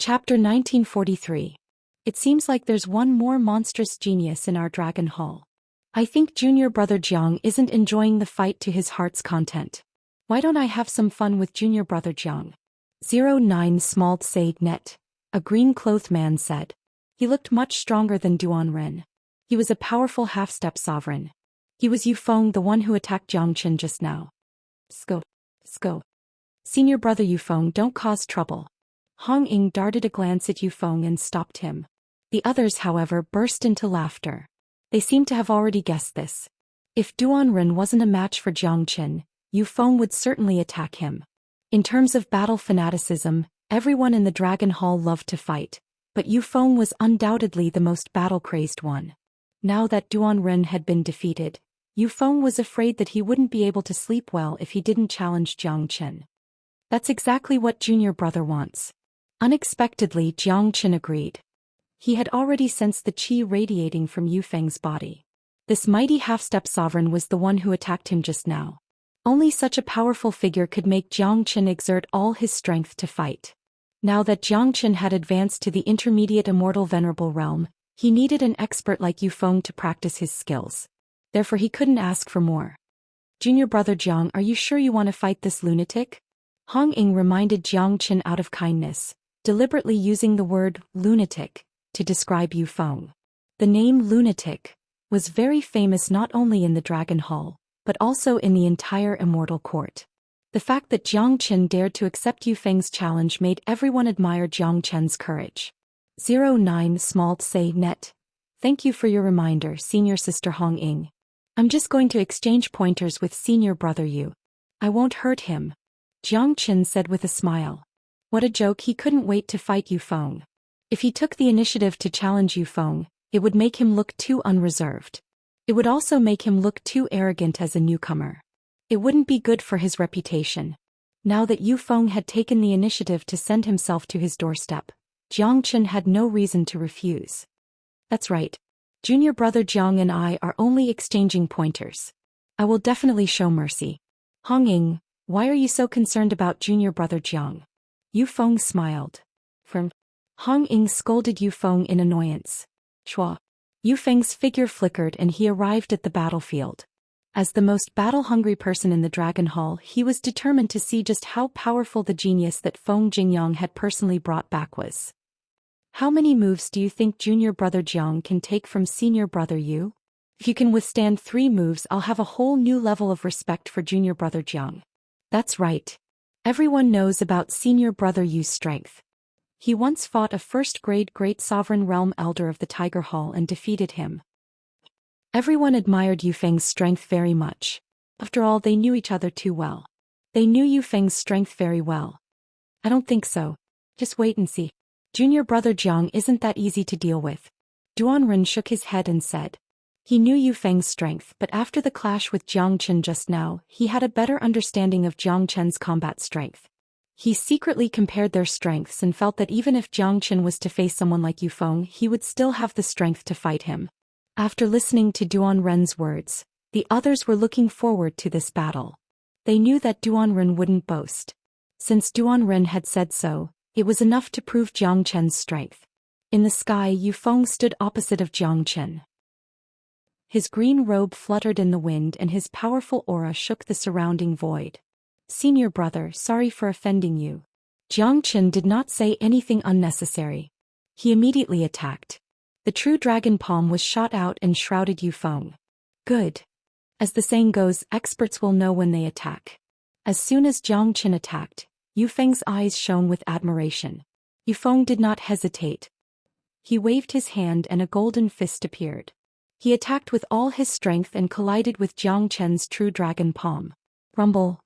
Chapter 1943. It seems like there's one more monstrous genius in our Dragon Hall. I think junior brother Jiang isn't enjoying the fight to his heart's content. Why don't I have some fun with junior brother Jiang? 09 Smalt Said Net. A green-clothed man said. He looked much stronger than Duan Ren. He was a powerful half-step sovereign. He was Yu Feng, the one who attacked Jiang Qin just now. Sco. Senior brother Yu Feng, don't cause trouble. Hong Ying darted a glance at Yu Feng and stopped him. The others, however, burst into laughter. They seemed to have already guessed this. If Duan Ren wasn't a match for Jiang Qin, Yu Feng would certainly attack him. In terms of battle fanaticism, everyone in the Dragon Hall loved to fight, but Yu Feng was undoubtedly the most battle-crazed one. Now that Duan Ren had been defeated, Yu Feng was afraid that he wouldn't be able to sleep well if he didn't challenge Jiang Qin. That's exactly what junior brother wants. Unexpectedly, Jiang Qin agreed. He had already sensed the qi radiating from Yu Feng's body. This mighty half-step sovereign was the one who attacked him just now. Only such a powerful figure could make Jiang Qin exert all his strength to fight. Now that Jiang Qin had advanced to the intermediate immortal venerable realm, he needed an expert like Yu Feng to practice his skills. Therefore he couldn't ask for more. Junior brother Jiang, are you sure you want to fight this lunatic? Hong Ying reminded Jiang Qin out of kindness, deliberately using the word lunatic to describe Yu Feng. The name lunatic was very famous not only in the Dragon Hall, but also in the entire immortal court. The fact that Jiang Qin dared to accept Yu Feng's challenge made everyone admire Jiang Qin's courage. 09 Smalt Say Net. Thank you for your reminder, senior sister Hong Ying. I'm just going to exchange pointers with senior brother Yu. I won't hurt him. Jiang Qin said with a smile. What a joke, he couldn't wait to fight Yu Feng. If he took the initiative to challenge Yu Feng, it would make him look too unreserved. It would also make him look too arrogant as a newcomer. It wouldn't be good for his reputation. Now that Yu Feng had taken the initiative to send himself to his doorstep, Jiang Qin had no reason to refuse. That's right. Junior brother Jiang and I are only exchanging pointers. I will definitely show mercy. Hong Ying, why are you so concerned about junior brother Jiang? Yu Feng smiled. Hong Ying scolded Yu Feng in annoyance. Shua. Yu Feng's figure flickered and he arrived at the battlefield. As the most battle-hungry person in the Dragon Hall, he was determined to see just how powerful the genius that Feng Jingyang had personally brought back was. How many moves do you think junior brother Jiang can take from senior brother Yu? If you can withstand 3 moves, I'll have a whole new level of respect for junior brother Jiang. That's right. Everyone knows about senior brother Yu's strength. He once fought a first-grade great sovereign realm elder of the Tiger Hall and defeated him. Everyone admired Yu Feng's strength very much. After all, they knew each other too well. They knew Yu Feng's strength very well. I don't think so. Just wait and see. Junior brother Jiang isn't that easy to deal with. Duan Ren shook his head and said. He knew Yu Feng's strength, but after the clash with Jiang Qin just now, he had a better understanding of Jiang Qin's combat strength. He secretly compared their strengths and felt that even if Jiang Qin was to face someone like Yu Feng, he would still have the strength to fight him. After listening to Duan Ren's words, the others were looking forward to this battle. They knew that Duan Ren wouldn't boast. Since Duan Ren had said so, it was enough to prove Jiang Qin's strength. In the sky, Yu Feng stood opposite of Jiang Qin. His green robe fluttered in the wind and his powerful aura shook the surrounding void. Senior brother, sorry for offending you. Jiang Qin did not say anything unnecessary. He immediately attacked. The true dragon palm was shot out and shrouded Yu Feng. Good. As the saying goes, experts will know when they attack. As soon as Jiang Qin attacked, Yu Feng's eyes shone with admiration. Yu Feng did not hesitate. He waved his hand and a golden fist appeared. He attacked with all his strength and collided with Jiang Qin's true dragon palm. Rumble.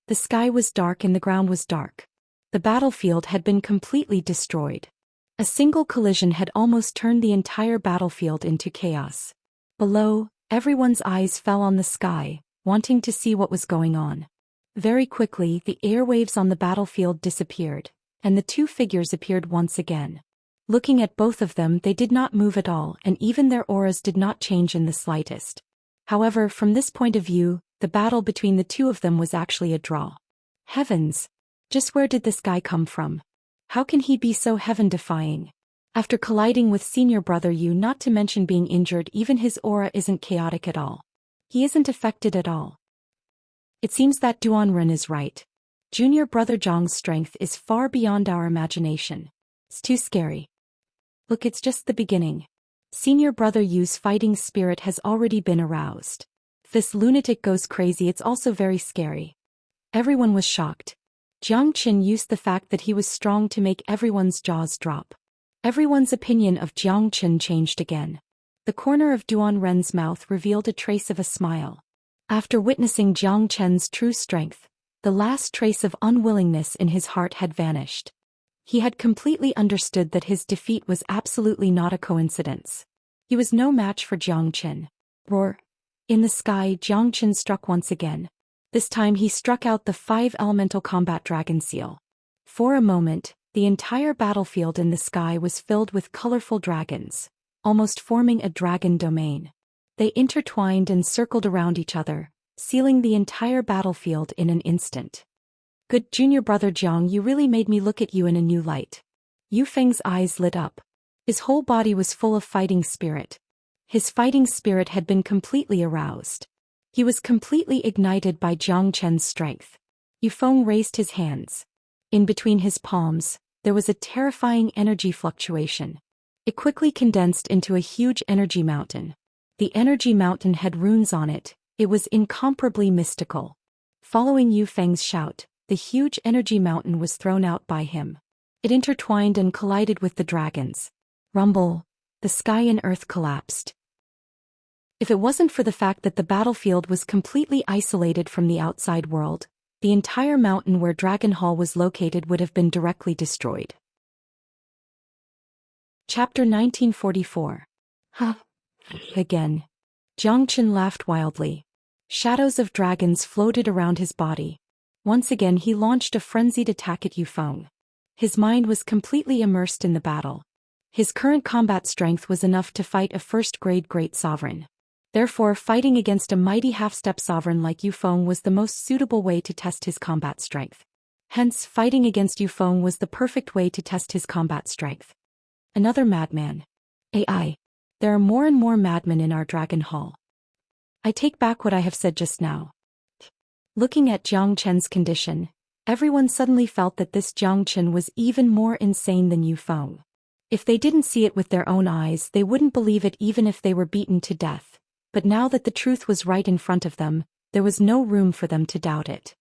The sky was dark and the ground was dark. The battlefield had been completely destroyed. A single collision had almost turned the entire battlefield into chaos. Below, everyone's eyes fell on the sky, wanting to see what was going on. Very quickly, the airwaves on the battlefield disappeared, and the 2 figures appeared once again. Looking at both of them, they did not move at all, and even their auras did not change in the slightest. However, from this point of view, the battle between the 2 of them was actually a draw. Heavens! Just where did this guy come from? How can he be so heaven-defying? After colliding with senior brother Yu, not to mention being injured, even his aura isn't chaotic at all. He isn't affected at all. It seems that Duanren is right. Junior brother Zhang's strength is far beyond our imagination. It's too scary. Look, it's just the beginning. Senior brother Yu's fighting spirit has already been aroused. If this lunatic goes crazy, it's also very scary. Everyone was shocked. Jiang Qin used the fact that he was strong to make everyone's jaws drop. Everyone's opinion of Jiang Qin changed again. The corner of Duanren's mouth revealed a trace of a smile. After witnessing Jiang Qin's true strength, the last trace of unwillingness in his heart had vanished. He had completely understood that his defeat was absolutely not a coincidence. He was no match for Jiang Qin. Roar! In the sky, Jiang Qin struck once again. This time he struck out the 5-elemental combat dragon seal. For a moment, the entire battlefield in the sky was filled with colorful dragons, almost forming a dragon domain. They intertwined and circled around each other, sealing the entire battlefield in an instant. Good junior brother Jiang, you really made me look at you in a new light. Yu Feng's eyes lit up. His whole body was full of fighting spirit. His fighting spirit had been completely aroused. He was completely ignited by Jiang Qin's strength. Yu Feng raised his hands. In between his palms, there was a terrifying energy fluctuation. It quickly condensed into a huge energy mountain. The energy mountain had runes on it. It was incomparably mystical. Following Yu Feng's shout, the huge energy mountain was thrown out by him. It intertwined and collided with the dragons. Rumble! The sky and earth collapsed. If it wasn't for the fact that the battlefield was completely isolated from the outside world, the entire mountain where Dragon Hall was located would have been directly destroyed. Chapter 1944. Huh? Again. Jiang Qin laughed wildly. Shadows of dragons floated around his body. Once again he launched a frenzied attack at Yu Feng. His mind was completely immersed in the battle. His current combat strength was enough to fight a first-grade great sovereign. Therefore, fighting against a mighty half-step sovereign like Yu Feng was the most suitable way to test his combat strength. Hence, fighting against Yu Feng was the perfect way to test his combat strength. Another madman. AI. There are more and more madmen in our Dragon Hall. I take back what I have said just now. Looking at Jiang Qin's condition, everyone suddenly felt that this Jiang Qin was even more insane than Yu Feng. If they didn't see it with their own eyes, they wouldn't believe it even if they were beaten to death. But now that the truth was right in front of them, there was no room for them to doubt it.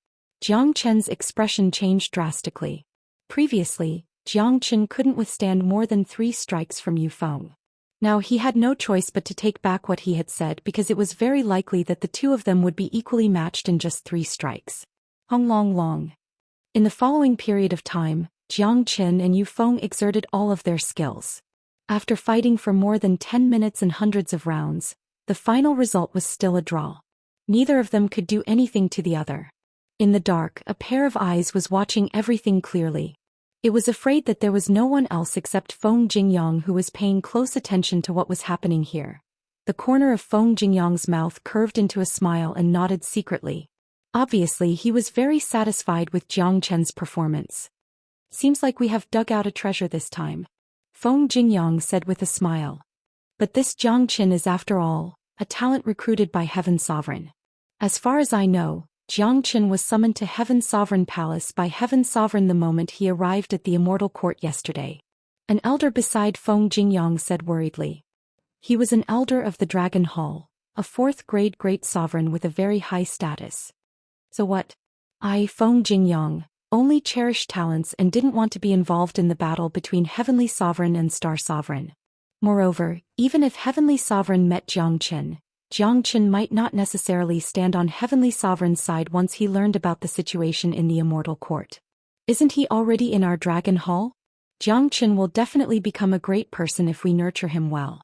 Jiang Qin's expression changed drastically. Previously, Jiang Qin couldn't withstand more than 3 strikes from Yu Feng. Now he had no choice but to take back what he had said, because it was very likely that the two of them would be equally matched in just 3 strikes. Long. In the following period of time, Jiang Qin and Yu Feng exerted all of their skills. After fighting for more than 10 minutes and hundreds of rounds, the final result was still a draw. Neither of them could do anything to the other. In the dark, a pair of eyes was watching everything clearly. It was afraid that there was no one else except Feng Jingyang who was paying close attention to what was happening here. The corner of Feng Jingyang's mouth curved into a smile and nodded secretly. Obviously, he was very satisfied with Jiang Qin's performance. Seems like we have dug out a treasure this time, Feng Jingyang said with a smile. But this Jiang Qin is, after all, a talent recruited by Heaven Sovereign. As far as I know, Jiang Qin was summoned to Heaven Sovereign Palace by Heaven Sovereign the moment he arrived at the Immortal Court yesterday. An elder beside Feng Jingyang said worriedly. He was an elder of the Dragon Hall, a 4th-grade great sovereign with a very high status. So what? I, Feng Jingyang, only cherished talents and didn't want to be involved in the battle between Heavenly Sovereign and Star Sovereign. Moreover, even if Heavenly Sovereign met Jiang Qin might not necessarily stand on Heavenly Sovereign's side once he learned about the situation in the Immortal Court. Isn't he already in our Dragon Hall? Jiang Qin will definitely become a great person if we nurture him well.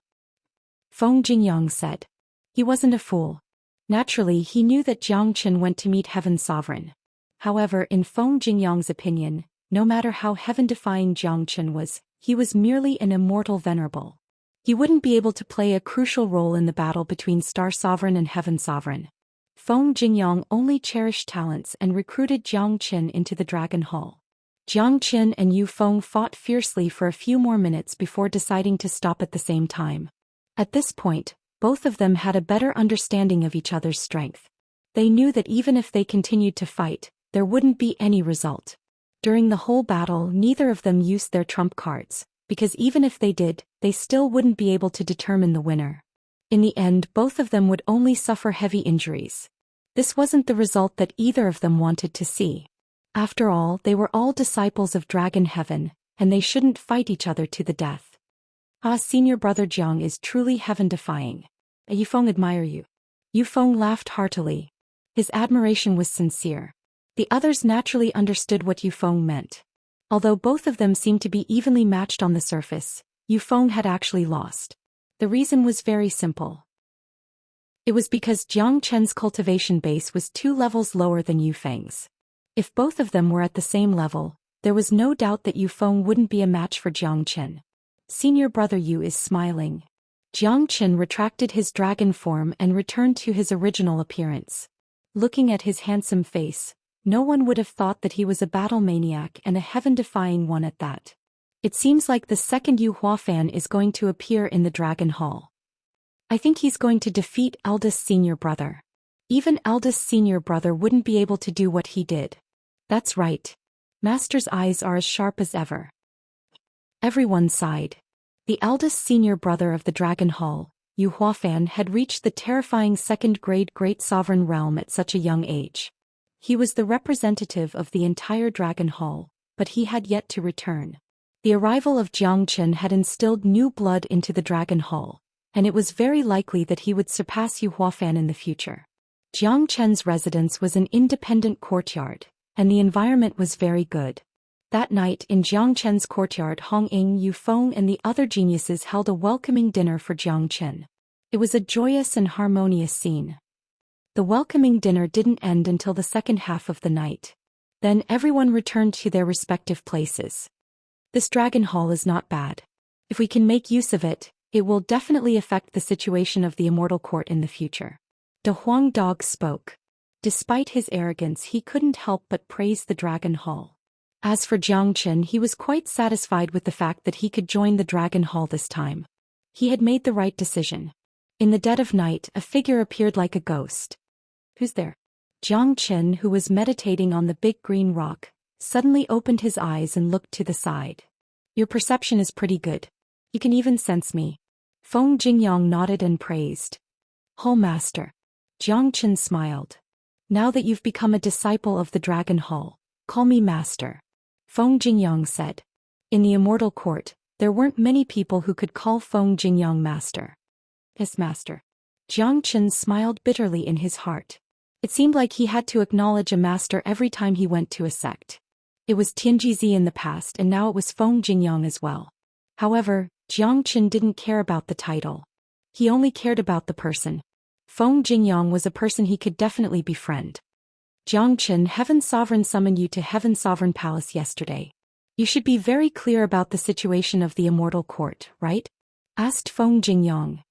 Feng Jingyang said. He wasn't a fool. Naturally, he knew that Jiang Qin went to meet Heaven Sovereign. However, in Feng Jingyang's opinion, no matter how heaven-defying Jiang Qin was, he was merely an immortal venerable. He wouldn't be able to play a crucial role in the battle between Star Sovereign and Heaven Sovereign. Feng Jingyang only cherished talents and recruited Jiang Qin into the Dragon Hall. Jiang Qin and Yu Feng fought fiercely for a few more minutes before deciding to stop at the same time. At this point, both of them had a better understanding of each other's strength. They knew that even if they continued to fight, there wouldn't be any result. During the whole battle, neither of them used their trump cards, because even if they did, they still wouldn't be able to determine the winner. In the end, both of them would only suffer heavy injuries. This wasn't the result that either of them wanted to see. After all, they were all disciples of Dragon Heaven, and they shouldn't fight each other to the death. Ah, senior brother Jiang is truly heaven-defying. Yu Feng admire you. Yu Feng laughed heartily. His admiration was sincere. The others naturally understood what Yu Feng meant. Although both of them seemed to be evenly matched on the surface, Yu Feng had actually lost. The reason was very simple. It was because Jiang Chen's cultivation base was 2 levels lower than Yu Feng's. If both of them were at the same level, there was no doubt that Yu Feng wouldn't be a match for Jiang Chen. Senior brother Yu is smiling. Jiang Chen retracted his dragon form and returned to his original appearance. Looking at his handsome face, no one would have thought that he was a battle maniac and a heaven-defying one at that. It seems like the second Yu Huafan is going to appear in the Dragon Hall. I think he's going to defeat eldest senior brother. Even eldest senior brother wouldn't be able to do what he did. That's right. Master's eyes are as sharp as ever. Everyone sighed. The eldest senior brother of the Dragon Hall, Yu Huafan, had reached the terrifying second-grade Great Sovereign Realm at such a young age. He was the representative of the entire Dragon Hall, but he had yet to return. The arrival of Jiang Chen had instilled new blood into the Dragon Hall, and it was very likely that he would surpass Yu Huafan in the future. Jiang Chen's residence was an independent courtyard, and the environment was very good. That night in Jiang Chen's courtyard, Hong Ying, Yu Feng and the other geniuses held a welcoming dinner for Jiang Chen. It was a joyous and harmonious scene. The welcoming dinner didn't end until the second half of the night. Then everyone returned to their respective places. This Dragon Hall is not bad. If we can make use of it, it will definitely affect the situation of the Immortal Court in the future. De Huang Dog spoke. Despite his arrogance, he couldn't help but praise the Dragon Hall. As for Jiang Chen, he was quite satisfied with the fact that he could join the Dragon Hall this time. He had made the right decision. In the dead of night, a figure appeared like a ghost. Who's there? Jiang Chen, who was meditating on the big green rock, suddenly opened his eyes and looked to the side. Your perception is pretty good. You can even sense me. Feng Jingyang nodded and praised. Hall Master. Jiang Chen smiled. Now that you've become a disciple of the Dragon Hall, call me Master. Feng Jingyang said. In the Immortal Court, there weren't many people who could call Feng Jingyang Master. Yes, Master. Jiang Chen smiled bitterly in his heart. It seemed like he had to acknowledge a master every time he went to a sect. It was Tianjizi in the past and now it was Feng Jingyang as well. However, Jiang Chen didn't care about the title. He only cared about the person. Feng Jingyang was a person he could definitely befriend. Jiang Chen, Heaven Sovereign summoned you to Heaven Sovereign Palace yesterday. You should be very clear about the situation of the Immortal Court, right? Asked Feng Jingyang.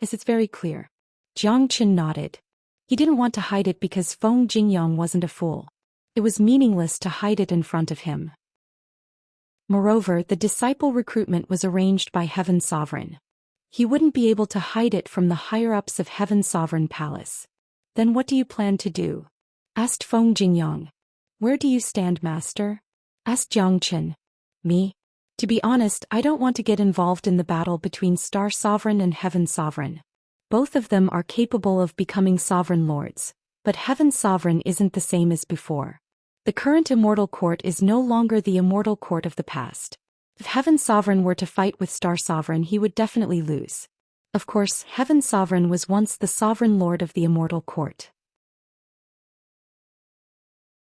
Yes, it's very clear. Jiang Chen nodded. He didn't want to hide it because Feng Jingyang wasn't a fool. It was meaningless to hide it in front of him. Moreover, the disciple recruitment was arranged by Heaven Sovereign. He wouldn't be able to hide it from the higher-ups of Heaven Sovereign Palace. Then what do you plan to do? Asked Feng Jingyang. Where do you stand, Master? Asked Jiang Chen. Me? To be honest, I don't want to get involved in the battle between Star Sovereign and Heaven Sovereign. Both of them are capable of becoming sovereign lords, but Heaven Sovereign isn't the same as before. The current Immortal Court is no longer the Immortal Court of the past. If Heaven Sovereign were to fight with Star Sovereign, he would definitely lose. Of course, Heaven Sovereign was once the Sovereign Lord of the Immortal Court.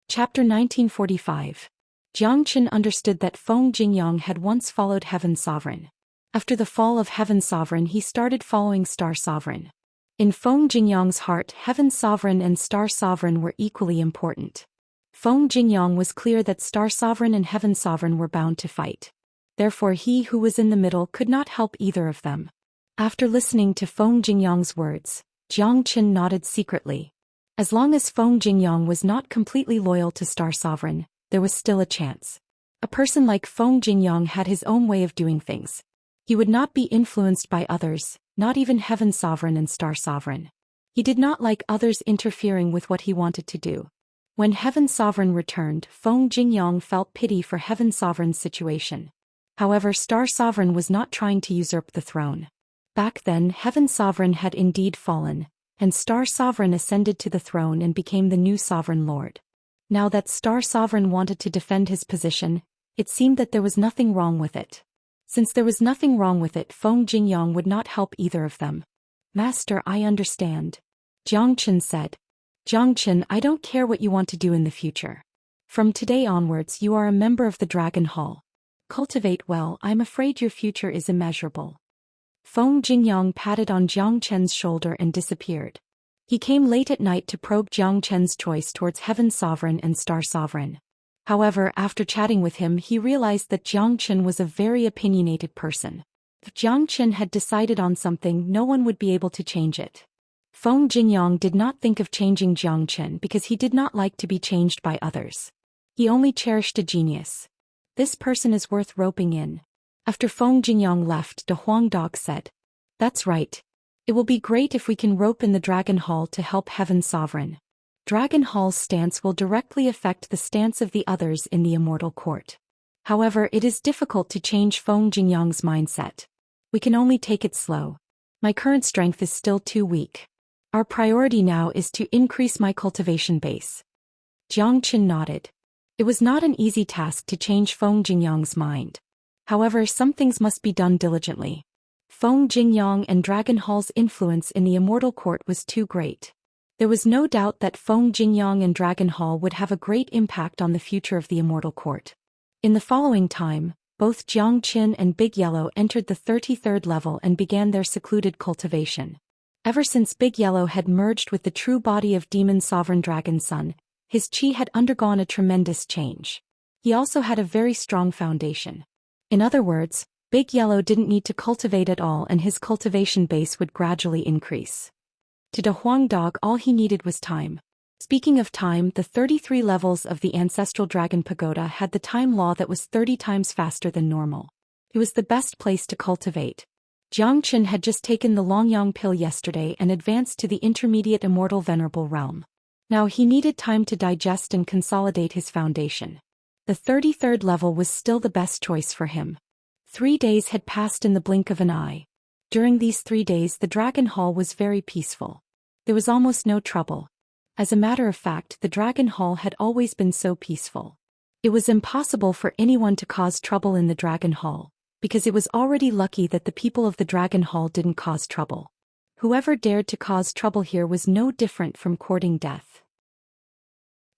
Chapter 1945. Jiang Chen understood that Feng Jingyang had once followed Heaven Sovereign. After the fall of Heaven Sovereign, he started following Star Sovereign. In Feng Jingyang's heart, Heaven Sovereign and Star Sovereign were equally important. Feng Jingyang was clear that Star Sovereign and Heaven Sovereign were bound to fight. Therefore he who was in the middle could not help either of them. After listening to Feng Jingyang's words, Jiang Chen nodded secretly. As long as Feng Jingyang was not completely loyal to Star Sovereign, there was still a chance. A person like Feng Jingyang had his own way of doing things. He would not be influenced by others, not even Heaven Sovereign and Star Sovereign. He did not like others interfering with what he wanted to do. When Heaven Sovereign returned, Feng Jingyang felt pity for Heaven Sovereign's situation. However, Star Sovereign was not trying to usurp the throne. Back then, Heaven Sovereign had indeed fallen, and Star Sovereign ascended to the throne and became the new Sovereign Lord. Now that Star Sovereign wanted to defend his position, it seemed that there was nothing wrong with it. Since there was nothing wrong with it, Feng Jingyang would not help either of them. Master, I understand. Jiang Chen said. Jiang Chen, I don't care what you want to do in the future. From today onwards you are a member of the Dragon Hall. Cultivate well, I'm afraid your future is immeasurable. Feng Jingyang patted on Jiang Chen's shoulder and disappeared. He came late at night to probe Jiang Chen's choice towards Heaven Sovereign and Star Sovereign. However, after chatting with him, he realized that Jiang Chen was a very opinionated person. If Jiang Chen had decided on something, no one would be able to change it. Feng Jingyang did not think of changing Jiang Chen because he did not like to be changed by others. He only cherished a genius. This person is worth roping in. After Feng Jingyang left, De Huang Dog said, That's right. It will be great if we can rope in the Dragon Hall to help Heaven Sovereign. Dragon Hall's stance will directly affect the stance of the others in the Immortal Court. However, it is difficult to change Feng Jingyang's mindset. We can only take it slow. My current strength is still too weak. Our priority now is to increase my cultivation base. Jiang Chen nodded. It was not an easy task to change Feng Jingyang's mind. However, some things must be done diligently. Feng Jingyang and Dragon Hall's influence in the Immortal Court was too great. There was no doubt that Feng Jingyang and Dragon Hall would have a great impact on the future of the Immortal Court. In the following time, both Jiang Qin and Big Yellow entered the 33rd level and began their secluded cultivation. Ever since Big Yellow had merged with the true body of Demon Sovereign Dragon Sun, his chi had undergone a tremendous change. He also had a very strong foundation. In other words, Big Yellow didn't need to cultivate at all and his cultivation base would gradually increase. To De Huang Dog, all he needed was time. Speaking of time, the 33 levels of the Ancestral Dragon Pagoda had the time law that was 30 times faster than normal. It was the best place to cultivate. Jiang Chen had just taken the Longyang pill yesterday and advanced to the Intermediate Immortal Venerable Realm. Now he needed time to digest and consolidate his foundation. The 33rd level was still the best choice for him. 3 days had passed in the blink of an eye. During these 3 days the Dragon Hall was very peaceful. There was almost no trouble. As a matter of fact, the Dragon Hall had always been so peaceful. It was impossible for anyone to cause trouble in the Dragon Hall, because it was already lucky that the people of the Dragon Hall didn't cause trouble. Whoever dared to cause trouble here was no different from courting death.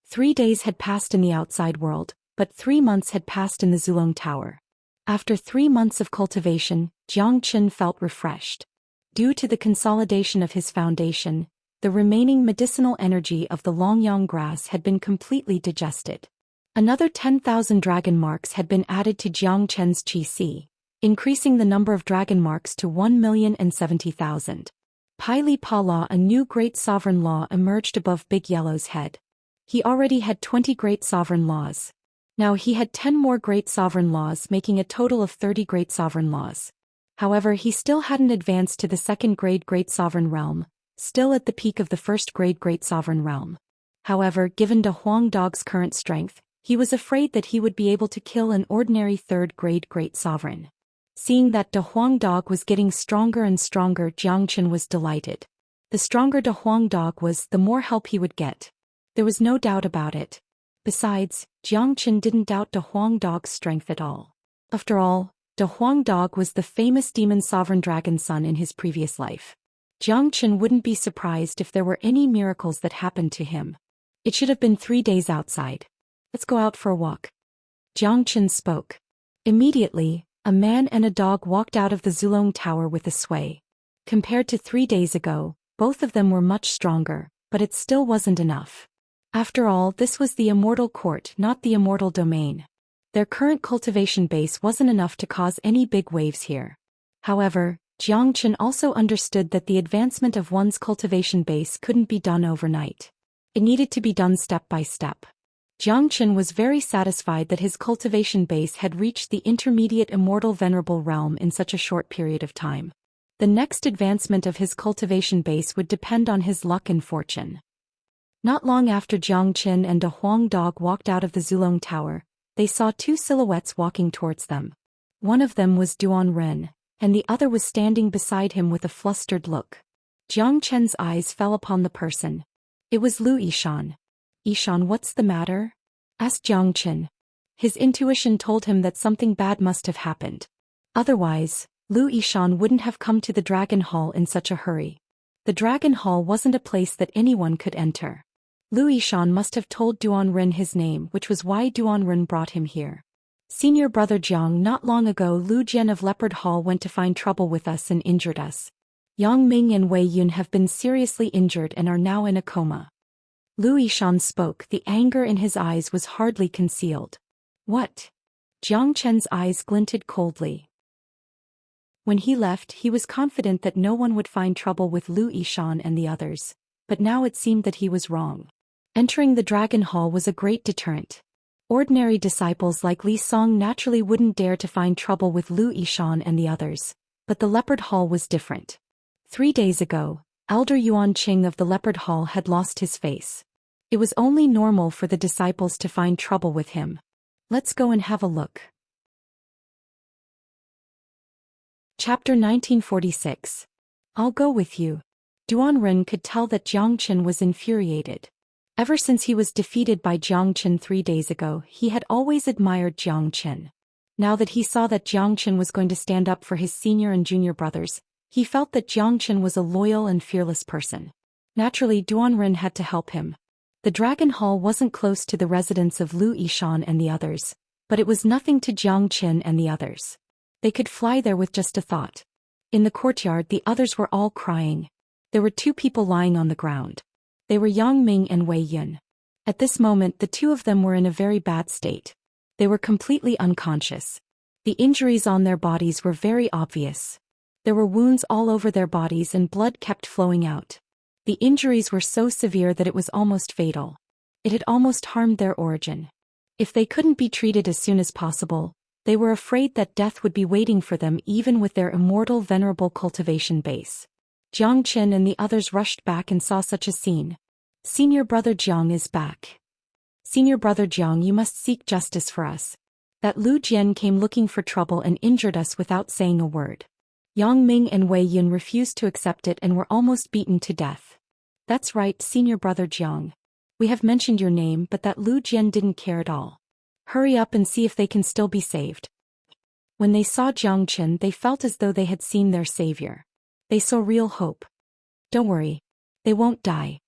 3 days had passed in the outside world, but 3 months had passed in the Zulong Tower. After 3 months of cultivation, Jiang Chen felt refreshed. Due to the consolidation of his foundation, the remaining medicinal energy of the Longyang grass had been completely digested. Another 10,000 dragon marks had been added to Jiang Chen's Qi, increasing the number of dragon marks to 1,070,000. Pai Li Pa Law, a new great sovereign law, emerged above Big Yellow's head. He already had 20 great sovereign laws. Now he had 10 more great sovereign laws, making a total of 30 great sovereign laws. However, he still hadn't advanced to the second grade great sovereign realm, still at the peak of the first grade great sovereign realm. However, given De Huang Dog's current strength, he was afraid that he would be able to kill an ordinary third grade great sovereign. Seeing that De Huang Dog was getting stronger and stronger, Jiang Chen was delighted. The stronger De Huang Dog was, the more help he would get. There was no doubt about it. Besides, Jiang Chen didn't doubt De Huang Dog's strength at all. After all, De Huang Dog was the famous Demon Sovereign Dragon Sun in his previous life. Jiang Chen wouldn't be surprised if there were any miracles that happened to him. It should have been 3 days outside. Let's go out for a walk. Jiang Chen spoke. Immediately, a man and a dog walked out of the Zulong Tower with a sway. Compared to 3 days ago, both of them were much stronger, but it still wasn't enough. After all, this was the Immortal Court, not the Immortal Domain. Their current cultivation base wasn't enough to cause any big waves here. However, Jiang Chen also understood that the advancement of one's cultivation base couldn't be done overnight. It needed to be done step by step. Jiang Chen was very satisfied that his cultivation base had reached the intermediate immortal venerable realm in such a short period of time. The next advancement of his cultivation base would depend on his luck and fortune. Not long after Jiang Chen and a Huang dog walked out of the Zulong Tower, they saw two silhouettes walking towards them. One of them was Duan Ren, and the other was standing beside him with a flustered look. Jiang Chen's eyes fell upon the person. It was Lu Yishan. "Yishan, what's the matter?" asked Jiang Chen. His intuition told him that something bad must have happened. Otherwise, Lu Yishan wouldn't have come to the Dragon Hall in such a hurry. The Dragon Hall wasn't a place that anyone could enter. Lu Yishan must have told Duan Ren his name, which was why Duan Ren brought him here. "Senior brother Jiang, not long ago Lu Jian of Leopard Hall went to find trouble with us and injured us. Yang Ming and Wei Yun have been seriously injured and are now in a coma." Lu Yishan spoke, the anger in his eyes was hardly concealed. "What?" Jiang Chen's eyes glinted coldly. When he left, he was confident that no one would find trouble with Lu Yishan and the others, but now it seemed that he was wrong. Entering the Dragon Hall was a great deterrent. Ordinary disciples like Li Song naturally wouldn't dare to find trouble with Lu Yishan and the others, but the Leopard Hall was different. 3 days ago, Elder Yuan Qing of the Leopard Hall had lost his face. It was only normal for the disciples to find trouble with him. Let's go and have a look. Chapter 1946. I'll go with you. Duan Ren could tell that Jiang Chen was infuriated. Ever since he was defeated by Jiang Chen 3 days ago, he had always admired Jiang Chen. Now that he saw that Jiang Chen was going to stand up for his senior and junior brothers, he felt that Jiang Chen was a loyal and fearless person. Naturally, Duan Ren had to help him. The Dragon Hall wasn't close to the residence of Lu Yishan and the others, but it was nothing to Jiang Chen and the others. They could fly there with just a thought. In the courtyard, the others were all crying. There were 2 people lying on the ground. They were Yang Ming and Wei Yun. At this moment, the 2 of them were in a very bad state. They were completely unconscious. The injuries on their bodies were very obvious. There were wounds all over their bodies and blood kept flowing out. The injuries were so severe that it was almost fatal. It had almost harmed their origin. If they couldn't be treated as soon as possible, they were afraid that death would be waiting for them even with their immortal venerable cultivation base. Jiang Chen and the others rushed back and saw such a scene. "Senior brother Jiang is back. Senior brother Jiang, you must seek justice for us. That Lu Jian came looking for trouble and injured us without saying a word." Yang Ming and Wei Yun refused to accept it and were almost beaten to death. "That's right, senior brother Jiang. We have mentioned your name, but that Lu Jian didn't care at all. Hurry up and see if they can still be saved." When they saw Jiang Chen, they felt as though they had seen their savior. They saw real hope. "Don't worry. They won't die."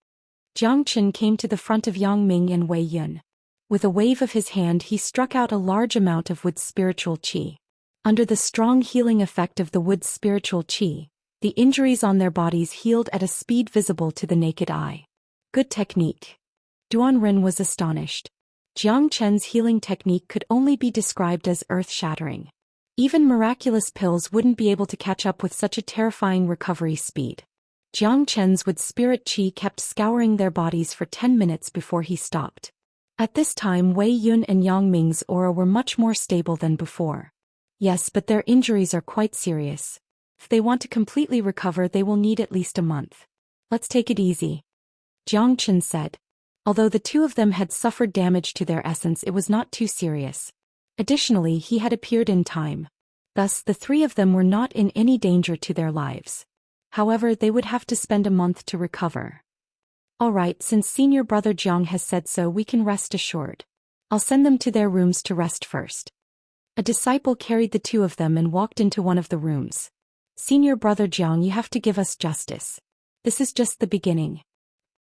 Jiang Chen came to the front of Yang Ming and Wei Yun. With a wave of his hand, he struck out a large amount of wood's spiritual qi. Under the strong healing effect of the wood's spiritual qi, the injuries on their bodies healed at a speed visible to the naked eye. Good technique. Duan Ren was astonished. Jiang Chen's healing technique could only be described as earth-shattering. Even miraculous pills wouldn't be able to catch up with such a terrifying recovery speed. Jiang Chen's wood spirit qi kept scouring their bodies for 10 minutes before he stopped. At this time, Wei Yun and Yang Ming's aura were much more stable than before. Yes, but their injuries are quite serious. If they want to completely recover, they will need at least a month. Let's take it easy, Jiang Chen said. Although the 2 of them had suffered damage to their essence, it was not too serious. Additionally, he had appeared in time. Thus, the 3 of them were not in any danger to their lives. However, they would have to spend a month to recover. All right, since senior brother Jiang has said so, we can rest assured. I'll send them to their rooms to rest first. A disciple carried the 2 of them and walked into one of the rooms. "Senior brother Jiang, you have to give us justice. This is just the beginning."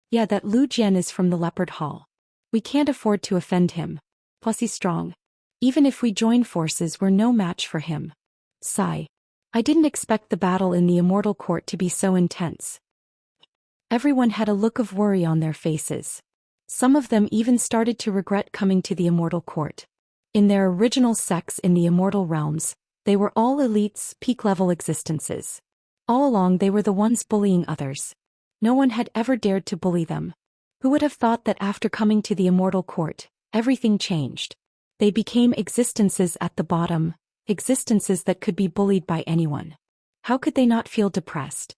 "Yeah, that Lu Jian is from the Leopard Hall. We can't afford to offend him. Plus he's strong. Even if we join forces, we're no match for him." Sigh. I didn't expect the battle in the Immortal Court to be so intense. Everyone had a look of worry on their faces. Some of them even started to regret coming to the Immortal Court. In their original sex in the Immortal Realms, they were all elites, peak-level existences. All along they were the ones bullying others. No one had ever dared to bully them. Who would have thought that after coming to the Immortal Court, everything changed. They became existences at the bottom, existences that could be bullied by anyone. How could they not feel depressed?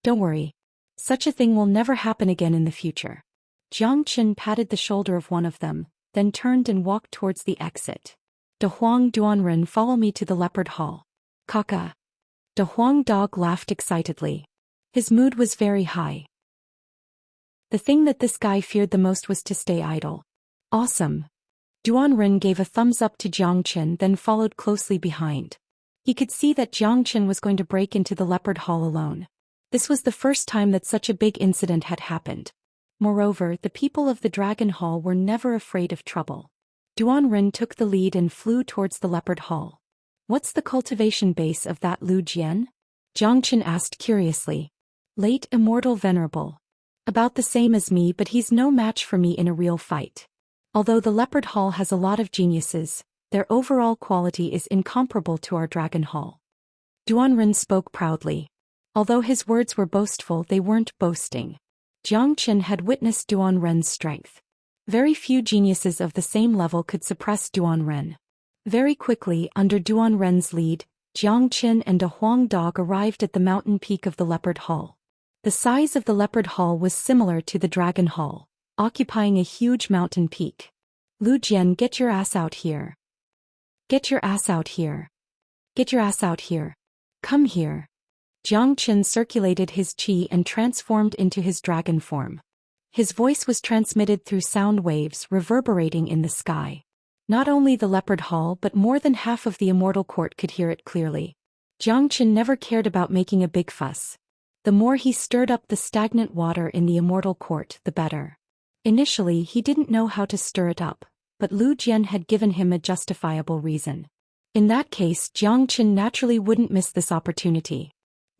Don't worry. Such a thing will never happen again in the future. Jiang Qin patted the shoulder of one of them, then turned and walked towards the exit. De Huang Duanren, follow me to the leopard hall. Kaka. De Huang dog laughed excitedly. His mood was very high. The thing that this guy feared the most was to stay idle. Awesome. Duanren gave a thumbs up to Jiang Qin, then followed closely behind. He could see that Jiang Qin was going to break into the leopard hall alone. This was the first time that such a big incident had happened. Moreover, the people of the Dragon Hall were never afraid of trouble. Duanren took the lead and flew towards the leopard hall. What's the cultivation base of that Lu Jian? Jiang Qin asked curiously. Late immortal venerable. About the same as me, but he's no match for me in a real fight. Although the leopard hall has a lot of geniuses, their overall quality is incomparable to our Dragon Hall. Duanren spoke proudly. Although his words were boastful, they weren't boasting. Jiang Qin had witnessed Duanren's strength. Very few geniuses of the same level could suppress Duanren. Very quickly, under Duanren's lead, Jiang Qin and a Huang dog arrived at the mountain peak of the leopard hall. The size of the leopard hall was similar to the Dragon Hall, occupying a huge mountain peak. Lu Jian, get your ass out here. Get your ass out here. Get your ass out here. Come here. Jiang Qin circulated his qi and transformed into his dragon form. His voice was transmitted through sound waves reverberating in the sky. Not only the leopard hall but more than half of the immortal court could hear it clearly. Jiang Qin never cared about making a big fuss. The more he stirred up the stagnant water in the immortal court, the better. Initially he didn't know how to stir it up, but Lu Jian had given him a justifiable reason. In that case, Jiang Qin naturally wouldn't miss this opportunity.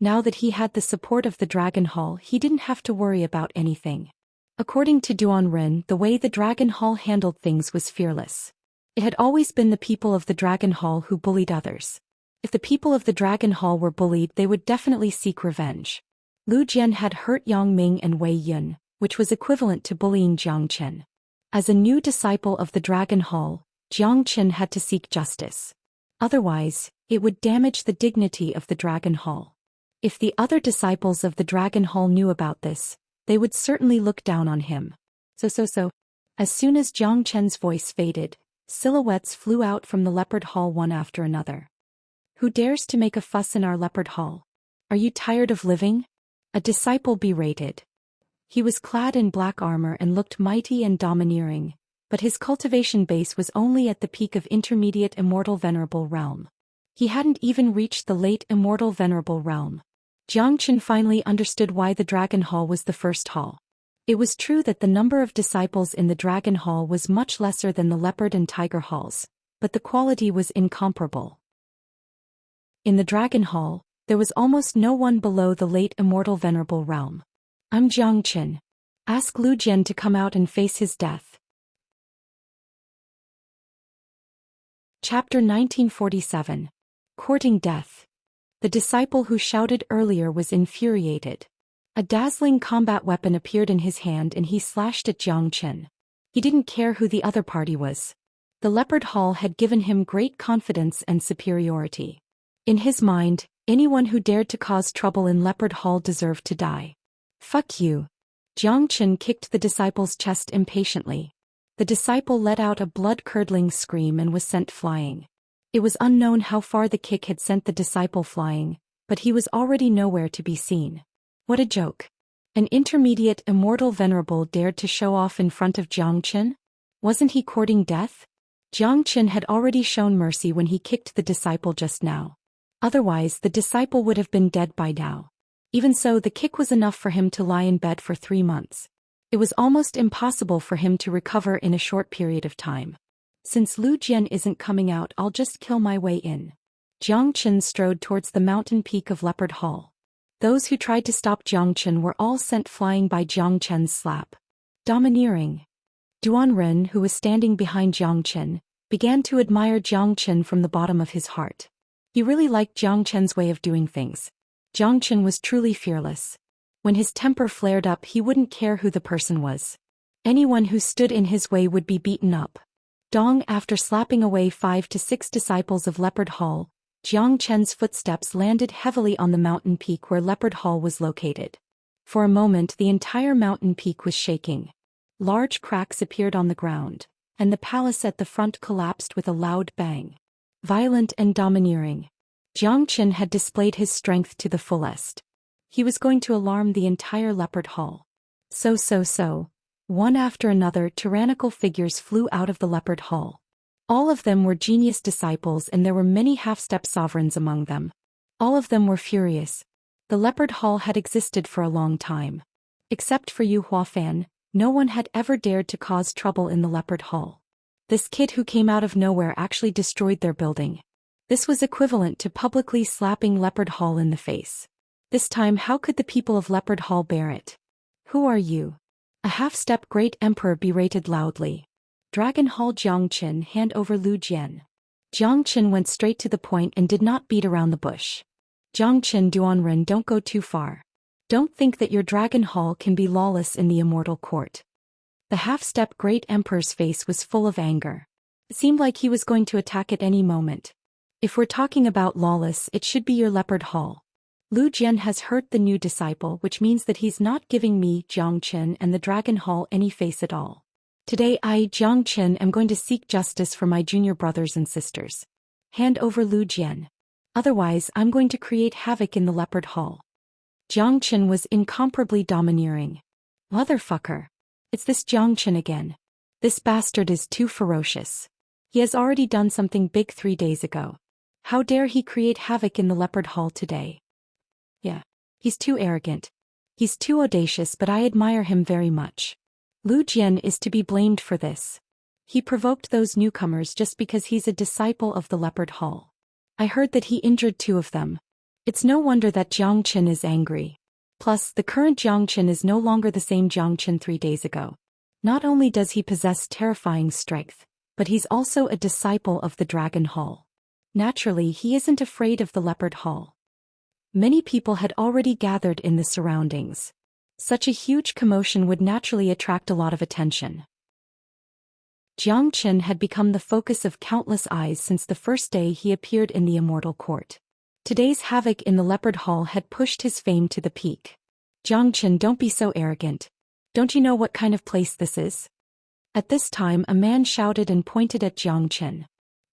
Now that he had the support of the Dragon Hall, he didn't have to worry about anything. According to Duanren, the way the Dragon Hall handled things was fearless. It had always been the people of the Dragon Hall who bullied others. If the people of the Dragon Hall were bullied, they would definitely seek revenge. Lu Jian had hurt Yang Ming and Wei Yun, which was equivalent to bullying Jiang Qin. As a new disciple of the Dragon Hall, Jiang Qin had to seek justice. Otherwise, it would damage the dignity of the Dragon Hall. If the other disciples of the Dragon Hall knew about this, they would certainly look down on him. So. As soon as Jiang Qin's voice faded, silhouettes flew out from the leopard hall one after another. Who dares to make a fuss in our leopard hall? Are you tired of living? A disciple berated. He was clad in black armor and looked mighty and domineering, but his cultivation base was only at the peak of intermediate immortal venerable realm. He hadn't even reached the late immortal venerable realm. Jiang Qin finally understood why the Dragon Hall was the first hall. It was true that the number of disciples in the Dragon Hall was much lesser than the Leopard and Tiger Halls, but the quality was incomparable. In the Dragon Hall, there was almost no one below the late immortal venerable realm. I'm Jiang Qin. Ask Lu Jian to come out and face his death. Chapter 1947. Courting Death. The disciple who shouted earlier was infuriated. A dazzling combat weapon appeared in his hand and he slashed at Jiang Qin. He didn't care who the other party was. The Leopard Hall had given him great confidence and superiority. In his mind, anyone who dared to cause trouble in Leopard Hall deserved to die. Fuck you. Jiang Qin kicked the disciple's chest impatiently. The disciple let out a blood-curdling scream and was sent flying. It was unknown how far the kick had sent the disciple flying, but he was already nowhere to be seen. What a joke. An intermediate immortal venerable dared to show off in front of Jiang Qin? Wasn't he courting death? Jiang Qin had already shown mercy when he kicked the disciple just now. Otherwise, the disciple would have been dead by now. Even so, the kick was enough for him to lie in bed for 3 months. It was almost impossible for him to recover in a short period of time. Since Lu Jian isn't coming out, I'll just kill my way in. Jiang Qin strode towards the mountain peak of Leopard Hall. Those who tried to stop Jiang Qin were all sent flying by Jiang Qin's slap. Domineering. Duanren, who was standing behind Jiang Qin, began to admire Jiang Qin from the bottom of his heart. He really liked Jiang Qin's way of doing things. Jiang Qin was truly fearless. When his temper flared up, he wouldn't care who the person was. Anyone who stood in his way would be beaten up, Dong. After slapping away 5 to 6 disciples of Leopard Hall, Jiang Chen's footsteps landed heavily on the mountain peak where Leopard Hall was located. For a moment the entire mountain peak was shaking. Large cracks appeared on the ground, and the palace at the front collapsed with a loud bang. Violent and domineering, Jiang Chen had displayed his strength to the fullest. He was going to alarm the entire Leopard Hall. So. One after another tyrannical figures flew out of the Leopard Hall. All of them were genius disciples and there were many half-step sovereigns among them. All of them were furious. The Leopard Hall had existed for a long time. Except for Yu Huafan, no one had ever dared to cause trouble in the Leopard Hall. This kid who came out of nowhere actually destroyed their building. This was equivalent to publicly slapping Leopard Hall in the face. This time how could the people of Leopard Hall bear it? Who are you? A half-step great emperor berated loudly. Dragon Hall. Jiang Chen, hand over Lu Jian. Jiang Chen went straight to the point and did not beat around the bush. Jiang Chen, Duanren, don't go too far. Don't think that your Dragon Hall can be lawless in the immortal court. The half-step great emperor's face was full of anger. It seemed like he was going to attack at any moment. If we're talking about lawless, it should be your Leopard Hall. Lu Jian has hurt the new disciple, which means that he's not giving me, Jiang Chen, and the Dragon Hall any face at all. Today I, Jiang Chen, am going to seek justice for my junior brothers and sisters. Hand over Lu Jian. Otherwise I'm going to create havoc in the Leopard Hall. Jiang Chen was incomparably domineering. Motherfucker. It's this Jiang Chen again. This bastard is too ferocious. He has already done something big 3 days ago. How dare he create havoc in the Leopard Hall today? Yeah. He's too arrogant. He's too audacious, but I admire him very much. Lu Jian is to be blamed for this. He provoked those newcomers just because he's a disciple of the Leopard Hall. I heard that he injured 2 of them. It's no wonder that Jiang Chen is angry. Plus, the current Jiang Chen is no longer the same Jiang Chen 3 days ago. Not only does he possess terrifying strength, but he's also a disciple of the Dragon Hall. Naturally, he isn't afraid of the Leopard Hall. Many people had already gathered in the surroundings. Such a huge commotion would naturally attract a lot of attention. Jiang Chen had become the focus of countless eyes since the first day he appeared in the Immortal Court. Today's havoc in the Leopard Hall had pushed his fame to the peak. Jiang Chen, don't be so arrogant. Don't you know what kind of place this is? At this time a man shouted and pointed at Jiang Chen.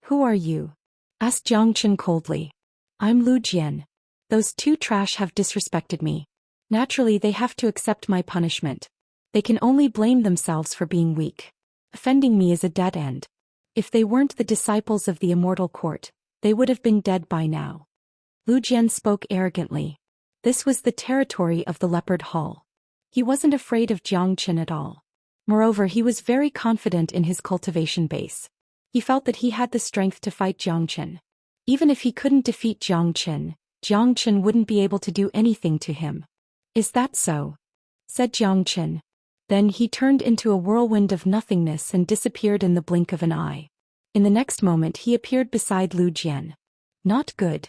Who are you? Asked Jiang Chen coldly. I'm Lu Jian. Those 2 trash have disrespected me. Naturally they have to accept my punishment. They can only blame themselves for being weak. Offending me is a dead end. If they weren't the disciples of the Immortal Court, they would have been dead by now. Lu Jian spoke arrogantly. This was the territory of the Leopard Hall. He wasn't afraid of Jiang Chen at all. Moreover, he was very confident in his cultivation base. He felt that he had the strength to fight Jiang Chen. Even if he couldn't defeat Jiang Chen wouldn't be able to do anything to him. Is that so? Said Jiang Chen. Then he turned into a whirlwind of nothingness and disappeared in the blink of an eye. In the next moment he appeared beside Lu Jian. Not good.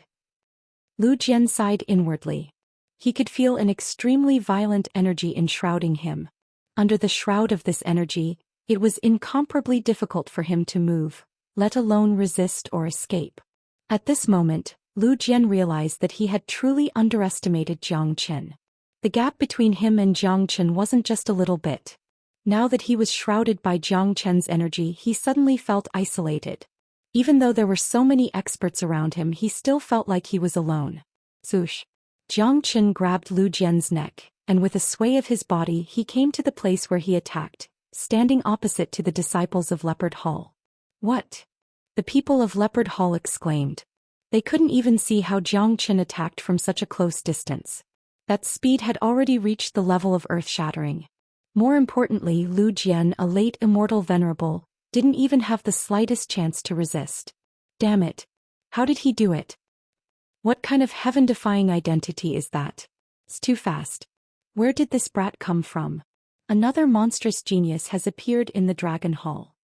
Lu Jian sighed inwardly. He could feel an extremely violent energy enshrouding him. Under the shroud of this energy, it was incomparably difficult for him to move, let alone resist or escape. At this moment, Lu Jian realized that he had truly underestimated Jiang Chen. The gap between him and Jiang Chen wasn't just a little bit. Now that he was shrouded by Jiang Chen's energy, he suddenly felt isolated. Even though there were so many experts around him, he still felt like he was alone. Swoosh. Jiang Chen grabbed Lu Jian's neck, and with a sway of his body he came to the place where he attacked, standing opposite to the disciples of Leopard Hall. What? The people of Leopard Hall exclaimed. They couldn't even see how Jiang Chen attacked from such a close distance. That speed had already reached the level of earth-shattering. More importantly, Lu Jian, a late immortal venerable, didn't even have the slightest chance to resist. Damn it. How did he do it? What kind of heaven-defying identity is that? It's too fast. Where did this brat come from? Another monstrous genius has appeared in the Dragon Hall.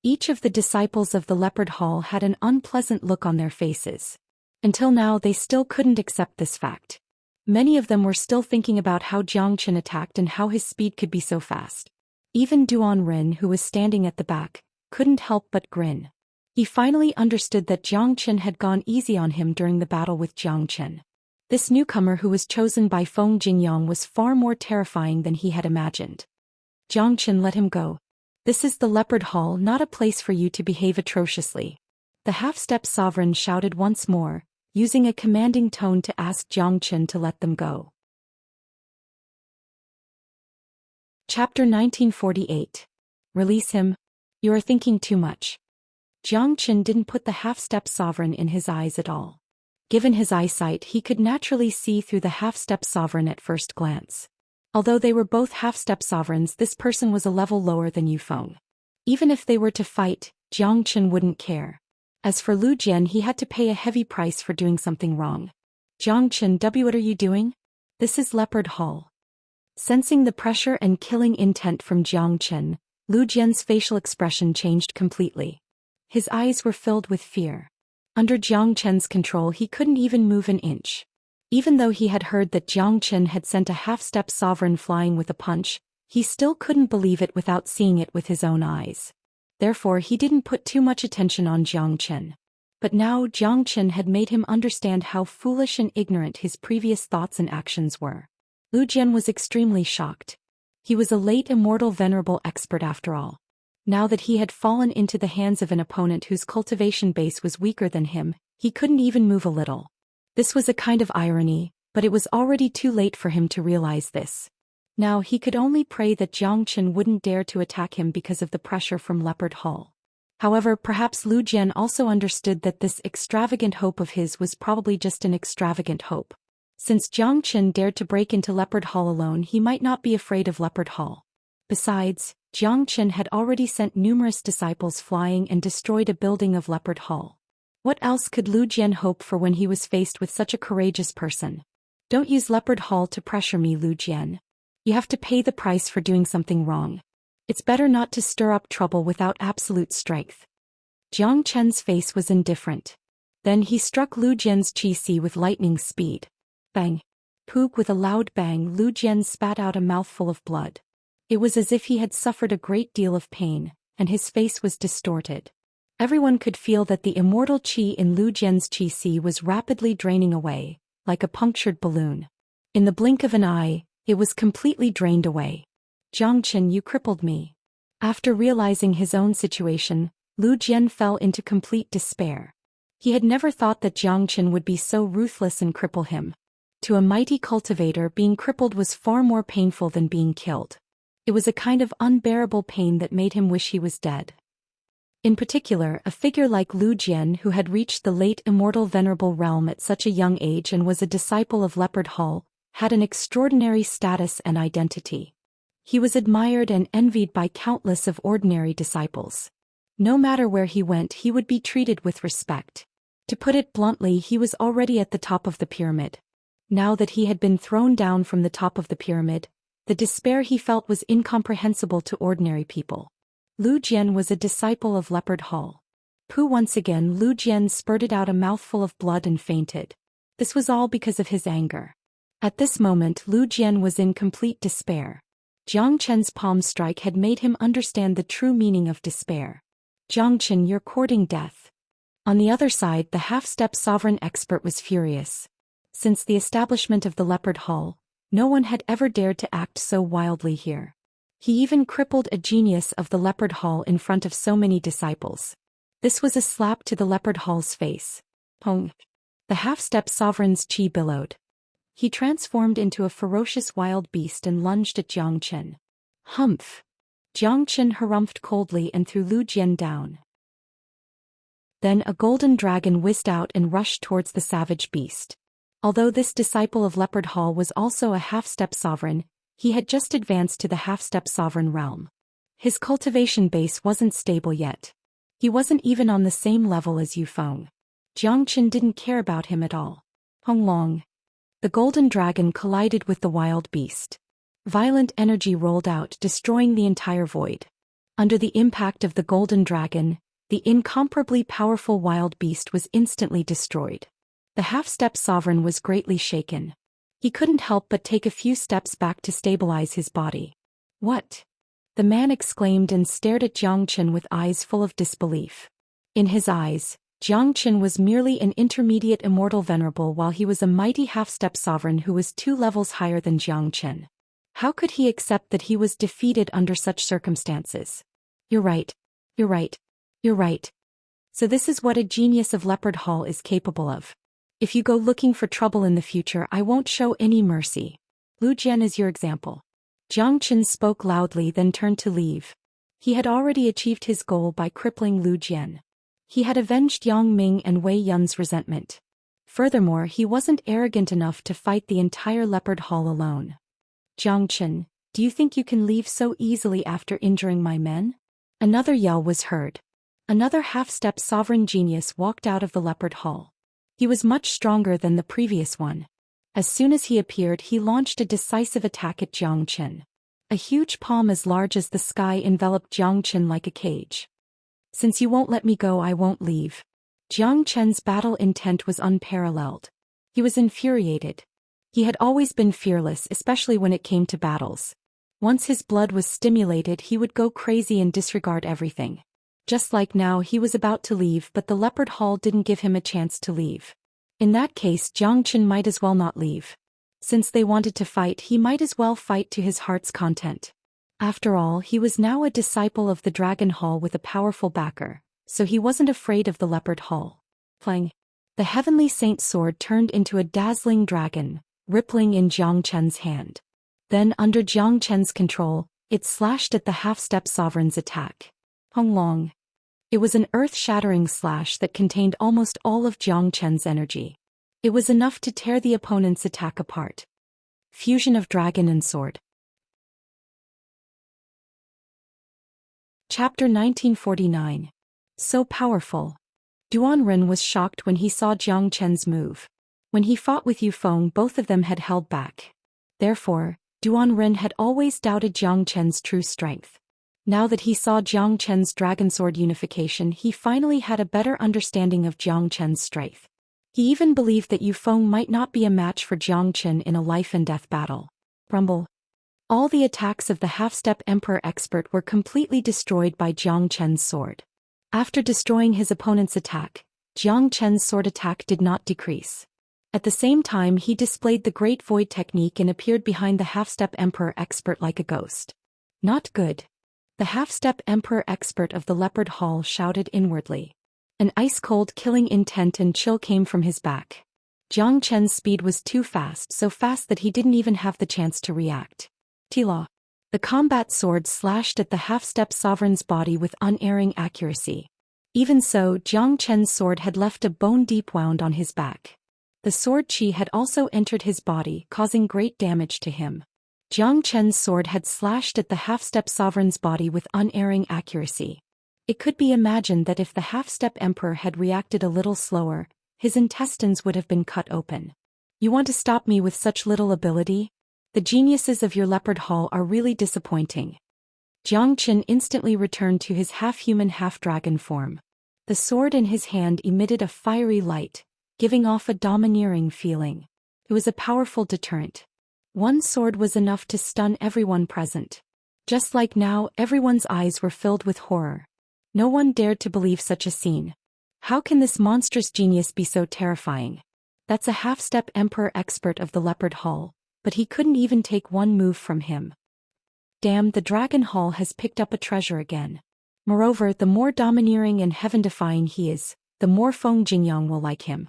Each of the disciples of the Leopard Hall had an unpleasant look on their faces. Until now they still couldn't accept this fact. Many of them were still thinking about how Jiang Chen attacked and how his speed could be so fast. Even Duan Ren, who was standing at the back, couldn't help but grin. He finally understood that Jiang Chen had gone easy on him during the battle with Jiang Chen. This newcomer who was chosen by Feng Jingyang was far more terrifying than he had imagined. Jiang Chen let him go. This is the Leopard Hall, not a place for you to behave atrociously. The half-step sovereign shouted once more, using a commanding tone to ask Jiang Chen to let them go. Chapter 1948. Release him. You are thinking too much. Jiang Chen didn't put the half-step sovereign in his eyes at all. Given his eyesight, he could naturally see through the half-step sovereign at first glance. Although they were both half-step sovereigns, this person was a level lower than Yufeng. Even if they were to fight, Jiang Chen wouldn't care. As for Lu Jian, he had to pay a heavy price for doing something wrong. Jiang Chen, what are you doing? This is Leopard Hall. Sensing the pressure and killing intent from Jiang Chen, Lu Jian's facial expression changed completely. His eyes were filled with fear. Under Jiang Chen's control, he couldn't even move an inch. Even though he had heard that Jiang Chen had sent a half-step sovereign flying with a punch, he still couldn't believe it without seeing it with his own eyes. Therefore, he didn't put too much attention on Jiang Chen. But now Jiang Chen had made him understand how foolish and ignorant his previous thoughts and actions were. Lu Jian was extremely shocked. He was a late immortal venerable expert after all. Now that he had fallen into the hands of an opponent whose cultivation base was weaker than him, he couldn't even move a little. This was a kind of irony, but it was already too late for him to realize this. Now he could only pray that Jiang Chen wouldn't dare to attack him because of the pressure from Leopard Hall. However, perhaps Lu Jian also understood that this extravagant hope of his was probably just an extravagant hope. Since Jiang Chen dared to break into Leopard Hall alone, he might not be afraid of Leopard Hall. Besides, Jiang Chen had already sent numerous disciples flying and destroyed a building of Leopard Hall. What else could Lu Jian hope for when he was faced with such a courageous person? Don't use Leopard Hall to pressure me, Lu Jian. You have to pay the price for doing something wrong. It's better not to stir up trouble without absolute strength. Jiang Chen's face was indifferent. Then he struck Lu Jian's chi with lightning speed. Bang! Poog! With a loud bang, Lu Jian spat out a mouthful of blood. It was as if he had suffered a great deal of pain, and his face was distorted. Everyone could feel that the immortal qi in Lu Jian's chi was rapidly draining away, like a punctured balloon. In the blink of an eye, it was completely drained away. Jiang Chen, you crippled me. After realizing his own situation, Lu Jian fell into complete despair. He had never thought that Jiang Chen would be so ruthless and cripple him. To a mighty cultivator, being crippled was far more painful than being killed. It was a kind of unbearable pain that made him wish he was dead. In particular, a figure like Lu Jian, who had reached the late immortal venerable realm at such a young age and was a disciple of Leopard Hall, had an extraordinary status and identity. He was admired and envied by countless of ordinary disciples. No matter where he went, he would be treated with respect. To put it bluntly, he was already at the top of the pyramid. Now that he had been thrown down from the top of the pyramid, the despair he felt was incomprehensible to ordinary people. Lu Jian was a disciple of Leopard Hall. Once again, Lu Jian spurted out a mouthful of blood and fainted. This was all because of his anger. At this moment, Lu Jian was in complete despair. Jiang Chen's palm strike had made him understand the true meaning of despair. Jiang Chen, you're courting death. On the other side, the half-step sovereign expert was furious. Since the establishment of the Leopard Hall, no one had ever dared to act so wildly here. He even crippled a genius of the Leopard Hall in front of so many disciples. This was a slap to the Leopard Hall's face. Pong! The half-step sovereign's chi billowed. He transformed into a ferocious wild beast and lunged at Jiang Chen. Humph! Jiang Chen harumphed coldly and threw Lu Jian down. Then a golden dragon whizzed out and rushed towards the savage beast. Although this disciple of Leopard Hall was also a half-step sovereign, he had just advanced to the half-step sovereign realm. His cultivation base wasn't stable yet. He wasn't even on the same level as Yufeng. Jiang Chen didn't care about him at all. Hong Long. The golden dragon collided with the wild beast. Violent energy rolled out, destroying the entire void. Under the impact of the golden dragon, the incomparably powerful wild beast was instantly destroyed. The half-step sovereign was greatly shaken. He couldn't help but take a few steps back to stabilize his body. What? The man exclaimed and stared at Jiang Chen with eyes full of disbelief. In his eyes, Jiang Chen was merely an intermediate immortal venerable while he was a mighty half-step sovereign who was 2 levels higher than Jiang Chen. How could he accept that he was defeated under such circumstances? You're right. You're right. You're right. So this is what a genius of Leopard Hall is capable of. If you go looking for trouble in the future, I won't show any mercy. Lu Jian is your example. Jiang Chen spoke loudly then turned to leave. He had already achieved his goal by crippling Lu Jian. He had avenged Yang Ming and Wei Yun's resentment. Furthermore, he wasn't arrogant enough to fight the entire Leopard Hall alone. Jiang Chen, do you think you can leave so easily after injuring my men? Another yell was heard. Another half-step sovereign genius walked out of the Leopard Hall. He was much stronger than the previous one. As soon as he appeared, he launched a decisive attack at Jiang Chen. A huge palm as large as the sky enveloped Jiang Chen like a cage. Since you won't let me go, I won't leave. Jiang Chen's battle intent was unparalleled. He was infuriated. He had always been fearless, especially when it came to battles. Once his blood was stimulated, he would go crazy and disregard everything. Just like now, he was about to leave, but the Leopard Hall didn't give him a chance to leave. In that case, Jiang Chen might as well not leave. Since they wanted to fight, he might as well fight to his heart's content. After all, he was now a disciple of the Dragon Hall with a powerful backer, so he wasn't afraid of the Leopard Hall. Plang! The Heavenly Saint sword turned into a dazzling dragon, rippling in Jiang Chen's hand. Then, under Jiang Chen's control, it slashed at the half-step sovereign's attack. Hung long. It was an earth-shattering slash that contained almost all of Jiang Chen's energy. It was enough to tear the opponent's attack apart. Fusion of dragon and sword. Chapter 1949. So powerful. Duan was shocked when he saw Jiang Chen's move. When he fought with Yu Feng, both of them had held back. Therefore, Duan had always doubted Jiang Chen's true strength. Now that he saw Jiang Chen's dragon sword unification, he finally had a better understanding of Jiang Chen's strength. He even believed that Yu Feng might not be a match for Jiang Chen in a life-and-death battle. Rumble. All the attacks of the half-step Emperor expert were completely destroyed by Jiang Chen's sword. After destroying his opponent's attack, Jiang Chen's sword attack did not decrease. At the same time, he displayed the Great Void technique and appeared behind the half-step Emperor expert like a ghost. Not good. The half-step Emperor expert of the Leopard Hall shouted inwardly. An ice-cold killing intent and chill came from his back. Jiang Chen's speed was too fast, so fast that he didn't even have the chance to react. Tila. The combat sword slashed at the half-step sovereign's body with unerring accuracy. Even so, Jiang Chen's sword had left a bone-deep wound on his back. The sword chi had also entered his body, causing great damage to him. Jiang Chen's sword had slashed at the half-step sovereign's body with unerring accuracy. It could be imagined that if the half-step emperor had reacted a little slower, his intestines would have been cut open. You want to stop me with such little ability? The geniuses of your Leopard Hall are really disappointing. Jiang Chen instantly returned to his half-human half-dragon form. The sword in his hand emitted a fiery light, giving off a domineering feeling. It was a powerful deterrent. One sword was enough to stun everyone present. Just like now, everyone's eyes were filled with horror. No one dared to believe such a scene. How can this monstrous genius be so terrifying? That's a half-step Emperor expert of the Leopard Hall, but he couldn't even take one move from him. Damn, the Dragon Hall has picked up a treasure again. Moreover, the more domineering and heaven-defying he is, the more Feng Jingyang will like him.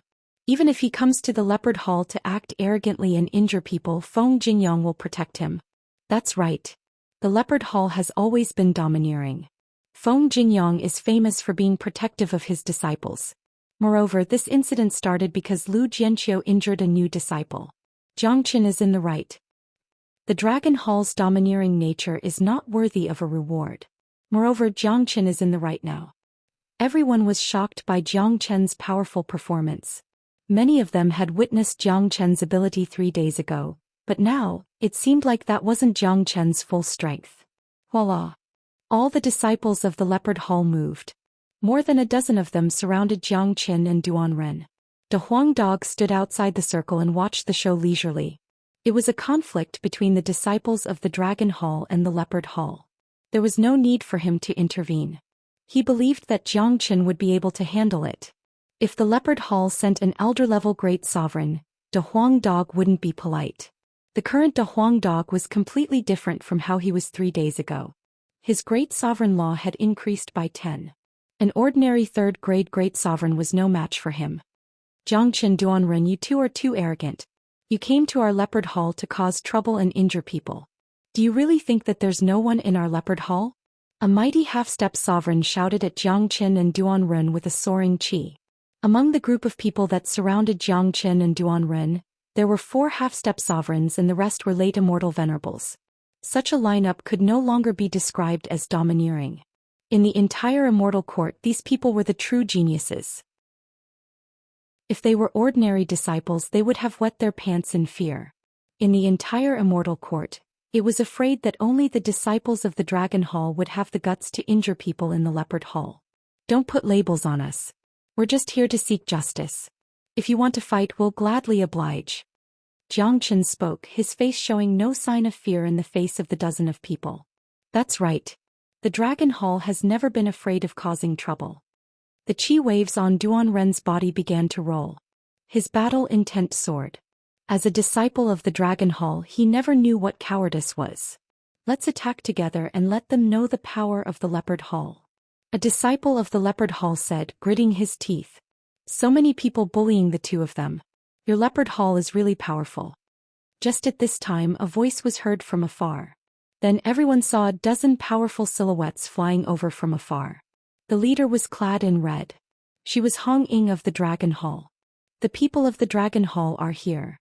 Even if he comes to the Leopard Hall to act arrogantly and injure people, Feng Jingyang will protect him. That's right. The Leopard Hall has always been domineering. Feng Jingyang is famous for being protective of his disciples. Moreover, this incident started because Lu Jianqiu injured a new disciple. Jiang Chen is in the right. The Dragon Hall's domineering nature is not worthy of a reward. Moreover, Jiang Chen is in the right now. Everyone was shocked by Jiang Chen's powerful performance. Many of them had witnessed Jiang Chen's ability 3 days ago, but now, it seemed like that wasn't Jiang Chen's full strength. Voila! All the disciples of the Leopard Hall moved. More than a dozen of them surrounded Jiang Chen and Duan. The Huang dog stood outside the circle and watched the show leisurely. It was a conflict between the disciples of the Dragon Hall and the Leopard Hall. There was no need for him to intervene. He believed that Xianxia would be able to handle it. If the Leopard Hall sent an elder-level great sovereign, De Huang Dog wouldn't be polite. The current De Huang Dog was completely different from how he was 3 days ago. His great sovereign law had increased by 10. An ordinary third-grade great sovereign was no match for him. Jiangqin Duanren, you two are too arrogant. You came to our Leopard Hall to cause trouble and injure people. Do you really think that there's no one in our Leopard Hall? A mighty half-step sovereign shouted at Jiangqin and Duanren with a soaring qi. Among the group of people that surrounded Jiangqin and Duanren, there were 4 half-step sovereigns and the rest were late immortal venerables. Such a lineup could no longer be described as domineering. In the entire immortal court, these people were the true geniuses. If they were ordinary disciples, they would have wet their pants in fear. In the entire immortal court, it was afraid that only the disciples of the Dragon Hall would have the guts to injure people in the Leopard Hall. Don't put labels on us. We're just here to seek justice. If you want to fight, we'll gladly oblige. Jiangqin spoke, his face showing no sign of fear in the face of the dozen of people. That's right. The Dragon Hall has never been afraid of causing trouble. The qi waves on Duanren's body began to roll. His battle intent soared. As a disciple of the Dragon Hall, he never knew what cowardice was. Let's attack together and let them know the power of the Leopard Hall. A disciple of the Leopard Hall said, gritting his teeth. So many people bullying the two of them. Your Leopard Hall is really powerful. Just at this time, a voice was heard from afar. Then everyone saw a dozen powerful silhouettes flying over from afar. The leader was clad in red. She was Hong Ying of the Dragon Hall. The people of the Dragon Hall are here.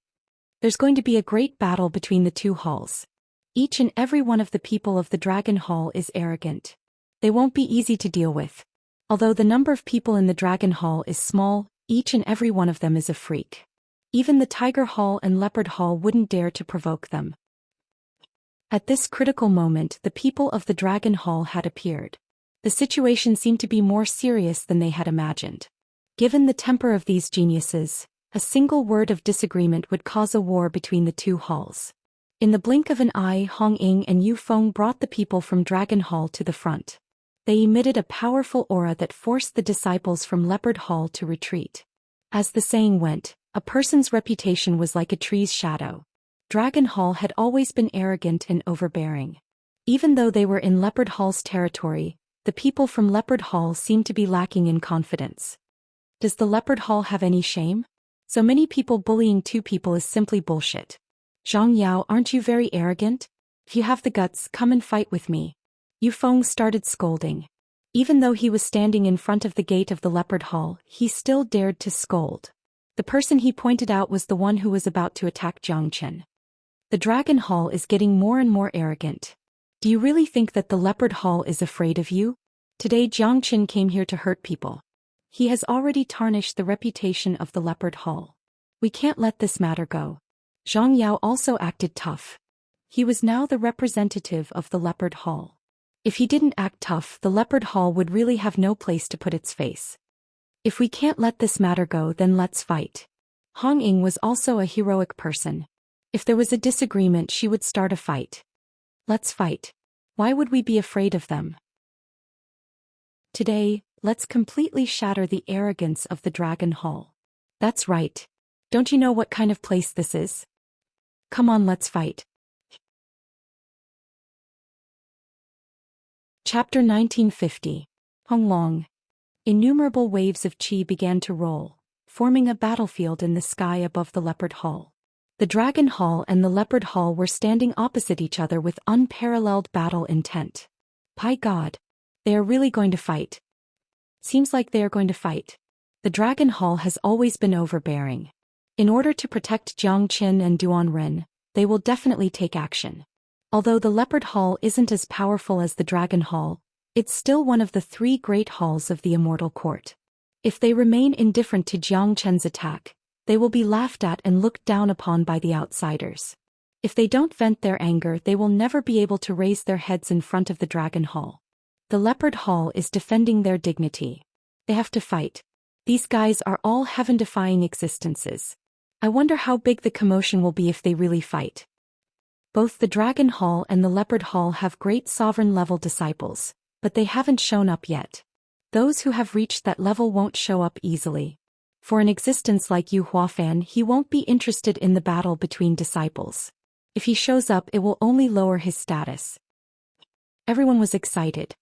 There's going to be a great battle between the two halls. Each and every one of the people of the Dragon Hall is arrogant. They won't be easy to deal with. Although the number of people in the Dragon Hall is small, each and every one of them is a freak. Even the Tiger Hall and Leopard Hall wouldn't dare to provoke them. At this critical moment, the people of the Dragon Hall had appeared. The situation seemed to be more serious than they had imagined. Given the temper of these geniuses, a single word of disagreement would cause a war between the two halls. In the blink of an eye, Hong Ying and Yu Feng brought the people from Dragon Hall to the front. They emitted a powerful aura that forced the disciples from Leopard Hall to retreat. As the saying went, a person's reputation was like a tree's shadow. Dragon Hall had always been arrogant and overbearing. Even though they were in Leopard Hall's territory, the people from Leopard Hall seemed to be lacking in confidence. Does the Leopard Hall have any shame? So many people bullying two people is simply bullshit. Zhang Yao, aren't you very arrogant? If you have the guts, come and fight with me. Yu Feng started scolding. Even though he was standing in front of the gate of the Leopard Hall, he still dared to scold. The person he pointed out was the one who was about to attack Jiangqin. The Dragon Hall is getting more and more arrogant. Do you really think that the Leopard Hall is afraid of you? Today Jiangqin came here to hurt people. He has already tarnished the reputation of the Leopard Hall. We can't let this matter go. Zhang Yao also acted tough. He was now the representative of the Leopard Hall. If he didn't act tough, the Leopard Hall would really have no place to put its face. If we can't let this matter go, then let's fight. Hong Ying was also a heroic person. If there was a disagreement, she would start a fight. Let's fight. Why would we be afraid of them? Today, let's completely shatter the arrogance of the Dragon Hall. That's right. Don't you know what kind of place this is? Come on, let's fight. Chapter 1950. Honglong. Innumerable waves of qi began to roll, forming a battlefield in the sky above the Leopard Hall. The Dragon Hall and the Leopard Hall were standing opposite each other with unparalleled battle intent. By God! They are really going to fight. Seems like they are going to fight. The Dragon Hall has always been overbearing. In order to protect Jiangqin and Duanren, they will definitely take action. Although the Leopard Hall isn't as powerful as the Dragon Hall, it's still one of the 3 great halls of the Immortal Court. If they remain indifferent to Jiangqin's attack, they will be laughed at and looked down upon by the outsiders. If they don't vent their anger, they will never be able to raise their heads in front of the Dragon Hall. The Leopard Hall is defending their dignity. They have to fight. These guys are all heaven-defying existences. I wonder how big the commotion will be if they really fight. Both the Dragon Hall and the Leopard Hall have great sovereign-level disciples, but they haven't shown up yet. Those who have reached that level won't show up easily. For an existence like Yu Huafan, he won't be interested in the battle between disciples. If he shows up, it will only lower his status. Everyone was excited.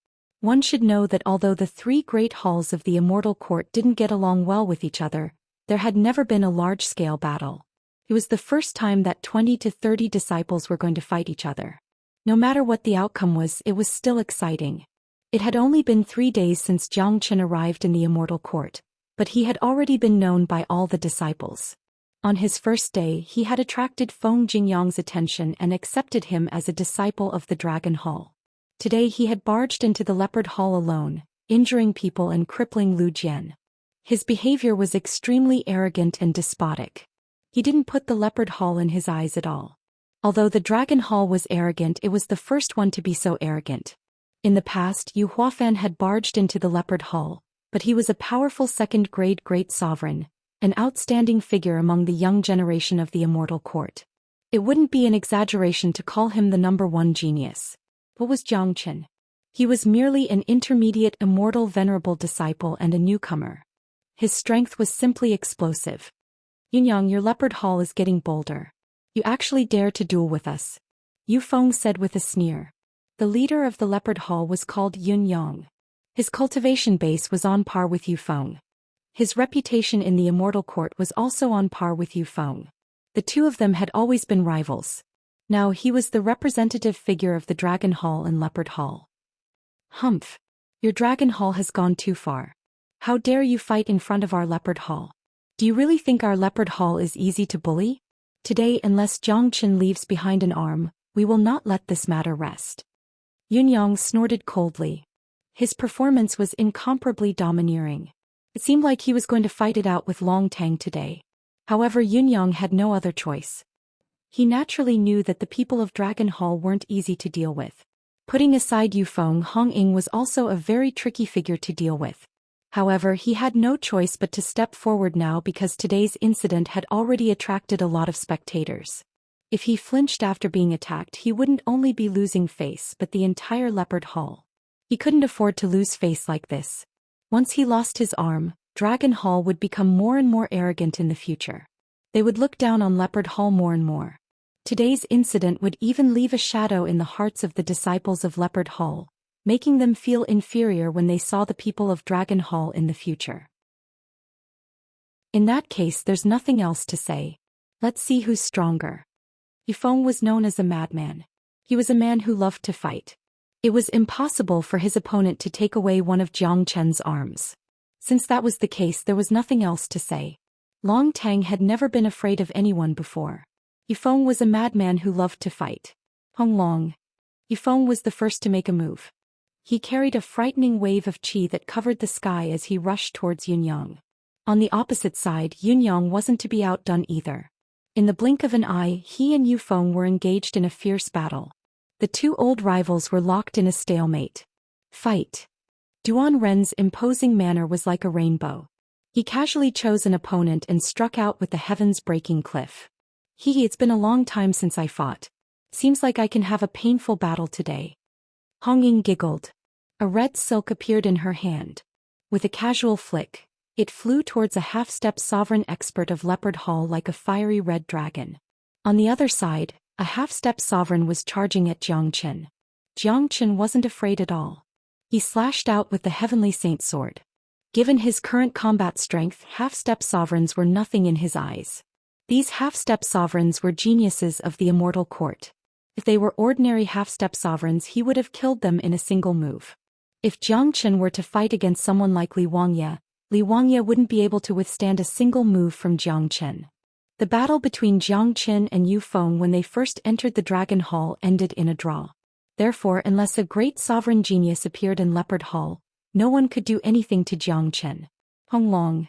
One should know that although the three great halls of the Immortal Court didn't get along well with each other, there had never been a large-scale battle. It was the first time that 20 to 30 disciples were going to fight each other. No matter what the outcome was, it was still exciting. It had only been 3 days since Jiang Chen arrived in the Immortal Court, but he had already been known by all the disciples. On his first day, he had attracted Feng Jingyang's attention and accepted him as a disciple of the Dragon Hall. Today he had barged into the Leopard Hall alone, injuring people and crippling Lu Jian. His behavior was extremely arrogant and despotic. He didn't put the Leopard Hall in his eyes at all. Although the Dragon Hall was arrogant, it was the first one to be so arrogant. In the past, Yu Huafan had barged into the Leopard Hall, but he was a powerful second-grade great sovereign, an outstanding figure among the young generation of the Immortal Court. It wouldn't be an exaggeration to call him the #1 genius. What was Jiang Chen? He was merely an intermediate immortal venerable disciple and a newcomer. His strength was simply explosive. Yunyang, your Leopard Hall is getting bolder. You actually dare to duel with us? Yu Feng said with a sneer. The leader of the Leopard Hall was called Yunyang. His cultivation base was on par with Yu Feng. His reputation in the Immortal Court was also on par with Yu Feng. The two of them had always been rivals. Now he was the representative figure of the Dragon Hall and Leopard Hall. Humph! Your Dragon Hall has gone too far. How dare you fight in front of our Leopard Hall? Do you really think our Leopard Hall is easy to bully? Today, unless Jiang Chen leaves behind an arm, we will not let this matter rest. Yunyang snorted coldly. His performance was incomparably domineering. It seemed like he was going to fight it out with Long Tang today. However, Yunyang had no other choice. He naturally knew that the people of Dragon Hall weren't easy to deal with. Putting aside Yu Feng, Hong Ying was also a very tricky figure to deal with. However, he had no choice but to step forward now because today's incident had already attracted a lot of spectators. If he flinched after being attacked, he wouldn't only be losing face but the entire Leopard Hall. He couldn't afford to lose face like this. Once he lost his arm, Dragon Hall would become more and more arrogant in the future. They would look down on Leopard Hall more and more. Today's incident would even leave a shadow in the hearts of the disciples of Leopard Hall, making them feel inferior when they saw the people of Dragon Hall in the future. In that case, there's nothing else to say. Let's see who's stronger. Yifeng was known as a madman. He was a man who loved to fight. It was impossible for his opponent to take away one of Jiang Chen's arms. Since that was the case, there was nothing else to say. Long Tang had never been afraid of anyone before. Yifeng was a madman who loved to fight. Hong Long. Yifeng was the first to make a move. He carried a frightening wave of qi that covered the sky as he rushed towards Yunyang. On the opposite side, Yunyang wasn't to be outdone either. In the blink of an eye, he and Yifeng were engaged in a fierce battle. The two old rivals were locked in a stalemate. Fight! Duan Ren's imposing manner was like a rainbow. He casually chose an opponent and struck out with the heavens-breaking cliff. It's been a long time since I fought. Seems like I can have a painful battle today. Hong Ying giggled. A red silk appeared in her hand. With a casual flick, it flew towards a half-step sovereign expert of Leopard Hall like a fiery red dragon. On the other side, a half-step sovereign was charging at Jiang Chen. Jiang Chen wasn't afraid at all. He slashed out with the Heavenly Saint sword. Given his current combat strength, half-step sovereigns were nothing in his eyes. These half-step sovereigns were geniuses of the Immortal Court. If they were ordinary half-step sovereigns, he would have killed them in a single move. If Jiang Chen were to fight against someone like Li Wangye wouldn't be able to withstand a single move from Jiang Chen. The battle between Jiang Chen and Yu Feng when they first entered the Dragon Hall ended in a draw. Therefore, unless a great sovereign genius appeared in Leopard Hall, no one could do anything to Jiang Chen. Hong Long.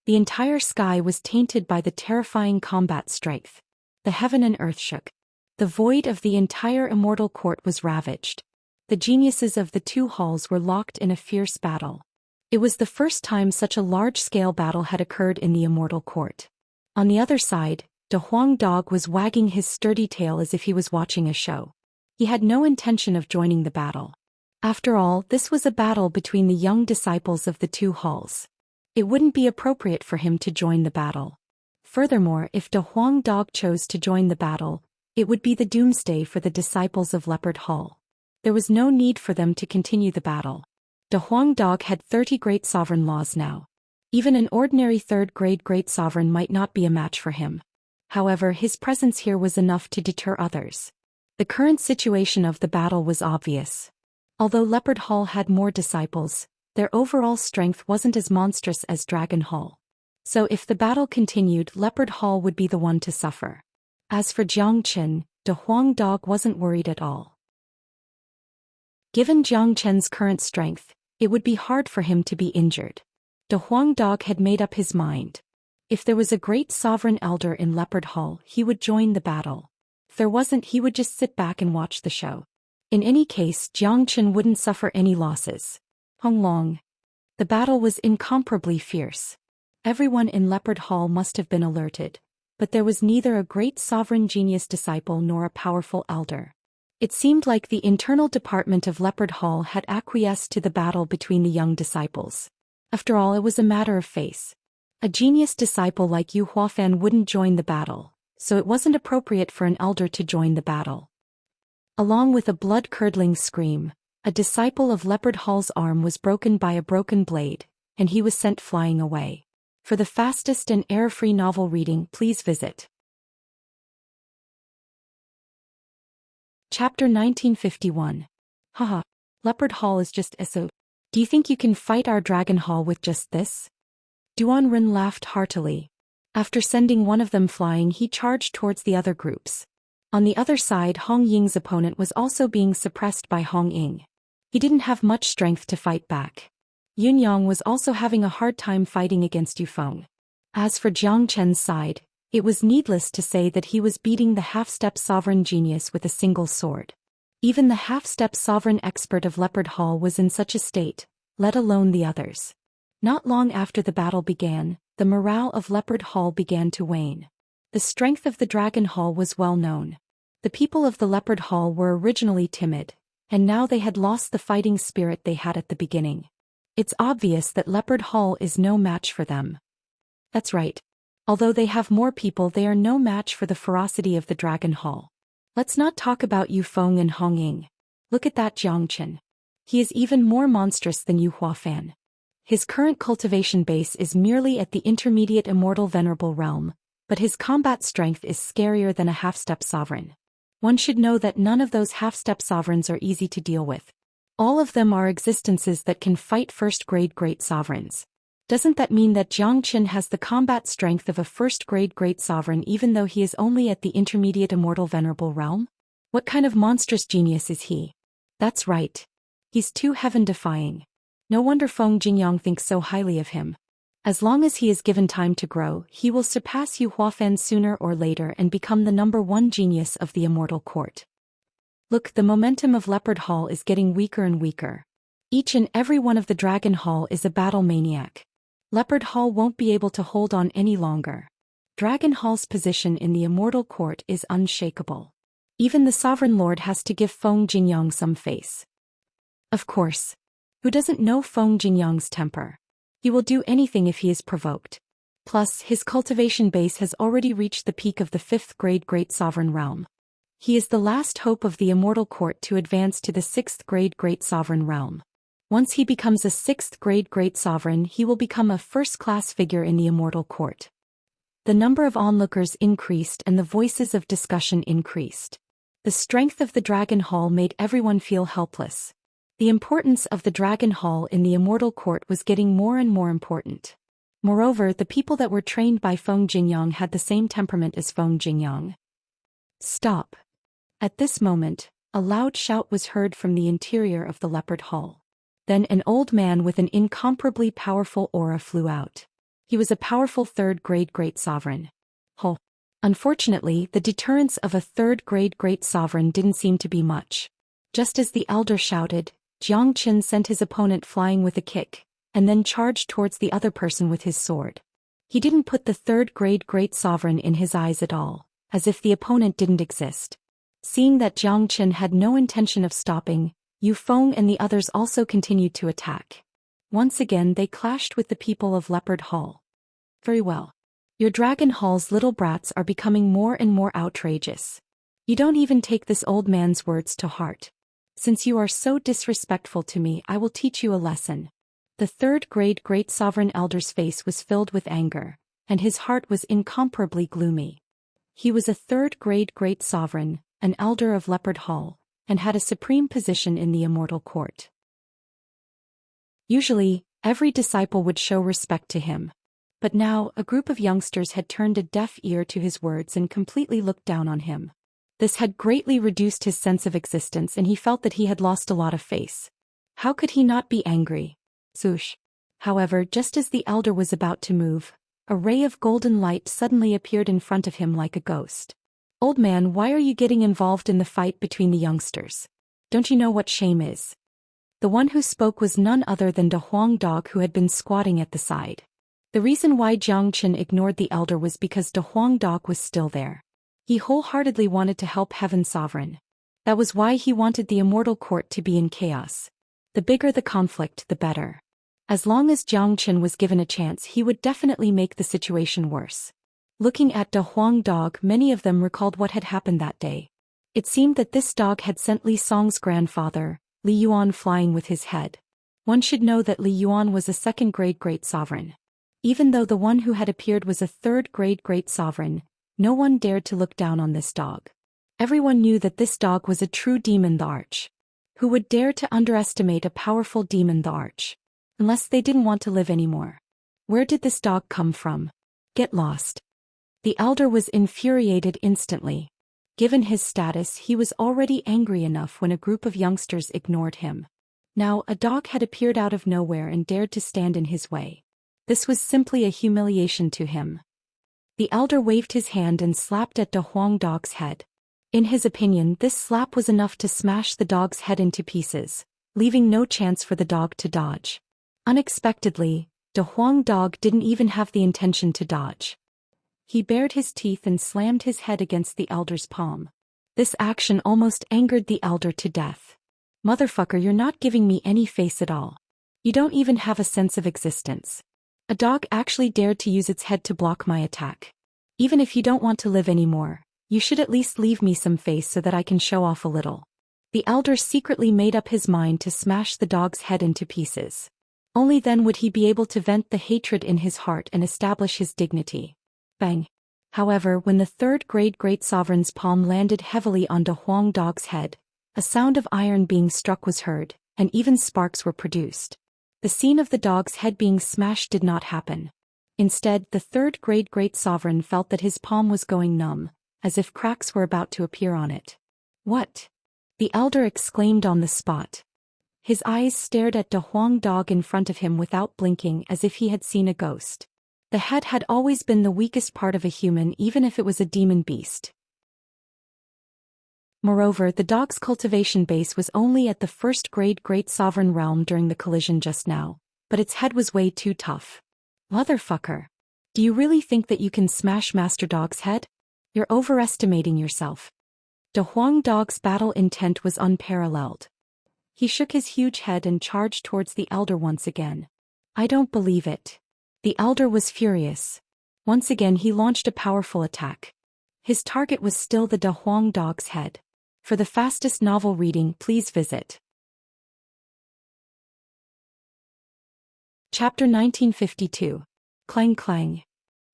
The entire sky was tainted by the terrifying combat strength. The heaven and earth shook. The void of the entire Immortal Court was ravaged. The geniuses of the two halls were locked in a fierce battle. It was the first time such a large-scale battle had occurred in the Immortal Court. On the other side, De Huang Dog was wagging his sturdy tail as if he was watching a show. He had no intention of joining the battle. After all, this was a battle between the young disciples of the two halls. It wouldn't be appropriate for him to join the battle. Furthermore, if De Huang Dog chose to join the battle, it would be the doomsday for the disciples of Leopard Hall. There was no need for them to continue the battle. De Huang Dog had 30 great sovereign laws now. Even an ordinary third-grade great sovereign might not be a match for him. However, his presence here was enough to deter others. The current situation of the battle was obvious. Although Leopard Hall had more disciples, their overall strength wasn't as monstrous as Dragon Hall. So if the battle continued, Leopard Hall would be the one to suffer. As for Jiang Chen, De Huang Dog wasn't worried at all. Given Jiang Chen's current strength, it would be hard for him to be injured. De Huang Dog had made up his mind. If there was a great sovereign elder in Leopard Hall, he would join the battle. If there wasn't, he would just sit back and watch the show. In any case, Jiang Chen wouldn't suffer any losses. Hong Long. The battle was incomparably fierce. Everyone in Leopard Hall must have been alerted, but there was neither a great sovereign genius disciple nor a powerful elder. It seemed like the internal department of Leopard Hall had acquiesced to the battle between the young disciples. After all, it was a matter of face. A genius disciple like Yu Huafan wouldn't join the battle, so it wasn't appropriate for an elder to join the battle. Along with a blood-curdling scream, a disciple of Leopard Hall's arm was broken by a broken blade, and he was sent flying away. For the fastest and error-free novel reading, please visit Chapter 1951. Haha, Leopard Hall is just so. Do you think you can fight our Dragon Hall with just this? Duan Ren laughed heartily. After sending one of them flying, he charged towards the other groups. On the other side, Hong Ying's opponent was also being suppressed by Hong Ying. He didn't have much strength to fight back. Yun Yang was also having a hard time fighting against Yu Feng. As for Jiang Chen's side, it was needless to say that he was beating the half-step sovereign genius with a single sword. Even the half-step sovereign expert of Leopard Hall was in such a state, let alone the others. Not long after the battle began, the morale of Leopard Hall began to wane. The strength of the Dragon Hall was well known. The people of the Leopard Hall were originally timid, and now they had lost the fighting spirit they had at the beginning. It's obvious that Leopard Hall is no match for them. That's right. Although they have more people, they are no match for the ferocity of the Dragon Hall. Let's not talk about Yu Feng and Hong Ying. Look at that Jiang Chen. He is even more monstrous than Yu Huafan. His current cultivation base is merely at the intermediate immortal venerable realm, but his combat strength is scarier than a half-step sovereign. One should know that none of those half-step sovereigns are easy to deal with. All of them are existences that can fight first-grade great sovereigns. Doesn't that mean that Jiang Chen has the combat strength of a first-grade great sovereign even though he is only at the intermediate immortal venerable realm? What kind of monstrous genius is he? That's right. He's too heaven-defying. No wonder Feng Jingyang thinks so highly of him. As long as he is given time to grow, he will surpass Yu Huafan sooner or later and become the #1 genius of the immortal court. Look, the momentum of Leopard Hall is getting weaker and weaker. Each and every one of the Dragon Hall is a battle maniac. Leopard Hall won't be able to hold on any longer. Dragon Hall's position in the immortal court is unshakable. Even the Sovereign Lord has to give Feng Jingyang some face. Of course. Who doesn't know Feng Jingyang's temper? He will do anything if he is provoked. Plus, his cultivation base has already reached the peak of the 5th-grade Great Sovereign Realm. He is the last hope of the immortal court to advance to the 6th-grade Great Sovereign Realm. Once he becomes a 6th-grade Great Sovereign, he will become a first-class figure in the immortal court. The number of onlookers increased and the voices of discussion increased. The strength of the Dragon Hall made everyone feel helpless. The importance of the Dragon Hall in the immortal court was getting more and more important. Moreover, the people that were trained by Feng Jingyang had the same temperament as Feng Jingyang. Stop. At this moment, a loud shout was heard from the interior of the Leopard Hall. Then an old man with an incomparably powerful aura flew out. He was a powerful 3rd-grade Great Sovereign. Ho! Unfortunately, the deterrence of a 3rd-grade Great Sovereign didn't seem to be much. Just as the elder shouted, Jiang Chen sent his opponent flying with a kick, and then charged towards the other person with his sword. He didn't put the third-grade great sovereign in his eyes at all, as if the opponent didn't exist. Seeing that Jiang Chen had no intention of stopping, Yu Feng and the others also continued to attack. Once again they clashed with the people of Leopard Hall. Very well. Your Dragon Hall's little brats are becoming more and more outrageous. You don't even take this old man's words to heart. Since you are so disrespectful to me, I will teach you a lesson. The third-grade great sovereign elder's face was filled with anger, and his heart was incomparably gloomy. He was a third-grade great sovereign, an elder of Leopard Hall, and had a supreme position in the immortal court. Usually, every disciple would show respect to him. But now, a group of youngsters had turned a deaf ear to his words and completely looked down on him. This had greatly reduced his sense of existence, and he felt that he had lost a lot of face. How could he not be angry? Swoosh. However, just as the elder was about to move, a ray of golden light suddenly appeared in front of him like a ghost. Old man, why are you getting involved in the fight between the youngsters? Don't you know what shame is? The one who spoke was none other than De Huang Dog, who had been squatting at the side. The reason why Jiang Chen ignored the elder was because De Huang Dog was still there. He wholeheartedly wanted to help Heaven Sovereign. That was why he wanted the immortal court to be in chaos. The bigger the conflict, the better. As long as Jiang Chen was given a chance, he would definitely make the situation worse. Looking at De Huang Dog, many of them recalled what had happened that day. It seemed that this dog had sent Li Song's grandfather, Li Yuan, flying with his head. One should know that Li Yuan was a second-grade great sovereign. Even though the one who had appeared was a third-grade great sovereign, no one dared to look down on this dog. Everyone knew that this dog was a true demon, the Arch. Who would dare to underestimate a powerful demon, the Arch? Unless they didn't want to live anymore. Where did this dog come from? Get lost. The elder was infuriated instantly. Given his status, he was already angry enough when a group of youngsters ignored him. Now, a dog had appeared out of nowhere and dared to stand in his way. This was simply a humiliation to him. The elder waved his hand and slapped at De Huang Dog's head. In his opinion, this slap was enough to smash the dog's head into pieces, leaving no chance for the dog to dodge. Unexpectedly, De Huang Dog didn't even have the intention to dodge. He bared his teeth and slammed his head against the elder's palm. This action almost angered the elder to death. Motherfucker, you're not giving me any face at all. You don't even have a sense of existence. A dog actually dared to use its head to block my attack. Even if you don't want to live anymore, you should at least leave me some face so that I can show off a little. The elder secretly made up his mind to smash the dog's head into pieces. Only then would he be able to vent the hatred in his heart and establish his dignity. Bang. However, when the third-grade great sovereign's palm landed heavily on De Huang Dog's head, a sound of iron being struck was heard, and even sparks were produced. The scene of the dog's head being smashed did not happen. Instead, the third-grade great sovereign felt that his palm was going numb, as if cracks were about to appear on it. What? The elder exclaimed on the spot. His eyes stared at De Huang Dog in front of him without blinking, as if he had seen a ghost. The head had always been the weakest part of a human, even if it was a demon beast. Moreover, the dog's cultivation base was only at the first-grade great sovereign realm during the collision just now, but its head was way too tough. Motherfucker. Do you really think that you can smash Master Dog's head? You're overestimating yourself. De Huang Dog's battle intent was unparalleled. He shook his huge head and charged towards the elder once again. I don't believe it. The elder was furious. Once again he launched a powerful attack. His target was still the De Huang Dog's head. For the fastest novel reading, please visit Chapter 1952. Clang Clang.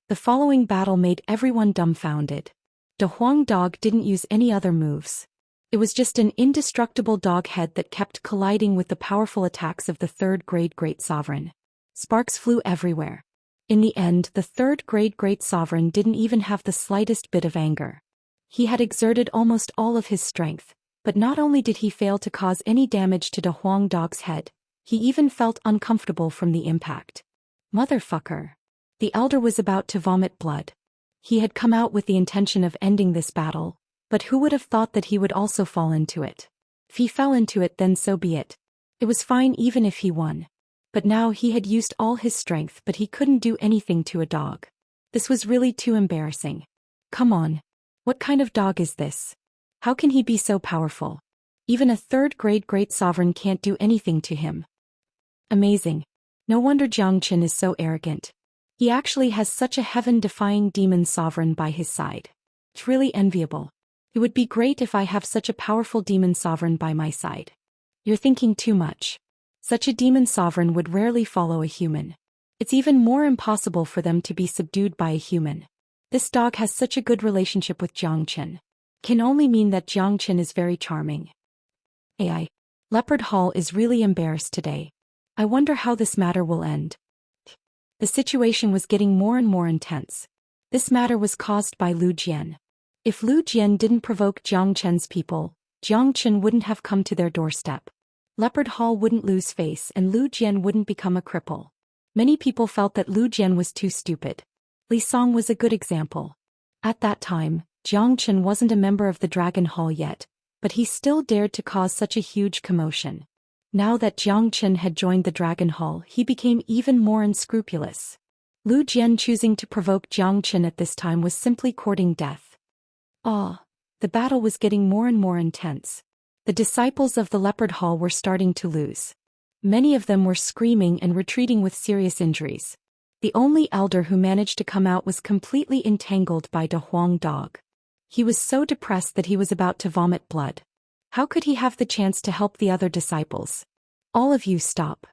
The following battle made everyone dumbfounded. De Huang Dog didn't use any other moves. It was just an indestructible dog head that kept colliding with the powerful attacks of the third-grade great sovereign. Sparks flew everywhere. In the end, the third-grade great sovereign didn't even have the slightest bit of anger. He had exerted almost all of his strength, but not only did he fail to cause any damage to De Huang Dog's head, he even felt uncomfortable from the impact. Motherfucker. The elder was about to vomit blood. He had come out with the intention of ending this battle, but who would have thought that he would also fall into it? If he fell into it, then so be it. It was fine even if he won. But now he had used all his strength, but he couldn't do anything to a dog. This was really too embarrassing. Come on. What kind of dog is this? How can he be so powerful? Even a third-grade great sovereign can't do anything to him. Amazing. No wonder Xianxia is so arrogant. He actually has such a heaven-defying demon sovereign by his side. It's really enviable. It would be great if I have such a powerful demon sovereign by my side. You're thinking too much. Such a demon sovereign would rarely follow a human. It's even more impossible for them to be subdued by a human. This dog has such a good relationship with Xianxia. Can only mean that Xianxia is very charming. AI. Leopard Hall is really embarrassed today. I wonder how this matter will end. The situation was getting more and more intense. This matter was caused by Zhou Xian. If Zhou Xian didn't provoke Xianxia's people, Xianxia wouldn't have come to their doorstep. Leopard Hall wouldn't lose face and Zhou Xian wouldn't become a cripple. Many people felt that Zhou Xian was too stupid. Li Song was a good example. At that time, Xianxia wasn't a member of the Dragon Hall yet, but he still dared to cause such a huge commotion. Now that Xianxia had joined the Dragon Hall, he became even more unscrupulous. Zhou Xian choosing to provoke Xianxia at this time was simply courting death. The battle was getting more and more intense. The disciples of the Leopard Hall were starting to lose. Many of them were screaming and retreating with serious injuries. The only elder who managed to come out was completely entangled by De Huang Dog. He was so depressed that he was about to vomit blood. How could he have the chance to help the other disciples? All of you stop.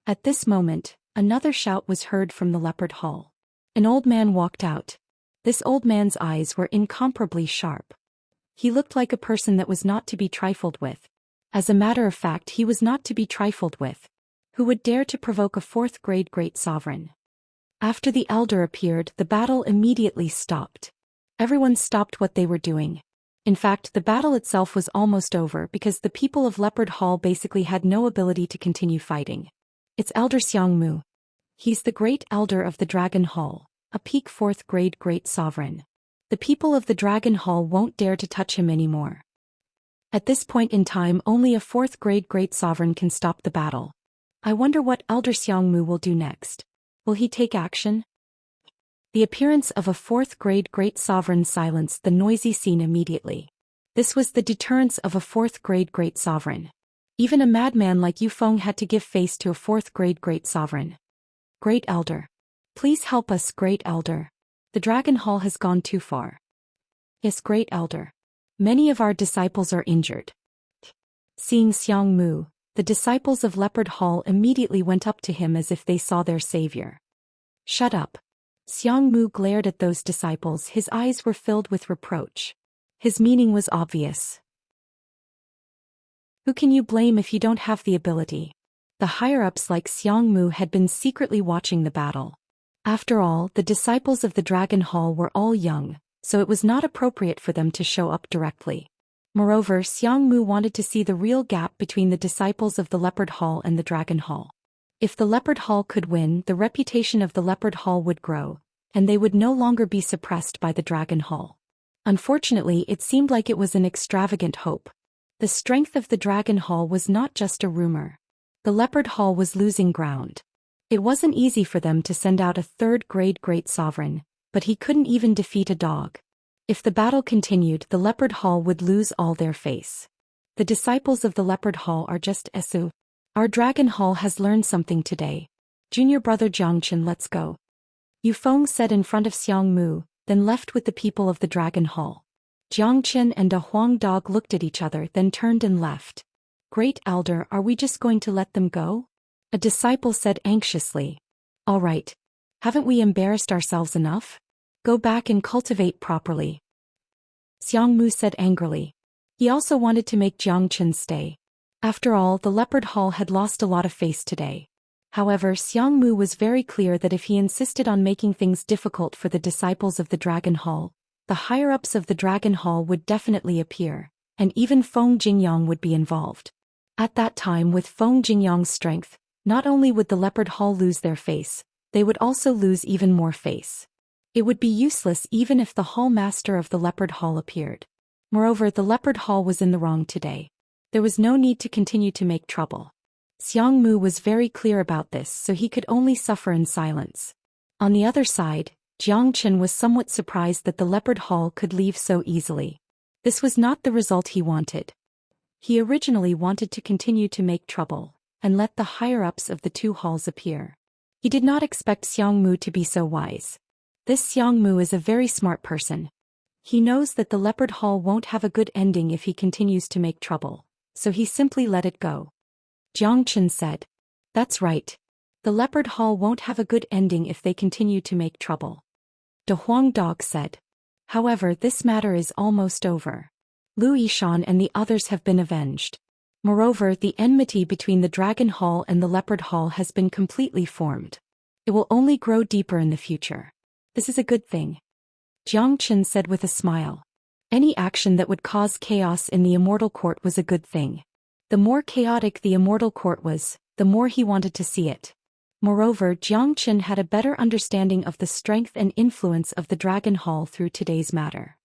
At this moment, another shout was heard from the Leopard Hall. An old man walked out. This old man's eyes were incomparably sharp. He looked like a person that was not to be trifled with. As a matter of fact, he was not to be trifled with. Who would dare to provoke a fourth-grade great sovereign? After the elder appeared, the battle immediately stopped. Everyone stopped what they were doing. In fact, the battle itself was almost over because the people of Leopard Hall basically had no ability to continue fighting. It's Elder Xiangmu. He's the great elder of the Dragon Hall, a peak fourth-grade great sovereign. The people of the Dragon Hall won't dare to touch him anymore. At this point in time, only a fourth-grade great sovereign can stop the battle. I wonder what Elder Xiangmu will do next. Will he take action? The appearance of a fourth-grade great sovereign silenced the noisy scene immediately. This was the deterrence of a fourth-grade great sovereign. Even a madman like Yu Feng had to give face to a fourth-grade great sovereign. Great Elder. Please help us, Great Elder. The Dragon Hall has gone too far. Yes, Great Elder. Many of our disciples are injured. Seeing Xiangmu, the disciples of Leopard Hall immediately went up to him as if they saw their savior. Shut up. Xiangmu glared at those disciples. His eyes were filled with reproach. His meaning was obvious. Who can you blame if you don't have the ability? The higher-ups like Xiangmu had been secretly watching the battle. After all, the disciples of the Dragon Hall were all young, so it was not appropriate for them to show up directly. Moreover, Xiangmu wanted to see the real gap between the disciples of the Leopard Hall and the Dragon Hall. If the Leopard Hall could win, the reputation of the Leopard Hall would grow, and they would no longer be suppressed by the Dragon Hall. Unfortunately, it seemed like it was an extravagant hope. The strength of the Dragon Hall was not just a rumor. The Leopard Hall was losing ground. It wasn't easy for them to send out a third-grade great sovereign, but he couldn't even defeat a dog. If the battle continued, the Leopard Hall would lose all their face. The disciples of the Leopard Hall are just Esu. Our Dragon Hall has learned something today. Junior brother Xianxia, let's go. Yu Feng said in front of Xiangmu, then left with the people of the Dragon Hall. Xianxia and a Huang Dog looked at each other, then turned and left. Great Elder, are we just going to let them go? A disciple said anxiously. All right. Haven't we embarrassed ourselves enough? Go back and cultivate properly. Xiangmu said angrily. He also wanted to make Xianxia stay. After all, the Leopard Hall had lost a lot of face today. However, Xiangmu was very clear that if he insisted on making things difficult for the disciples of the Dragon Hall, the higher-ups of the Dragon Hall would definitely appear, and even Feng Jingyang would be involved. At that time, with Feng Jingyang's strength, not only would the Leopard Hall lose their face, they would also lose even more face. It would be useless even if the Hall Master of the Leopard Hall appeared. Moreover, the Leopard Hall was in the wrong today. There was no need to continue to make trouble. Xiang Mu was very clear about this, so he could only suffer in silence. On the other side, Jiang Chen was somewhat surprised that the leopard hall could leave so easily. This was not the result he wanted. He originally wanted to continue to make trouble, and let the higher-ups of the two halls appear. He did not expect Xiang Mu to be so wise. This Xiang Mu is a very smart person. He knows that the leopard hall won't have a good ending if he continues to make trouble, so he simply let it go. Jiang Chen said, "That's right. The leopard hall won't have a good ending if they continue to make trouble." De Huang Dog said, "However, this matter is almost over. Lu Yishan and the others have been avenged. Moreover, the enmity between the Dragon Hall and the Leopard Hall has been completely formed. It will only grow deeper in the future. This is a good thing." Jiang Chen said with a smile. Any action that would cause chaos in the Immortal Court was a good thing. The more chaotic the Immortal Court was, the more he wanted to see it. Moreover, Jiang Chen had a better understanding of the strength and influence of the Dragon Hall through today's matter.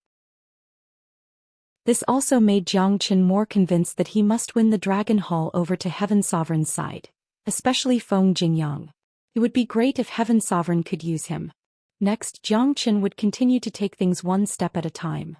This also made Jiang Chen more convinced that he must win the Dragon Hall over to Heaven Sovereign's side, especially Feng Jingyang. It would be great if Heaven Sovereign could use him. Next, Jiang Chen would continue to take things one step at a time.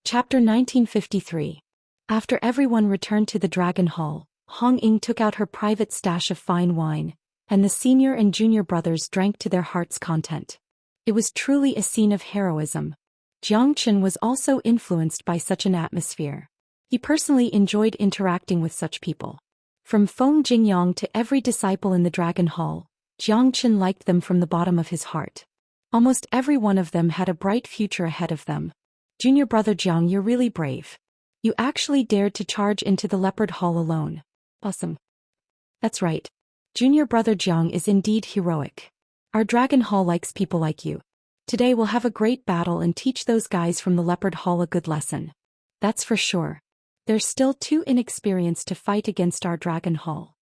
Chapter 1953. After everyone returned to the Dragon Hall, Hong Ying took out her private stash of fine wine, and the senior and junior brothers drank to their heart's content. It was truly a scene of heroism. Jiang Chen was also influenced by such an atmosphere. He personally enjoyed interacting with such people. From Feng Jingyang to every disciple in the Dragon Hall, Jiang Chen liked them from the bottom of his heart. Almost every one of them had a bright future ahead of them. "Junior brother Jiang, you're really brave. You actually dared to charge into the Leopard Hall alone. Awesome." "That's right. Junior brother Jiang is indeed heroic. Our Dragon Hall likes people like you. Today we'll have a great battle and teach those guys from the Leopard Hall a good lesson. That's for sure. They're still too inexperienced to fight against our Dragon Hall."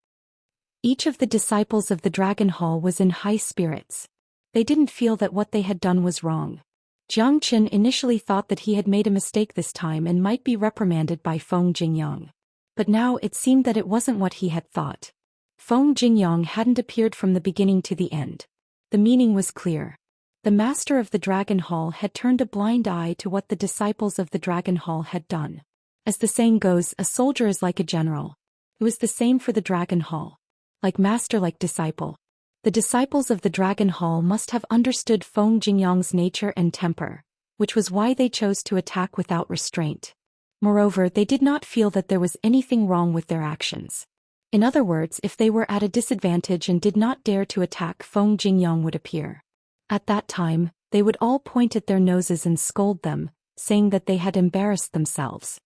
Each of the disciples of the Dragon Hall was in high spirits. They didn't feel that what they had done was wrong. Jiang Chen initially thought that he had made a mistake this time and might be reprimanded by Feng Jingyang. But now it seemed that it wasn't what he had thought. Feng Jingyang hadn't appeared from the beginning to the end. The meaning was clear. The master of the Dragon Hall had turned a blind eye to what the disciples of the Dragon Hall had done. As the saying goes, a soldier is like a general. It was the same for the Dragon Hall. Like master, like disciple. The disciples of the Dragon Hall must have understood Feng Jingyang's nature and temper, which was why they chose to attack without restraint. Moreover, they did not feel that there was anything wrong with their actions. In other words, if they were at a disadvantage and did not dare to attack, Feng Jingyang would appear. At that time, they would all point at their noses and scold them, saying that they had embarrassed themselves.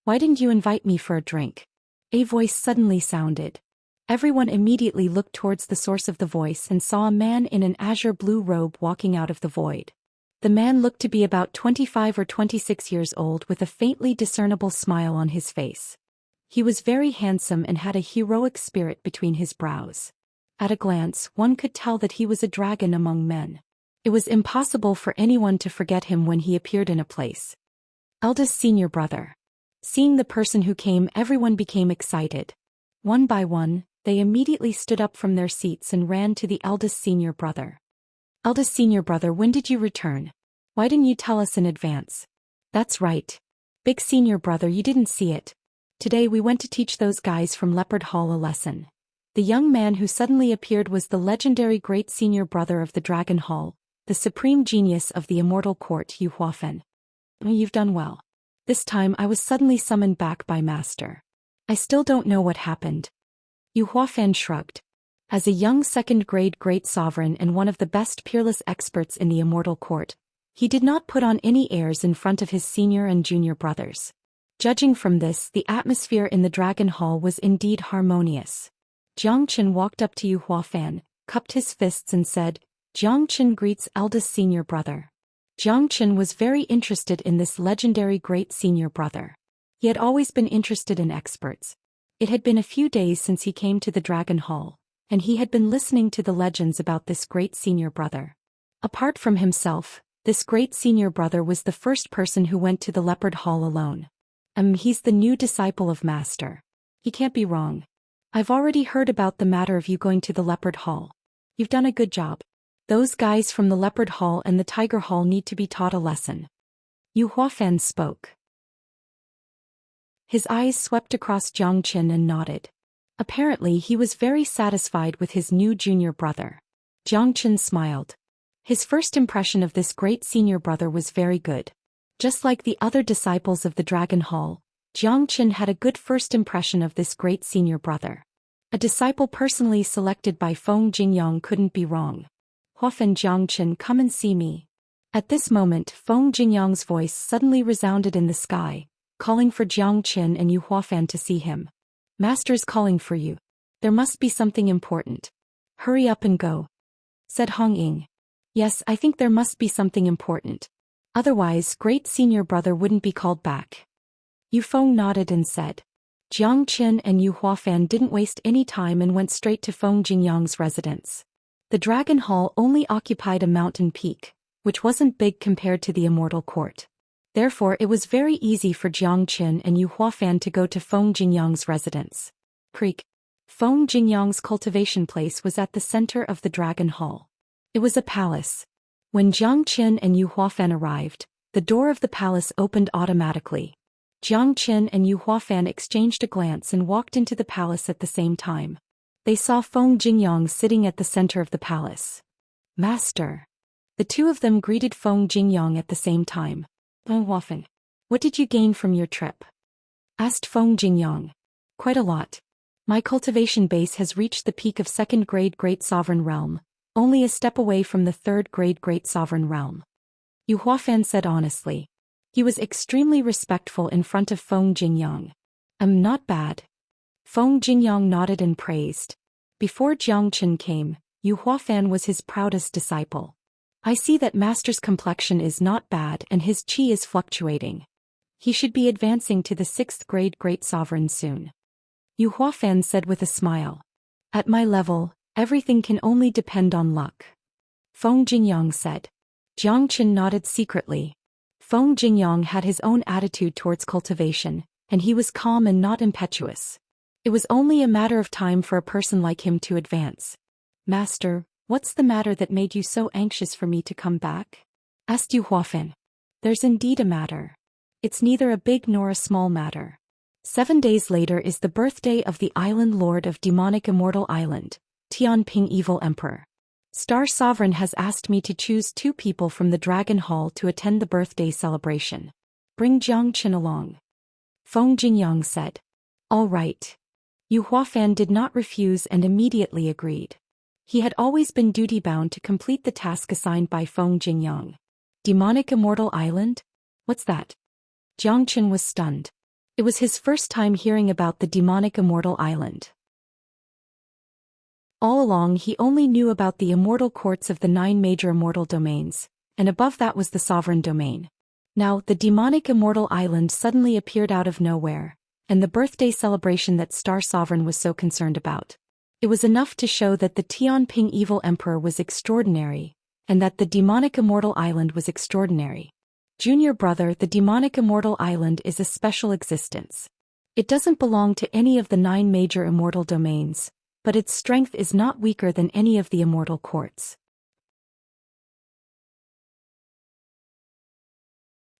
"Why didn't you invite me for a drink?" A voice suddenly sounded. Everyone immediately looked towards the source of the voice and saw a man in an azure-blue robe walking out of the void. The man looked to be about 25 or 26 years old with a faintly discernible smile on his face. He was very handsome and had a heroic spirit between his brows. At a glance, one could tell that he was a dragon among men. It was impossible for anyone to forget him when he appeared in a place. Eldest senior brother. Seeing the person who came, everyone became excited. One by one, they immediately stood up from their seats and ran to the eldest senior brother. "Eldest senior brother, when did you return? Why didn't you tell us in advance?" "That's right. Big senior brother, you didn't see it. Today we went to teach those guys from Leopard Hall a lesson." The young man who suddenly appeared was the legendary great senior brother of the Dragon Hall, the supreme genius of the Immortal Court, Yu Huafen. "You've done well. This time I was suddenly summoned back by Master. I still don't know what happened." Yu Huafen shrugged. As a young second-grade great sovereign and one of the best peerless experts in the Immortal Court, he did not put on any airs in front of his senior and junior brothers. Judging from this, the atmosphere in the Dragon Hall was indeed harmonious. Jiang Chen walked up to Yu Huafen, cupped his fists and said, "Jiang Chen greets eldest senior brother." Jiang Chen was very interested in this legendary great senior brother. He had always been interested in experts. It had been a few days since he came to the Dragon Hall, and he had been listening to the legends about this great senior brother. Apart from himself, this great senior brother was the first person who went to the Leopard Hall alone. He's the new disciple of Master. He can't be wrong. I've already heard about the matter of you going to the Leopard Hall. You've done a good job. Those guys from the Leopard Hall and the Tiger Hall need to be taught a lesson. Yu Huafan spoke. His eyes swept across Jiang Qin and nodded. Apparently he was very satisfied with his new junior brother. Jiang Qin smiled. His first impression of this great senior brother was very good. Just like the other disciples of the Dragon Hall, Jiang Qin had a good first impression of this great senior brother. A disciple personally selected by Feng Jingyang couldn't be wrong. Huafan Jiang Qin, come and see me. At this moment Feng Jingyang's voice suddenly resounded in the sky, calling for Jiang Qin and Yu Huafan to see him. Master's calling for you. There must be something important. Hurry up and go, said Hong Ying. Yes, I think there must be something important. Otherwise, great senior brother wouldn't be called back. Yu Feng nodded and said. Jiang Qin and Yu Huafan didn't waste any time and went straight to Feng Jingyang's residence. The Dragon Hall only occupied a mountain peak, which wasn't big compared to the Immortal Court. Therefore it was very easy for Jiang Qin and Yu Huafan to go to Feng Jingyang's residence. Creek. Feng Jingyang's cultivation place was at the center of the Dragon Hall. It was a palace. When Jiang Qin and Yu Huafan arrived, the door of the palace opened automatically. Jiang Qin and Yu Huafan exchanged a glance and walked into the palace at the same time. They saw Feng Jingyang sitting at the center of the palace. Master. The two of them greeted Feng Jingyang at the same time. Huafan, what did you gain from your trip? Asked Feng Jingyang. Quite a lot. My cultivation base has reached the peak of 2nd grade Great Sovereign Realm, only a step away from the 3rd grade Great Sovereign Realm. Yu Huafan said honestly. He was extremely respectful in front of Feng Jingyang. Not bad. Feng Jingyang nodded and praised. Before Jiang Qin came, Yu Huafan was his proudest disciple. I see that Master's complexion is not bad and his qi is fluctuating. He should be advancing to the 6th grade Great Sovereign soon. Yu Huafan said with a smile. At my level, everything can only depend on luck. Feng Jingyang said. Jiang Qin nodded secretly. Feng Jingyang had his own attitude towards cultivation, and he was calm and not impetuous. It was only a matter of time for a person like him to advance. Master, what's the matter that made you so anxious for me to come back? Asked Yu Huafan. There's indeed a matter. It's neither a big nor a small matter. 7 days later is the birthday of the Island Lord of Demonic Immortal Island, Tianping Evil Emperor. Star Sovereign has asked me to choose 2 people from the Dragon Hall to attend the birthday celebration. Bring Jiang Qin along. Feng Jingyang said. All right. Yu Huafan did not refuse and immediately agreed. He had always been duty-bound to complete the task assigned by Feng Jingyang. Demonic Immortal Island? What's that? Jiang Qin was stunned. It was his first time hearing about the Demonic Immortal Island. All along he only knew about the immortal courts of the 9 major immortal domains, and above that was the sovereign domain. Now the Demonic Immortal Island suddenly appeared out of nowhere, and the birthday celebration that Star Sovereign was so concerned about. It was enough to show that the Tianping Evil Emperor was extraordinary, and that the Demonic Immortal Island was extraordinary. Junior brother, the Demonic Immortal Island is a special existence. It doesn't belong to any of the 9 major immortal domains, but its strength is not weaker than any of the immortal courts.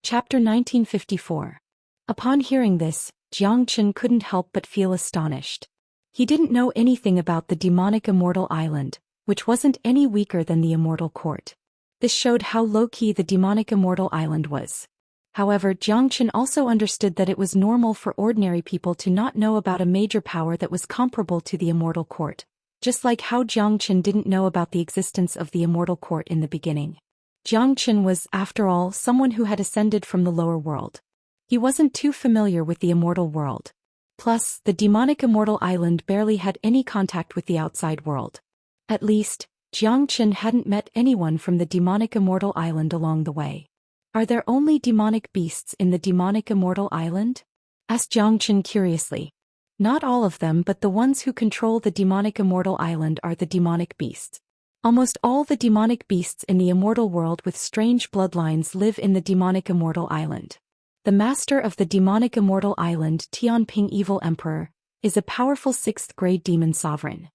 Chapter 1954. Upon hearing this, Jiang Qin couldn't help but feel astonished. He didn't know anything about the Demonic Immortal Island, which wasn't any weaker than the Immortal Court. This showed how low-key the Demonic Immortal Island was. However, Jiang Qin also understood that it was normal for ordinary people to not know about a major power that was comparable to the Immortal Court, just like how Jiang Qin didn't know about the existence of the Immortal Court in the beginning. Jiang Qin was, after all, someone who had ascended from the lower world. He wasn't too familiar with the immortal world. Plus, the Demonic Immortal Island barely had any contact with the outside world. At least, Jiang Qin hadn't met anyone from the Demonic Immortal Island along the way. Are there only demonic beasts in the Demonic Immortal Island? Asked Jiang Qin curiously. Not all of them, but the ones who control the Demonic Immortal Island are the demonic beasts. Almost all the demonic beasts in the immortal world with strange bloodlines live in the Demonic Immortal Island. The master of the demonic immortal island Tianping Evil Emperor is a powerful 6th-grade demon sovereign.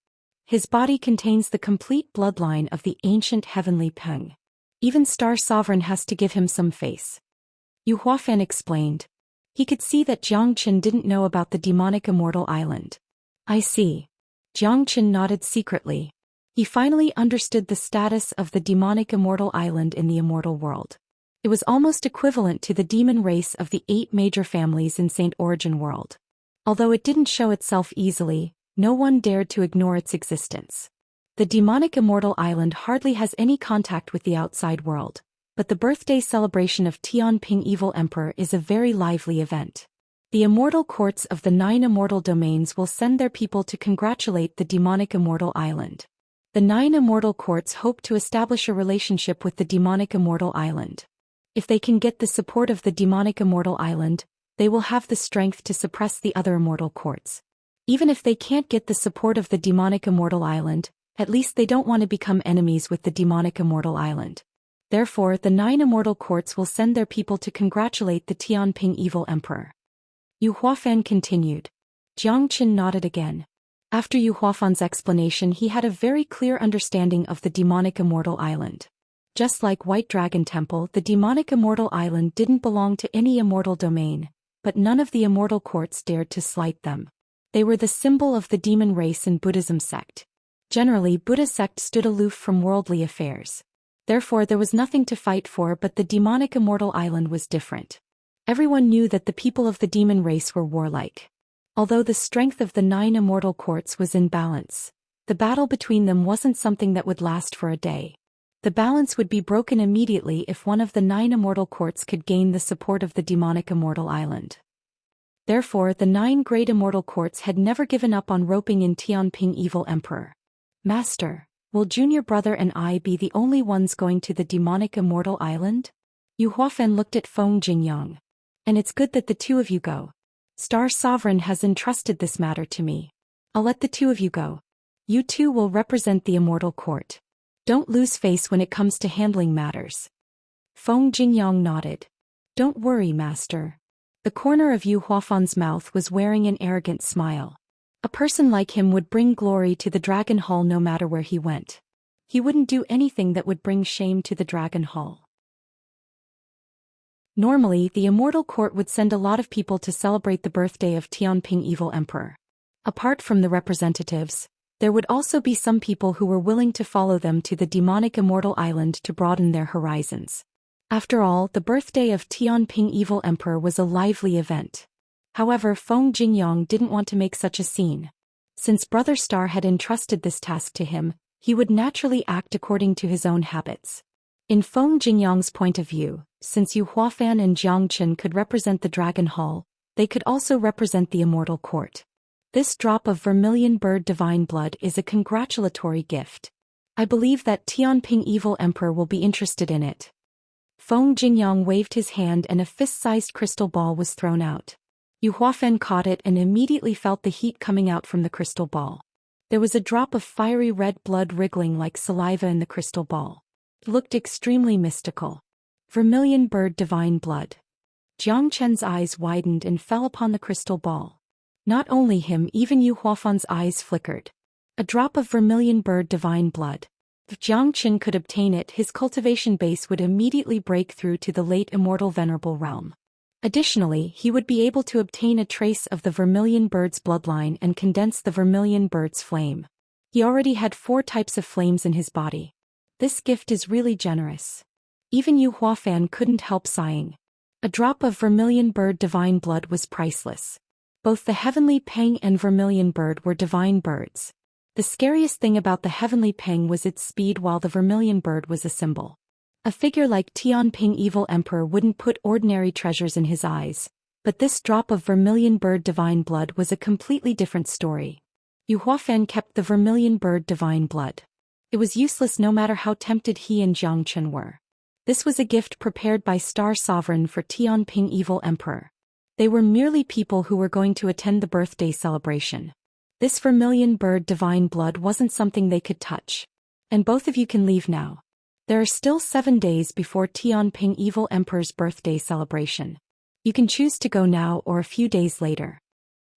His body contains the complete bloodline of the ancient heavenly Peng. Even Star Sovereign has to give him some face. Yu Huafan explained. He could see that Jiang Qin didn't know about the demonic immortal island. I see. Jiang Qin nodded secretly. He finally understood the status of the demonic immortal island in the immortal world. It was almost equivalent to the demon race of the 8 major families in Saint Origin World. Although it didn't show itself easily, no one dared to ignore its existence. The demonic immortal island hardly has any contact with the outside world, but the birthday celebration of Tianping Evil Emperor is a very lively event. The immortal courts of the 9 immortal domains will send their people to congratulate the demonic immortal island. The 9 immortal courts hope to establish a relationship with the demonic immortal island. If they can get the support of the demonic immortal island, they will have the strength to suppress the other immortal courts. Even if they can't get the support of the demonic immortal island, at least they don't want to become enemies with the demonic immortal island. Therefore, the 9 immortal courts will send their people to congratulate the Tianping Evil Emperor. Yu Huafan continued. Jiang Qin nodded again. After Yu Huafan's explanation, he had a very clear understanding of the demonic immortal island. Just like White Dragon Temple, the demonic immortal island didn't belong to any immortal domain, but none of the immortal courts dared to slight them. They were the symbol of the demon race in Buddhism sect. Generally, Buddha sect stood aloof from worldly affairs. Therefore, there was nothing to fight for, but the demonic immortal island was different. Everyone knew that the people of the demon race were warlike. Although the strength of the 9 immortal courts was in balance, the battle between them wasn't something that would last for a day. The balance would be broken immediately if one of the 9 immortal courts could gain the support of the demonic immortal island. Therefore, the 9 great immortal courts had never given up on roping in Tianping Evil Emperor. Master, will Junior Brother and I be the only ones going to the demonic immortal island? Yu Huafan looked at Feng Jingyang. And it's good that the 2 of you go. Star Sovereign has entrusted this matter to me. I'll let the 2 of you go. You 2 will represent the immortal court. Don't lose face when it comes to handling matters. Feng Jingyang nodded. Don't worry, Master. The corner of Yu Huafan's mouth was wearing an arrogant smile. A person like him would bring glory to the Dragon Hall no matter where he went. He wouldn't do anything that would bring shame to the Dragon Hall. Normally, the Immortal Court would send a lot of people to celebrate the birthday of Tianping Evil Emperor. Apart from the representatives, there would also be some people who were willing to follow them to the demonic immortal island to broaden their horizons. After all, the birthday of Tianping Evil Emperor was a lively event. However, Feng Jingyang didn't want to make such a scene. Since Brother Star had entrusted this task to him, he would naturally act according to his own habits. In Feng Jingyang's point of view, since Yu Huafan and Jiang Qin could represent the Dragon Hall, they could also represent the Immortal Court. This drop of vermilion bird divine blood is a congratulatory gift. I believe that Tianping Evil Emperor will be interested in it. Feng Jingyang waved his hand and a fist-sized crystal ball was thrown out. Yu Huafan caught it and immediately felt the heat coming out from the crystal ball. There was a drop of fiery red blood wriggling like saliva in the crystal ball. It looked extremely mystical. Vermilion bird divine blood. Jiang Chen's eyes widened and fell upon the crystal ball. Not only him, even Yu Huafan's eyes flickered. A drop of vermilion bird divine blood. If Jiang Qin could obtain it, his cultivation base would immediately break through to the late immortal venerable realm. Additionally, he would be able to obtain a trace of the vermilion bird's bloodline and condense the vermilion bird's flame. He already had 4 types of flames in his body. This gift is really generous. Even Yu Huafan couldn't help sighing. A drop of vermilion bird divine blood was priceless. Both the heavenly Peng and vermilion bird were divine birds. The scariest thing about the heavenly Peng was its speed, while the vermilion bird was a symbol. A figure like Tianping Evil Emperor wouldn't put ordinary treasures in his eyes, but this drop of vermilion bird divine blood was a completely different story. Yu Huafan kept the vermilion bird divine blood. It was useless no matter how tempted he and Jiang Qin were. This was a gift prepared by Star Sovereign for Tianping Evil Emperor. They were merely people who were going to attend the birthday celebration. This vermilion bird divine blood wasn't something they could touch. And both of you can leave now. There are still 7 days before Tianping Evil Emperor's birthday celebration. You can choose to go now or a few days later.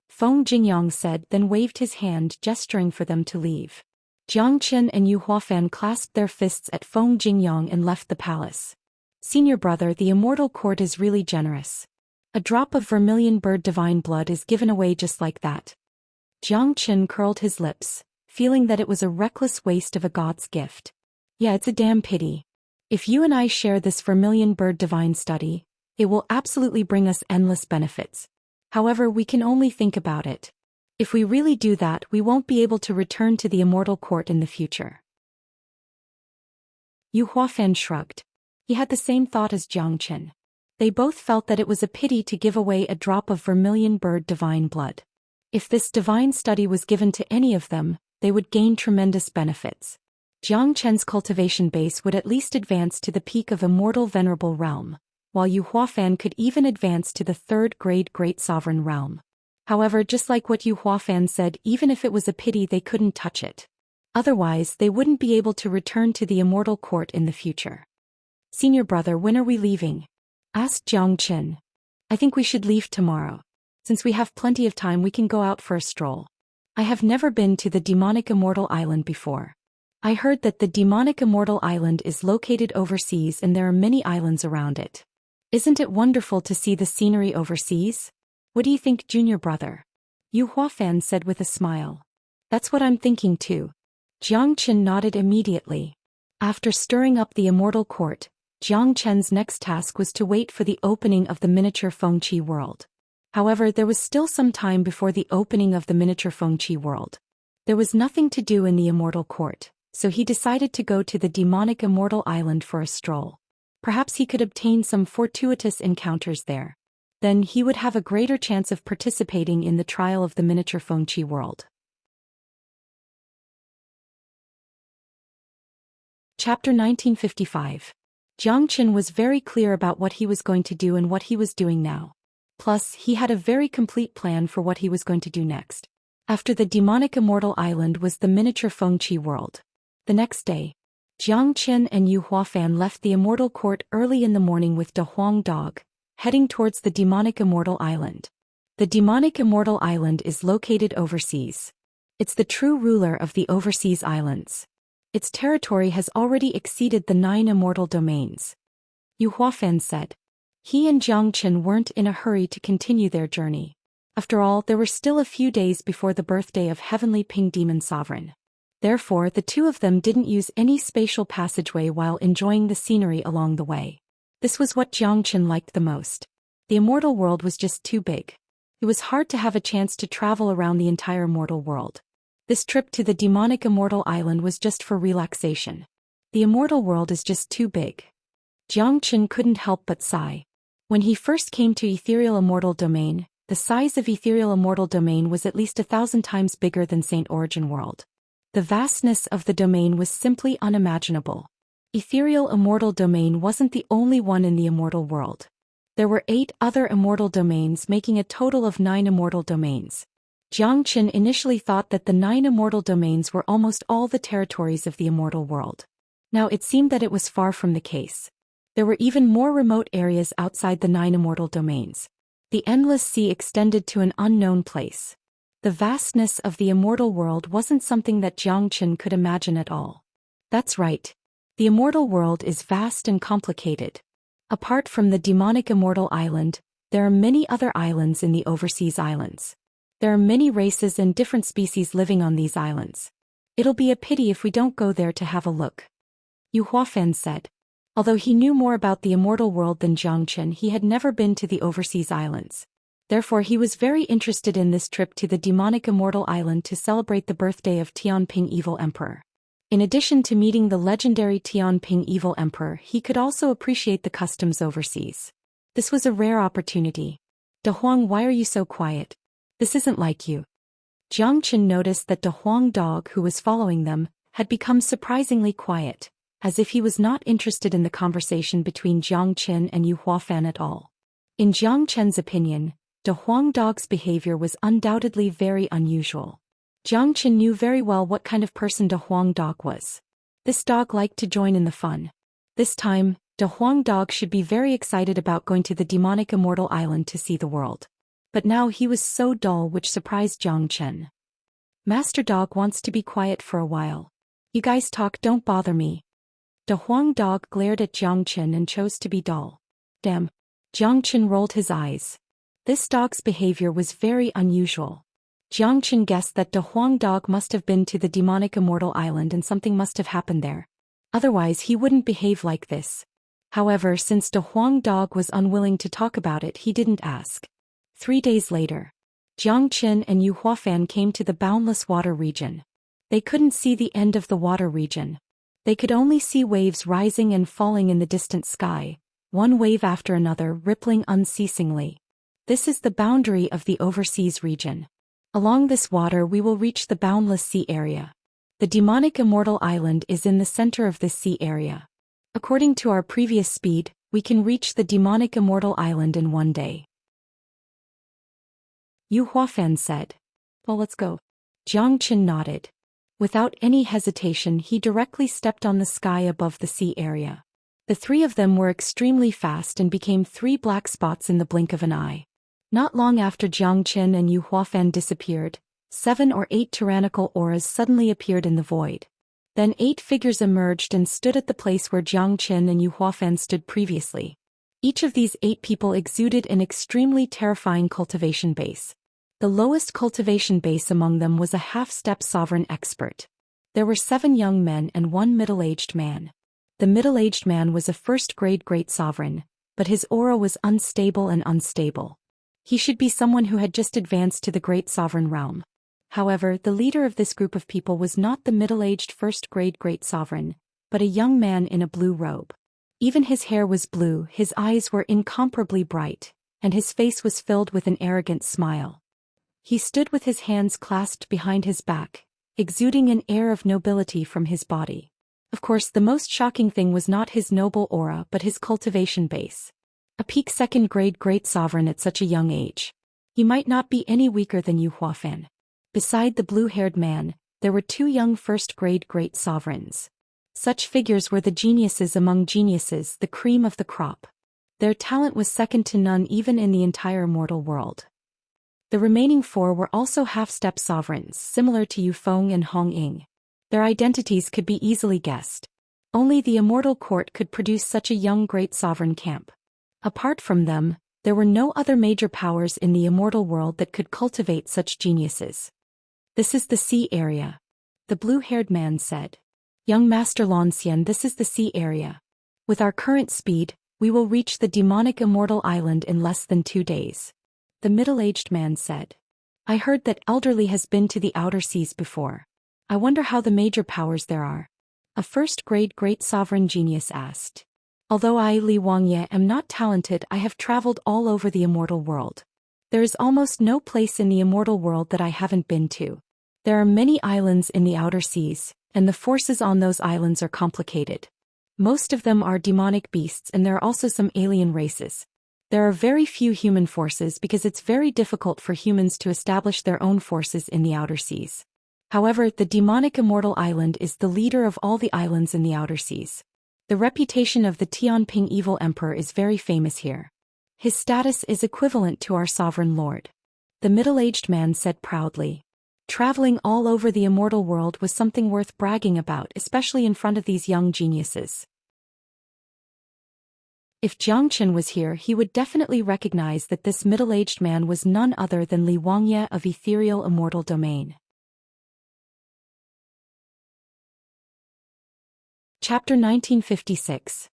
Feng Jingyang said, then waved his hand, gesturing for them to leave. Jiang Qin and Yu Huafan clasped their fists at Feng Jingyang and left the palace. Senior brother, the immortal court is really generous. A drop of vermilion bird divine blood is given away just like that. Jiang Qin curled his lips, feeling that it was a reckless waste of a god's gift. Yeah, it's a damn pity. If you and I share this vermilion bird divine study, it will absolutely bring us endless benefits. However, we can only think about it. If we really do that, we won't be able to return to the immortal court in the future. Yu Huafan shrugged. He had the same thought as Jiang Qin. They both felt that it was a pity to give away a drop of vermilion bird divine blood. If this divine study was given to any of them, they would gain tremendous benefits. Jiang Chen's cultivation base would at least advance to the peak of immortal venerable realm, while Yu Huafan could even advance to the third-grade great sovereign realm. However, just like what Yu Huafan said, even if it was a pity, they couldn't touch it. Otherwise, they wouldn't be able to return to the immortal court in the future. Senior brother, when are we leaving? Asked Jiang Qin. I think we should leave tomorrow. Since we have plenty of time, we can go out for a stroll. I have never been to the demonic immortal island before. I heard that the demonic immortal island is located overseas and there are many islands around it. Isn't it wonderful to see the scenery overseas? What do you think, junior brother? Yu Huafan said with a smile. That's what I'm thinking too. Jiang Qin nodded immediately. After stirring up the immortal court, Jiang Chen's next task was to wait for the opening of the miniature Fengqi world. However, there was still some time before the opening of the miniature Fengqi world. There was nothing to do in the immortal court, so he decided to go to the demonic immortal island for a stroll. Perhaps he could obtain some fortuitous encounters there. Then he would have a greater chance of participating in the trial of the miniature Fengqi world. Chapter 1955. Jiang Qin was very clear about what he was going to do and what he was doing now. Plus, he had a very complete plan for what he was going to do next. After the demonic immortal island was the miniature Fengqi world. The next day, Jiang Qin and Yu Huafan left the immortal court early in the morning with De Huang Dog, heading towards the demonic immortal island. The demonic immortal island is located overseas. It's the true ruler of the overseas islands. Its territory has already exceeded the 9 immortal domains. Yu Huafan said. He and Jiang Qin weren't in a hurry to continue their journey. After all, there were still a few days before the birthday of Heavenly Ping Demon Sovereign. Therefore, the two of them didn't use any spatial passageway while enjoying the scenery along the way. This was what Jiang Qin liked the most. The immortal world was just too big. It was hard to have a chance to travel around the entire immortal world. This trip to the demonic immortal island was just for relaxation. The immortal world is just too big. Jiang Qin couldn't help but sigh. When he first came to Ethereal Immortal Domain, the size of Ethereal Immortal Domain was at least 1,000 times bigger than Saint Origin World. The vastness of the domain was simply unimaginable. Ethereal Immortal Domain wasn't the only one in the immortal world. There were 8 other immortal domains, making a total of 9 immortal domains. Jiang Qin initially thought that the 9 immortal domains were almost all the territories of the immortal world. Now it seemed that it was far from the case. There were even more remote areas outside the 9 immortal domains. The endless sea extended to an unknown place. The vastness of the immortal world wasn't something that Jiang Qin could imagine at all. That's right. The immortal world is vast and complicated. Apart from the demonic immortal island, there are many other islands in the overseas islands. There are many races and different species living on these islands. It'll be a pity if we don't go there to have a look. Yu Huafan said. Although he knew more about the immortal world than Jiang Qin, he had never been to the overseas islands. Therefore, he was very interested in this trip to the demonic immortal island to celebrate the birthday of Tianping Evil Emperor. In addition to meeting the legendary Tianping Evil Emperor, he could also appreciate the customs overseas. This was a rare opportunity. De Huang, why are you so quiet? This isn't like you. Jiang Qin noticed that De Huang Dog, who was following them, had become surprisingly quiet, as if he was not interested in the conversation between Jiang Qin and Yu Huafan at all. In Jiang Chen's opinion, De Huang Dog's behavior was undoubtedly very unusual. Jiang Qin knew very well what kind of person De Huang Dog was. This dog liked to join in the fun. This time, De Huang Dog should be very excited about going to the demonic immortal island to see the world. But now he was so dull, which surprised Jiang Chen. Master Dog wants to be quiet for a while. You guys talk, don't bother me. De Huang Dog glared at Jiang Chen and chose to be dull. Damn. Jiang Chen rolled his eyes. This dog's behavior was very unusual. Jiang Chen guessed that De Huang Dog must have been to the demonic immortal island and something must have happened there. Otherwise he wouldn't behave like this. However, since De Huang Dog was unwilling to talk about it, he didn't ask. 3 days later, Jiang Chen and Yu Huafan came to the boundless water region. They couldn't see the end of the water region. They could only see waves rising and falling in the distant sky, one wave after another rippling unceasingly. This is the boundary of the overseas region. Along this water we will reach the boundless sea area. The demonic immortal island is in the center of this sea area. According to our previous speed, we can reach the demonic immortal island in 1 day. Yu Huafan said. Well, let's go. Jiang Chen nodded. Without any hesitation, he directly stepped on the sky above the sea area. The 3 of them were extremely fast and became 3 black spots in the blink of an eye. Not long after Jiang Chen and Yu Huafan disappeared, 7 or 8 tyrannical auras suddenly appeared in the void. Then 8 figures emerged and stood at the place where Jiang Chen and Yu Huafan stood previously. Each of these 8 people exuded an extremely terrifying cultivation base. The lowest cultivation base among them was a half-step sovereign expert. There were 7 young men and 1 middle-aged man. The middle-aged man was a first-grade great sovereign, but his aura was unstable and unstable. He should be someone who had just advanced to the great sovereign realm. However, the leader of this group of people was not the middle-aged first-grade great sovereign, but a young man in a blue robe. Even his hair was blue, his eyes were incomparably bright, and his face was filled with an arrogant smile. He stood with his hands clasped behind his back, exuding an air of nobility from his body. Of course, the most shocking thing was not his noble aura but his cultivation base. A peak second-grade great sovereign at such a young age. He might not be any weaker than Yu Huafan. Beside the blue-haired man, there were 2 young first-grade great sovereigns. Such figures were the geniuses among geniuses, the cream of the crop. Their talent was second to none even in the entire mortal world. The remaining 4 were also half-step sovereigns, similar to Yu Feng and Hong Ying. Their identities could be easily guessed. Only the immortal court could produce such a young great sovereign camp. Apart from them, there were no other major powers in the immortal world that could cultivate such geniuses. This is the sea area. The blue-haired man said. Young Master Zhou Xian, this is the sea area. With our current speed, we will reach the demonic immortal island in less than 2 days. The middle-aged man said. I heard that elderly has been to the outer seas before. I wonder how the major powers there are. A first-grade great sovereign genius asked. Although I, Li Wangye, am not talented, I have traveled all over the immortal world. There is almost no place in the immortal world that I haven't been to. There are many islands in the outer seas, and the forces on those islands are complicated. Most of them are demonic beasts, and there are also some alien races. There are very few human forces because it's very difficult for humans to establish their own forces in the outer seas. However, the demonic immortal island is the leader of all the islands in the outer seas. The reputation of the Tianping evil emperor is very famous here. His status is equivalent to our sovereign lord. The middle-aged man said proudly. Traveling all over the immortal world was something worth bragging about, especially in front of these young geniuses. If Jiang Chen was here, he would definitely recognize that this middle-aged man was none other than Li Wangye of ethereal immortal domain. Chapter 1956.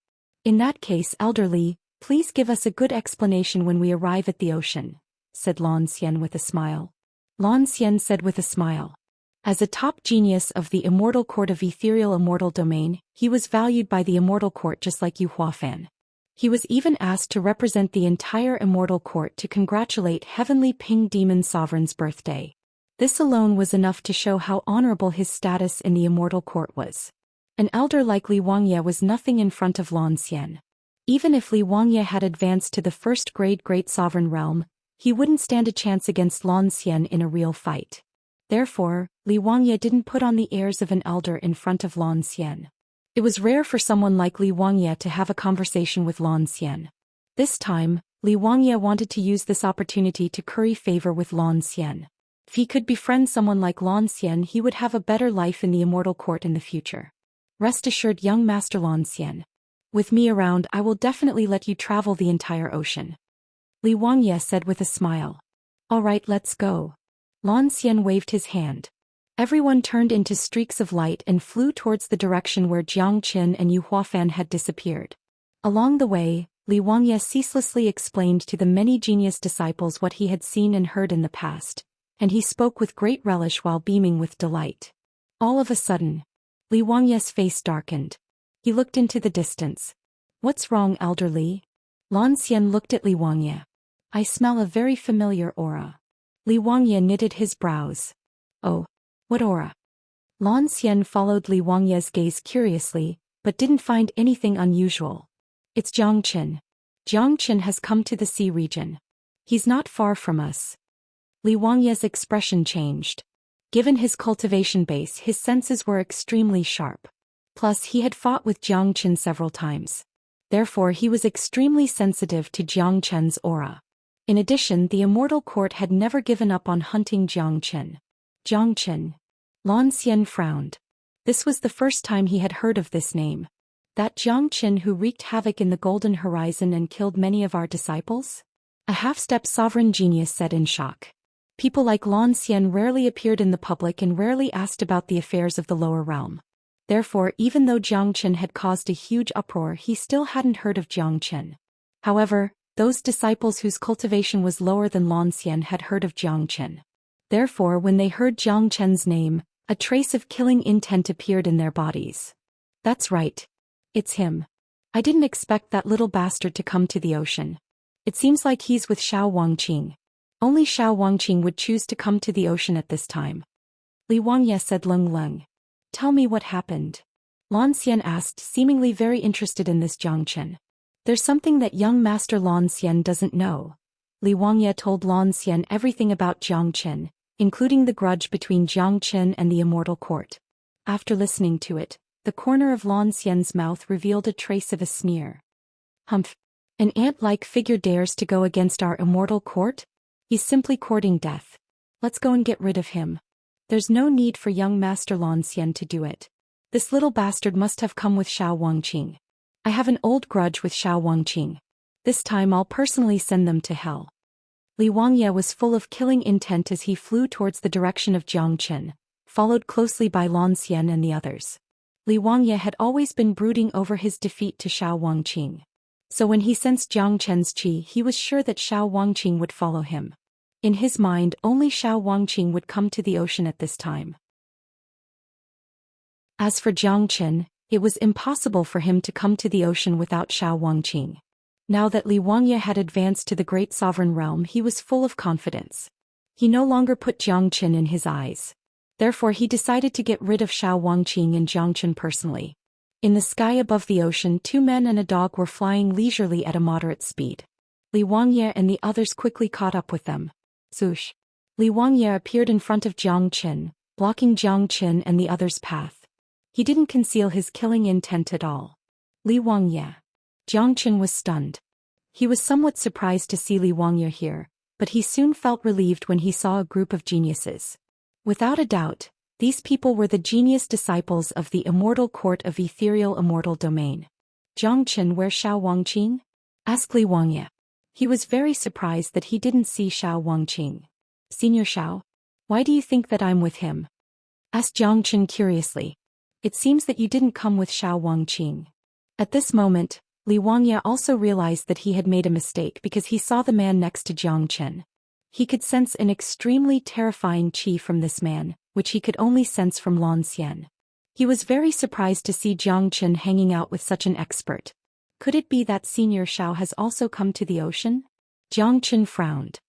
In that case, elderly, please give us a good explanation when we arrive at the ocean, said Zhou Xian with a smile. Zhou Xian said with a smile. As a top genius of the immortal court of ethereal immortal domain, he was valued by the immortal court just like Yu Huafan. He was even asked to represent the entire immortal court to congratulate Heavenly Ping Demon Sovereign's birthday. This alone was enough to show how honorable his status in the immortal court was. An elder like Li Wangye was nothing in front of Zhou Xian. Even if Li Wangye had advanced to the first-grade great sovereign realm, he wouldn't stand a chance against Zhou Xian in a real fight. Therefore, Li Wangye didn't put on the airs of an elder in front of Zhou Xian. It was rare for someone like Li Wangye to have a conversation with Lan Xian. This time, Li Wangye wanted to use this opportunity to curry favor with Lan Xian. If he could befriend someone like Lan Xian, he would have a better life in the immortal court in the future. Rest assured, young Master Lan Xian. With me around, I will definitely let you travel the entire ocean. Li Wangye said with a smile. All right, let's go. Lan Xian waved his hand. Everyone turned into streaks of light and flew towards the direction where Jiang Qin and Yu Huafan had disappeared. Along the way, Li Wangye ceaselessly explained to the many genius disciples what he had seen and heard in the past, and he spoke with great relish while beaming with delight. All of a sudden, Li Wangye's face darkened. He looked into the distance. What's wrong, Elder Li? Lan Xian looked at Li Wangye. I smell a very familiar aura. Li Wangye knitted his brows. Oh, what aura? Lan Xian followed Li Wangye's gaze curiously, but didn't find anything unusual. It's Jiang Qin. Jiang Qin has come to the sea region. He's not far from us. Li Wangye's expression changed. Given his cultivation base, his senses were extremely sharp. Plus, he had fought with Jiang Qin several times. Therefore, he was extremely sensitive to Jiang Qin's aura. In addition, the immortal court had never given up on hunting Jiang Qin. Jiang Qin. Lan Xian frowned. This was the first time he had heard of this name. That Jiang Qin who wreaked havoc in the Golden Horizon and killed many of our disciples? A half-step sovereign genius said in shock. People like Lan Xian rarely appeared in the public and rarely asked about the affairs of the lower realm. Therefore, even though Jiang Qin had caused a huge uproar, he still hadn't heard of Jiang Qin. However, those disciples whose cultivation was lower than Lan Xian had heard of Jiang Qin. Therefore, when they heard Jiang Qin's name, a trace of killing intent appeared in their bodies. That's right. It's him. I didn't expect that little bastard to come to the ocean. It seems like he's with Xiao Wangqing. Only Xiao Wangqing would choose to come to the ocean at this time. Li Wangye said Leng Leng. Tell me what happened. Lan Xian asked, seemingly very interested in this Jiang Qin. There's something that young Master Lan Xian doesn't know. Li Wangye told Lan Xian everything about Jiang Qin, including the grudge between Jiang Qin and the immortal court. After listening to it, the corner of Lan Xian's mouth revealed a trace of a sneer. Humph. An ant-like figure dares to go against our immortal court? He's simply courting death. Let's go and get rid of him. There's no need for young Master Lan Xian to do it. This little bastard must have come with Xiao Wangqing. I have an old grudge with Xiao Wangqing. This time I'll personally send them to hell. Li Wangye was full of killing intent as he flew towards the direction of Jiang Qin, followed closely by Lan Xian and the others. Li Wangye had always been brooding over his defeat to Xiao Wangqing. So when he sensed Jiang Qin's qi, he was sure that Xiao Wangqing would follow him. In his mind, only Xiao Wangqing would come to the ocean at this time. As for Jiang Qin, it was impossible for him to come to the ocean without Xiao Wangqing. Now that Li Wangye had advanced to the great sovereign realm, he was full of confidence. He no longer put Jiang Qin in his eyes. Therefore, he decided to get rid of Xiao Wangqing and Jiang Qin personally. In the sky above the ocean, 2 men and a dog were flying leisurely at a moderate speed. Li Wangye and the others quickly caught up with them. Swoosh! Li Wangye appeared in front of Jiang Qin, blocking Jiang Qin and the others' path. He didn't conceal his killing intent at all. Li Wangye. Jiang Qin was stunned. He was somewhat surprised to see Li Wangye here, but he soon felt relieved when he saw a group of geniuses. Without a doubt, these people were the genius disciples of the immortal court of ethereal immortal domain. Jiang Qin, where's Xiao Wangqing? Asked Li Wangye. He was very surprised that he didn't see Xiao Wangqing. Senior Xiao? Why do you think that I'm with him? Asked Jiang Qin curiously. It seems that you didn't come with Xiao Wangqing. At this moment, Li Wangye also realized that he had made a mistake because he saw the man next to Jiang Qin. He could sense an extremely terrifying qi from this man, which he could only sense from Lan Xian. He was very surprised to see Jiang Qin hanging out with such an expert. Could it be that Senior Xiao has also come to the ocean? Jiang Qin frowned.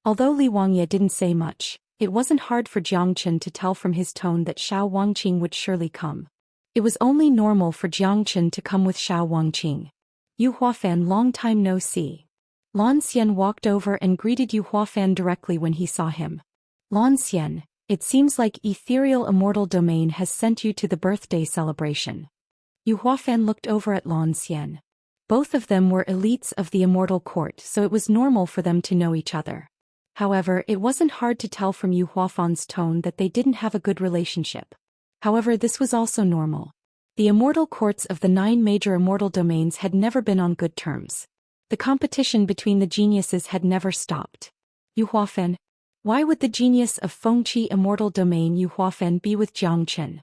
Although Li Wangye didn't say much, it wasn't hard for Jiang Qin to tell from his tone that Xiao Wangqing would surely come. It was only normal for Jiang Qin to come with Xiao Wangqing. Yu Huafan, long time no see. Lan Xian walked over and greeted Yu Huafan directly when he saw him. Lan Xian, it seems like ethereal immortal domain has sent you to the birthday celebration. Yu Huafan looked over at Lan Xian. Both of them were elites of the immortal court, so it was normal for them to know each other. However, it wasn't hard to tell from Yu Huafan's tone that they didn't have a good relationship. However, this was also normal. The immortal courts of the 9 major immortal domains had never been on good terms. The competition between the geniuses had never stopped. Yu Huafan. Why would the genius of Fengqi immortal domain Yu Huafan be with Jiang Chen?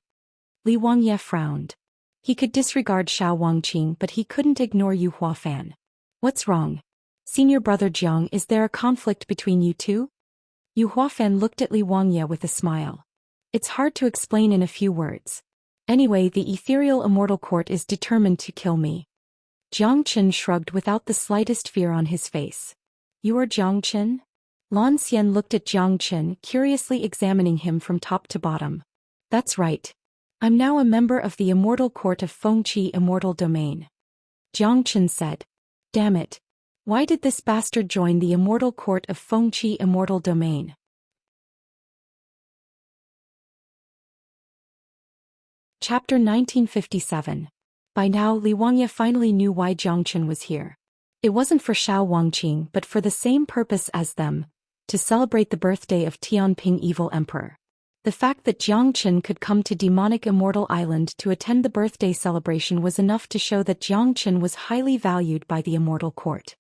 Li Wangye frowned. He could disregard Xiao Wangqing, but he couldn't ignore Yu Huafan. What's wrong? Senior brother Jiang, is there a conflict between you two? Yu Huafan looked at Li Wangye with a smile. It's hard to explain in a few words. Anyway, the ethereal immortal court is determined to kill me. Jiang Chen shrugged without the slightest fear on his face. You are Jiang Chen? Lan Xian looked at Jiang Chen, curiously examining him from top to bottom. That's right. I'm now a member of the immortal court of Fengqi immortal domain. Jiang Chen said. Damn it. Why did this bastard join the immortal court of Fengqi immortal domain? Chapter 1957. By now Li Wangye finally knew why Jiang Chen was here. It wasn't for Xiao Wangqing but for the same purpose as them, to celebrate the birthday of Tianping Evil Emperor. The fact that Jiang Chen could come to demonic Immortal Island to attend the birthday celebration was enough to show that Jiang Chen was highly valued by the Immortal Court.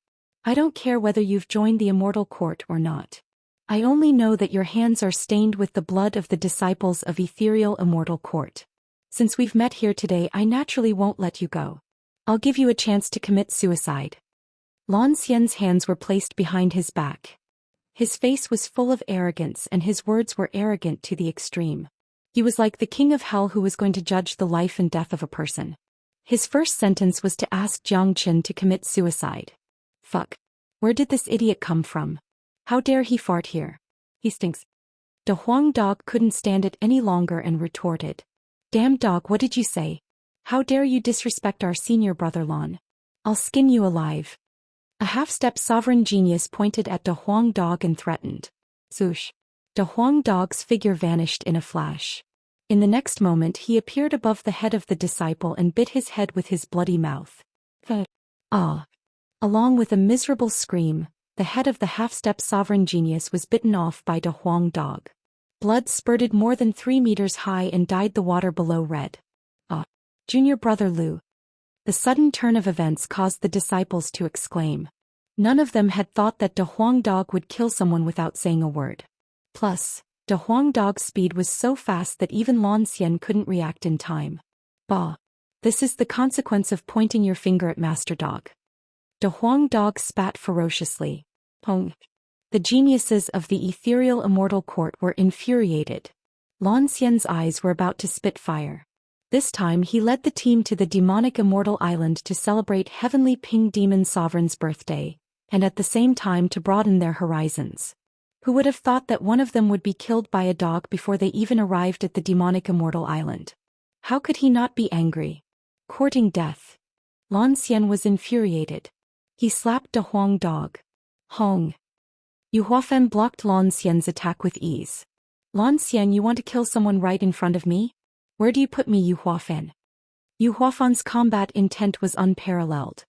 I don't care whether you've joined the Immortal Court or not. I only know that your hands are stained with the blood of the disciples of Ethereal Immortal Court. Since we've met here today, I naturally won't let you go. I'll give you a chance to commit suicide. Lan Xian's hands were placed behind his back. His face was full of arrogance and his words were arrogant to the extreme. He was like the king of hell who was going to judge the life and death of a person. His first sentence was to ask Jiang Chen to commit suicide. Fuck. Where did this idiot come from? How dare he fart here? He stinks. The Huang dog couldn't stand it any longer and retorted. Damn dog, what did you say? How dare you disrespect our senior brother Lan? I'll skin you alive. A half-step sovereign genius pointed at the Huang dog and threatened. Zoosh. The Huang dog's figure vanished in a flash. In the next moment he appeared above the head of the disciple and bit his head with his bloody mouth. Ah. Along with a miserable scream, the head of the half-step sovereign genius was bitten off by the Huang dog. Blood spurted more than 3 meters high and dyed the water below red. Ah. Junior brother Lu. The sudden turn of events caused the disciples to exclaim. None of them had thought that the Huang dog would kill someone without saying a word. Plus, the Huang dog's speed was so fast that even Lan Xian couldn't react in time. Bah. This is the consequence of pointing your finger at Master Dog. The Huang dog spat ferociously. Hong. The geniuses of the ethereal immortal court were infuriated. Lan Xian's eyes were about to spit fire. This time he led the team to the demonic immortal island to celebrate Heavenly Ping Demon Sovereign's birthday, and at the same time to broaden their horizons. Who would have thought that one of them would be killed by a dog before they even arrived at the demonic immortal island? How could he not be angry? Courting death. Lan Xian was infuriated. He slapped the Huang dog. Hong. Yu Huafan blocked Lan Xian's attack with ease. Lan Xian, you want to kill someone right in front of me? Where do you put me, Yu Huafan? Yu Huafan's combat intent was unparalleled.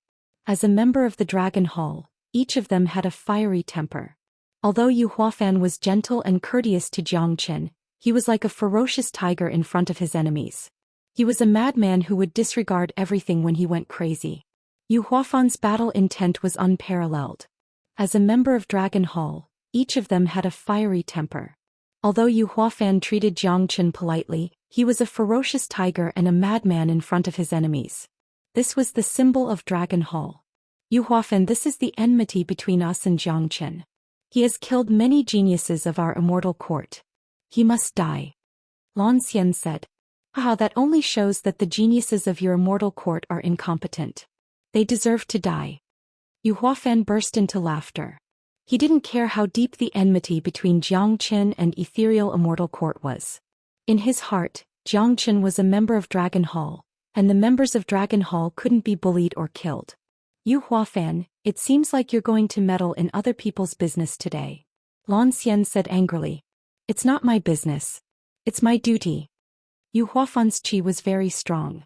As a member of the Dragon Hall, each of them had a fiery temper. Although Yu Huafan was gentle and courteous to Jiang Chen, he was like a ferocious tiger in front of his enemies. He was a madman who would disregard everything when he went crazy. Yu Huafan's battle intent was unparalleled. As a member of Dragon Hall, each of them had a fiery temper. Although Yu Huafan treated Jiang Chen politely, he was a ferocious tiger and a madman in front of his enemies. This was the symbol of Dragon Hall. Yu Huafan, this is the enmity between us and Jiang Chen. He has killed many geniuses of our immortal court. He must die. Lan Xian said. Ah, that only shows that the geniuses of your immortal court are incompetent. They deserve to die. Yu Huafan burst into laughter. He didn't care how deep the enmity between Jiang Chen and Ethereal Immortal Court was. In his heart, Jiang Chen was a member of Dragon Hall, and the members of Dragon Hall couldn't be bullied or killed. Yu Huafan, it seems like you're going to meddle in other people's business today. Lan Xian said angrily. It's not my business. It's my duty. Yu Huafan's qi was very strong.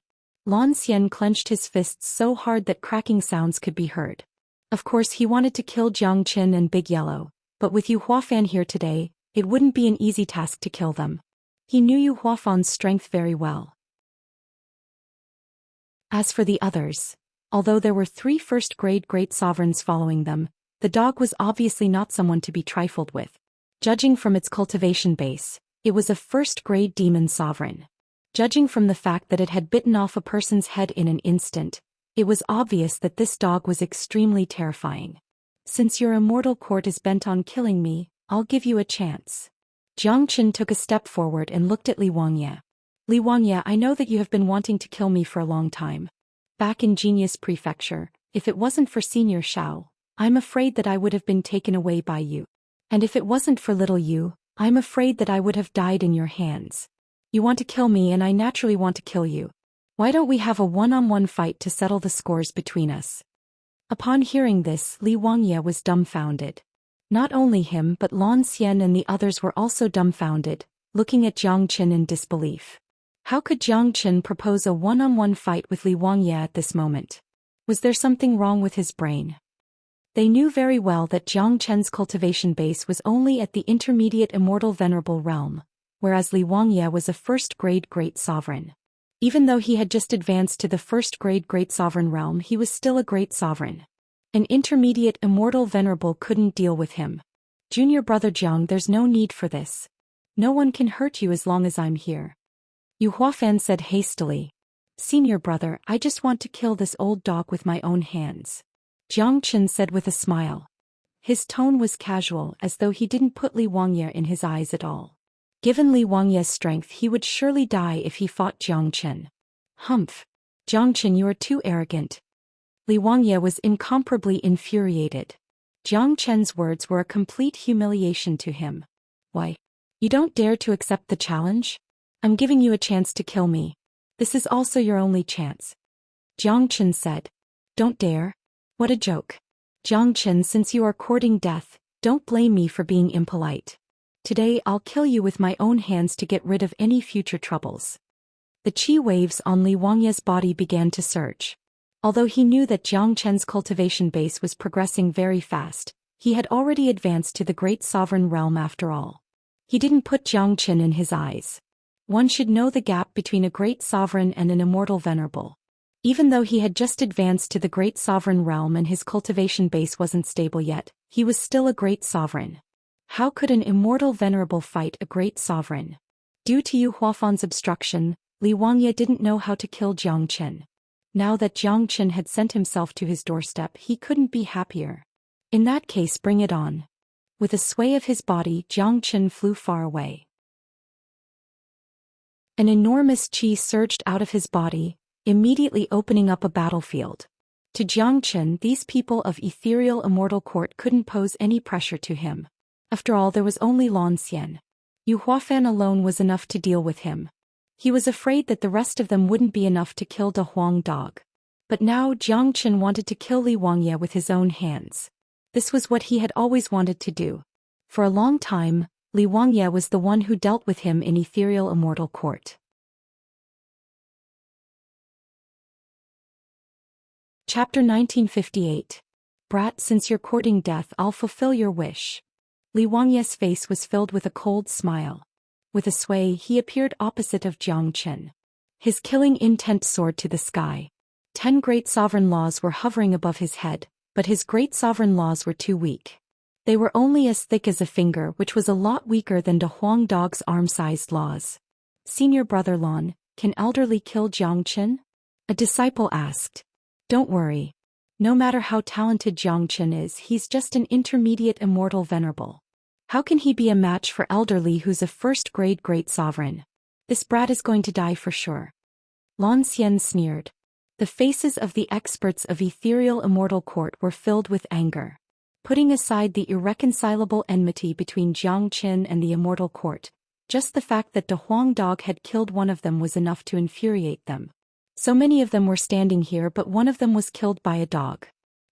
Lan Xian clenched his fists so hard that cracking sounds could be heard. Of course he wanted to kill Jiang Qin and Big Yellow, but with Yu Huafan here today, it wouldn't be an easy task to kill them. He knew Yu Huafan's strength very well. As for the others, although there were 3 first-grade great sovereigns following them, the dog was obviously not someone to be trifled with. Judging from its cultivation base, it was a first-grade demon sovereign. Judging from the fact that it had bitten off a person's head in an instant, it was obvious that this dog was extremely terrifying. Since your immortal court is bent on killing me, I'll give you a chance. Jiang Qin took a step forward and looked at Li Wangye. Li Wangye, I know that you have been wanting to kill me for a long time. Back in Genius Prefecture, if it wasn't for Senior Shao, I'm afraid that I would have been taken away by you. And if it wasn't for little you, I'm afraid that I would have died in your hands. You want to kill me and I naturally want to kill you. Why don't we have a one-on-one fight to settle the scores between us? Upon hearing this, Li Wangye was dumbfounded. Not only him but Lan Xian and the others were also dumbfounded, looking at Jiang Qin in disbelief. How could Jiang Qin propose a one-on-one fight with Li Wangye at this moment? Was there something wrong with his brain? They knew very well that Jiang Qin's cultivation base was only at the intermediate immortal venerable realm, whereas Li Wangye was a first-grade great sovereign. Even though he had just advanced to the first-grade great sovereign realm, he was still a great sovereign. An intermediate immortal venerable couldn't deal with him. Junior brother Jiang, there's no need for this. No one can hurt you as long as I'm here. Yu Huafan said hastily. Senior brother, I just want to kill this old dog with my own hands. Jiang Qin said with a smile. His tone was casual, as though he didn't put Li Wangye in his eyes at all. Given Li Wangye's strength, he would surely die if he fought Jiang Qin. Humph. Jiang Qin, you are too arrogant. Li Wangye was incomparably infuriated. Jiang Qin's words were a complete humiliation to him. Why? You don't dare to accept the challenge? I'm giving you a chance to kill me. This is also your only chance. Jiang Qin said. Don't dare? What a joke. Jiang Qin, since you are courting death, don't blame me for being impolite. Today I'll kill you with my own hands to get rid of any future troubles. The chi waves on Li Wangye's body began to surge. Although he knew that Jiang Qin's cultivation base was progressing very fast, he had already advanced to the great sovereign realm after all. He didn't put Jiang Qin in his eyes. One should know the gap between a great sovereign and an immortal venerable. Even though he had just advanced to the great sovereign realm and his cultivation base wasn't stable yet, he was still a great sovereign. How could an immortal venerable fight a great sovereign? Due to Yu Huafan's obstruction, Li Wangye didn't know how to kill Jiang Qin. Now that Jiang Qin had sent himself to his doorstep, he couldn't be happier. In that case, bring it on. With a sway of his body, Jiang Qin flew far away. An enormous chi surged out of his body, immediately opening up a battlefield. To Jiang Qin, these people of ethereal immortal court couldn't pose any pressure to him. After all, there was only Lan Xian. Yu Huafan alone was enough to deal with him. He was afraid that the rest of them wouldn't be enough to kill De Huang dog. But now Jiang Qin wanted to kill Li Wangye with his own hands. This was what he had always wanted to do. For a long time, Li Wangye was the one who dealt with him in ethereal immortal court. Chapter 1958. Brat, since you're courting death, I'll fulfill your wish. Li Wangye's face was filled with a cold smile. With a sway, he appeared opposite of Jiang Qin. His killing intent soared to the sky. 10 great sovereign laws were hovering above his head, but his great sovereign laws were too weak. They were only as thick as a finger, which was a lot weaker than De Huang dog's arm-sized laws. Senior brother Lan, can elderly kill Jiang Qin? A disciple asked. Don't worry. No matter how talented Jiang Qin is, he's just an intermediate immortal venerable. How can he be a match for elderly who's a first-grade great sovereign? This brat is going to die for sure. Lan Xian sneered. The faces of the experts of ethereal immortal court were filled with anger. Putting aside the irreconcilable enmity between Jiang Qin and the immortal court, just the fact that De Huang dog had killed one of them was enough to infuriate them. So many of them were standing here, but one of them was killed by a dog.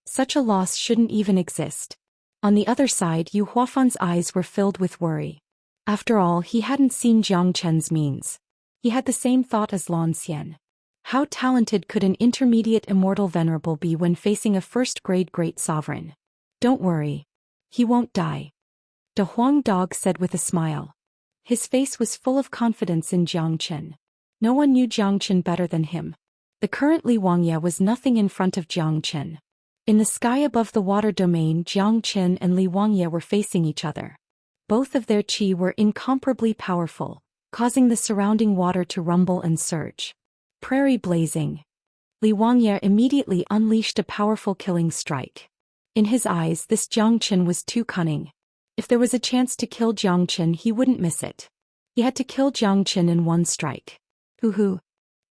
Such a loss shouldn't even exist. On the other side, Yu Huafan's eyes were filled with worry. After all, he hadn't seen Jiang Qin's means. He had the same thought as Lan Xian. How talented could an intermediate immortal venerable be when facing a first-grade great sovereign? Don't worry. He won't die. De Huang Dog said with a smile. His face was full of confidence in Jiang Chen. No one knew Jiang Chen better than him. The current Li Wangye was nothing in front of Jiang Chen. In the sky above the water domain, Jiang Chen and Li Wangye were facing each other. Both of their qi were incomparably powerful, causing the surrounding water to rumble and surge. Prairie blazing. Li Wangye immediately unleashed a powerful killing strike. In his eyes, this Jiang Chen was too cunning. If there was a chance to kill Jiang Chen, he wouldn't miss it. He had to kill Jiang Chen in one strike. Hoo-hoo.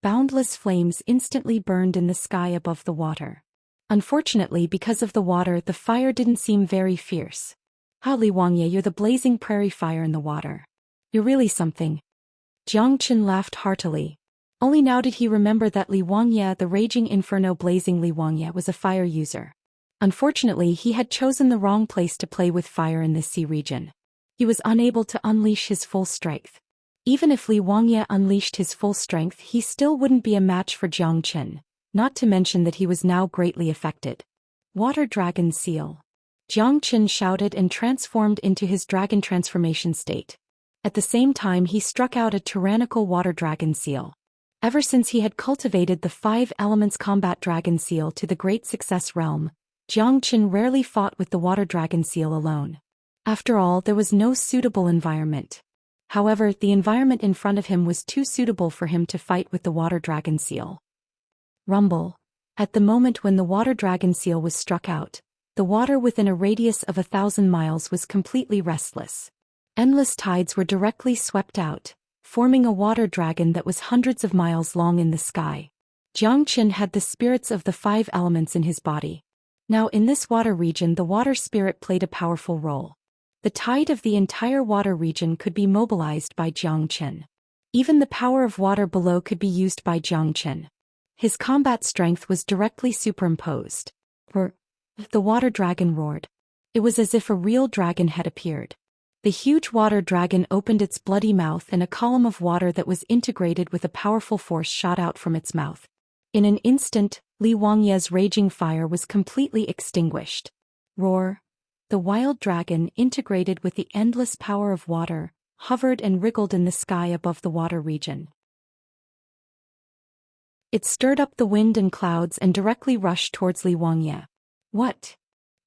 Boundless flames instantly burned in the sky above the water. Unfortunately, because of the water, the fire didn't seem very fierce. How, Li Wangye, you're the blazing prairie fire in the water. You're really something. Jiang Chen laughed heartily. Only now did he remember that Li Wangye, the raging inferno blazing Li Wangye, was a fire user. Unfortunately, he had chosen the wrong place to play with fire in this sea region. He was unable to unleash his full strength. Even if Li Wangye unleashed his full strength, he still wouldn't be a match for Jiang Chen, not to mention that he was now greatly affected. Water Dragon Seal. Jiang Chen shouted and transformed into his dragon transformation state. At the same time, he struck out a tyrannical water dragon seal. Ever since he had cultivated the 5 elements combat dragon seal to the great success realm, Jiang Chen rarely fought with the water dragon seal alone. After all, there was no suitable environment. However, the environment in front of him was too suitable for him to fight with the water dragon seal. Rumble. At the moment when the water dragon seal was struck out, the water within a radius of 1,000 miles was completely restless. Endless tides were directly swept out, forming a water dragon that was hundreds of miles long in the sky. Jiang Chen had the spirits of the 5 elements in his body. Now in this water region, the water spirit played a powerful role. The tide of the entire water region could be mobilized by Jiang Chen. Even the power of water below could be used by Jiang Chen. His combat strength was directly superimposed. The water dragon roared. It was as if a real dragon had appeared. The huge water dragon opened its bloody mouth and a column of water that was integrated with a powerful force shot out from its mouth. In an instant, Li Wangye's raging fire was completely extinguished. Roar. The wild dragon, integrated with the endless power of water, hovered and wriggled in the sky above the water region. It stirred up the wind and clouds and directly rushed towards Li Wangye. What?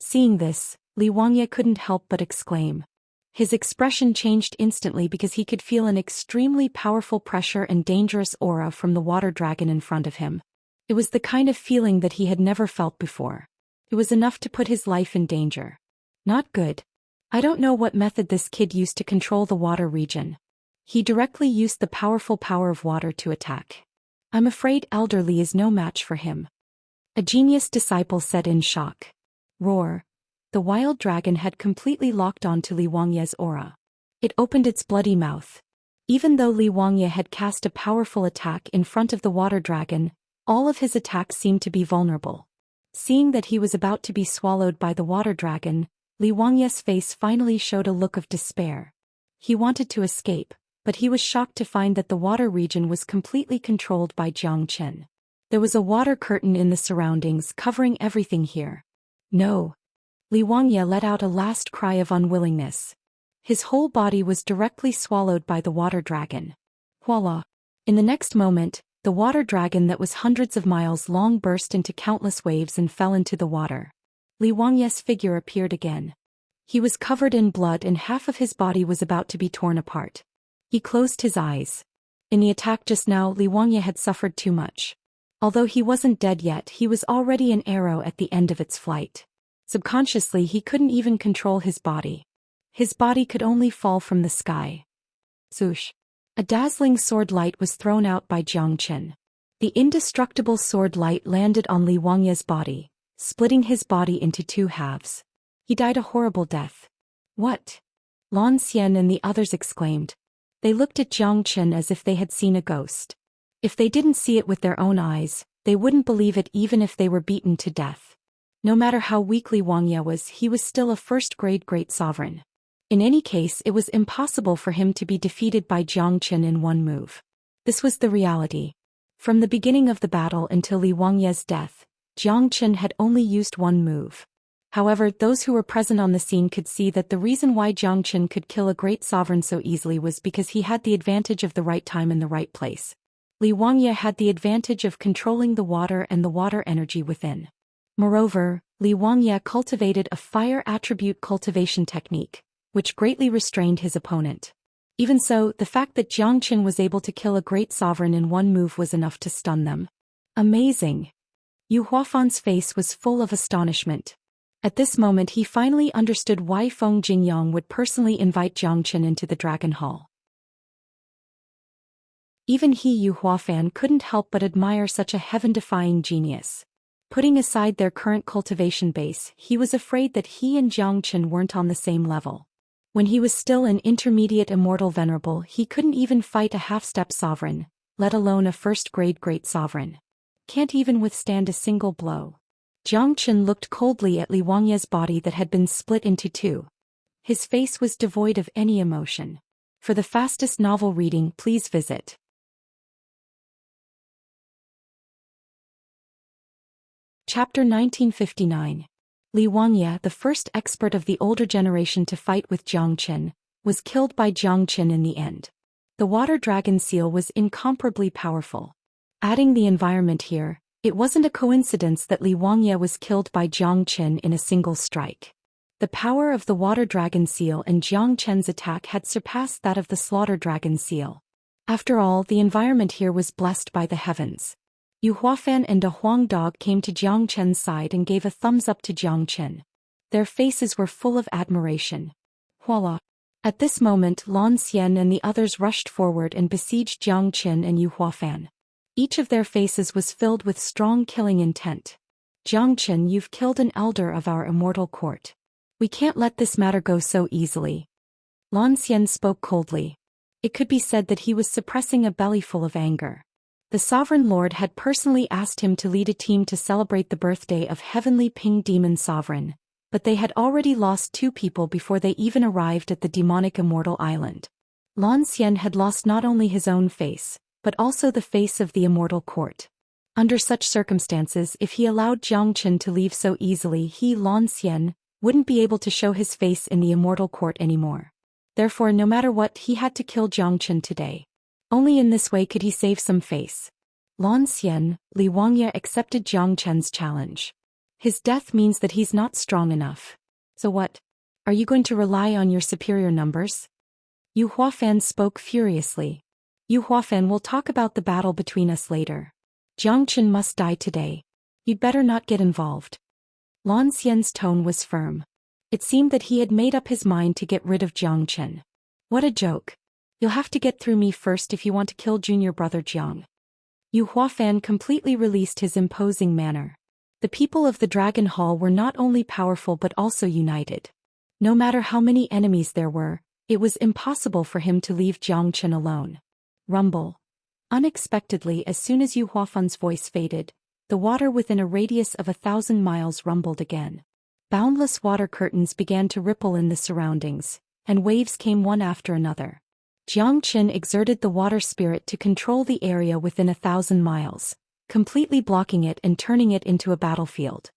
Seeing this, Li Wangye couldn't help but exclaim. His expression changed instantly because he could feel an extremely powerful pressure and dangerous aura from the water dragon in front of him. It was the kind of feeling that he had never felt before. It was enough to put his life in danger. Not good. I don't know what method this kid used to control the water region. He directly used the powerful power of water to attack. I'm afraid Elder Li is no match for him. A genius disciple said in shock. Roar. The wild dragon had completely locked on to Li Wangye's aura. It opened its bloody mouth. Even though Li Wangye had cast a powerful attack in front of the water dragon, all of his attacks seemed to be vulnerable. Seeing that he was about to be swallowed by the water dragon, Li Wangye's face finally showed a look of despair. He wanted to escape, but he was shocked to find that the water region was completely controlled by Jiang Chen. There was a water curtain in the surroundings covering everything here. No. Li Wangye let out a last cry of unwillingness. His whole body was directly swallowed by the water dragon. Voila! In the next moment, the water dragon that was hundreds of miles long burst into countless waves and fell into the water. Li Wangye's figure appeared again. He was covered in blood and half of his body was about to be torn apart. He closed his eyes. In the attack just now, Li Wangye had suffered too much. Although he wasn't dead yet, he was already an arrow at the end of its flight. Subconsciously, he couldn't even control his body. His body could only fall from the sky. Swoosh. A dazzling sword light was thrown out by Jiang Chen. The indestructible sword light landed on Li Wangye's body, splitting his body into 2 halves. He died a horrible death. What? Lan Xian and the others exclaimed. They looked at Jiang Chen as if they had seen a ghost. If they didn't see it with their own eyes, they wouldn't believe it even if they were beaten to death. No matter how weak Li Wangye was, he was still a first-grade great sovereign. In any case, it was impossible for him to be defeated by Jiang Chen in one move. This was the reality. From the beginning of the battle until Li Wangye's death, Jiang Qin had only used one move. However, those who were present on the scene could see that the reason why Jiang Qin could kill a great sovereign so easily was because he had the advantage of the right time in the right place. Li Wangye had the advantage of controlling the water and the water energy within. Moreover, Li Wangye cultivated a fire attribute cultivation technique, which greatly restrained his opponent. Even so, the fact that Jiang Qin was able to kill a great sovereign in one move was enough to stun them. Amazing! Yu Huafan's face was full of astonishment. At this moment he finally understood why Feng Jingyang would personally invite Jiang Qin into the Dragon Hall. Even he, Yu Huafan, couldn't help but admire such a heaven-defying genius. Putting aside their current cultivation base, he was afraid that he and Jiang Qin weren't on the same level. When he was still an intermediate immortal venerable, he couldn't even fight a half-step sovereign, let alone a first-grade great sovereign. Can't even withstand a single blow. Jiang Qin looked coldly at Li Wangye's body that had been split into two. His face was devoid of any emotion. For the fastest novel reading, please visit Chapter 1959. Li Wangye, the first expert of the older generation to fight with Jiang Qin, was killed by Jiang Qin in the end. The water dragon seal was incomparably powerful. Adding the environment here, it wasn't a coincidence that Li Wangye was killed by Jiang Qin in a single strike. The power of the water dragon seal and Jiang Qin's attack had surpassed that of the slaughter dragon seal. After all, the environment here was blessed by the heavens. Yu Huafan and a Huang dog came to Jiang Qin's side and gave a thumbs up to Jiang Qin. Their faces were full of admiration. Voila! At this moment Lan Xian and the others rushed forward and besieged Jiang Qin and Yu Huafan. Each of their faces was filled with strong killing intent. Jiang Qin, you've killed an elder of our immortal court. We can't let this matter go so easily. Lan Xian spoke coldly. It could be said that he was suppressing a bellyful of anger. The Sovereign Lord had personally asked him to lead a team to celebrate the birthday of Heavenly Ping Demon Sovereign, but they had already lost 2 people before they even arrived at the demonic immortal island. Lan Xian had lost not only his own face, but also the face of the immortal court. Under such circumstances, if he allowed Jiang Qin to leave so easily, he, Lan Xian, wouldn't be able to show his face in the immortal court anymore. Therefore, no matter what, he had to kill Jiang Qin today. Only in this way could he save some face. Lan Xian, Li Wangye accepted Jiang Qin's challenge. His death means that he's not strong enough. So what? Are you going to rely on your superior numbers? Yu Huafan spoke furiously. Yu Huafan, will talk about the battle between us later. Jiang Qin must die today. You'd better not get involved. Lan Xian's tone was firm. It seemed that he had made up his mind to get rid of Jiang Qin. What a joke. You'll have to get through me first if you want to kill junior brother Jiang. Yu Huafan completely released his imposing manner. The people of the Dragon Hall were not only powerful but also united. No matter how many enemies there were, it was impossible for him to leave Jiang Qin alone. Rumble. Unexpectedly, as soon as Yu Huafan's voice faded, the water within a radius of 1,000 miles rumbled again. Boundless water curtains began to ripple in the surroundings, and waves came one after another. Jiang Qin exerted the water spirit to control the area within 1,000 miles, completely blocking it and turning it into a battlefield.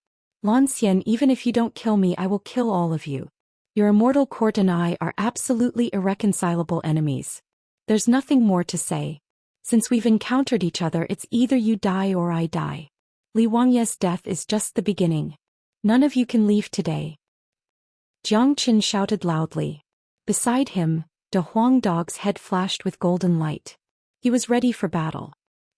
Lan Xian, even if you don't kill me, I will kill all of you. Your immortal court and I are absolutely irreconcilable enemies. There's nothing more to say. Since we've encountered each other, it's either you die or I die. Li Wangye's death is just the beginning. None of you can leave today. Jiang Qin shouted loudly. Beside him, De Huang Dog's head flashed with golden light. He was ready for battle.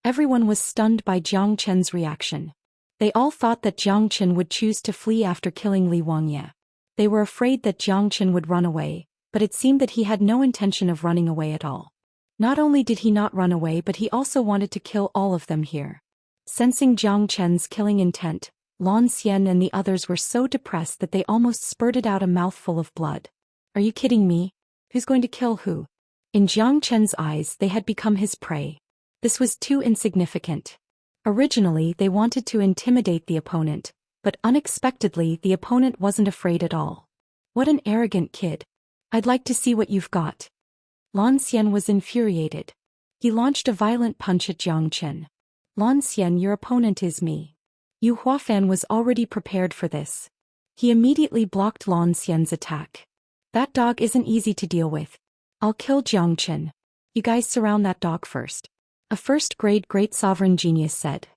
Everyone was stunned by Jiang Qin's reaction. They all thought that Jiang Qin would choose to flee after killing Li Wangye. They were afraid that Jiang Qin would run away, but it seemed that he had no intention of running away at all. Not only did he not run away, but he also wanted to kill all of them here. Sensing Jiang Qin's killing intent, Lan Xian and the others were so depressed that they almost spurted out a mouthful of blood. Are you kidding me? Who's going to kill who? In Jiang Qin's eyes, they had become his prey. This was too insignificant. Originally, they wanted to intimidate the opponent, but unexpectedly, the opponent wasn't afraid at all. What an arrogant kid. I'd like to see what you've got. Lan Xian was infuriated. He launched a violent punch at Jiang Qin. Lan Xian, your opponent is me. Yu Huafan was already prepared for this. He immediately blocked Lan Xian's attack. That dog isn't easy to deal with. I'll kill Jiangchen. You guys surround that dog first. A first-grade great sovereign genius said.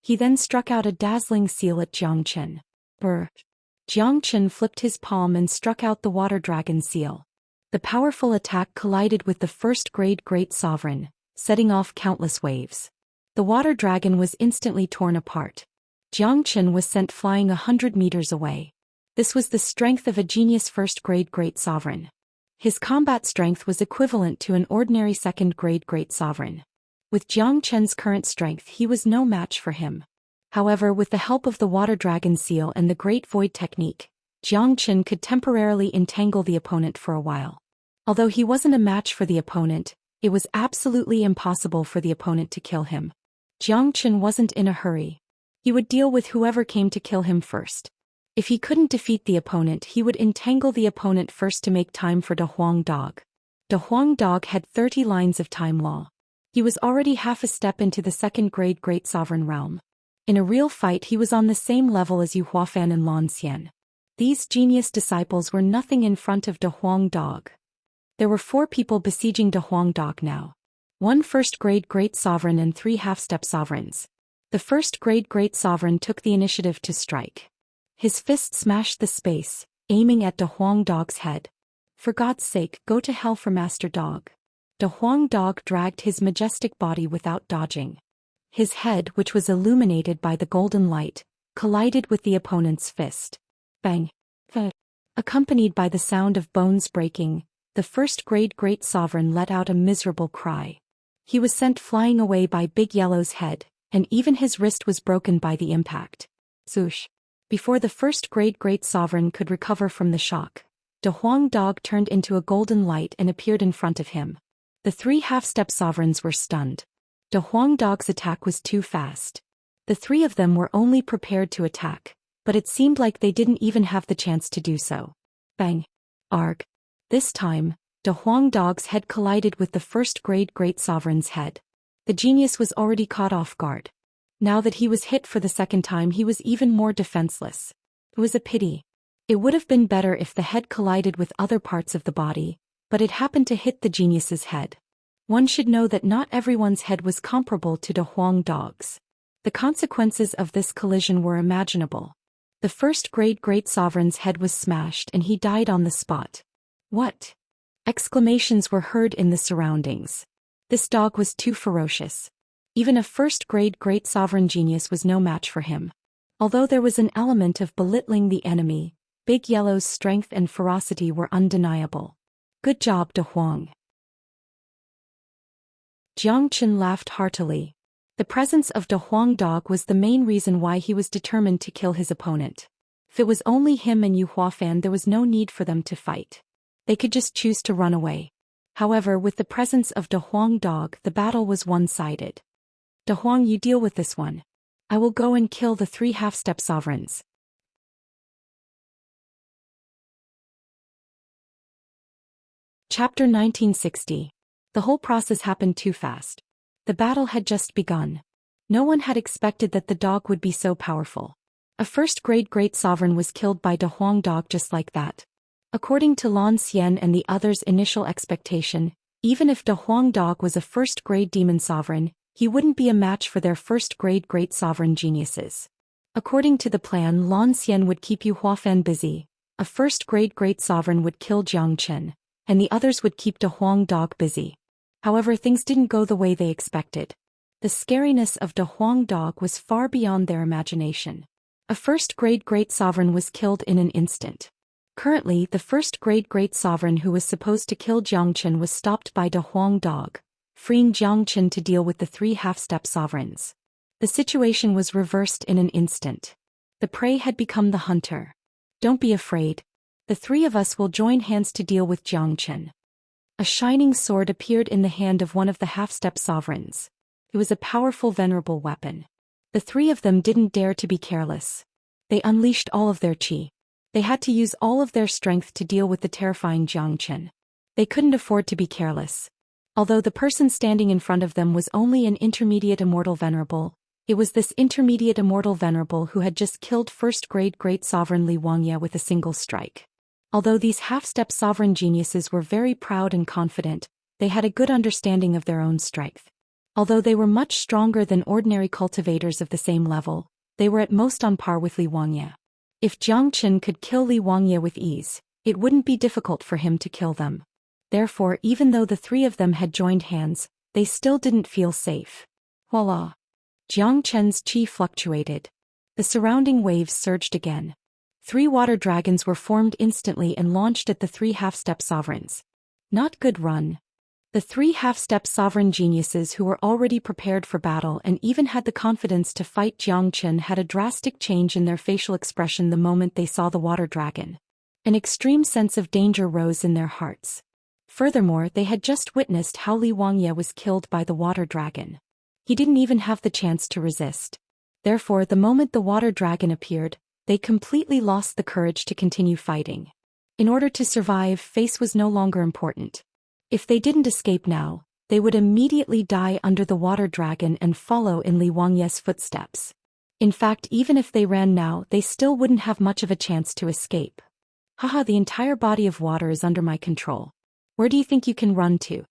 He then struck out a dazzling seal at Jiangchen. Brr. Jiangchen flipped his palm and struck out the water dragon seal. The powerful attack collided with the first-grade great sovereign, setting off countless waves. The water dragon was instantly torn apart. Jiangchen was sent flying 100 meters away. This was the strength of a genius first-grade great sovereign. His combat strength was equivalent to an ordinary second-grade great sovereign. With Jiangchen's current strength, he was no match for him. However, with the help of the water dragon seal and the Great Void technique, Jiangchen could temporarily entangle the opponent for a while. Although he wasn't a match for the opponent, it was absolutely impossible for the opponent to kill him. Jiangchen wasn't in a hurry. He would deal with whoever came to kill him first. If he couldn't defeat the opponent, he would entangle the opponent first to make time for De Huang Dog. De Huang Dog had 30 lines of time law. He was already half a step into the second-grade great sovereign realm. In a real fight, he was on the same level as Yu Huafan and Lan Xian. These genius disciples were nothing in front of De Huang Dog. There were 4 people besieging De Huang Dog now. 1 first-grade great sovereign and 3 half-step sovereigns. The first-grade great sovereign took the initiative to strike. His fist smashed the space, aiming at De Huang Dog's head. For God's sake, go to hell for Master Dog. De Huang Dog dragged his majestic body without dodging. His head, which was illuminated by the golden light, collided with the opponent's fist. Bang! Accompanied by the sound of bones breaking, the first-grade great sovereign let out a miserable cry. He was sent flying away by Big Yellow's head, and even his wrist was broken by the impact. Zhoosh! Before the first-grade great sovereign could recover from the shock, De Huang Dog turned into a golden light and appeared in front of him. The 3 half-step sovereigns were stunned. De Huang Dog's attack was too fast. The 3 of them were only prepared to attack, but it seemed like they didn't even have the chance to do so. Bang! Arg! This time, De Huang Dog's head collided with the first-grade great sovereign's head. The genius was already caught off guard. Now that he was hit for the second time, he was even more defenseless. It was a pity. It would have been better if the head collided with other parts of the body, but it happened to hit the genius's head. One should know that not everyone's head was comparable to De Huang Dog's. The consequences of this collision were imaginable. The first-grade great sovereign's head was smashed and he died on the spot. What? Exclamations were heard in the surroundings. This dog was too ferocious. Even a first-grade great sovereign genius was no match for him. Although there was an element of belittling the enemy, Big Yellow's strength and ferocity were undeniable. Good job, De Huang. Jiangchen laughed heartily. The presence of De Huang Dog was the main reason why he was determined to kill his opponent. If it was only him and Yu Huafan, there was no need for them to fight. They could just choose to run away. However, with the presence of De Huang Dog, the battle was one-sided. De Huang, you deal with this one. I will go and kill the 3 half-step sovereigns. Chapter 1960. The whole process happened too fast. The battle had just begun. No one had expected that the dog would be so powerful. A first-grade great sovereign was killed by De Huang Dog just like that. According to Lan Xian and the others' initial expectation, even if De Huang Dog was a first-grade demon sovereign, he wouldn't be a match for their first-grade great sovereign geniuses. According to the plan, Lan Xian would keep Yu Huafan busy, a first-grade great sovereign would kill Jiangchen, and the others would keep De Huang Dog busy. However, things didn't go the way they expected. The scariness of De Huang Dog was far beyond their imagination. A first-grade great sovereign was killed in an instant. Currently, the first-grade great sovereign who was supposed to kill Jiangchen was stopped by De Huang Dog, freeing Jiangchen to deal with the 3 half-step sovereigns. The situation was reversed in an instant. The prey had become the hunter. Don't be afraid. The 3 of us will join hands to deal with Jiangchen. A shining sword appeared in the hand of one of the half-step sovereigns. It was a powerful venerable weapon. The 3 of them didn't dare to be careless. They unleashed all of their qi. They had to use all of their strength to deal with the terrifying Jiangchen. They couldn't afford to be careless. Although the person standing in front of them was only an intermediate immortal venerable, it was this intermediate immortal venerable who had just killed first-grade great sovereign Li Wuxia with a single strike. Although these half-step sovereign geniuses were very proud and confident, they had a good understanding of their own strength. Although they were much stronger than ordinary cultivators of the same level, they were at most on par with Li Wuxia. If Jiang Qin could kill Li Wuxia with ease, it wouldn't be difficult for him to kill them. Therefore, even though the three of them had joined hands, they still didn't feel safe. Voila! Jiang Qin's qi fluctuated. The surrounding waves surged again. 3 water dragons were formed instantly and launched at the 3 half-step sovereigns. Not good run. The 3 half-step sovereign geniuses who were already prepared for battle and even had the confidence to fight Jiang Qin had a drastic change in their facial expression the moment they saw the water dragon. An extreme sense of danger rose in their hearts. Furthermore, they had just witnessed how Li Wuxia was killed by the water dragon. He didn't even have the chance to resist. Therefore, the moment the water dragon appeared, they completely lost the courage to continue fighting. In order to survive, face was no longer important. If they didn't escape now, they would immediately die under the water dragon and follow in Li Wuxia's footsteps. In fact, even if they ran now, they still wouldn't have much of a chance to escape. Haha, the entire body of water is under my control. Where do you think you can run to?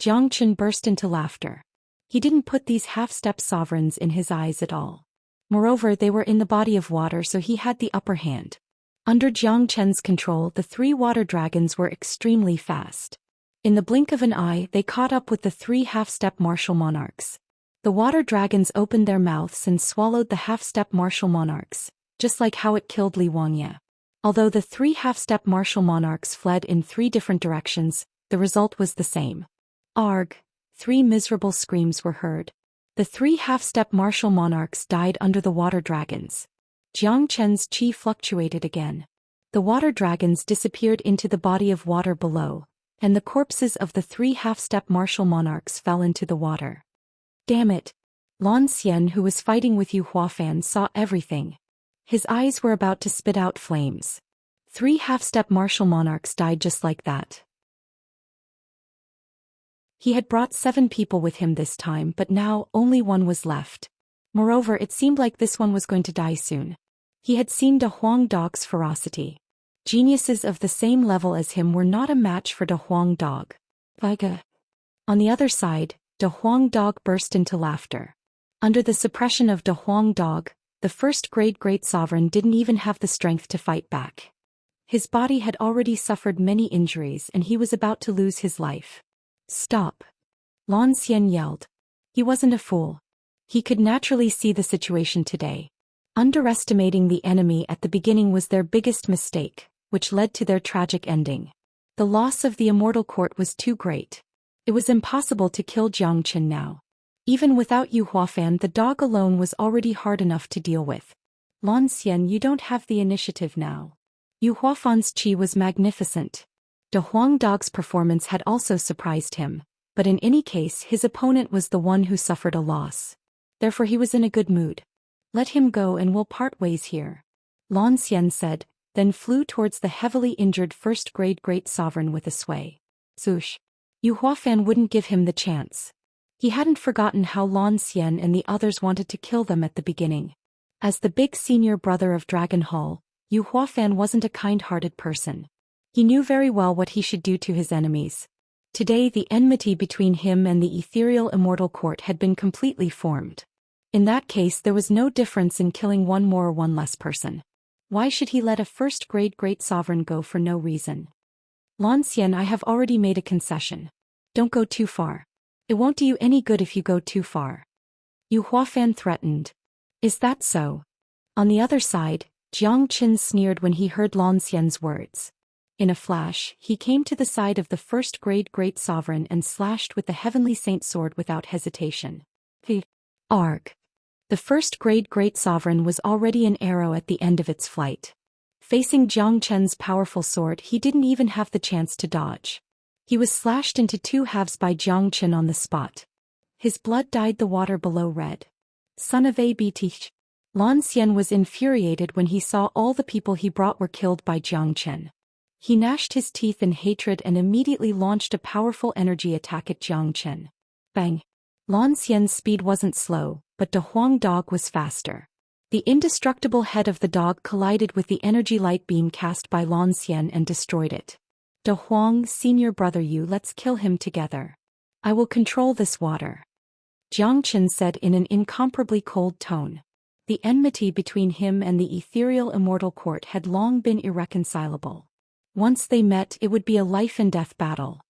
Jiang Qin burst into laughter. He didn't put these half-step sovereigns in his eyes at all. Moreover, they were in the body of water, so he had the upper hand. Under Jiang Qin's control, the 3 water dragons were extremely fast. In the blink of an eye, they caught up with the 3 half-step martial monarchs. The water dragons opened their mouths and swallowed the half-step martial monarchs, just like how it killed Li Wuxia. Although the 3 half-step martial monarchs fled in 3 different directions, the result was the same. Arg! 3 miserable screams were heard. The 3 half-step martial monarchs died under the water dragons. Jiang Qin's qi fluctuated again. The water dragons disappeared into the body of water below, and the corpses of the 3 half-step martial monarchs fell into the water. Damn it! Zhou Xian, who was fighting with Yu Huafan, saw everything. His eyes were about to spit out flames. 3 half-step martial monarchs died just like that. He had brought 7 people with him this time, but now only 1 was left. Moreover, it seemed like this one was going to die soon. He had seen De Huang Dog's ferocity. Geniuses of the same level as him were not a match for De Huang Dog. Viga. On the other side, De Huang Dog burst into laughter. Under the suppression of De Huang Dog, the first great sovereign didn't even have the strength to fight back. His body had already suffered many injuries and he was about to lose his life. Stop! Zhou Xian yelled. He wasn't a fool. He could naturally see the situation today. Underestimating the enemy at the beginning was their biggest mistake, which led to their tragic ending. The loss of the immortal court was too great. It was impossible to kill Jiang Qin now. Even without Yu Huafan, the dog alone was already hard enough to deal with. Zhou Xian, you don't have the initiative now. Yu Huafan's qi was magnificent. De Huang Dog's performance had also surprised him, but in any case his opponent was the one who suffered a loss. Therefore he was in a good mood. Let him go and we'll part ways here. Zhou Xian said, then flew towards the heavily injured first-grade great sovereign with a sway. Zoosh! Yu Huafan wouldn't give him the chance. He hadn't forgotten how Zhou Xian and the others wanted to kill them at the beginning. As the big senior brother of Dragon Hall, Yu Huafan wasn't a kind-hearted person. He knew very well what he should do to his enemies. Today the enmity between him and the ethereal immortal court had been completely formed. In that case there was no difference in killing 1 more or 1 less person. Why should he let a first-grade great sovereign go for no reason? Zhou Xian, I have already made a concession. Don't go too far. It won't do you any good if you go too far. Yu Huafan threatened. Is that so? On the other side, Jiang Qin sneered when he heard Zhou Xian's words. In a flash, he came to the side of the first-grade great sovereign and slashed with the heavenly saint sword without hesitation. Arg! The first-grade great sovereign was already an arrow at the end of its flight. Facing Jiang Qin's powerful sword, he didn't even have the chance to dodge. He was slashed into 2 halves by Jiang Qin on the spot. His blood dyed the water below red. Son of a bitch. Zhou Xian was infuriated when he saw all the people he brought were killed by Jiang Qin. He gnashed his teeth in hatred and immediately launched a powerful energy attack at Zhou Xian. Bang! Lan Xian's speed wasn't slow, but De Huang dog was faster. The indestructible head of the dog collided with the energy light beam cast by Lan Xian and destroyed it. De Huang, senior brother, let's kill him together. I will control this water. Zhou Xian said in an incomparably cold tone. The enmity between him and the ethereal immortal court had long been irreconcilable. Once they met, it would be a life-and-death battle.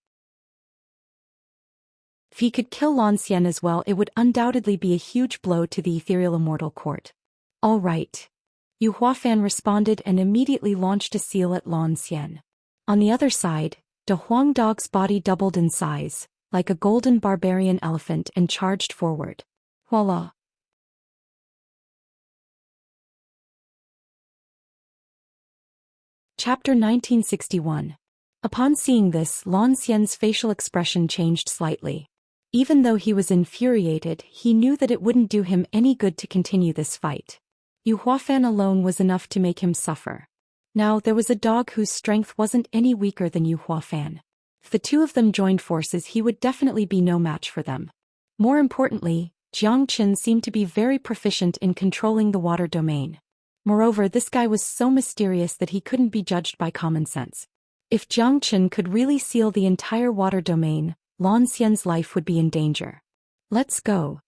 If he could kill Lan Xian as well, it would undoubtedly be a huge blow to the ethereal immortal court. All right. Yu Huafan responded and immediately launched a seal at Lan Xian. On the other side, De Huang dog's body doubled in size, like a golden barbarian elephant, and charged forward. Voila! Chapter 1961. Upon seeing this, Lan Xian's facial expression changed slightly. Even though he was infuriated, he knew that it wouldn't do him any good to continue this fight. Yu Huafan alone was enough to make him suffer. Now there was a dog whose strength wasn't any weaker than Yu Huafan. If the two of them joined forces, he would definitely be no match for them. More importantly, Zhou Xian seemed to be very proficient in controlling the water domain. Moreover, this guy was so mysterious that he couldn't be judged by common sense. If Zhou Xian could really seal the entire water domain, Lan Xian's life would be in danger. Let's go.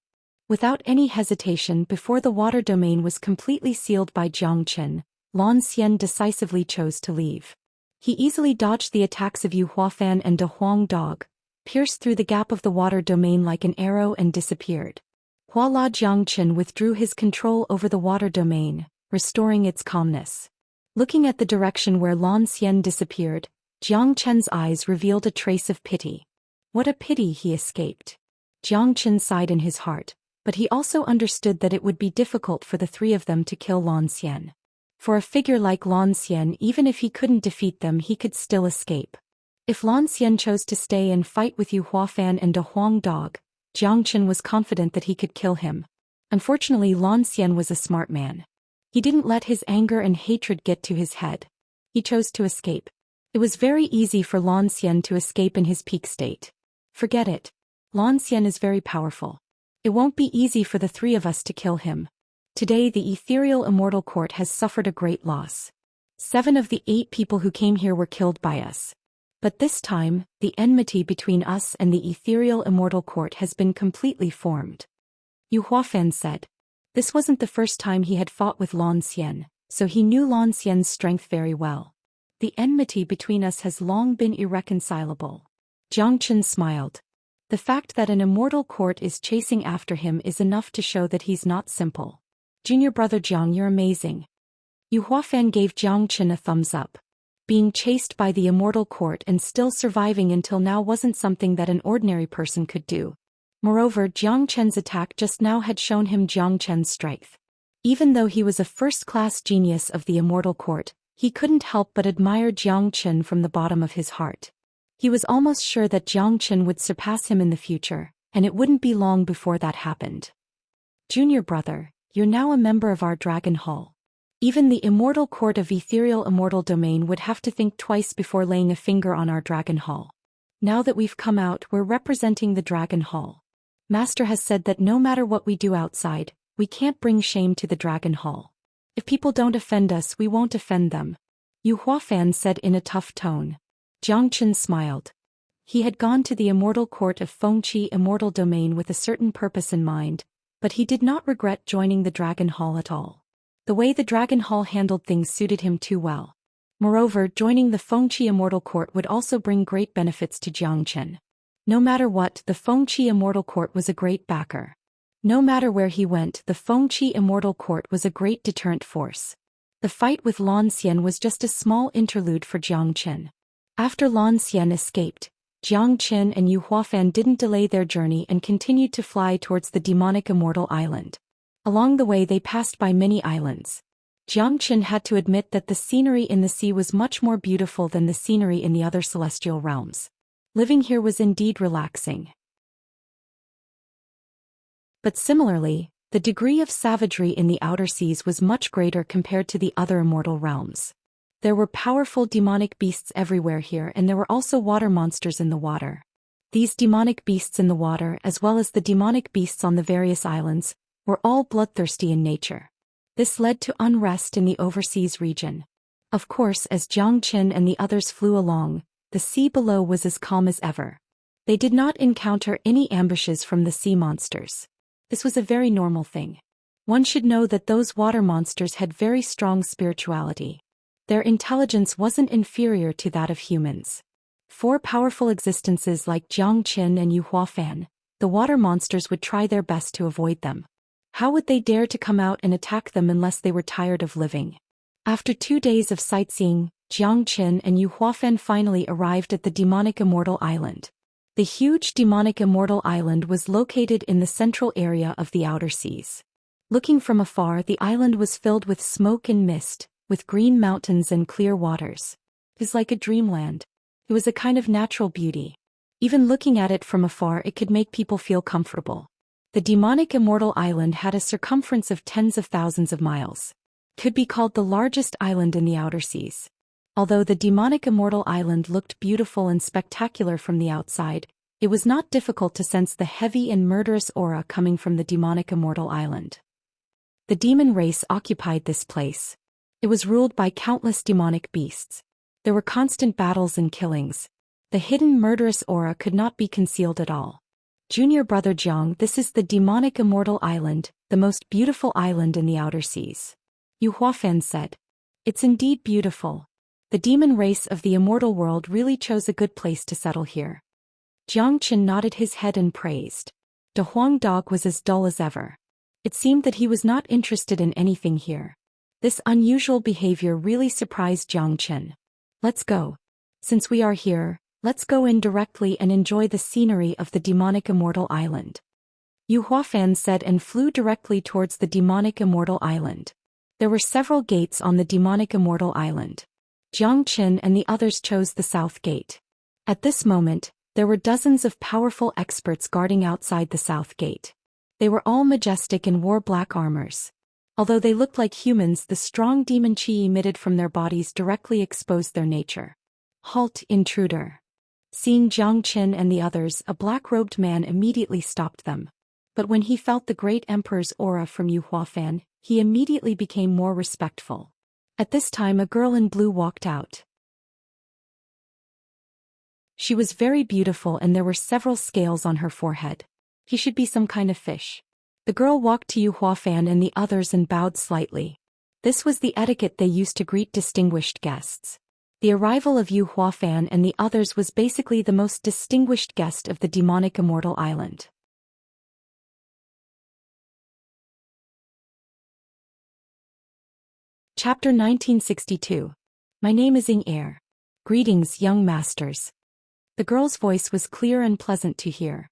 Without any hesitation, before the water domain was completely sealed by Zhou Xian, Lan Xian decisively chose to leave. He easily dodged the attacks of Yu Huafan and De Huang dog, pierced through the gap of the water domain like an arrow and disappeared. Voila! Zhou Xian withdrew his control over the water domain, restoring its calmness. Looking at the direction where Lan Xian disappeared, Zhou Qian's eyes revealed a trace of pity. What a pity he escaped. Zhou Qian sighed in his heart, but he also understood that it would be difficult for the three of them to kill Lan Xian. For a figure like Lan Xian, even if he couldn't defeat them, he could still escape. If Lan Xian chose to stay and fight with Yu Huafan and De Huang dog, Zhou Qian was confident that he could kill him. Unfortunately, Lan Xian was a smart man. He didn't let his anger and hatred get to his head. He chose to escape. It was very easy for Lan Xian to escape in his peak state. Forget it. Lan Xian is very powerful. It won't be easy for the three of us to kill him. Today the ethereal immortal court has suffered a great loss. 7 of the 8 people who came here were killed by us. But this time, the enmity between us and the ethereal immortal court has been completely formed. Yu Huafan said. This wasn't the first time he had fought with Lan Xian, so he knew Lan Xian's strength very well. The enmity between us has long been irreconcilable. Zhou Qian smiled. The fact that an immortal court is chasing after him is enough to show that he's not simple. Junior brother Jiang, you're amazing. Yu Huafan gave Zhou Qian a thumbs up. Being chased by the immortal court and still surviving until now wasn't something that an ordinary person could do. Moreover, Zhou Qian's attack just now had shown him Zhou Qian's strength. Even though he was a first-class genius of the immortal court, he couldn't help but admire Zhou Qian from the bottom of his heart. He was almost sure that Zhou Qian would surpass him in the future, and it wouldn't be long before that happened. Junior brother, you're now a member of our Dragon Hall. Even the immortal court of ethereal immortal domain would have to think twice before laying a finger on our Dragon Hall. Now that we've come out, we're representing the Dragon Hall. Master has said that no matter what we do outside, we can't bring shame to the Dragon Hall. If people don't offend us, we won't offend them. Yu Huafan said in a tough tone. Zhou Qian smiled. He had gone to the immortal court of Fengqi immortal domain with a certain purpose in mind, but he did not regret joining the Dragon Hall at all. The way the Dragon Hall handled things suited him too well. Moreover, joining the Fengqi immortal court would also bring great benefits to Zhou Qian. No matter what, the Fengqi immortal court was a great backer. No matter where he went, the Fengqi immortal court was a great deterrent force. The fight with Lan Xian was just a small interlude for Zhou Qian. After Lan Xian escaped, Zhou Qian and Yu Huafan didn't delay their journey and continued to fly towards the demonic immortal island. Along the way they passed by many islands. Zhou Qian had to admit that the scenery in the sea was much more beautiful than the scenery in the other celestial realms. Living here was indeed relaxing. But similarly, the degree of savagery in the outer seas was much greater compared to the other immortal realms. There were powerful demonic beasts everywhere here, and there were also water monsters in the water. These demonic beasts in the water, as well as the demonic beasts on the various islands, were all bloodthirsty in nature. This led to unrest in the overseas region. Of course, as Zhou Xian and the others flew along, the sea below was as calm as ever. They did not encounter any ambushes from the sea monsters. This was a very normal thing. One should know that those water monsters had very strong spirituality. Their intelligence wasn't inferior to that of humans. For powerful existences like Zhou Xian and Yu Huafan, the water monsters would try their best to avoid them. How would they dare to come out and attack them unless they were tired of living? After 2 days of sightseeing, Zhou Xian and Yu Huafan finally arrived at the demonic immortal island. The huge demonic immortal island was located in the central area of the outer seas. Looking from afar, the island was filled with smoke and mist, with green mountains and clear waters. It was like a dreamland. It was a kind of natural beauty. Even looking at it from afar, it could make people feel comfortable. The demonic immortal island had a circumference of tens of thousands of miles. It could be called the largest island in the outer seas. Although the demonic immortal island looked beautiful and spectacular from the outside, it was not difficult to sense the heavy and murderous aura coming from the demonic immortal island. The demon race occupied this place. It was ruled by countless demonic beasts. There were constant battles and killings. The hidden murderous aura could not be concealed at all. Junior brother Jiang, this is the demonic immortal island, the most beautiful island in the outer seas. Yu Huafan said. It's indeed beautiful. The demon race of the immortal world really chose a good place to settle here. Zhou Xian nodded his head and praised. De Huang Dog was as dull as ever. It seemed that he was not interested in anything here. This unusual behavior really surprised Zhou Xian. Let's go. Since we are here, let's go in directly and enjoy the scenery of the demonic immortal island. Yu Huafan said and flew directly towards the demonic immortal island. There were several gates on the demonic immortal island. Zhou Xian and the others chose the south gate. At this moment, there were dozens of powerful experts guarding outside the south gate. They were all majestic and wore black armors. Although they looked like humans, the strong demon chi emitted from their bodies directly exposed their nature. Halt, intruder. Seeing Zhou Xian and the others, a black-robed man immediately stopped them. But when he felt the great emperor's aura from Yu Huafan, he immediately became more respectful. At this time, a girl in blue walked out. She was very beautiful and there were several scales on her forehead. He should be some kind of fish. The girl walked to Yu Huafan and the others and bowed slightly. This was the etiquette they used to greet distinguished guests. The arrival of Yu Huafan and the others was basically the most distinguished guest of the demonic immortal island. Chapter 1962. My name is Insignia. Greetings, young masters. The girl's voice was clear and pleasant to hear.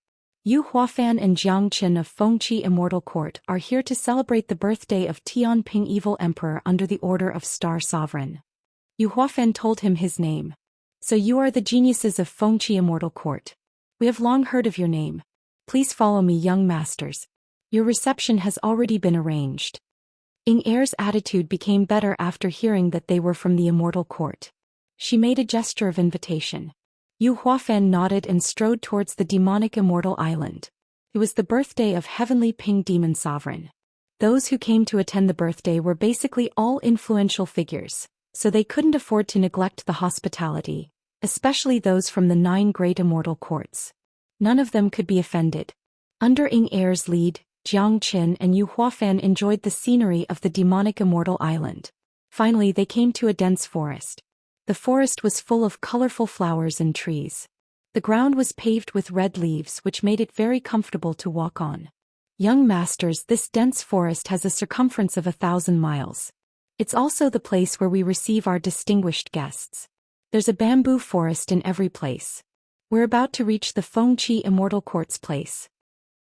Yu Huafan and Zhou Xian of Fengqi Immortal Court are here to celebrate the birthday of Tianping Evil Emperor under the order of Star Sovereign. Yu Huafan told him his name. So you are the geniuses of Fengqi Immortal Court. We have long heard of your name. Please follow me, young masters. Your reception has already been arranged. Ingia's attitude became better after hearing that they were from the Immortal Court. She made a gesture of invitation. Yu Huafan nodded and strode towards the demonic immortal island. It was the birthday of Heavenly Ping Demon Sovereign. Those who came to attend the birthday were basically all influential figures, so they couldn't afford to neglect the hospitality, especially those from the 9 great immortal courts. None of them could be offended. Under Ingia's lead, Zhou Xian and Yu Huafan enjoyed the scenery of the demonic immortal island. Finally, they came to a dense forest. The forest was full of colorful flowers and trees. The ground was paved with red leaves, which made it very comfortable to walk on. Young masters, this dense forest has a circumference of 1,000 miles. It's also the place where we receive our distinguished guests. There's a bamboo forest in every place. We're about to reach the Fengqi Immortal Court's place.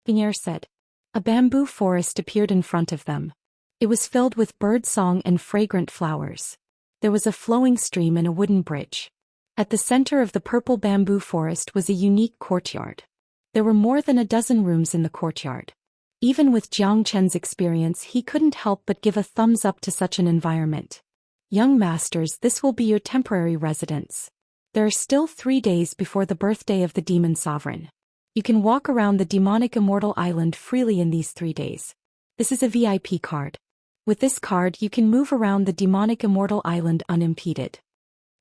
Ingier said. A bamboo forest appeared in front of them. It was filled with bird song and fragrant flowers. There was a flowing stream and a wooden bridge. At the center of the purple bamboo forest was a unique courtyard. There were more than a dozen rooms in the courtyard. Even with Zhou Qian's experience, he couldn't help but give a thumbs up to such an environment. Young masters, this will be your temporary residence. There are still 3 days before the birthday of the demon sovereign. You can walk around the demonic immortal island freely in these 3 days. This is a VIP card. With this card you can move around the demonic immortal island unimpeded.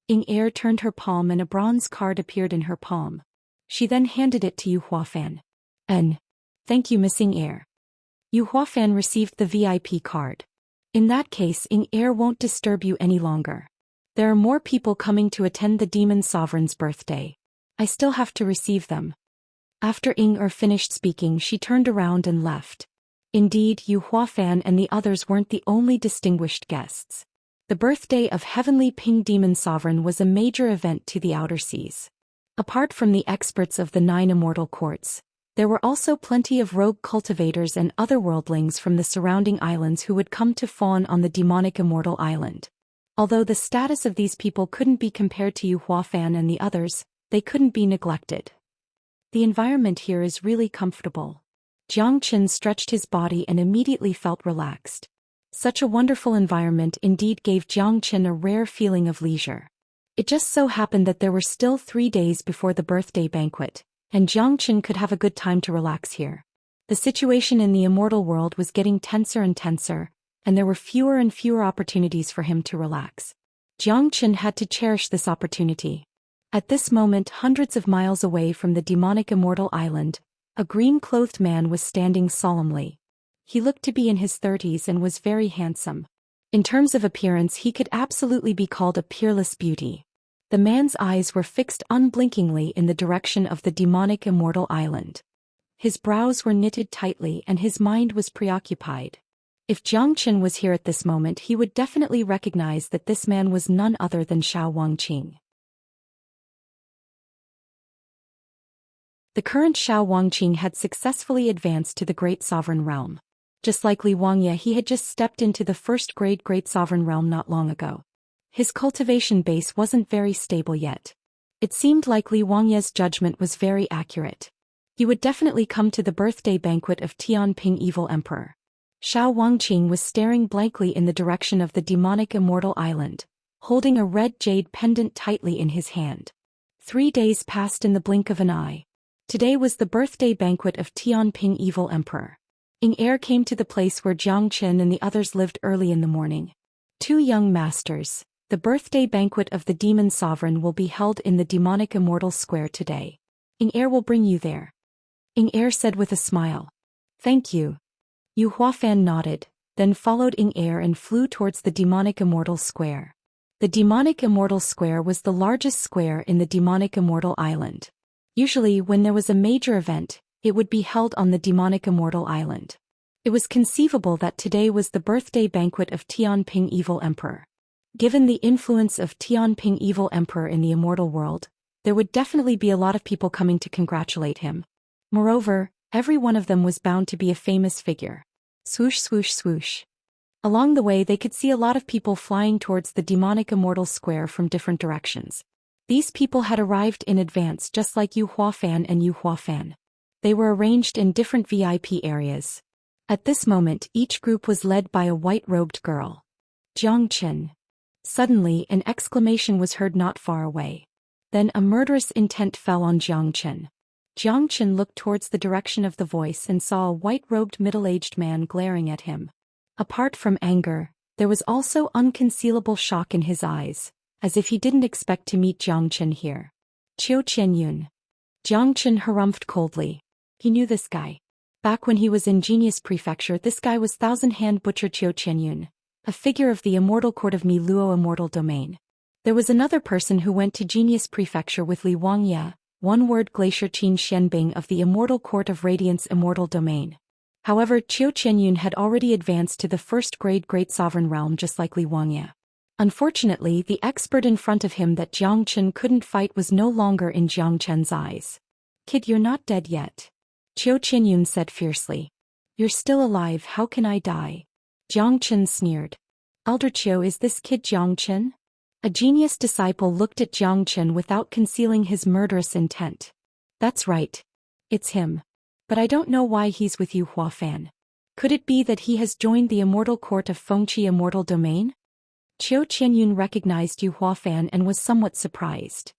Ying Er turned her palm and a bronze card appeared in her palm. She then handed it to Yu Huafan. Thank you, Miss Ying Er. Yu Huafan received the VIP card. In that case, Ying Er won't disturb you any longer. There are more people coming to attend the demon sovereign's birthday. I still have to receive them. After Ying Er finished speaking, she turned around and left. Indeed, Yu Huafan and the others weren't the only distinguished guests. The birthday of Heavenly Ping Demon Sovereign was a major event to the Outer Seas. Apart from the experts of the 9 immortal courts, there were also plenty of rogue cultivators and other worldlings from the surrounding islands who would come to fawn on the demonic immortal island. Although the status of these people couldn't be compared to Yu Huafan and the others, they couldn't be neglected. The environment here is really comfortable. Jiang Qin stretched his body and immediately felt relaxed. Such a wonderful environment indeed gave Jiang Qin a rare feeling of leisure. It just so happened that there were still 3 days before the birthday banquet, and Jiang Qin could have a good time to relax here. The situation in the immortal world was getting tenser and tenser, and there were fewer and fewer opportunities for him to relax. Jiang Qin had to cherish this opportunity. At this moment, hundreds of miles away from the demonic immortal island, a green-clothed man was standing solemnly. He looked to be in his 30s and was very handsome. In terms of appearance, he could absolutely be called a peerless beauty. The man's eyes were fixed unblinkingly in the direction of the demonic immortal island. His brows were knitted tightly and his mind was preoccupied. If Jiang Qin was here at this moment, he would definitely recognize that this man was none other than Xiao Wangqing. The current Xiao Wangqing had successfully advanced to the Great Sovereign Realm. Just like Li Wangya, he had just stepped into the first-grade Great Sovereign Realm not long ago. His cultivation base wasn't very stable yet. It seemed like Li Wangya's judgment was very accurate. He would definitely come to the birthday banquet of Tianping Evil Emperor. Xiao Wangqing was staring blankly in the direction of the demonic immortal island, holding a red jade pendant tightly in his hand. 3 days passed in the blink of an eye. Today was the birthday banquet of Tianping Evil Emperor. Ying Er came to the place where Jiang Qin and the others lived early in the morning. 2 young masters, the birthday banquet of the demon sovereign will be held in the demonic immortal square today. Ying Er will bring you there. Ying Er said with a smile. Thank you. Yu Huafan nodded, then followed Ying Er and flew towards the demonic immortal square. The demonic immortal square was the largest square in the demonic immortal island. Usually when there was a major event, it would be held on the demonic immortal island. It was conceivable that today was the birthday banquet of Tianping Evil Emperor. Given the influence of Tianping Evil Emperor in the immortal world, there would definitely be a lot of people coming to congratulate him. Moreover, every one of them was bound to be a famous figure. Swoosh swoosh swoosh. Along the way they could see a lot of people flying towards the demonic immortal square from different directions. These people had arrived in advance just like Yu Huafan and Yu Huafan. They were arranged in different VIP areas. At this moment, each group was led by a white-robed girl. Jiang Qin. Suddenly, an exclamation was heard not far away. Then a murderous intent fell on Jiang Qin. Jiang Qin looked towards the direction of the voice and saw a white-robed middle-aged man glaring at him. Apart from anger, there was also unconcealable shock in his eyes, as if he didn't expect to meet Jiang Qin here. Qiu Qianyun. Jiang Qin harumphed coldly. He knew this guy. Back when he was in Genius Prefecture, this guy was Thousand-Hand Butcher Qiu Qianyun, a figure of the immortal court of Mi Luo Immortal Domain. There was another person who went to Genius Prefecture with Li Wangya, one-word Glacier Qin Xianbing of the Immortal Court of Radiance Immortal Domain. However, Qiu Qianyun had already advanced to the first-grade Great Sovereign Realm just like Li Wangya. Unfortunately, the expert in front of him that Jiang Qin couldn't fight was no longer in Jiang Qin's eyes. Kid, you're not dead yet. Qiu Qianyun said fiercely. You're still alive, how can I die? Jiang Qin sneered. Elder Qiu, is this kid Jiang Qin? A genius disciple looked at Jiang Qin without concealing his murderous intent. That's right. It's him. But I don't know why he's with you, Huafan. Could it be that he has joined the immortal court of Fengqi Immortal Domain? Zhou Xian recognized Yu Huafan and was somewhat surprised.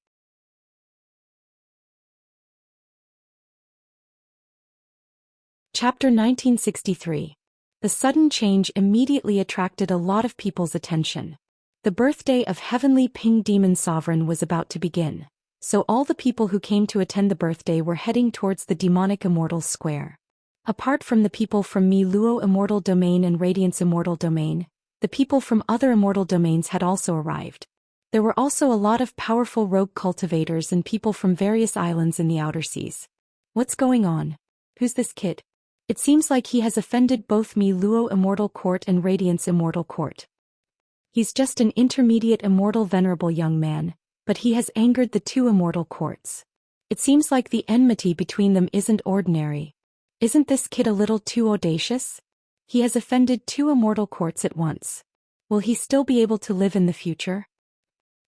Chapter 1963. The sudden change immediately attracted a lot of people's attention. The birthday of Heavenly Ping Demon Sovereign was about to begin, so all the people who came to attend the birthday were heading towards the Demonic Immortal Square. Apart from the people from Mi Luo Immortal Domain and Radiance Immortal Domain, the people from other immortal domains had also arrived. There were also a lot of powerful rogue cultivators and people from various islands in the outer seas. What's going on? Who's this kid? It seems like he has offended both Mi Luo Immortal Court and Radiance Immortal Court. He's just an intermediate immortal venerable young man, but he has angered the two immortal courts. It seems like the enmity between them isn't ordinary. Isn't this kid a little too audacious? He has offended two immortal courts at once. Will he still be able to live in the future?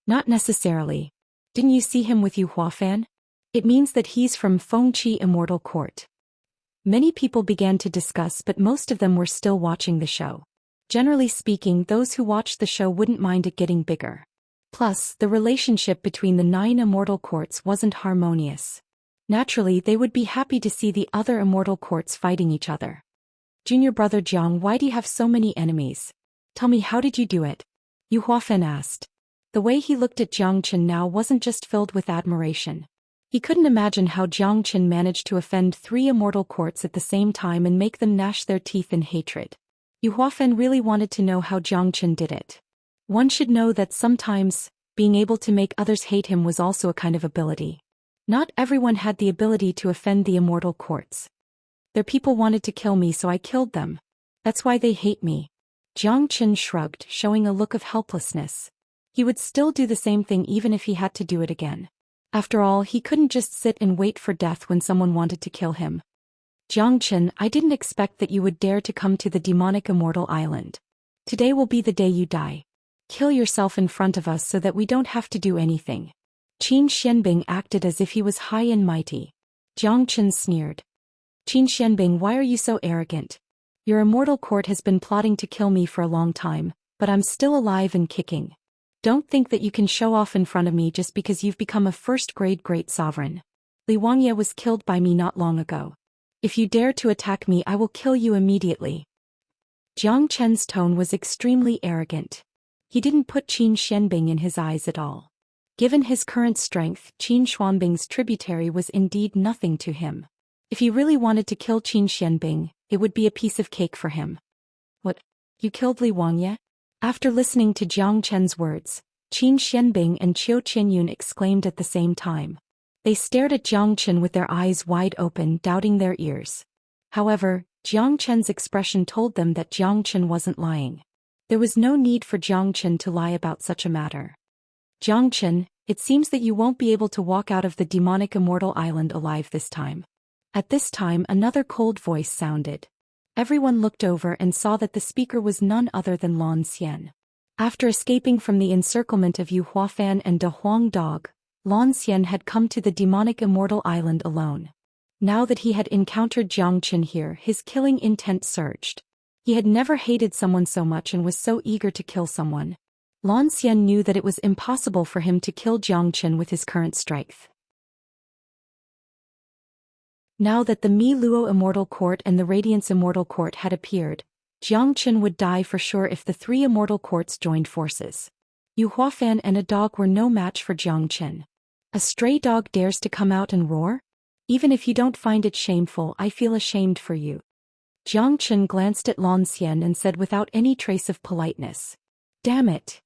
Not necessarily. Didn't you see him with Yu Huafan? It means that he's from Fengqi Immortal Court. Many people began to discuss, but most of them were still watching the show. Generally speaking, those who watched the show wouldn't mind it getting bigger. Plus, the relationship between the 9 immortal courts wasn't harmonious. Naturally, they would be happy to see the other immortal courts fighting each other. Junior brother Jiang, why do you have so many enemies? Tell me, how did you do it? Yu Huafan asked. The way he looked at Jiang Chen now wasn't just filled with admiration. He couldn't imagine how Jiang Chen managed to offend 3 immortal courts at the same time and make them gnash their teeth in hatred. Yu Huafan really wanted to know how Jiang Chen did it. One should know that sometimes, being able to make others hate him was also a kind of ability. Not everyone had the ability to offend the immortal courts. Their people wanted to kill me, so I killed them. That's why they hate me. Jiang Chen shrugged, showing a look of helplessness. He would still do the same thing even if he had to do it again. After all, he couldn't just sit and wait for death when someone wanted to kill him. Jiang Chen, I didn't expect that you would dare to come to the demonic immortal island. Today will be the day you die. Kill yourself in front of us so that we don't have to do anything. Qin Xianbing acted as if he was high and mighty. Jiang Chen sneered. Qin Xianbing, why are you so arrogant? Your immortal court has been plotting to kill me for a long time, but I'm still alive and kicking. Don't think that you can show off in front of me just because you've become a first-grade great sovereign. Li Wangye was killed by me not long ago. If you dare to attack me, I will kill you immediately. Jiang Chen's tone was extremely arrogant. He didn't put Qin Xianbing in his eyes at all. Given his current strength, Qin Xuanbing's tributary was indeed nothing to him. If he really wanted to kill Qin Xianbing, it would be a piece of cake for him. What? You killed Li Wangye? After listening to Jiang Chen's words, Qin Xianbing and Qiu Qianyun exclaimed at the same time. They stared at Jiang Chen with their eyes wide open, doubting their ears. However, Jiang Chen's expression told them that Jiang Chen wasn't lying. There was no need for Jiang Chen to lie about such a matter. Jiang Chen, it seems that you won't be able to walk out of the demonic immortal island alive this time. At this time, another cold voice sounded. Everyone looked over and saw that the speaker was none other than Lan Xian. After escaping from the encirclement of Yu Huafan and De Huang Dog, Lan Xian had come to the demonic immortal island alone. Now that he had encountered Jiang Chen here, his killing intent surged. He had never hated someone so much and was so eager to kill someone. Lan Xian knew that it was impossible for him to kill Jiang Chen with his current strength. Now that the Mi Luo Immortal Court and the Radiance Immortal Court had appeared, Jiang Chen would die for sure if the 3 immortal courts joined forces. Yu Huafan and a dog were no match for Jiang Chen. A stray dog dares to come out and roar? Even if you don't find it shameful, I feel ashamed for you. Jiang Chen glanced at Lan Xian and said without any trace of politeness. Damn it!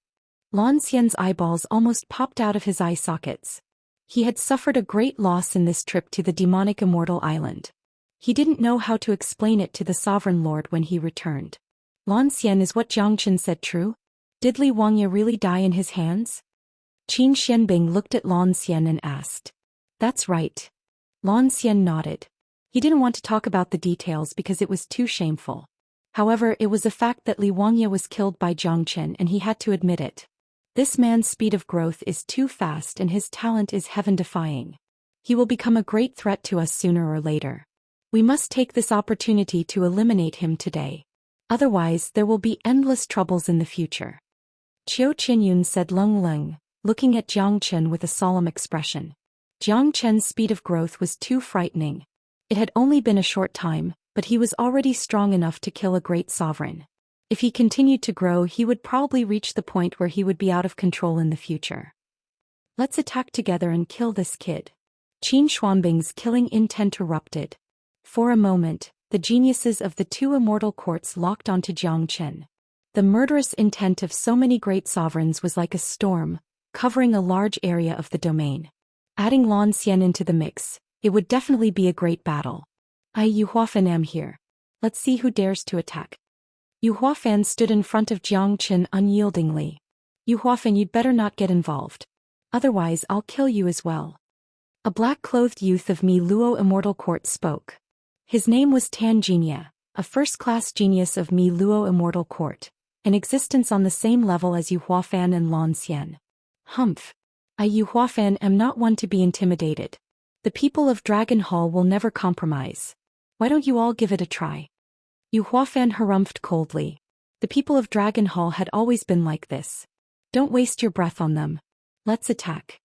Lan Xian's eyeballs almost popped out of his eye sockets. He had suffered a great loss in this trip to the demonic immortal island. He didn't know how to explain it to the sovereign lord when he returned. Lan Xian, is what Jiang Chen said true? Did Li Wangye really die in his hands? Qin Xianbing looked at Lan Xian and asked. That's right. Lan Xian nodded. He didn't want to talk about the details because it was too shameful. However, it was a fact that Li Wangye was killed by Jiang Chen and he had to admit it. This man's speed of growth is too fast and his talent is heaven-defying. He will become a great threat to us sooner or later. We must take this opportunity to eliminate him today. Otherwise, there will be endless troubles in the future. Qiu Qinyun said Lung Lung, looking at Jiang Chen with a solemn expression. Jiang Chen's speed of growth was too frightening. It had only been a short time, but he was already strong enough to kill a great sovereign. If he continued to grow, he would probably reach the point where he would be out of control in the future. Let's attack together and kill this kid. Qin Xuanbing's killing intent erupted. For a moment, the geniuses of the two immortal courts locked onto Jiang Chen. The murderous intent of so many great sovereigns was like a storm, covering a large area of the domain. Adding Lan Xian into the mix, it would definitely be a great battle. Yu Huafan am here. Let's see who dares to attack. Yu Huafan stood in front of Jiang Chen unyieldingly. Yu Huafan, you'd better not get involved. Otherwise I'll kill you as well. A black-clothed youth of Mi Luo Immortal Court spoke. His name was Tangenia, a first-class genius of Mi Luo Immortal Court, in existence on the same level as Yu Huafan and Lan Xian. Humph. I Yu Huafan am not one to be intimidated. The people of Dragon Hall will never compromise. Why don't you all give it a try? Yu Huafan harumphed coldly. The people of Dragon Hall had always been like this. Don't waste your breath on them. Let's attack.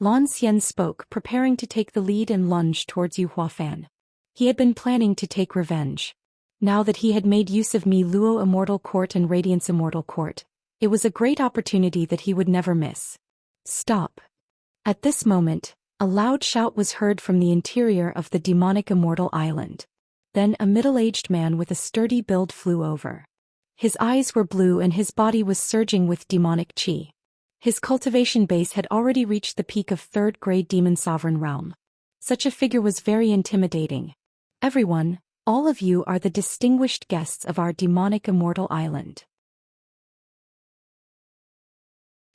Lan Xian spoke, preparing to take the lead and lunge towards Yu Huafan. He had been planning to take revenge. Now that he had made use of Mi Luo Immortal Court and Radiance Immortal Court, it was a great opportunity that he would never miss. Stop. At this moment, a loud shout was heard from the interior of the demonic immortal island. Then a middle-aged man with a sturdy build flew over. His eyes were blue and his body was surging with demonic qi. His cultivation base had already reached the peak of third-grade demon sovereign realm. Such a figure was very intimidating. Everyone, all of you are the distinguished guests of our demonic immortal island.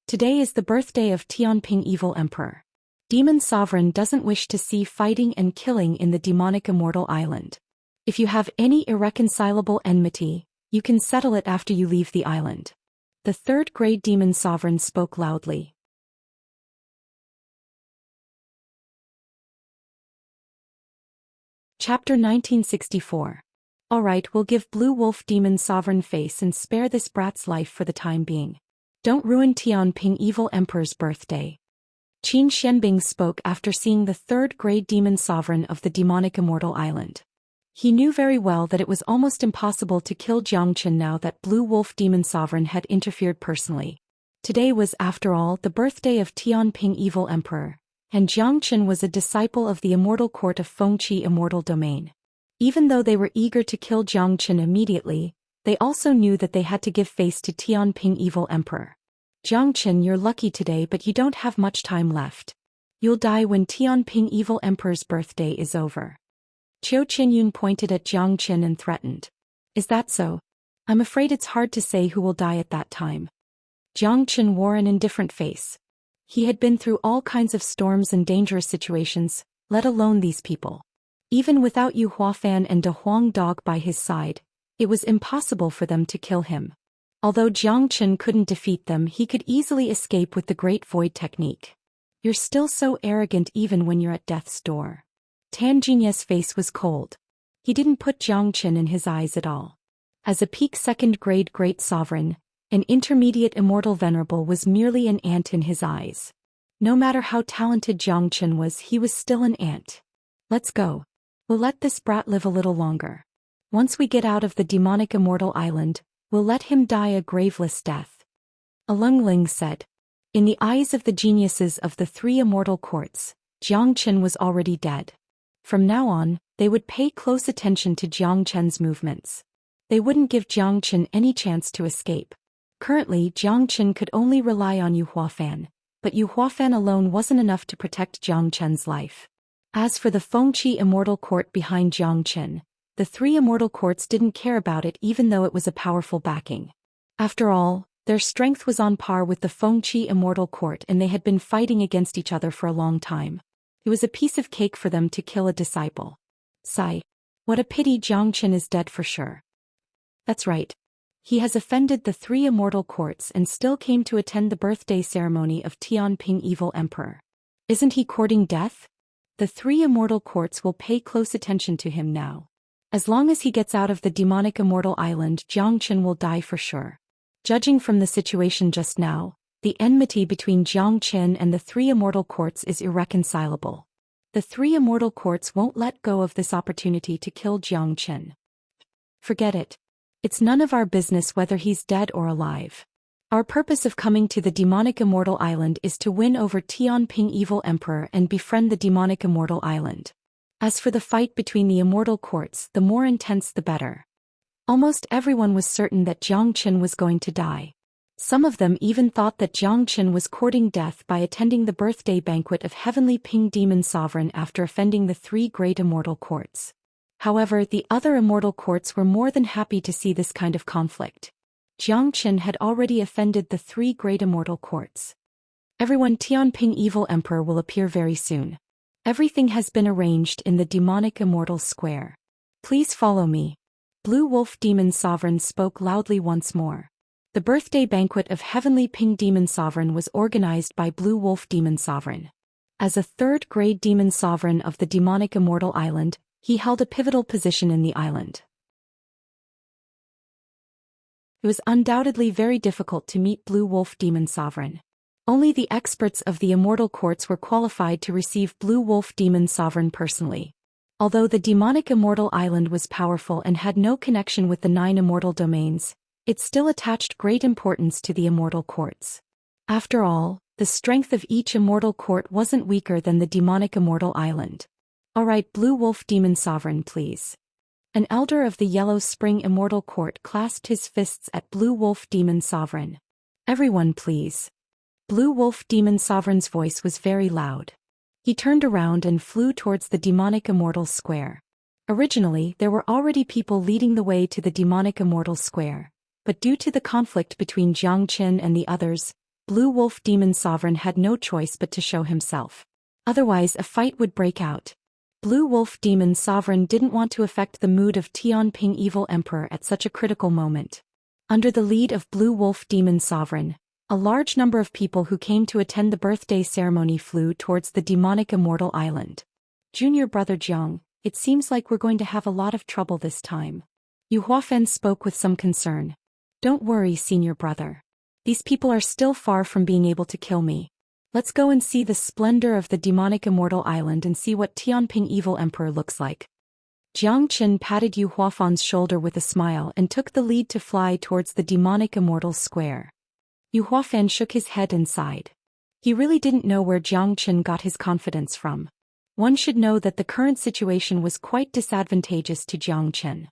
Today is the birthday of Tianping Evil Emperor. Demon Sovereign doesn't wish to see fighting and killing in the demonic immortal island. If you have any irreconcilable enmity, you can settle it after you leave the island. The third-grade demon sovereign spoke loudly. Chapter 1964. Alright, we'll give Blue Wolf Demon Sovereign face and spare this brat's life for the time being. Don't ruin Tianping Evil Emperor's birthday. Qin Xianbing spoke after seeing the third-grade demon sovereign of the demonic immortal island. He knew very well that it was almost impossible to kill Jiang Chen now that Blue Wolf Demon Sovereign had interfered personally. Today was, after all, the birthday of Tianping Evil Emperor, and Jiang Chen was a disciple of the immortal court of Fengqi Immortal Domain. Even though they were eager to kill Jiang Chen immediately, they also knew that they had to give face to Tianping Evil Emperor. Jiang Chen, you're lucky today, but you don't have much time left. You'll die when Tianping Evil Emperor's birthday is over. Qiu Qinyun pointed at Jiang Chen and threatened. Is that so? I'm afraid it's hard to say who will die at that time. Jiang Chen wore an indifferent face. He had been through all kinds of storms and dangerous situations, let alone these people. Even without Yu Huafan and De Huang Dog by his side, it was impossible for them to kill him. Although Jiang Chen couldn't defeat them, he could easily escape with the Great Void technique. You're still so arrogant even when you're at death's door. Tangenia's face was cold. He didn't put Jiang Chen in his eyes at all. As a peak second-grade great sovereign, an intermediate immortal venerable was merely an ant in his eyes. No matter how talented Jiang Chen was, he was still an ant. Let's go. We'll let this brat live a little longer. Once we get out of the demonic immortal island, we'll let him die a graveless death. Alung Ling said. In the eyes of the geniuses of the three immortal courts, Jiang Chen was already dead. From now on, they would pay close attention to Jiang Chen's movements. They wouldn't give Jiang Chen any chance to escape. Currently, Jiang Chen could only rely on Yu Huafan, but Yu Huafan alone wasn't enough to protect Jiang Chen's life. As for the Fengqi Immortal Court behind Jiang Chen, the three immortal courts didn't care about it even though it was a powerful backing. After all, their strength was on par with the Fengqi Immortal Court and they had been fighting against each other for a long time. It was a piece of cake for them to kill a disciple. Sigh. What a pity Jiang Chen is dead for sure. That's right. He has offended the three immortal courts and still came to attend the birthday ceremony of Tianping Evil Emperor. Isn't he courting death? The three immortal courts will pay close attention to him now. As long as he gets out of the demonic immortal island, Jiang Chen will die for sure. Judging from the situation just now, the enmity between Jiang Qin and the three immortal courts is irreconcilable. The three immortal courts won't let go of this opportunity to kill Jiang Qin. Forget it. It's none of our business whether he's dead or alive. Our purpose of coming to the demonic immortal island is to win over Tianping evil emperor and befriend the demonic immortal island. As for the fight between the immortal courts, the more intense the better. Almost everyone was certain that Jiang Qin was going to die. Some of them even thought that Jiang Qin was courting death by attending the birthday banquet of Heavenly Ping Demon Sovereign after offending the three great immortal courts. However, the other immortal courts were more than happy to see this kind of conflict. Jiang Qin had already offended the three great immortal courts. Everyone, Tianping evil emperor will appear very soon. Everything has been arranged in the demonic immortal square. Please follow me. Blue Wolf Demon Sovereign spoke loudly once more. The birthday banquet of Heavenly Ping Demon Sovereign was organized by Blue Wolf Demon Sovereign. As a third-grade demon sovereign of the demonic immortal island, he held a pivotal position in the island. It was undoubtedly very difficult to meet Blue Wolf Demon Sovereign. Only the experts of the immortal courts were qualified to receive Blue Wolf Demon Sovereign personally. Although the demonic immortal island was powerful and had no connection with the 9 immortal domains, it still attached great importance to the immortal courts. After all, the strength of each immortal court wasn't weaker than the demonic immortal island. Alright, Blue Wolf Demon Sovereign, please. An elder of the Yellow Spring Immortal Court clasped his fists at Blue Wolf Demon Sovereign. Everyone, please. Blue Wolf Demon Sovereign's voice was very loud. He turned around and flew towards the demonic immortal square. Originally, there were already people leading the way to the demonic immortal square. But due to the conflict between Jiang Qin and the others, Blue Wolf Demon Sovereign had no choice but to show himself. Otherwise, a fight would break out. Blue Wolf Demon Sovereign didn't want to affect the mood of Tianping Evil Emperor at such a critical moment. Under the lead of Blue Wolf Demon Sovereign, a large number of people who came to attend the birthday ceremony flew towards the demonic immortal island. Junior brother Jiang, it seems like we're going to have a lot of trouble this time. Yu Huafen spoke with some concern. Don't worry, senior brother. These people are still far from being able to kill me. Let's go and see the splendor of the demonic immortal island and see what Tianping evil emperor looks like. Jiang Qin patted Yu Huafen's shoulder with a smile and took the lead to fly towards the demonic immortal square. Yu Huafen shook his head and sighed. He really didn't know where Jiang Qin got his confidence from. One should know that the current situation was quite disadvantageous to Jiang Qin.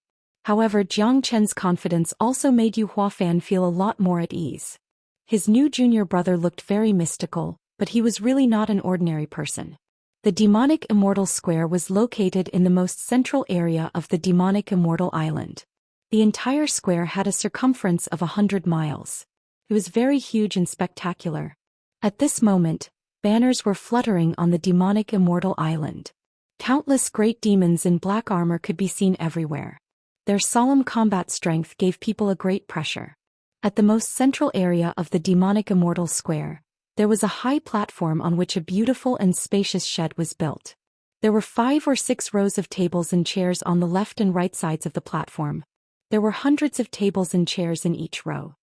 However, Jiang Qin's confidence also made Yu Huafen feel a lot more at ease. His new junior brother looked very mystical, but he was really not an ordinary person. The demonic immortal square was located in the most central area of the demonic immortal island. The entire square had a circumference of 100 miles. It was very huge and spectacular. At this moment, banners were fluttering on the demonic immortal island. Countless great demons in black armor could be seen everywhere. Their solemn combat strength gave people a great pressure. At the most central area of the demonic immortal square, there was a high platform on which a beautiful and spacious shed was built. There were 5 or 6 rows of tables and chairs on the left and right sides of the platform. There were hundreds of tables and chairs in each row.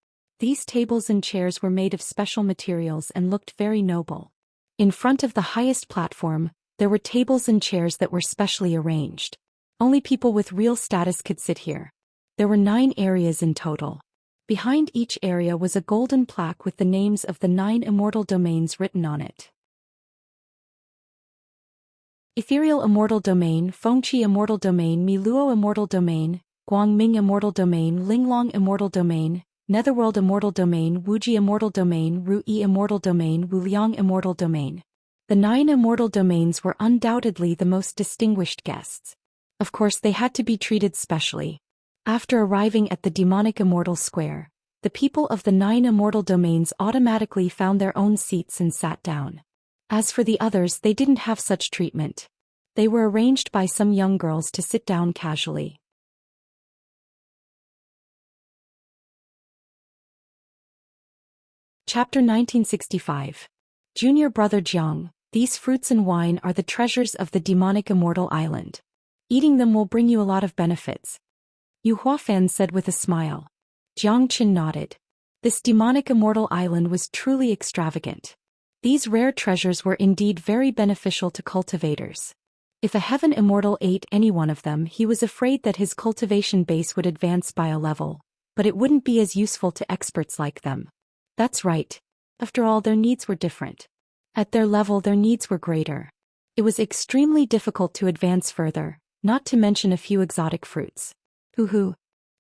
These tables and chairs were made of special materials and looked very noble. In front of the highest platform, there were tables and chairs that were specially arranged. Only people with real status could sit here. There were 9 areas in total. Behind each area was a golden plaque with the names of the 9 immortal domains written on it. Ethereal Immortal Domain, Fengqi Immortal Domain, Miluo Immortal Domain, Guangming Immortal Domain, Linglong Immortal Domain, Netherworld Immortal Domain, Wuji Immortal Domain, Ruyi Immortal Domain, Wuliang Immortal Domain. The 9 immortal domains were undoubtedly the most distinguished guests. Of course, they had to be treated specially. After arriving at the demonic immortal square, the people of the 9 immortal domains automatically found their own seats and sat down. As for the others, they didn't have such treatment. They were arranged by some young girls to sit down casually. Chapter 1965. Junior brother Jiang, these fruits and wine are the treasures of the demonic immortal island. Eating them will bring you a lot of benefits. Yu Huafen said with a smile. Jiang Qin nodded. This demonic immortal island was truly extravagant. These rare treasures were indeed very beneficial to cultivators. If a heaven immortal ate any one of them, he was afraid that his cultivation base would advance by a level, but it wouldn't be as useful to experts like them. That's right. After all, their needs were different. At their level, their needs were greater. It was extremely difficult to advance further, not to mention a few exotic fruits. Hoo-hoo.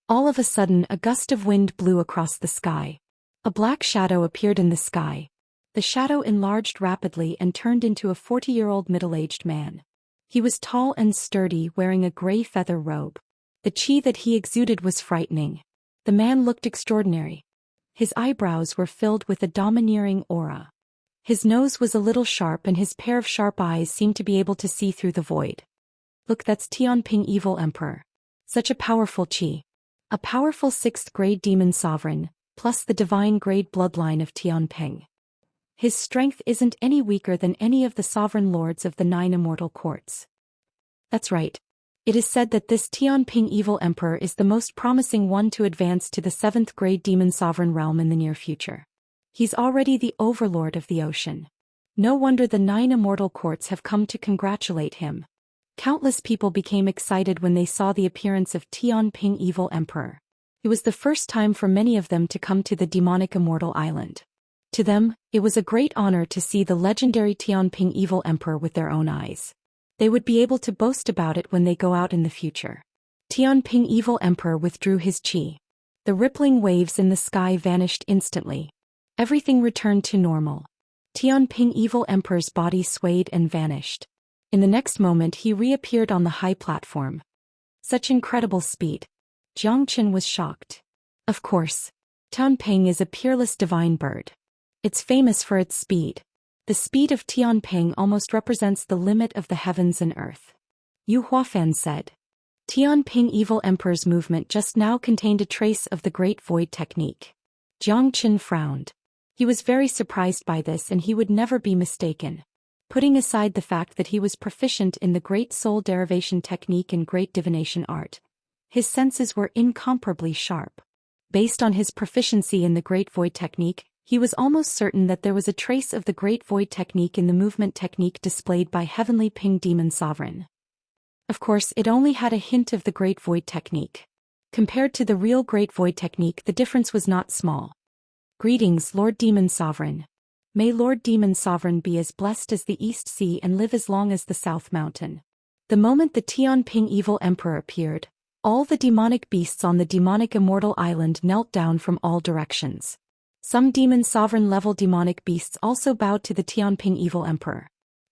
All of a sudden, a gust of wind blew across the sky. A black shadow appeared in the sky. The shadow enlarged rapidly and turned into a 40-year-old middle-aged man. He was tall and sturdy, wearing a gray feather robe. The chi that he exuded was frightening. The man looked extraordinary. His eyebrows were filled with a domineering aura. His nose was a little sharp and his pair of sharp eyes seemed to be able to see through the void. Look, that's Tianping Evil Emperor. Such a powerful chi. A powerful 6th grade demon sovereign, plus the divine grade bloodline of Tianping. His strength isn't any weaker than any of the sovereign lords of the 9 immortal courts. That's right. It is said that this Tianping Evil Emperor is the most promising one to advance to the 7th grade demon sovereign realm in the near future. He's already the overlord of the ocean. No wonder the 9 immortal courts have come to congratulate him. Countless people became excited when they saw the appearance of Tianping Evil Emperor. It was the first time for many of them to come to the demonic immortal island. To them, it was a great honor to see the legendary Tianping Evil Emperor with their own eyes. They would be able to boast about it when they go out in the future. Tianping Evil Emperor withdrew his chi. The rippling waves in the sky vanished instantly. Everything returned to normal. Tianping Evil Emperor's body swayed and vanished. In the next moment he reappeared on the high platform. Such incredible speed. Xianxia was shocked. Of course. Tianping is a peerless divine bird. It's famous for its speed. The speed of Tianping almost represents the limit of the heavens and earth. Yu Huafan said. Tianping Evil Emperor's movement just now contained a trace of the Great Void technique. Xianxia frowned. He was very surprised by this and he would never be mistaken. Putting aside the fact that he was proficient in the Great Soul Derivation technique and Great Divination art, his senses were incomparably sharp. Based on his proficiency in the Great Void technique, he was almost certain that there was a trace of the Great Void technique in the movement technique displayed by Heavenly Ping Demon Sovereign. Of course, it only had a hint of the Great Void technique. Compared to the real Great Void technique, the difference was not small. Greetings, Lord Demon Sovereign. May Lord Demon Sovereign be as blessed as the East Sea and live as long as the South Mountain. The moment the Tianping Evil Emperor appeared, all the demonic beasts on the demonic immortal island knelt down from all directions. Some demon sovereign level demonic beasts also bowed to the Tianping Evil Emperor.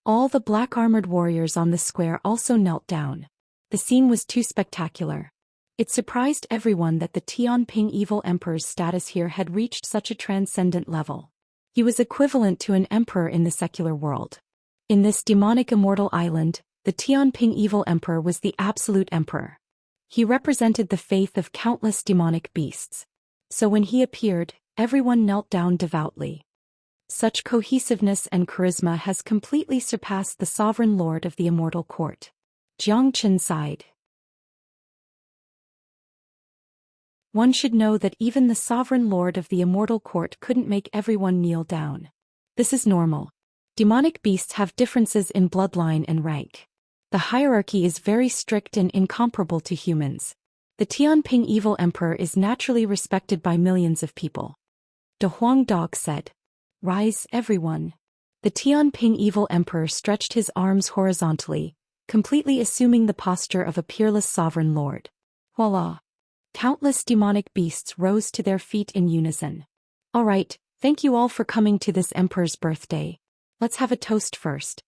All the black-armored warriors on the square also knelt down. The scene was too spectacular. It surprised everyone that the Tianping Evil Emperor's status here had reached such a transcendent level. He was equivalent to an emperor in the secular world. In this demonic immortal island, the Tianping Evil Emperor was the absolute emperor. He represented the faith of countless demonic beasts. So when he appeared, everyone knelt down devoutly. Such cohesiveness and charisma has completely surpassed the sovereign lord of the immortal court. Xianxia sighed. One should know that even the sovereign lord of the immortal court couldn't make everyone kneel down. This is normal. Demonic beasts have differences in bloodline and rank. The hierarchy is very strict and incomparable to humans. The Tianping Evil Emperor is naturally respected by millions of people. De Huang Dog said. Rise, everyone. The Tianping Evil Emperor stretched his arms horizontally, completely assuming the posture of a peerless sovereign lord. Voila! Countless demonic beasts rose to their feet in unison. All right, thank you all for coming to this emperor's birthday. Let's have a toast first.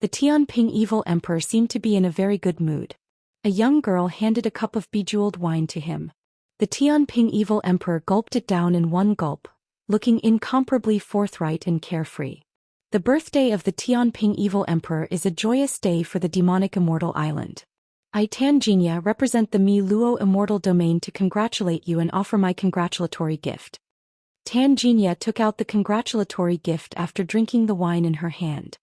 The Tianping Evil Emperor seemed to be in a very good mood. A young girl handed a cup of bejeweled wine to him. The Tianping Evil Emperor gulped it down in one gulp, looking incomparably forthright and carefree. The birthday of the Tianping Evil Emperor is a joyous day for the demonic immortal island. I Tanginia represent the Mi Luo immortal domain to congratulate you and offer my congratulatory gift. Tanginia took out the congratulatory gift after drinking the wine in her hand.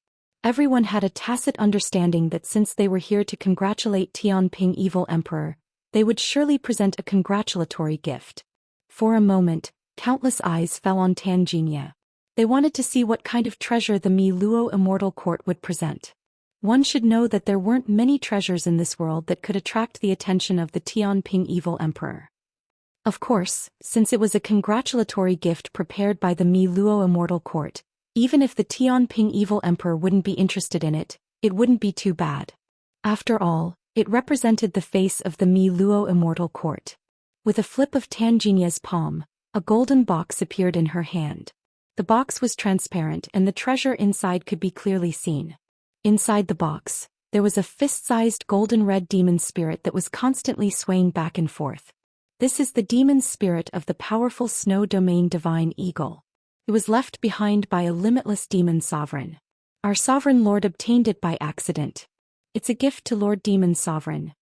Everyone had a tacit understanding that since they were here to congratulate Tianping Evil Emperor, they would surely present a congratulatory gift. For a moment, Countless eyes fell on Tanginia. They wanted to see what kind of treasure the Mi Luo Immortal Court would present. One should know that there weren't many treasures in this world that could attract the attention of the Tianping Evil Emperor. Of course, since it was a congratulatory gift prepared by the Mi Luo Immortal Court, even if the Tianping Evil Emperor wouldn't be interested in it, it wouldn't be too bad. After all, it represented the face of the Mi Luo Immortal Court. With a flip of Tanginia's palm, a golden box appeared in her hand. The box was transparent and the treasure inside could be clearly seen. Inside the box, there was a fist-sized golden red demon spirit that was constantly swaying back and forth. This is the demon spirit of the powerful snow domain divine eagle. It was left behind by a limitless demon sovereign. Our sovereign lord obtained it by accident. It's a gift to Lord Demon Sovereign.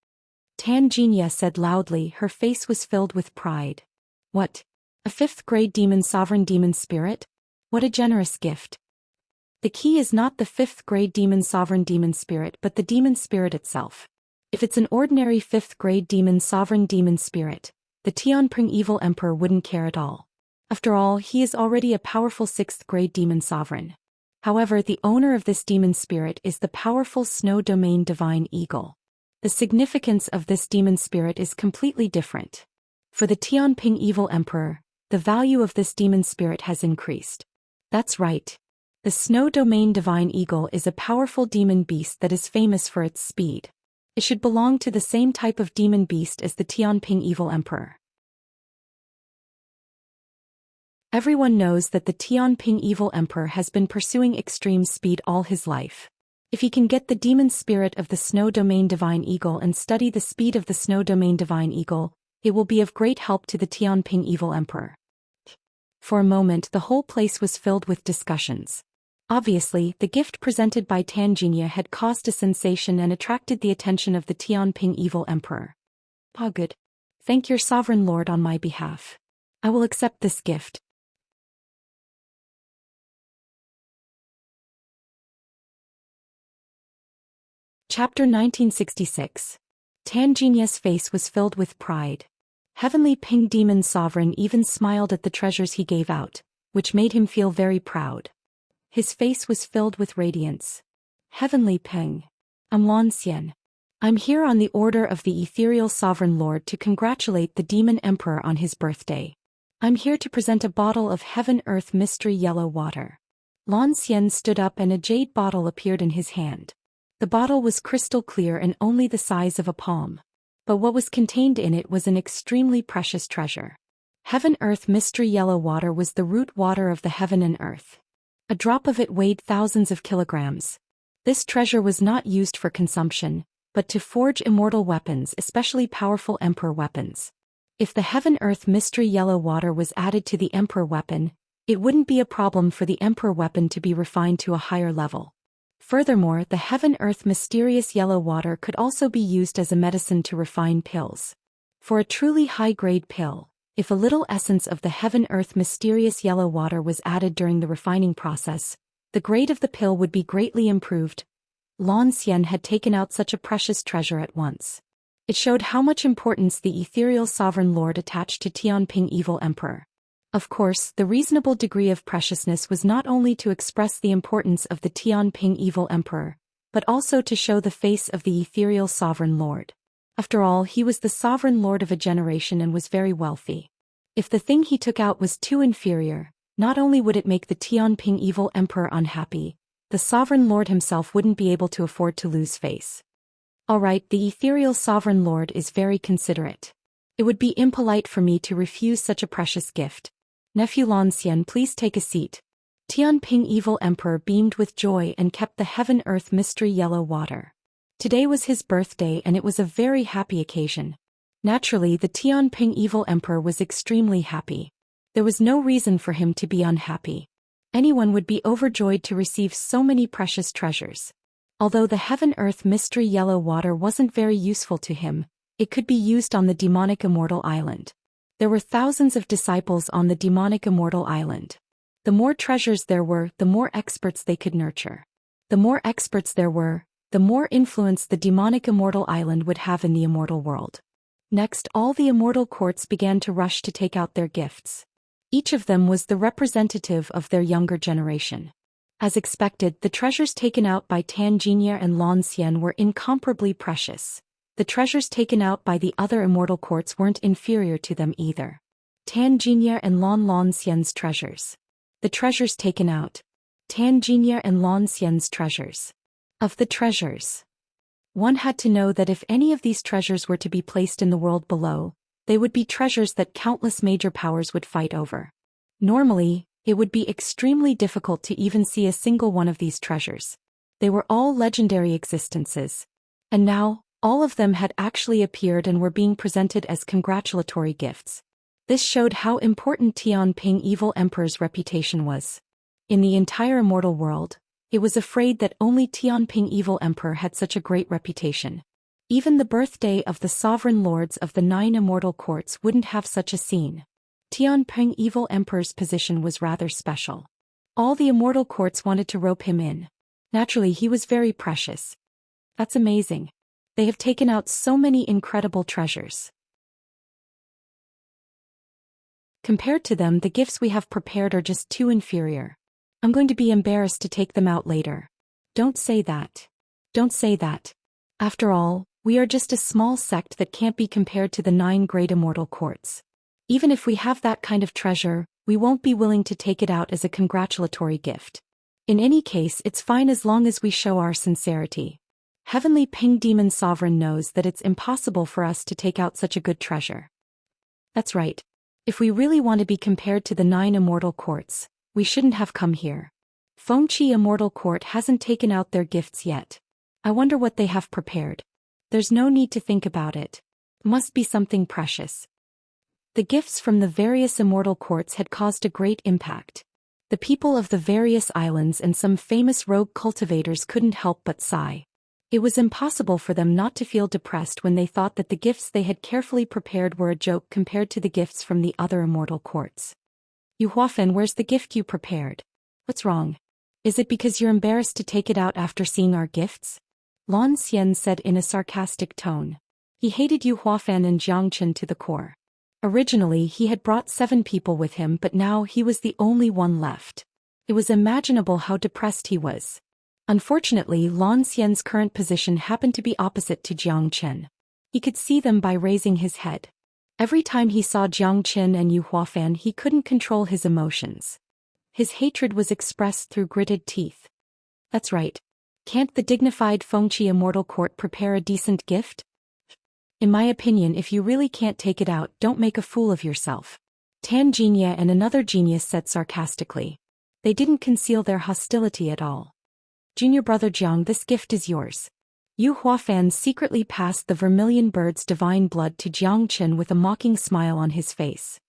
Tanginia said loudly, her face was filled with pride. What? A 5th grade demon sovereign demon spirit? What a generous gift. The key is not the 5th grade demon sovereign demon spirit but the demon spirit itself. If it's an ordinary 5th grade demon sovereign demon spirit, the Tianping Evil Emperor wouldn't care at all. After all, he is already a powerful 6th grade demon sovereign. However, the owner of this demon spirit is the powerful snow domain divine eagle. The significance of this demon spirit is completely different. For the Tianping Evil Emperor, the value of this demon spirit has increased. That's right. The snow domain divine eagle is a powerful demon beast that is famous for its speed. It should belong to the same type of demon beast as the Tianping Evil Emperor. Everyone knows that the Tianping Evil Emperor has been pursuing extreme speed all his life. If he can get the demon spirit of the snow domain divine eagle and study the speed of the snow domain divine eagle, it will be of great help to the Tianping Evil Emperor. For a moment the whole place was filled with discussions. Obviously, the gift presented by Tanginia had caused a sensation and attracted the attention of the Tianping Evil Emperor. Ah, good. Thank your sovereign lord on my behalf. I will accept this gift. Chapter 1966. Tanginia's face was filled with pride. Heavenly Ping Demon Sovereign even smiled at the treasures he gave out, which made him feel very proud. His face was filled with radiance. Heavenly Ping. I'm Zhou Xian. I'm here on the order of the Ethereal Sovereign Lord to congratulate the Demon Emperor on his birthday. I'm here to present a bottle of Heaven Earth Mystery Yellow Water. Zhou Xian stood up and a jade bottle appeared in his hand. The bottle was crystal clear and only the size of a palm. But what was contained in it was an extremely precious treasure. Heaven Earth Mystery Yellow Water was the root water of the heaven and earth. A drop of it weighed thousands of kilograms. This treasure was not used for consumption, but to forge immortal weapons, especially powerful Emperor weapons. If the Heaven Earth Mystery Yellow Water was added to the Emperor weapon, it wouldn't be a problem for the Emperor weapon to be refined to a higher level. Furthermore, the Heaven Earth Mysterious Yellow Water could also be used as a medicine to refine pills. For a truly high-grade pill, if a little essence of the Heaven Earth Mysterious Yellow Water was added during the refining process, the grade of the pill would be greatly improved. Zhou Xian had taken out such a precious treasure at once. It showed how much importance the Ethereal Sovereign Lord attached to Tianping Evil Emperor. Of course, the reasonable degree of preciousness was not only to express the importance of the Tianping Evil Emperor, but also to show the face of the Ethereal Sovereign Lord. After all, he was the Sovereign Lord of a generation and was very wealthy. If the thing he took out was too inferior, not only would it make the Tianping Evil Emperor unhappy, the Sovereign Lord himself wouldn't be able to afford to lose face. Alright, the Ethereal Sovereign Lord is very considerate. It would be impolite for me to refuse such a precious gift. Nephew Zhou Xian, please take a seat. Tianping Evil Emperor beamed with joy and kept the Heaven Earth Mystery Yellow Water. Today was his birthday and it was a very happy occasion. Naturally, the Tianping Evil Emperor was extremely happy. There was no reason for him to be unhappy. Anyone would be overjoyed to receive so many precious treasures. Although the Heaven Earth Mystery Yellow Water wasn't very useful to him, it could be used on the demonic Immortal Island. There were thousands of disciples on the demonic Immortal Island. The more treasures there were, the more experts they could nurture. The more experts there were, the more influence the demonic Immortal Island would have in the immortal world. Next, all the immortal courts began to rush to take out their gifts. Each of them was the representative of their younger generation. As expected, the treasures taken out by Insignia and Zhou Xian were incomparably precious. The treasures taken out by the other immortal courts weren't inferior to them either. Insignia and Zhou Xian's treasures. The treasures taken out. Insignia and Zhou Xian's treasures. Of the treasures, one had to know that if any of these treasures were to be placed in the world below, they would be treasures that countless major powers would fight over. Normally, it would be extremely difficult to even see a single one of these treasures. They were all legendary existences. And now, all of them had actually appeared and were being presented as congratulatory gifts. This showed how important Tianping Evil Emperor's reputation was. In the entire immortal world, it was afraid that only Tianping Evil Emperor had such a great reputation. Even the birthday of the sovereign lords of the 9 immortal courts wouldn't have such a scene. Tianping Evil Emperor's position was rather special. All the immortal courts wanted to rope him in. Naturally, he was very precious. That's amazing. They have taken out so many incredible treasures. Compared to them, the gifts we have prepared are just too inferior. I'm going to be embarrassed to take them out later. Don't say that. Don't say that. After all, we are just a small sect that can't be compared to the 9 great immortal courts. Even if we have that kind of treasure, we won't be willing to take it out as a congratulatory gift. In any case, it's fine as long as we show our sincerity. Heavenly Ping Demon Sovereign knows that it's impossible for us to take out such a good treasure. That's right. If we really want to be compared to the 9 immortal courts, we shouldn't have come here. Fengqi Immortal Court hasn't taken out their gifts yet. I wonder what they have prepared. There's no need to think about it. Must be something precious. The gifts from the various immortal courts had caused a great impact. The people of the various islands and some famous rogue cultivators couldn't help but sigh. It was impossible for them not to feel depressed when they thought that the gifts they had carefully prepared were a joke compared to the gifts from the other immortal courts. Yu Huafen, where's the gift you prepared? What's wrong? Is it because you're embarrassed to take it out after seeing our gifts? Zhou Xian said in a sarcastic tone. He hated Yu Huafen and Xianxia to the core. Originally he had brought 7 people with him, but now he was the only one left. It was imaginable how depressed he was. Unfortunately, Zhou Xian's current position happened to be opposite to Xianxia. He could see them by raising his head. Every time he saw Xianxia and Yu Huafen, he couldn't control his emotions. His hatred was expressed through gritted teeth. That's right. Can't the dignified Fengqi Immortal Court prepare a decent gift? In my opinion, if you really can't take it out, don't make a fool of yourself. Insignia and another genius said sarcastically. They didn't conceal their hostility at all. Junior brother Jiang, this gift is yours. Yu Huafen secretly passed the vermilion bird's divine blood to Xianxia with a mocking smile on his face.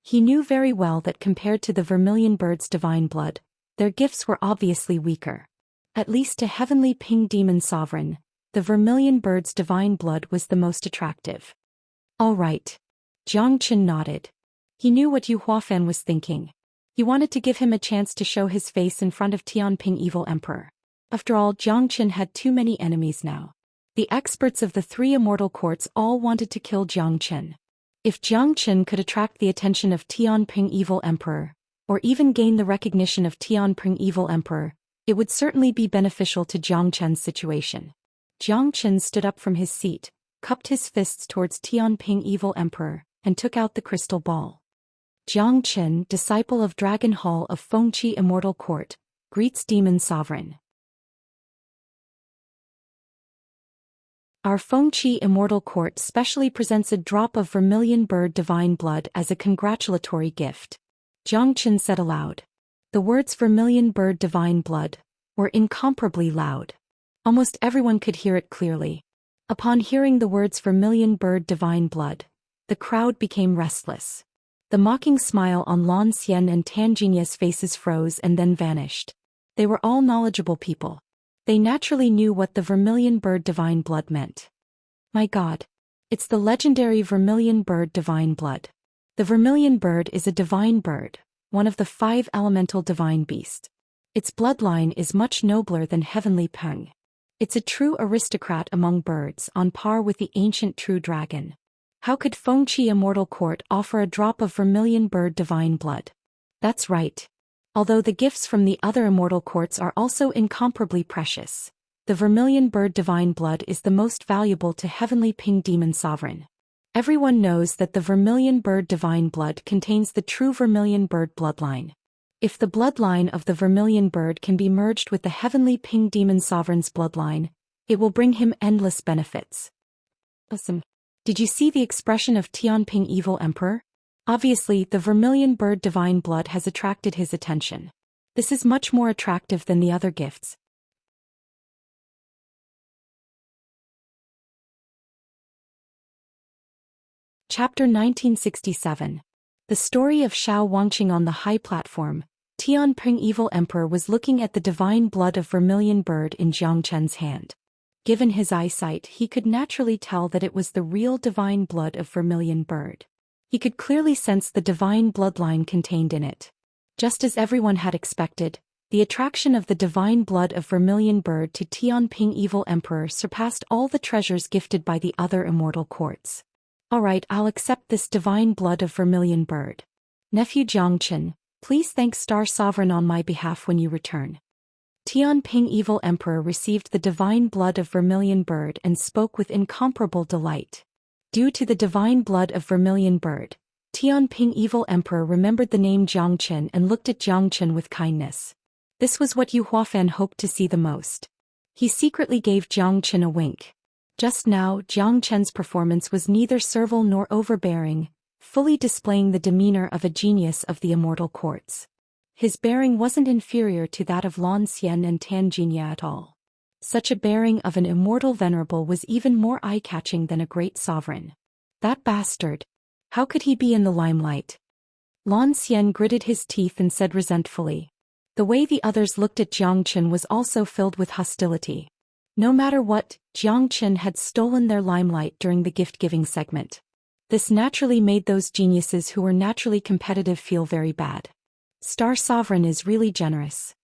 He knew very well that compared to the vermilion bird's divine blood, their gifts were obviously weaker. At least to Heavenly Ping Demon Sovereign, the vermilion bird's divine blood was the most attractive. All right. Xianxia nodded. He knew what Yu Huafen was thinking. He wanted to give him a chance to show his face in front of Tianping Evil Emperor. After all, Xianxia had too many enemies now. The experts of the 3 immortal courts all wanted to kill Xianxia. If Xianxia could attract the attention of Tianping Evil Emperor, or even gain the recognition of Tianping Evil Emperor, it would certainly be beneficial to Xianxia's situation. Xianxia stood up from his seat, cupped his fists towards Tianping Evil Emperor, and took out the crystal ball. Xianxia, disciple of Dragon Hall of Fengqi Immortal Court, greets Demon Sovereign. Our Fengqi Immortal Court specially presents a drop of vermilion bird divine blood as a congratulatory gift. Xianxia said aloud. The words vermilion bird divine blood were incomparably loud. Almost everyone could hear it clearly. Upon hearing the words vermilion bird divine blood, the crowd became restless. The mocking smile on Zhou Xian and Insignia's faces froze and then vanished. They were all knowledgeable people. They naturally knew what the vermilion bird divine blood meant. My God. It's the legendary vermilion bird divine blood. The vermilion bird is a divine bird, one of the 5 elemental divine beasts. Its bloodline is much nobler than Heavenly Peng. It's a true aristocrat among birds, on par with the ancient true dragon. How could Fengqi Immortal Court offer a drop of vermilion bird divine blood? That's right. Although the gifts from the other immortal courts are also incomparably precious, the vermilion bird divine blood is the most valuable to Heavenly Ping Demon Sovereign. Everyone knows that the vermilion bird divine blood contains the true vermilion bird bloodline. If the bloodline of the vermilion bird can be merged with the Heavenly Ping Demon Sovereign's bloodline, it will bring him endless benefits. Awesome. Did you see the expression of Tianping Evil Emperor? Obviously, the vermilion bird divine blood has attracted his attention. This is much more attractive than the other gifts. Chapter 1967. The story of Xiao Wangqing. On the high platform, Tianping Evil Emperor was looking at the divine blood of vermilion bird in Jiang Chen's hand. Given his eyesight, he could naturally tell that it was the real divine blood of vermilion bird. He could clearly sense the divine bloodline contained in it. Just as everyone had expected, the attraction of the divine blood of vermilion bird to Tianping Evil Emperor surpassed all the treasures gifted by the other immortal courts. Alright, I'll accept this divine blood of vermilion bird. Nephew Jiangchen, please thank Star Sovereign on my behalf when you return. Tianping Evil Emperor received the divine blood of vermilion bird and spoke with incomparable delight. Due to the divine blood of vermilion bird, Tianping Evil Emperor remembered the name Jiangchen and looked at Jiangchen with kindness. This was what Yu Huafan hoped to see the most. He secretly gave Jiangchen a wink. Just now, Jiangchen's performance was neither servile nor overbearing, fully displaying the demeanor of a genius of the immortal courts. His bearing wasn't inferior to that of Zhou Xian and Insignia at all. Such a bearing of an immortal venerable was even more eye-catching than a great sovereign. That bastard! How could he be in the limelight? Zhou Xian gritted his teeth and said resentfully. The way the others looked at Jiangchen was also filled with hostility. No matter what, Jiangchen had stolen their limelight during the gift-giving segment. This naturally made those geniuses who were naturally competitive feel very bad. Star Sovereign is really generous.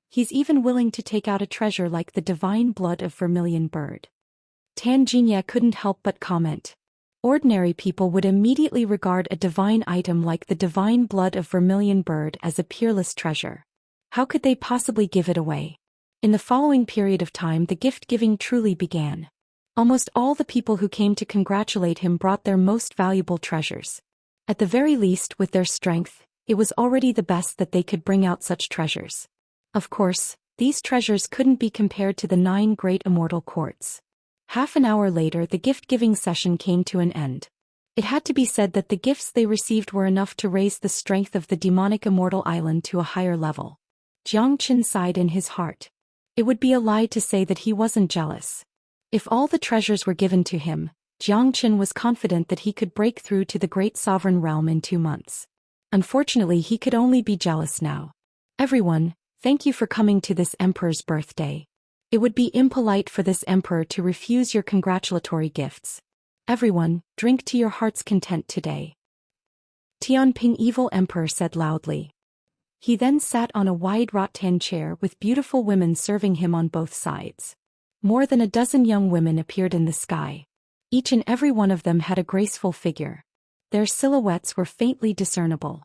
He's even willing to take out a treasure like the divine blood of vermilion bird. Tanginia couldn't help but comment. Ordinary people would immediately regard a divine item like the divine blood of vermilion bird as a peerless treasure. How could they possibly give it away? In the following period of time, the gift-giving truly began. Almost all the people who came to congratulate him brought their most valuable treasures. At the very least, with their strength, it was already the best that they could bring out such treasures. Of course, these treasures couldn't be compared to the 9 great immortal courts. Half an hour later, the gift-giving session came to an end. It had to be said that the gifts they received were enough to raise the strength of the demonic immortal island to a higher level. Jiangchen sighed in his heart. It would be a lie to say that he wasn't jealous. If all the treasures were given to him, Jiangchen was confident that he could break through to the great sovereign realm in 2 months. Unfortunately, he could only be jealous now. Everyone, thank you for coming to this emperor's birthday. It would be impolite for this emperor to refuse your congratulatory gifts. Everyone, drink to your heart's content today. Tianping Evil Emperor said loudly. He then sat on a wide rattan chair with beautiful women serving him on both sides. More than a dozen young women appeared in the sky. Each and every one of them had a graceful figure. Their silhouettes were faintly discernible.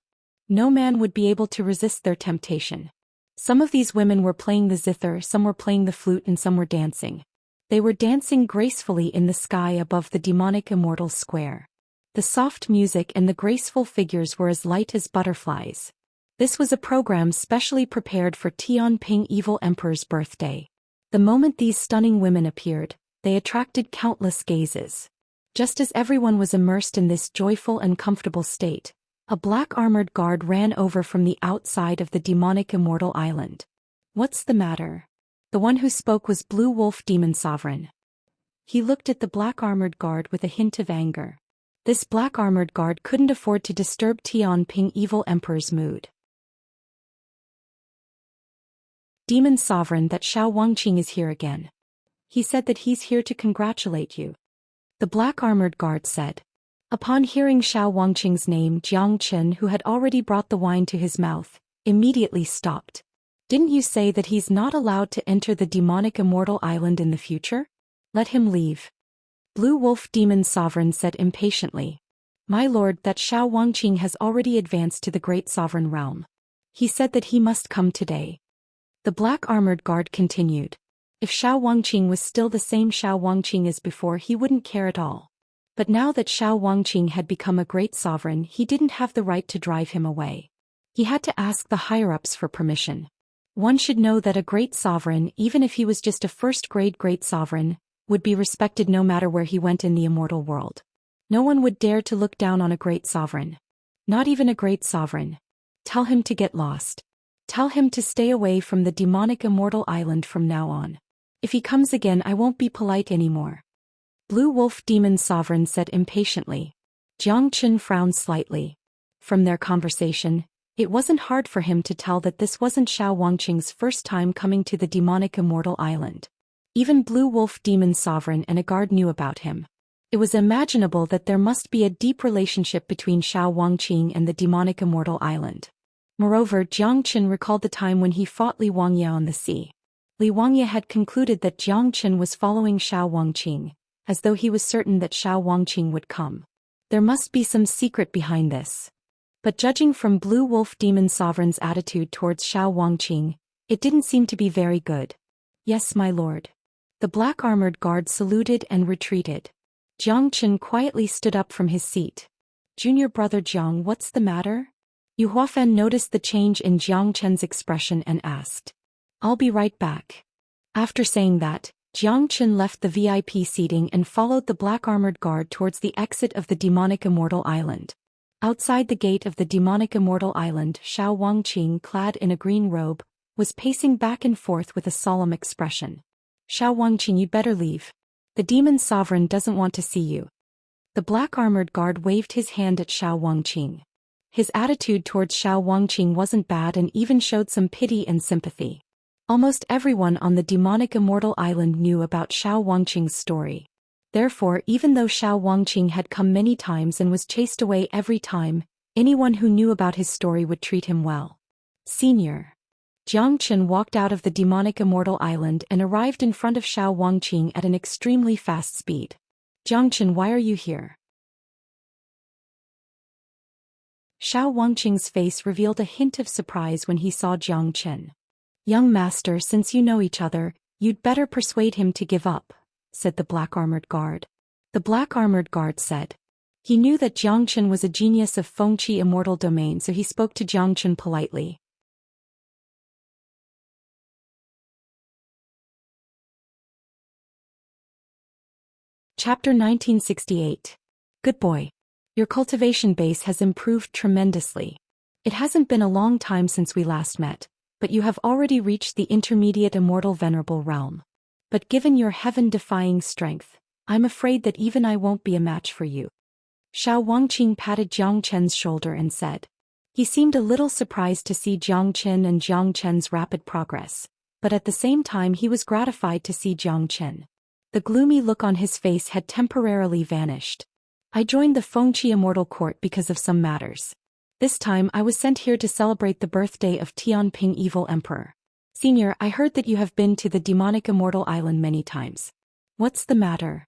No man would be able to resist their temptation. Some of these women were playing the zither, some were playing the flute, and some were dancing. They were dancing gracefully in the sky above the demonic immortal square. The soft music and the graceful figures were as light as butterflies. This was a program specially prepared for Tianping Evil Emperor's birthday. The moment these stunning women appeared, they attracted countless gazes. Just as everyone was immersed in this joyful and comfortable state, a black armored guard ran over from the outside of the demonic immortal island. What's the matter? The one who spoke was Blue Wolf Demon Sovereign. He looked at the black armored guard with a hint of anger. This black armored guard couldn't afford to disturb Tianping Evil Emperor's mood. Demon Sovereign, that Xiao Wangqing is here again. He said that he's here to congratulate you. The black armored guard said. Upon hearing Xiao Wangqing's name, Jiangchen, who had already brought the wine to his mouth, immediately stopped. Didn't you say that he's not allowed to enter the demonic immortal island in the future? Let him leave. Blue Wolf Demon Sovereign said impatiently. My lord, that Xiao Wangqing has already advanced to the Great Sovereign Realm. He said that he must come today. The Black Armored Guard continued. If Xiao Wangqing was still the same Xiao Wangqing as before, he wouldn't care at all. But now that Xiao Wangqing had become a great sovereign, he didn't have the right to drive him away. He had to ask the higher-ups for permission. One should know that a great sovereign, even if he was just a first-grade great sovereign, would be respected no matter where he went in the immortal world. No one would dare to look down on a great sovereign. Not even a great sovereign. Tell him to get lost. Tell him to stay away from the demonic immortal island from now on. If he comes again, I won't be polite anymore. Blue Wolf Demon Sovereign said impatiently. Jiang Chen frowned slightly. From their conversation, it wasn't hard for him to tell that this wasn't Xiao Wangqing's first time coming to the demonic immortal island. Even Blue Wolf Demon Sovereign and a guard knew about him. It was imaginable that there must be a deep relationship between Xiao Wangqing and the demonic immortal island. Moreover, Jiang Chen recalled the time when he fought Li Wangye on the sea. Li Wangye had concluded that Jiang Chen was following Xiao Wangqing, as though he was certain that Xiao Wangqing would come. There must be some secret behind this. But judging from Blue Wolf Demon Sovereign's attitude towards Xiao Wangqing, it didn't seem to be very good. Yes, my lord. The Black Armored Guard saluted and retreated. Jiang Chen quietly stood up from his seat. Junior brother Jiang, what's the matter? Yu Huafen noticed the change in Jiang Chen's expression and asked. I'll be right back. After saying that, Jiang Chen left the VIP seating and followed the Black Armored Guard towards the exit of the demonic immortal island. Outside the gate of the demonic immortal island, Xiao Wangqing, clad in a green robe, was pacing back and forth with a solemn expression. Xiao Wangqing, you better leave. The demon sovereign doesn't want to see you. The Black Armored Guard waved his hand at Xiao Wangqing. His attitude towards Xiao Wangqing wasn't bad and even showed some pity and sympathy. Almost everyone on the demonic immortal island knew about Xiao Wangqing's story. Therefore, even though Xiao Wangqing had come many times and was chased away every time, anyone who knew about his story would treat him well. Senior. Jiang Chen walked out of the demonic immortal island and arrived in front of Xiao Wangqing at an extremely fast speed. Jiang Chen, why are you here? Xiao Wangqing's face revealed a hint of surprise when he saw Jiang Chen. Young master, since you know each other, you'd better persuade him to give up, said the Black Armored Guard. The Black Armored Guard said. He knew that Jiang Chen was a genius of Fengqi immortal domain, so he spoke to Jiang Chen politely. Chapter 1968. Good boy. Your cultivation base has improved tremendously. It hasn't been a long time since we last met, but you have already reached the intermediate immortal venerable realm. But given your heaven-defying strength, I'm afraid that even I won't be a match for you. Xiao Wangqing patted Jiang Chen's shoulder and said. He seemed a little surprised to see Jiang Chen and Jiang Chen's rapid progress, but at the same time he was gratified to see Jiang Chen. The gloomy look on his face had temporarily vanished. I joined the Fengqi Immortal Court because of some matters. This time I was sent here to celebrate the birthday of Tianping Evil Emperor. Senior, I heard that you have been to the demonic immortal island many times. What's the matter?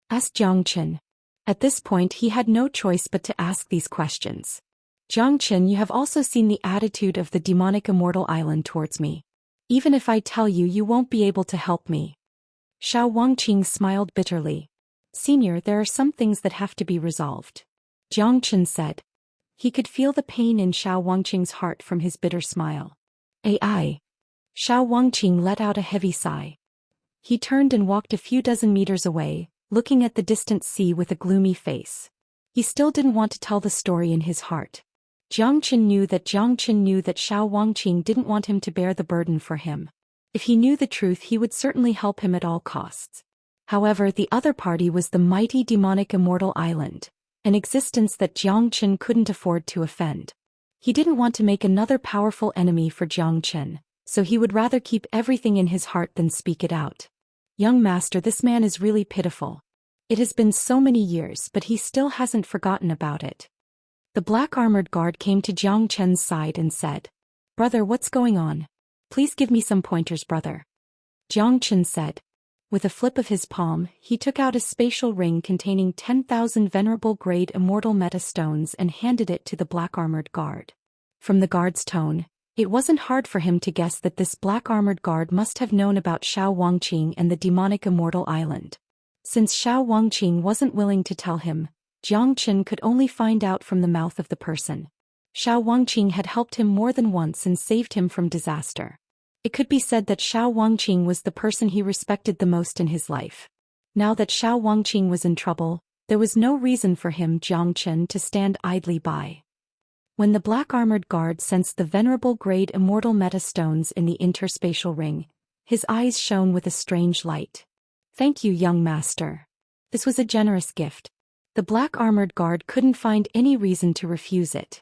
Asked Jiang Chen. At this point he had no choice but to ask these questions. Jiang Chen, you have also seen the attitude of the demonic immortal island towards me. Even if I tell you, you won't be able to help me. Xiao Wangqing smiled bitterly. Senior, there are some things that have to be resolved. Jiang Chen said. He could feel the pain in Xiao Wangqing's heart from his bitter smile. Ai. Xiao Wangqing let out a heavy sigh. He turned and walked a few dozen meters away, looking at the distant sea with a gloomy face. He still didn't want to tell the story in his heart. Jiang Chen knew that Xiao Wangqing didn't want him to bear the burden for him. If he knew the truth, he would certainly help him at all costs. However, the other party was the mighty demonic immortal island, an existence that Jiang Chen couldn't afford to offend. He didn't want to make another powerful enemy for Jiang Chen, so he would rather keep everything in his heart than speak it out. Young master, this man is really pitiful. It has been so many years, but he still hasn't forgotten about it. The Black Armored Guard came to Jiang Chen's side and said, Brother, what's going on? Please give me some pointers, brother. Jiang Chen said. With a flip of his palm, he took out a spatial ring containing 10,000 venerable-grade immortal meta-stones and handed it to the black-armored guard. From the guard's tone, it wasn't hard for him to guess that this black-armored guard must have known about Xiao Wangqing and the demonic immortal island. Since Xiao Wangqing wasn't willing to tell him, Jiang Qin could only find out from the mouth of the person. Xiao Wangqing had helped him more than once and saved him from disaster. It could be said that Xiao Wangqing was the person he respected the most in his life. Now that Xiao Wangqing was in trouble, there was no reason for him, Jiang Qin, to stand idly by. When the black-armored guard sensed the venerable-grade immortal meta-stones in the interspatial ring, his eyes shone with a strange light. "Thank you, young master." This was a generous gift. The black-armored guard couldn't find any reason to refuse it.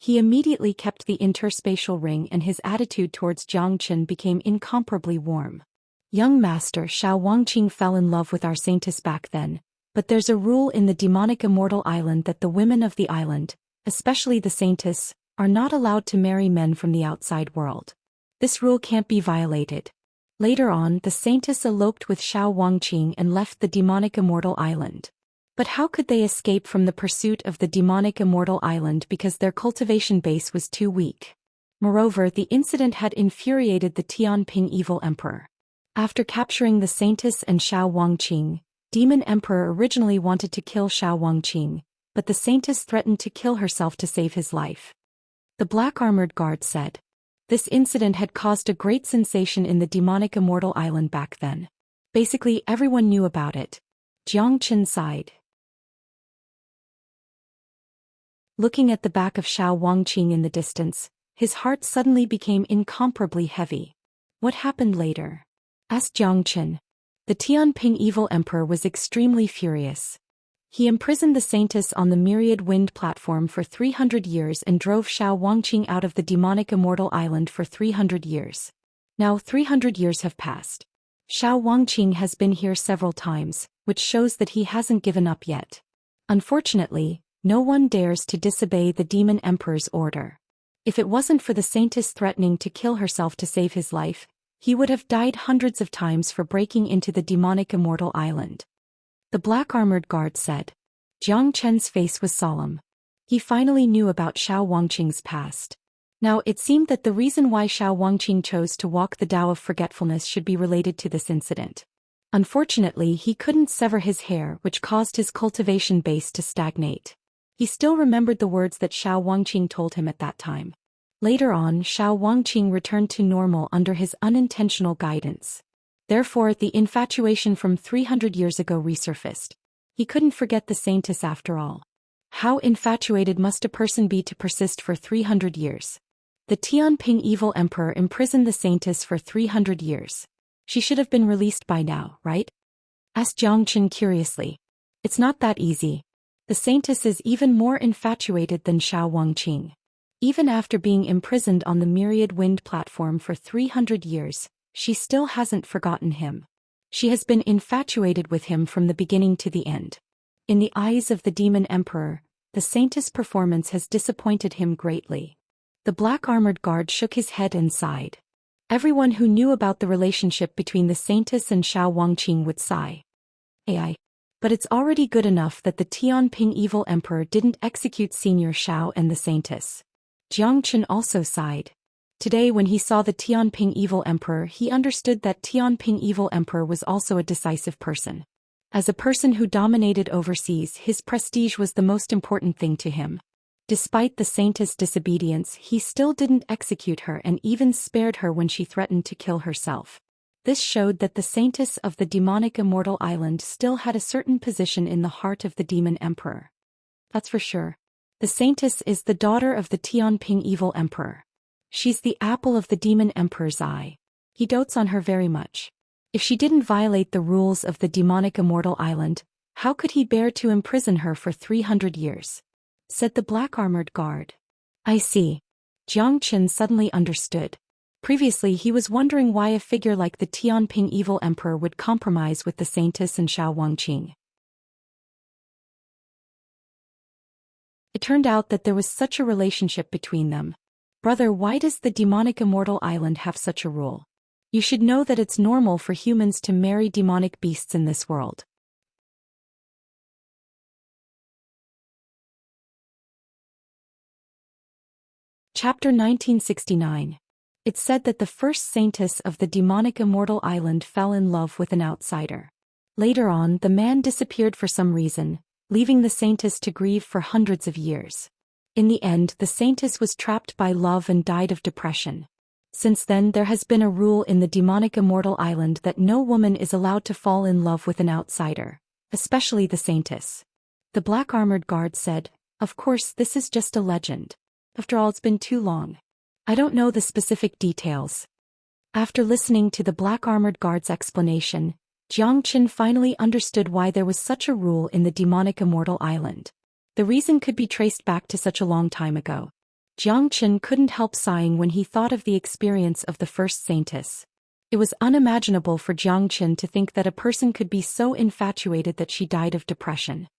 He immediately kept the interspatial ring and his attitude towards Jiang Qin became incomparably warm. "Young master, Xiao Wangqing fell in love with our saintess back then, but there's a rule in the demonic immortal island that the women of the island, especially the saintess, are not allowed to marry men from the outside world. This rule can't be violated." Later on, the saintess eloped with Xiao Wangqing and left the demonic immortal island. But how could they escape from the pursuit of the demonic immortal island because their cultivation base was too weak? Moreover, the incident had infuriated the Tianping evil emperor. After capturing the saintess and Xiao Wangqing, Demon Emperor originally wanted to kill Xiao Wangqing, but the saintess threatened to kill herself to save his life. The black-armored guard said. This incident had caused a great sensation in the demonic immortal island back then. Basically, everyone knew about it. Jiang Qin sighed. Looking at the back of Xiao Wangqing in the distance, his heart suddenly became incomparably heavy. What happened later? Asked Jiang Qin. The Tianping evil emperor was extremely furious. He imprisoned the saintess on the Myriad Wind platform for 300 years and drove Xiao Wangqing out of the demonic immortal island for 300 years. Now 300 years have passed. Xiao Wangqing has been here several times, which shows that he hasn't given up yet. Unfortunately, no one dares to disobey the demon emperor's order. If it wasn't for the saintess threatening to kill herself to save his life, he would have died hundreds of times for breaking into the demonic immortal island. The black-armored guard said. Jiang Chen's face was solemn. He finally knew about Xiao Wangqing's past. Now it seemed that the reason why Xiao Wangqing chose to walk the Tao of Forgetfulness should be related to this incident. Unfortunately, he couldn't sever his hair, which caused his cultivation base to stagnate. He still remembered the words that Xiao Wangqing told him at that time. Later on, Xiao Wangqing returned to normal under his unintentional guidance. Therefore, the infatuation from 300 years ago resurfaced. He couldn't forget the saintess after all. How infatuated must a person be to persist for 300 years? The Tianping evil emperor imprisoned the saintess for 300 years. She should have been released by now, right? Asked Jiang Qin curiously. It's not that easy. The saintess is even more infatuated than Xiao Wangqing. Even after being imprisoned on the Myriad Wind platform for 300 years, she still hasn't forgotten him. She has been infatuated with him from the beginning to the end. In the eyes of the demon emperor, the saintess' performance has disappointed him greatly. The black-armored guard shook his head and sighed. Everyone who knew about the relationship between the saintess and Xiao Wangqing would sigh. But it's already good enough that the Tianping evil emperor didn't execute Senior Xiao and the saintess. Jiang Qin also sighed. Today when he saw the Tianping evil emperor, he understood that Tianping evil emperor was also a decisive person. As a person who dominated overseas, his prestige was the most important thing to him. Despite the saintess' disobedience, he still didn't execute her and even spared her when she threatened to kill herself. This showed that the saintess of the demonic immortal island still had a certain position in the heart of the demon emperor. That's for sure. The saintess is the daughter of the Tianping evil emperor. She's the apple of the demon emperor's eye. He dotes on her very much. If she didn't violate the rules of the demonic immortal island, how could he bear to imprison her for 300 years? Said the black-armored guard. I see. Jiang Qin suddenly understood. Previously he was wondering why a figure like the Tianping evil emperor would compromise with the saintess and Xiao Wangqing. It turned out that there was such a relationship between them. Brother, why does the demonic immortal island have such a rule? You should know that it's normal for humans to marry demonic beasts in this world. Chapter 1969. It's said that the first saintess of the demonic immortal island fell in love with an outsider. Later on, the man disappeared for some reason, leaving the saintess to grieve for hundreds of years. In the end, the saintess was trapped by love and died of depression. Since then, there has been a rule in the demonic immortal island that no woman is allowed to fall in love with an outsider, especially the saintess. The black armored guard said, "Of course, this is just a legend. After all, it's been too long. I don't know the specific details." After listening to the black armored guard's explanation, Xianxia finally understood why there was such a rule in the demonic immortal island. The reason could be traced back to such a long time ago. Xianxia couldn't help sighing when he thought of the experience of the first saintess. It was unimaginable for Xianxia to think that a person could be so infatuated that she died of depression.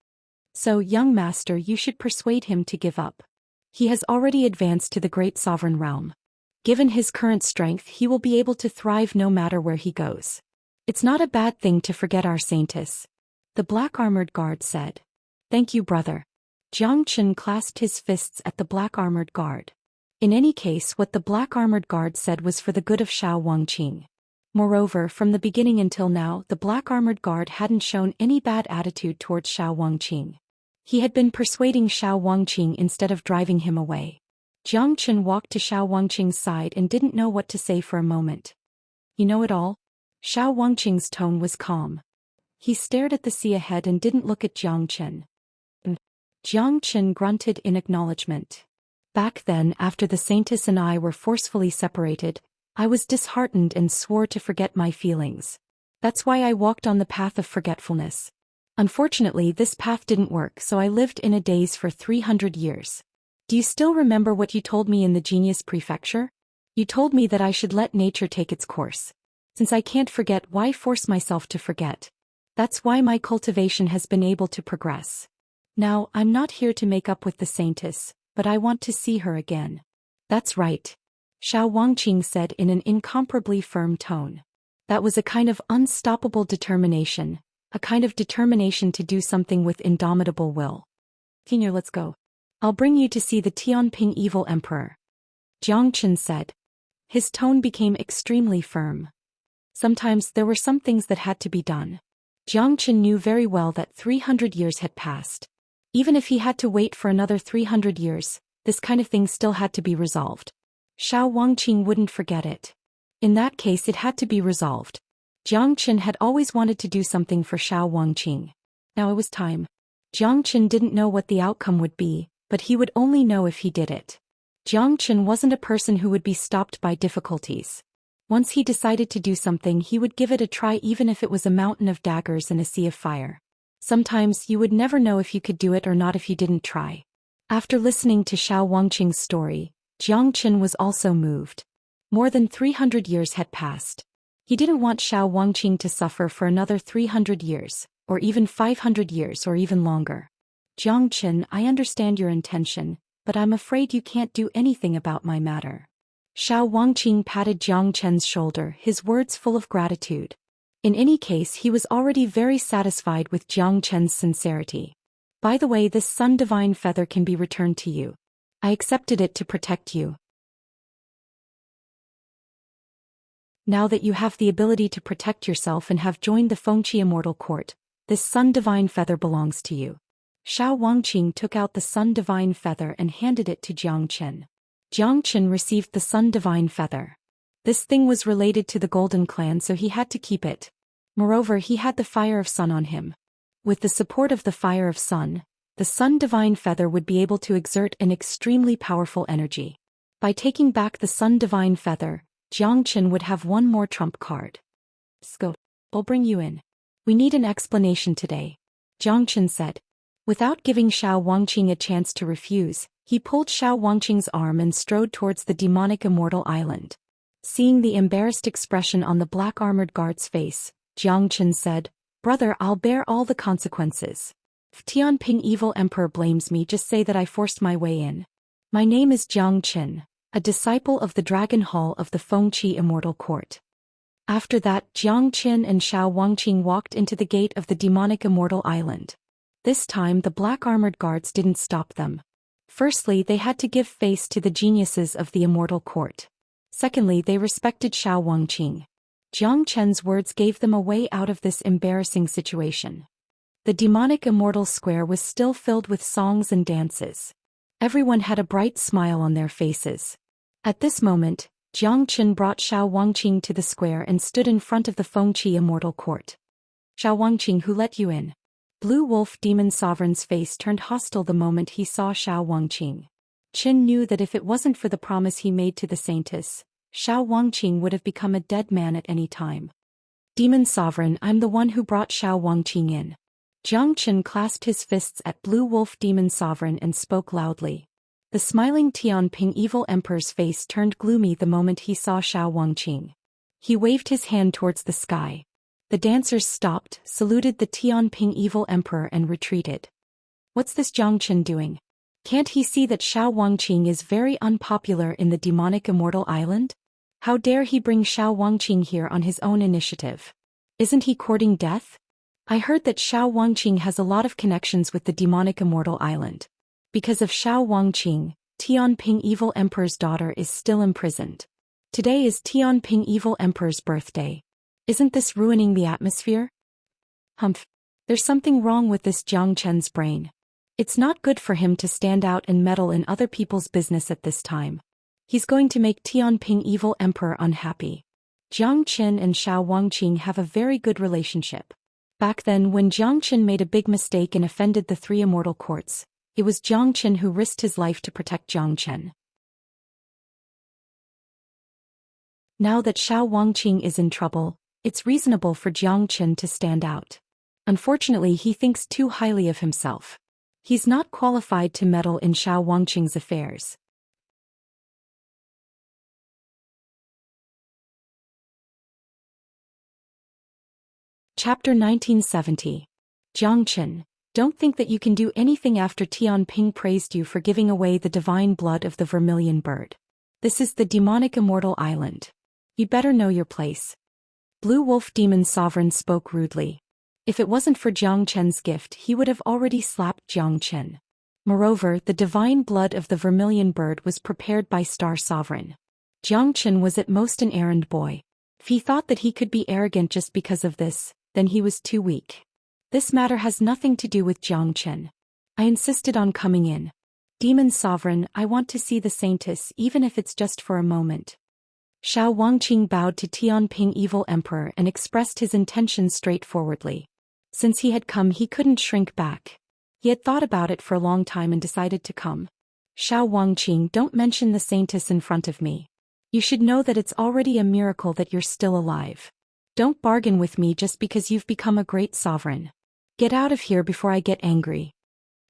"So, young master, you should persuade him to give up. He has already advanced to the great sovereign realm. Given his current strength, he will be able to thrive no matter where he goes. It's not a bad thing to forget our saintess," the black armored guard said. "Thank you, brother." Xianxia clasped his fists at the black armored guard. In any case, what the black armored guard said was for the good of Xiao Wangqing. Moreover, from the beginning until now, the black armored guard hadn't shown any bad attitude towards Xiao Wangqing. He had been persuading Xiao Wangqing instead of driving him away. Xianxia walked to Xiao Wangqing's side and didn't know what to say for a moment. "You know it all?" Xiao Wangqing's tone was calm. He stared at the sea ahead and didn't look at Xianxia. Xianxia grunted in acknowledgement. "Back then, after the saintess and I were forcefully separated, I was disheartened and swore to forget my feelings. That's why I walked on the path of forgetfulness. Unfortunately, this path didn't work, so I lived in a daze for 300 years. Do you still remember what you told me in the Genius Prefecture? You told me that I should let nature take its course. Since I can't forget, why force myself to forget? That's why my cultivation has been able to progress. Now, I'm not here to make up with the saintess, but I want to see her again." "That's right," Xiao Wangqing said in an incomparably firm tone. That was a kind of unstoppable determination, a kind of determination to do something with indomitable will. "Tina, let's go. I'll bring you to see the Tianping evil emperor," Xianxia said. His tone became extremely firm. Sometimes there were some things that had to be done. Xianxia knew very well that 300 years had passed. Even if he had to wait for another 300 years, this kind of thing still had to be resolved. Xiao Wangqing wouldn't forget it. In that case, it had to be resolved. Xianxia had always wanted to do something for Xiao Wangqing. Now it was time. Xianxia didn't know what the outcome would be, but he would only know if he did it. Xianxia wasn't a person who would be stopped by difficulties. Once he decided to do something, he would give it a try, even if it was a mountain of daggers and a sea of fire. Sometimes you would never know if you could do it or not if you didn't try. After listening to Xiao Wangqing's story, Xianxia was also moved. More than 300 years had passed. He didn't want Xiao Wangqing to suffer for another 300 years, or even 500 years or even longer. "Xianxia, I understand your intention, but I'm afraid you can't do anything about my matter." Xiao Wangqing patted Xianxia's shoulder, his words full of gratitude. In any case, he was already very satisfied with Xianxia's sincerity. "By the way, this Sun Divine Feather can be returned to you. I accepted it to protect you. Now that you have the ability to protect yourself and have joined the Fengqi Immortal Court, this Sun Divine Feather belongs to you." Xiao Wangqing took out the Sun Divine Feather and handed it to Xianxia. Xianxia received the Sun Divine Feather. This thing was related to the Golden Clan, so he had to keep it. Moreover, he had the Fire of Sun on him. With the support of the Fire of Sun, the Sun Divine Feather would be able to exert an extremely powerful energy. By taking back the Sun Divine Feather, Xianxia would have one more trump card. "Go. I'll bring you in. We need an explanation today," Xianxia said. Without giving Xiao Wangqing a chance to refuse, he pulled Xiao Wangqing's arm and strode towards the demonic immortal island. Seeing the embarrassed expression on the black armored guard's face, Xianxia said, "Brother, I'll bear all the consequences. If Tianping evil emperor blames me, just say that I forced my way in. My name is Xianxia, a disciple of the Dragon Hall of the Fengqi Immortal Court." After that, Jiang Qin and Xiao Wangqing walked into the gate of the demonic immortal island. This time the black armored guards didn't stop them. Firstly, they had to give face to the geniuses of the immortal court. Secondly, they respected Xiao Wangqing. Jiang Chen's words gave them a way out of this embarrassing situation. The demonic immortal square was still filled with songs and dances. Everyone had a bright smile on their faces. At this moment, Jiang Chen brought Xiao Wangqing to the square and stood in front of the Fengqi immortal court. Xiao Wangqing, who let you in? Blue Wolf Demon Sovereign's face turned hostile the moment he saw Xiao Wangqing. Qin knew that if it wasn't for the promise he made to the Saintess, Xiao Wangqing would have become a dead man at any time. Demon Sovereign, I'm the one who brought Xiao Wangqing in. Jiang Chen clasped his fists at Blue Wolf Demon Sovereign and spoke loudly. The smiling Tianping Evil Emperor's face turned gloomy the moment he saw Xiao Wangqing. He waved his hand towards the sky. The dancers stopped, saluted the Tianping Evil Emperor and retreated. What's this Jiang Chen doing? Can't he see that Xiao Wangqing is very unpopular in the demonic immortal island? How dare he bring Xiao Wangqing here on his own initiative? Isn't he courting death? I heard that Xiao Wangqing has a lot of connections with the demonic immortal island. Because of Xiao Wangqing, Tianping Evil Emperor's daughter is still imprisoned. Today is Tianping Evil Emperor's birthday. Isn't this ruining the atmosphere? Humph. There's something wrong with this Jiang Chen's brain. It's not good for him to stand out and meddle in other people's business at this time. He's going to make Tianping Evil Emperor unhappy. Jiang Qin and Xiao Wangqing have a very good relationship. Back then, when Jiang Qin made a big mistake and offended the three immortal courts, it was Jiang Qin who risked his life to protect Jiang Chen. Now that Xiao Wangqing is in trouble, it's reasonable for Jiang Qin to stand out. Unfortunately, he thinks too highly of himself. He's not qualified to meddle in Xiao Wangqing's affairs. Chapter 1970. Jiang Chen, don't think that you can do anything after Tianping praised you for giving away the divine blood of the vermilion bird. This is the demonic immortal island. You better know your place. Blue Wolf Demon Sovereign spoke rudely. If it wasn't for Jiang Chen's gift, he would have already slapped Jiang Chen. Moreover, the divine blood of the vermilion bird was prepared by Star Sovereign. Jiang Chen was at most an errand boy. If he thought that he could be arrogant just because of this, then he was too weak. This matter has nothing to do with Jiang Chen. I insisted on coming in. Demon Sovereign, I want to see the Saintess even if it's just for a moment. Xiao Wangqing bowed to Tianping Evil Emperor and expressed his intentions straightforwardly. Since he had come, he couldn't shrink back. He had thought about it for a long time and decided to come. Xiao Wangqing, don't mention the Saintess in front of me. You should know that it's already a miracle that you're still alive. Don't bargain with me just because you've become a great sovereign. Get out of here before I get angry.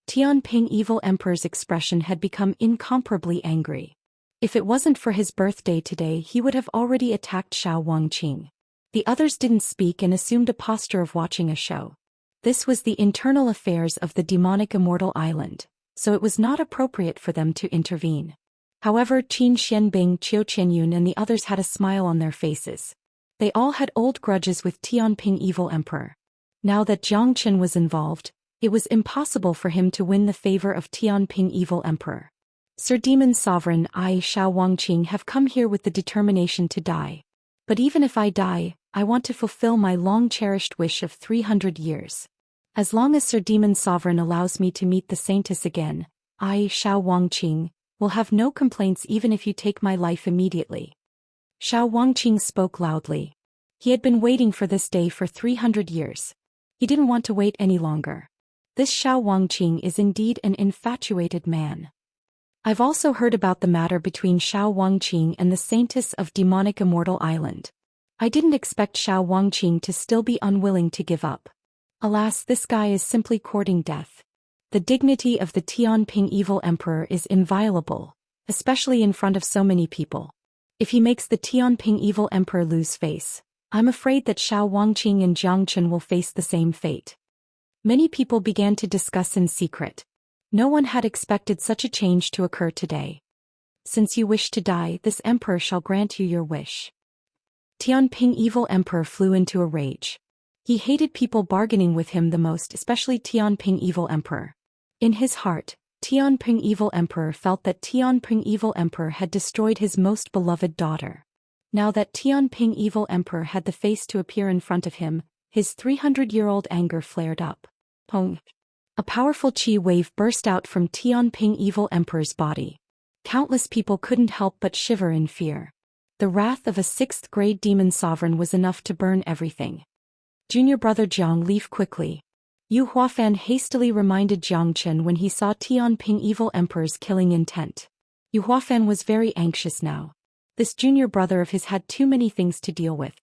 Tianping Evil Emperor's expression had become incomparably angry. If it wasn't for his birthday today, he would have already attacked Xiao Wangqing. The others didn't speak and assumed a posture of watching a show. This was the internal affairs of the demonic immortal island, so it was not appropriate for them to intervene. However, Qin Xianbing, Qiu Qianyun and the others had a smile on their faces. They all had old grudges with Tianping Evil Emperor. Now that Jiang Chen was involved, it was impossible for him to win the favor of Tianping Evil Emperor. Sir Demon Sovereign, I, Xiao Wangqing, have come here with the determination to die. But even if I die, I want to fulfill my long-cherished wish of 300 years. As long as Sir Demon Sovereign allows me to meet the Saintess again, I, Xiao Wangqing, will have no complaints even if you take my life immediately. Xiao Wangqing spoke loudly. He had been waiting for this day for 300 years. He didn't want to wait any longer. This Xiao Wangqing is indeed an infatuated man. I've also heard about the matter between Xiao Wangqing and the Saintess of Demonic Immortal Island. I didn't expect Xiao Wangqing to still be unwilling to give up. Alas, this guy is simply courting death. The dignity of the Tianping Evil Emperor is inviolable, especially in front of so many people. If he makes the Tianping Evil Emperor lose face, I'm afraid that Xiao Wangqing and Jiang Chen will face the same fate. Many people began to discuss in secret. No one had expected such a change to occur today. Since you wish to die, this emperor shall grant you your wish. Tianping Evil Emperor flew into a rage. He hated people bargaining with him the most, especially Tianping Evil Emperor. In his heart, Tianping Evil Emperor felt that Tianping Evil Emperor had destroyed his most beloved daughter. Now that Tianping Evil Emperor had the face to appear in front of him, his 300-year-old anger flared up. Pong! A powerful chi wave burst out from Tianping Evil Emperor's body. Countless people couldn't help but shiver in fear. The wrath of a 6th-grade demon sovereign was enough to burn everything. Junior brother Jiang, leave quickly. Yu Huafan hastily reminded Jiang Chen when he saw Tianping Evil Emperor's killing intent. Yu Huafan was very anxious now. This junior brother of his had too many things to deal with.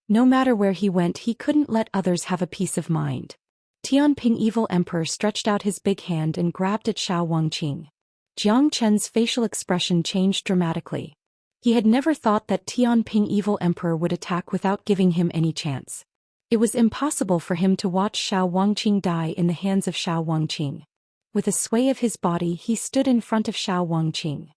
No matter where he went, he couldn't let others have a peace of mind. Tianping Evil Emperor stretched out his big hand and grabbed at Xiao Wangqing. Jiang Chen's facial expression changed dramatically. He had never thought that Tianping Evil Emperor would attack without giving him any chance. It was impossible for him to watch Xiao Wangqing die in the hands of Xiao Wangqing. With a sway of his body, he stood in front of Xiao Wangqing.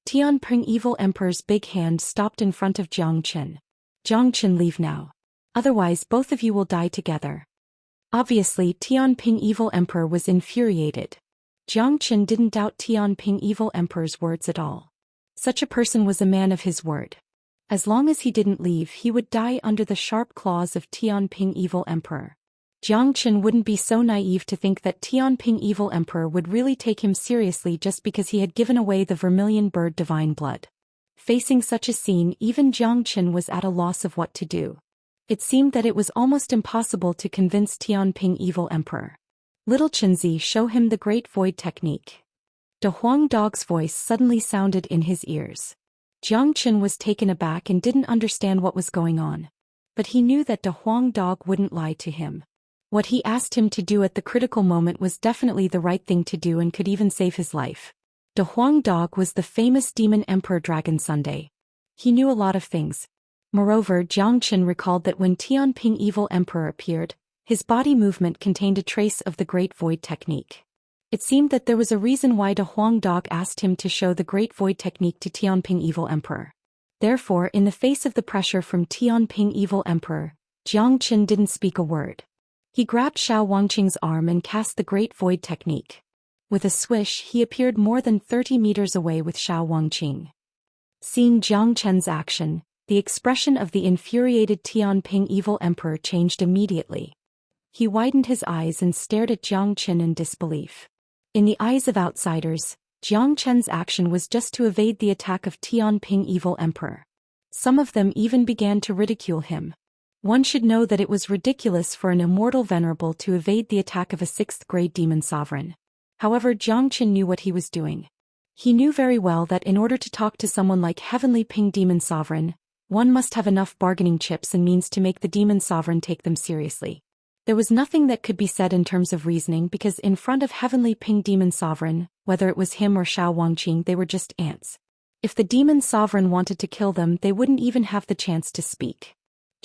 Tianping Evil Emperor's big hand stopped in front of Jiang Chen. Jiang Chen, leave now. Otherwise both of you will die together. Obviously, Tianping Evil Emperor was infuriated. Jiang Chen didn't doubt Tianping Evil Emperor's words at all. Such a person was a man of his word. As long as he didn't leave, he would die under the sharp claws of Tianping Evil Emperor. Jiang Chen wouldn't be so naive to think that Tianping Evil Emperor would really take him seriously just because he had given away the vermilion bird divine blood. Facing such a scene, even Jiang Chen was at a loss of what to do. It seemed that it was almost impossible to convince Tianping Evil Emperor. Little Chenzi, show him the Great Void Technique. De Huang Dog's voice suddenly sounded in his ears. Jiang Chen was taken aback and didn't understand what was going on. But he knew that De Huang Dog wouldn't lie to him. What he asked him to do at the critical moment was definitely the right thing to do and could even save his life. De Huang Dog was the famous Demon Emperor Dragon Sunday. He knew a lot of things. Moreover, Jiang Chen recalled that when Tianping Evil Emperor appeared, his body movement contained a trace of the Great Void Technique. It seemed that there was a reason why De Huang Dog asked him to show the Great Void Technique to Tianping Evil Emperor. Therefore, in the face of the pressure from Tianping Evil Emperor, Jiang Chen didn't speak a word. He grabbed Xiao Wangqing's arm and cast the Great Void Technique. With a swish, he appeared more than 30 meters away with Xiao Wangqing. Seeing Jiang Chen's action, the expression of the infuriated Tianping Evil Emperor changed immediately. He widened his eyes and stared at Jiang Chen in disbelief. In the eyes of outsiders, Jiang Chen's action was just to evade the attack of Tianping Evil Emperor. Some of them even began to ridicule him. One should know that it was ridiculous for an immortal venerable to evade the attack of a 6th-grade demon sovereign. However, Jiang Chen knew what he was doing. He knew very well that in order to talk to someone like Heavenly Ping Demon Sovereign, one must have enough bargaining chips and means to make the demon sovereign take them seriously. There was nothing that could be said in terms of reasoning because in front of Heavenly Ping Demon Sovereign, whether it was him or Xiao Wangqing, they were just ants. If the demon sovereign wanted to kill them, they wouldn't even have the chance to speak.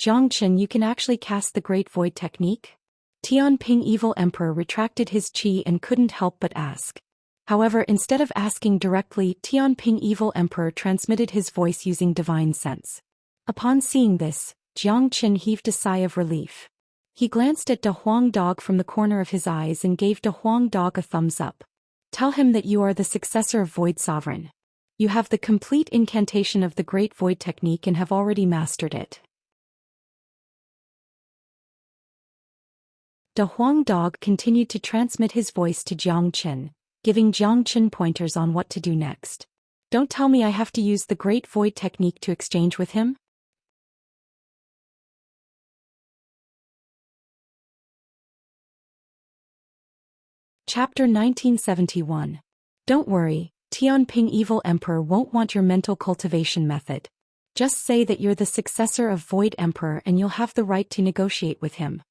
Jiang Chen, you can actually cast the Great Void Technique? Tianping Evil Emperor retracted his chi and couldn't help but ask. However, instead of asking directly, Tianping Evil Emperor transmitted his voice using divine sense. Upon seeing this, Jiang Chen heaved a sigh of relief. He glanced at De Huang Dog from the corner of his eyes and gave De Huang Dog a thumbs up. Tell him that you are the successor of Void Sovereign. You have the complete incantation of the Great Void Technique and have already mastered it. De Huang Dog continued to transmit his voice to Jiang Chen, giving Jiang Chen pointers on what to do next. Don't tell me I have to use the Great Void Technique to exchange with him? Chapter 1971. Don't worry, Tianping Evil Emperor won't want your mental cultivation method. Just say that you're the successor of Void Emperor and you'll have the right to negotiate with him.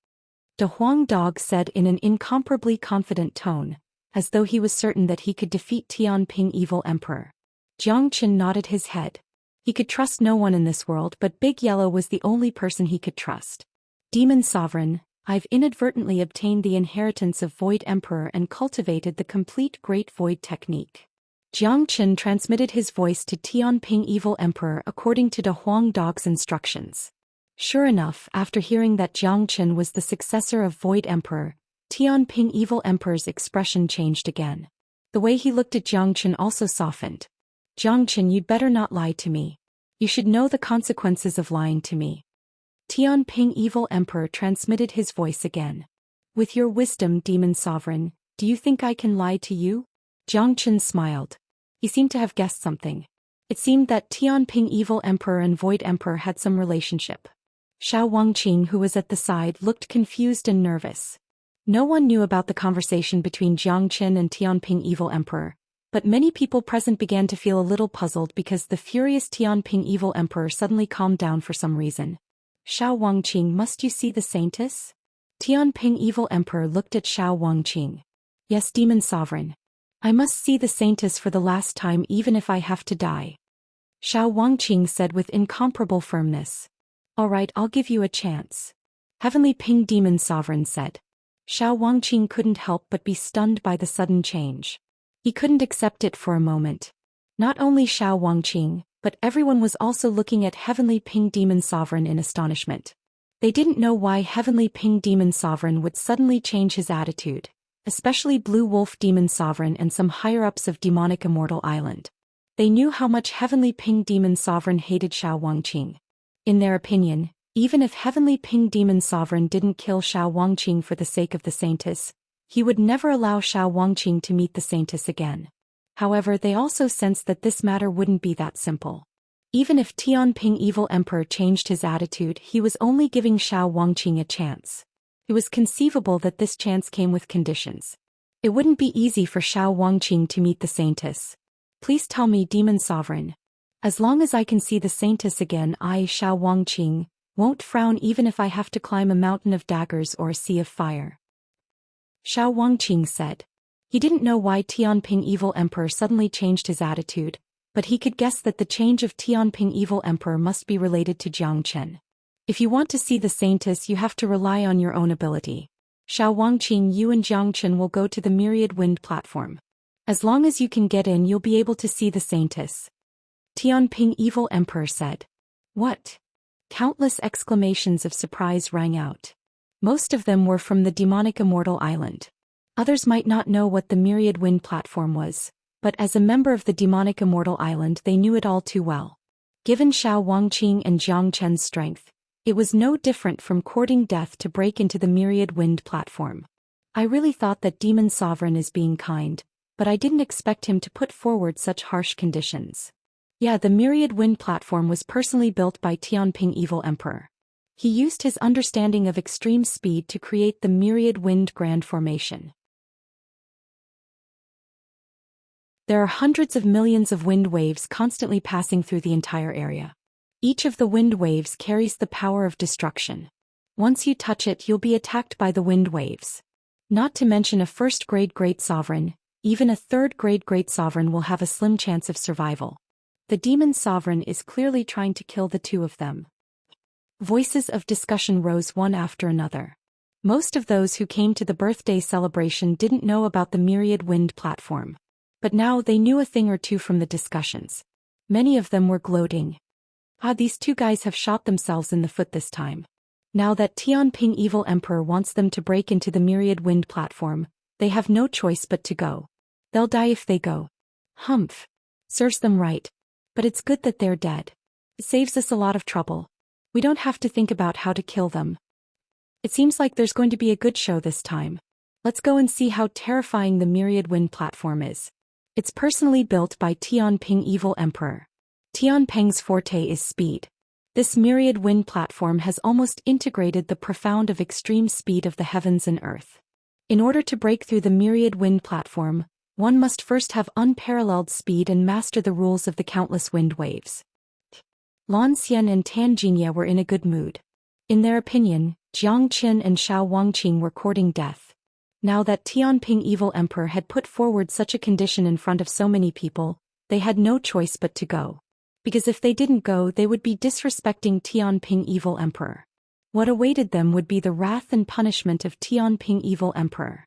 De Huang Dog said in an incomparably confident tone, as though he was certain that he could defeat Tianping Evil Emperor. Jiang Chen nodded his head. He could trust no one in this world, but Big Yellow was the only person he could trust. Demon Sovereign, I've inadvertently obtained the inheritance of Void Emperor and cultivated the complete Great Void Technique. Jiang Qin transmitted his voice to Tianping Evil Emperor according to De Huang Dog's instructions. Sure enough, after hearing that Jiang Qin was the successor of Void Emperor, Tianping Evil Emperor's expression changed again. The way he looked at Jiang Qin also softened. Jiang Qin, you'd better not lie to me. You should know the consequences of lying to me. Tianping Evil Emperor transmitted his voice again. With your wisdom, Demon Sovereign, do you think I can lie to you? Jiang Qin smiled. He seemed to have guessed something. It seemed that Tianping Evil Emperor and Void Emperor had some relationship. Xiao Wangqing, who was at the side, looked confused and nervous. No one knew about the conversation between Jiang Qin and Tianping Evil Emperor, but many people present began to feel a little puzzled because the furious Tianping Evil Emperor suddenly calmed down for some reason. Xiao Wangqing, must you see the Saintess? Tianping Evil Emperor looked at Xiao Wangqing. Yes, Demon Sovereign. I must see the Saintess for the last time even if I have to die. Xiao Wangqing said with incomparable firmness. All right, I'll give you a chance. Heavenly Ping Demon Sovereign said. Xiao Wangqing couldn't help but be stunned by the sudden change. He couldn't accept it for a moment. Not only Xiao Wangqing, but everyone was also looking at Heavenly Ping Demon Sovereign in astonishment. They didn't know why Heavenly Ping Demon Sovereign would suddenly change his attitude, especially Blue Wolf Demon Sovereign and some higher-ups of Demonic Immortal Island. They knew how much Heavenly Ping Demon Sovereign hated Xiao Wangqing. In their opinion, even if Heavenly Ping Demon Sovereign didn't kill Xiao Wangqing for the sake of the Saintess, he would never allow Xiao Wangqing to meet the Saintess again. However, they also sensed that this matter wouldn't be that simple. Even if Tianping Evil Emperor changed his attitude, he was only giving Xiao Wangqing a chance. It was conceivable that this chance came with conditions. It wouldn't be easy for Xiao Wangqing to meet the Saintess. Please tell me, Demon Sovereign. As long as I can see the Saintess again, I, Xiao Wangqing, won't frown even if I have to climb a mountain of daggers or a sea of fire. Xiao Wangqing said. He didn't know why Tianping Evil Emperor suddenly changed his attitude, but he could guess that the change of Tianping Evil Emperor must be related to Jiang Qin. If you want to see the Saintess, you have to rely on your own ability. Xiao Wangqing, you and Jiang Qin will go to the Myriad Wind platform. As long as you can get in, you'll be able to see the Saintess. Tianping Evil Emperor said. What? Countless exclamations of surprise rang out. Most of them were from the Demonic Immortal Island. Others might not know what the Myriad Wind platform was, but as a member of the Demonic Immortal Island they knew it all too well. Given Xiao Wangqing and Jiang Qin's strength, it was no different from courting death to break into the Myriad Wind platform. I really thought that Demon Sovereign is being kind, but I didn't expect him to put forward such harsh conditions. Yeah, the Myriad Wind platform was personally built by Tianping Evil Emperor. He used his understanding of extreme speed to create the Myriad Wind Grand Formation. There are hundreds of millions of wind waves constantly passing through the entire area. Each of the wind waves carries the power of destruction. Once you touch it, you'll be attacked by the wind waves. Not to mention a first-grade Great Sovereign, even a third-grade Great Sovereign will have a slim chance of survival. The Demon Sovereign is clearly trying to kill the two of them. Voices of discussion rose one after another. Most of those who came to the birthday celebration didn't know about the Myriad Wind platform. But now they knew a thing or two from the discussions. Many of them were gloating. These two guys have shot themselves in the foot this time. Now that Tianping Evil Emperor wants them to break into the Myriad Wind platform, they have no choice but to go. They'll die if they go. Humph. Serves them right. But it's good that they're dead. It saves us a lot of trouble. We don't have to think about how to kill them. It seems like there's going to be a good show this time. Let's go and see how terrifying the Myriad Wind platform is. It's personally built by Tianping Evil Emperor. Tianping's forte is speed. This Myriad Wind platform has almost integrated the profound of extreme speed of the heavens and earth. In order to break through the Myriad Wind platform, one must first have unparalleled speed and master the rules of the countless wind waves. Zhou Xian and Insignia were in a good mood. In their opinion, Jiang Qin and Xiao Wangqing were courting death. Now that Tianping Evil Emperor had put forward such a condition in front of so many people, they had no choice but to go. Because if they didn't go, they would be disrespecting Tianping Evil Emperor. What awaited them would be the wrath and punishment of Tianping Evil Emperor.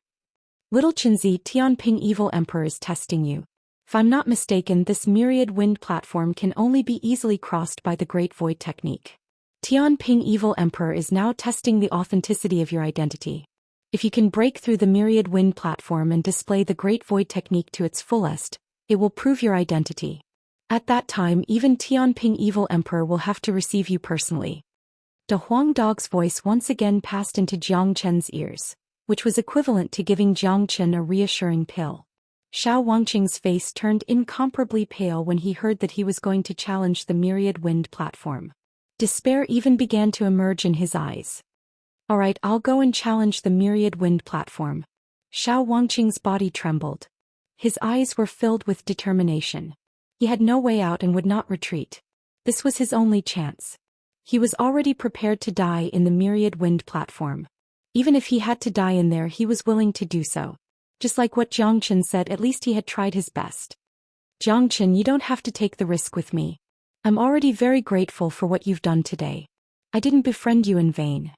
Little Chinzi, Tianping Evil Emperor is testing you. If I'm not mistaken, this myriad wind platform can only be easily crossed by the Great Void technique. Tianping Evil Emperor is now testing the authenticity of your identity. If you can break through the myriad wind platform and display the Great Void technique to its fullest, it will prove your identity. At that time, even Tianping Evil Emperor will have to receive you personally. De Huang Dog's voice once again passed into Jiang Chen's ears, which was equivalent to giving Jiang Chen a reassuring pill. Xiao Wangqing's face turned incomparably pale when he heard that he was going to challenge the myriad wind platform. Despair even began to emerge in his eyes. Alright, I'll go and challenge the myriad wind platform. Xiao Wangqing's body trembled. His eyes were filled with determination. He had no way out and would not retreat. This was his only chance. He was already prepared to die in the myriad wind platform. Even if he had to die in there, he was willing to do so. Just like what Jiang Chen said, at least he had tried his best. Jiang Chen, you don't have to take the risk with me. I'm already very grateful for what you've done today. I didn't befriend you in vain.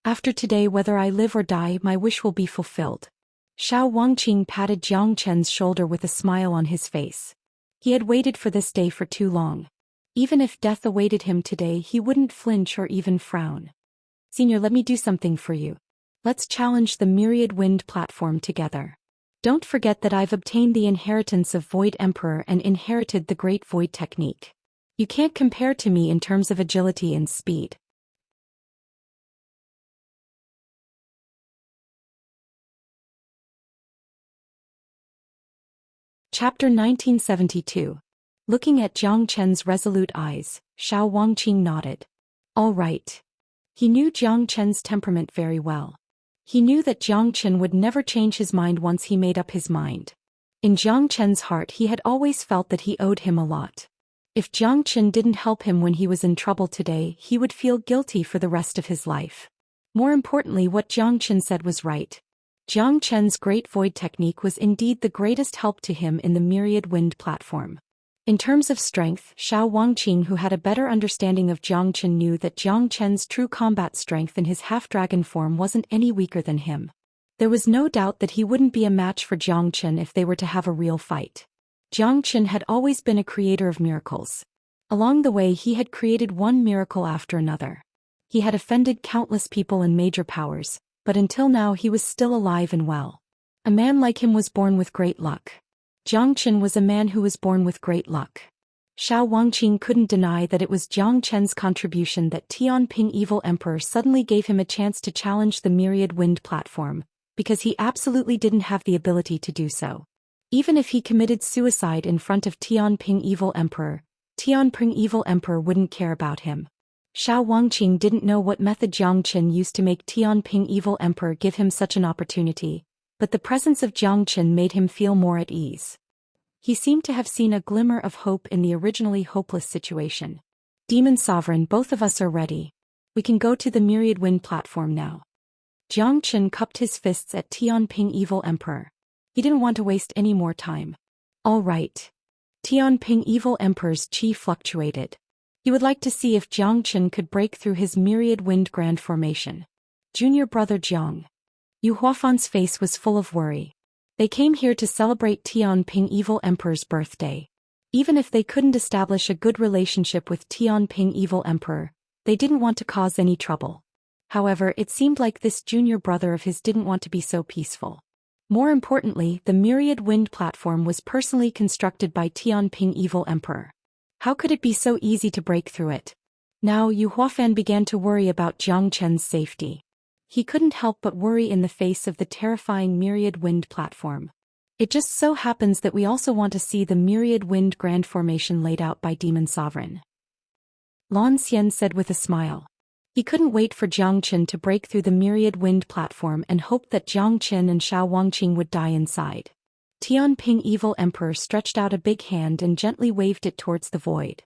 After today, whether I live or die, my wish will be fulfilled. Xiao Wangqing patted Jiang Chen's shoulder with a smile on his face. He had waited for this day for too long. Even if death awaited him today, he wouldn't flinch or even frown. Senior, let me do something for you. Let's challenge the myriad wind platform together. Don't forget that I've obtained the inheritance of Void Emperor and inherited the Great Void technique. You can't compare to me in terms of agility and speed. Chapter 1972. Looking at Jiang Chen's resolute eyes, Xiao Wangqing nodded. All right. He knew Jiang Chen's temperament very well. He knew that Jiang Chen would never change his mind once he made up his mind. In Jiang Chen's heart, he had always felt that he owed him a lot. If Jiang Chen didn't help him when he was in trouble today, he would feel guilty for the rest of his life. More importantly, what Jiang Chen said was right. Jiang Chen's Great Void technique was indeed the greatest help to him in the myriad wind platform. In terms of strength, Xiao Wangqing, who had a better understanding of Jiang Chen, knew that Jiang Chen's true combat strength in his half-dragon form wasn't any weaker than him. There was no doubt that he wouldn't be a match for Jiang Chen if they were to have a real fight. Jiang Chen had always been a creator of miracles. Along the way, he had created one miracle after another. He had offended countless people and major powers, but until now he was still alive and well. A man like him was born with great luck. Jiang Chen was a man who was born with great luck. Xiao Wangqing couldn't deny that it was Jiang Chen's contribution that Tianping Evil Emperor suddenly gave him a chance to challenge the myriad wind platform, because he absolutely didn't have the ability to do so. Even if he committed suicide in front of Tianping Evil Emperor wouldn't care about him. Xiao Wangqing didn't know what method Jiang Chen used to make Tianping Evil Emperor give him such an opportunity, but the presence of Jiang Chen made him feel more at ease. He seemed to have seen a glimmer of hope in the originally hopeless situation. Demon Sovereign, both of us are ready. We can go to the myriad wind platform now. Jiang Chen cupped his fists at Tianping Evil Emperor. He didn't want to waste any more time. All right. Tianping Evil Emperor's chi fluctuated. He would like to see if Jiang Chen could break through his myriad wind grand formation. Junior brother Jiang. Yu Huafan's face was full of worry. They came here to celebrate Tianping Evil Emperor's birthday. Even if they couldn't establish a good relationship with Tianping Evil Emperor, they didn't want to cause any trouble. However, it seemed like this junior brother of his didn't want to be so peaceful. More importantly, the myriad wind platform was personally constructed by Tianping Evil Emperor. How could it be so easy to break through it? Now Yu Huafan began to worry about Jiang Chen's safety. He couldn't help but worry in the face of the terrifying myriad wind platform. It just so happens that we also want to see the myriad wind grand formation laid out by Demon Sovereign. Lan Xian said with a smile. He couldn't wait for Jiang Chen to break through the myriad wind platform and hoped that Jiang Chen and Xiao Wangqing would die inside. Tianping Evil Emperor stretched out a big hand and gently waved it towards the void.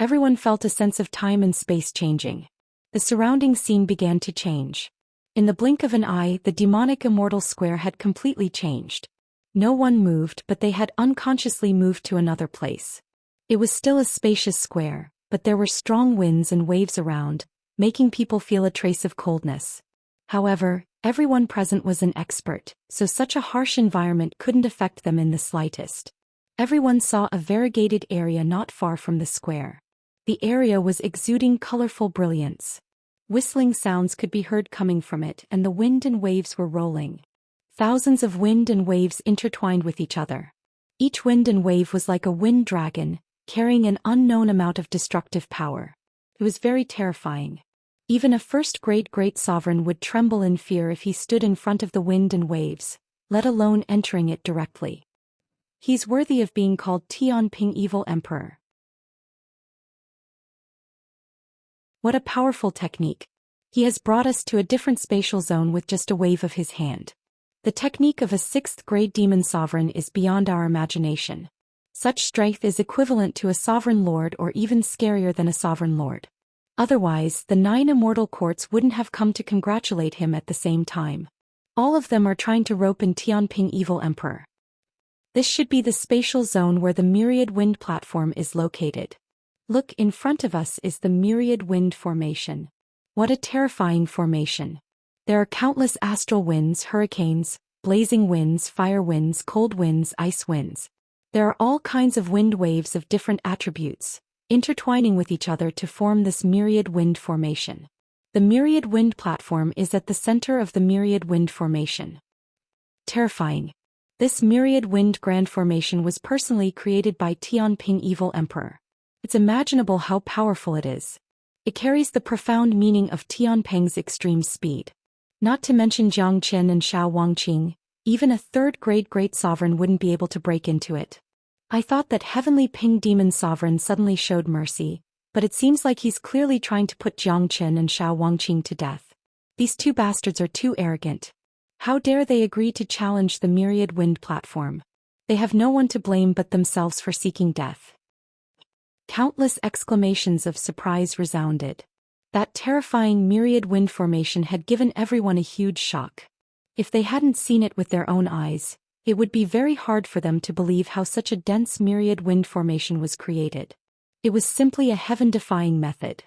Everyone felt a sense of time and space changing. The surrounding scene began to change. In the blink of an eye, the demonic immortal square had completely changed. No one moved, but they had unconsciously moved to another place. It was still a spacious square, but there were strong winds and waves around, making people feel a trace of coldness. However, everyone present was an expert, so such a harsh environment couldn't affect them in the slightest. Everyone saw a variegated area not far from the square. The area was exuding colorful brilliance. Whistling sounds could be heard coming from it, and the wind and waves were rolling. Thousands of wind and waves intertwined with each other. Each wind and wave was like a wind dragon, carrying an unknown amount of destructive power. It was very terrifying. Even a first great sovereign would tremble in fear if he stood in front of the wind and waves, let alone entering it directly. He's worthy of being called Tianping Evil Emperor. What a powerful technique. He has brought us to a different spatial zone with just a wave of his hand. The technique of a 6th grade demon sovereign is beyond our imagination. Such strength is equivalent to a sovereign lord or even scarier than a sovereign lord. Otherwise, the 9 immortal courts wouldn't have come to congratulate him at the same time. All of them are trying to rope in Tianping Evil Emperor. This should be the spatial zone where the Myriad Wind platform is located. Look, in front of us is the Myriad Wind formation. What a terrifying formation. There are countless astral winds, hurricanes, blazing winds, fire winds, cold winds, ice winds. There are all kinds of wind waves of different attributes, intertwining with each other to form this Myriad Wind formation. The Myriad Wind platform is at the center of the Myriad Wind formation. Terrifying. This Myriad Wind Grand Formation was personally created by Tianping Evil Emperor. It's imaginable how powerful it is. It carries the profound meaning of Tianping's extreme speed. Not to mention Zhou Xian and Xiao Wangqing, even a 3rd grade great sovereign wouldn't be able to break into it. I thought that Heavenly Ping Demon Sovereign suddenly showed mercy, but it seems like he's clearly trying to put Zhou Xian and Xiao Wangqing to death. These two bastards are too arrogant. How dare they agree to challenge the Myriad Wind platform? They have no one to blame but themselves for seeking death. Countless exclamations of surprise resounded. That terrifying Myriad Wind formation had given everyone a huge shock. If they hadn't seen it with their own eyes, it would be very hard for them to believe how such a dense Myriad Wind formation was created. It was simply a heaven-defying method.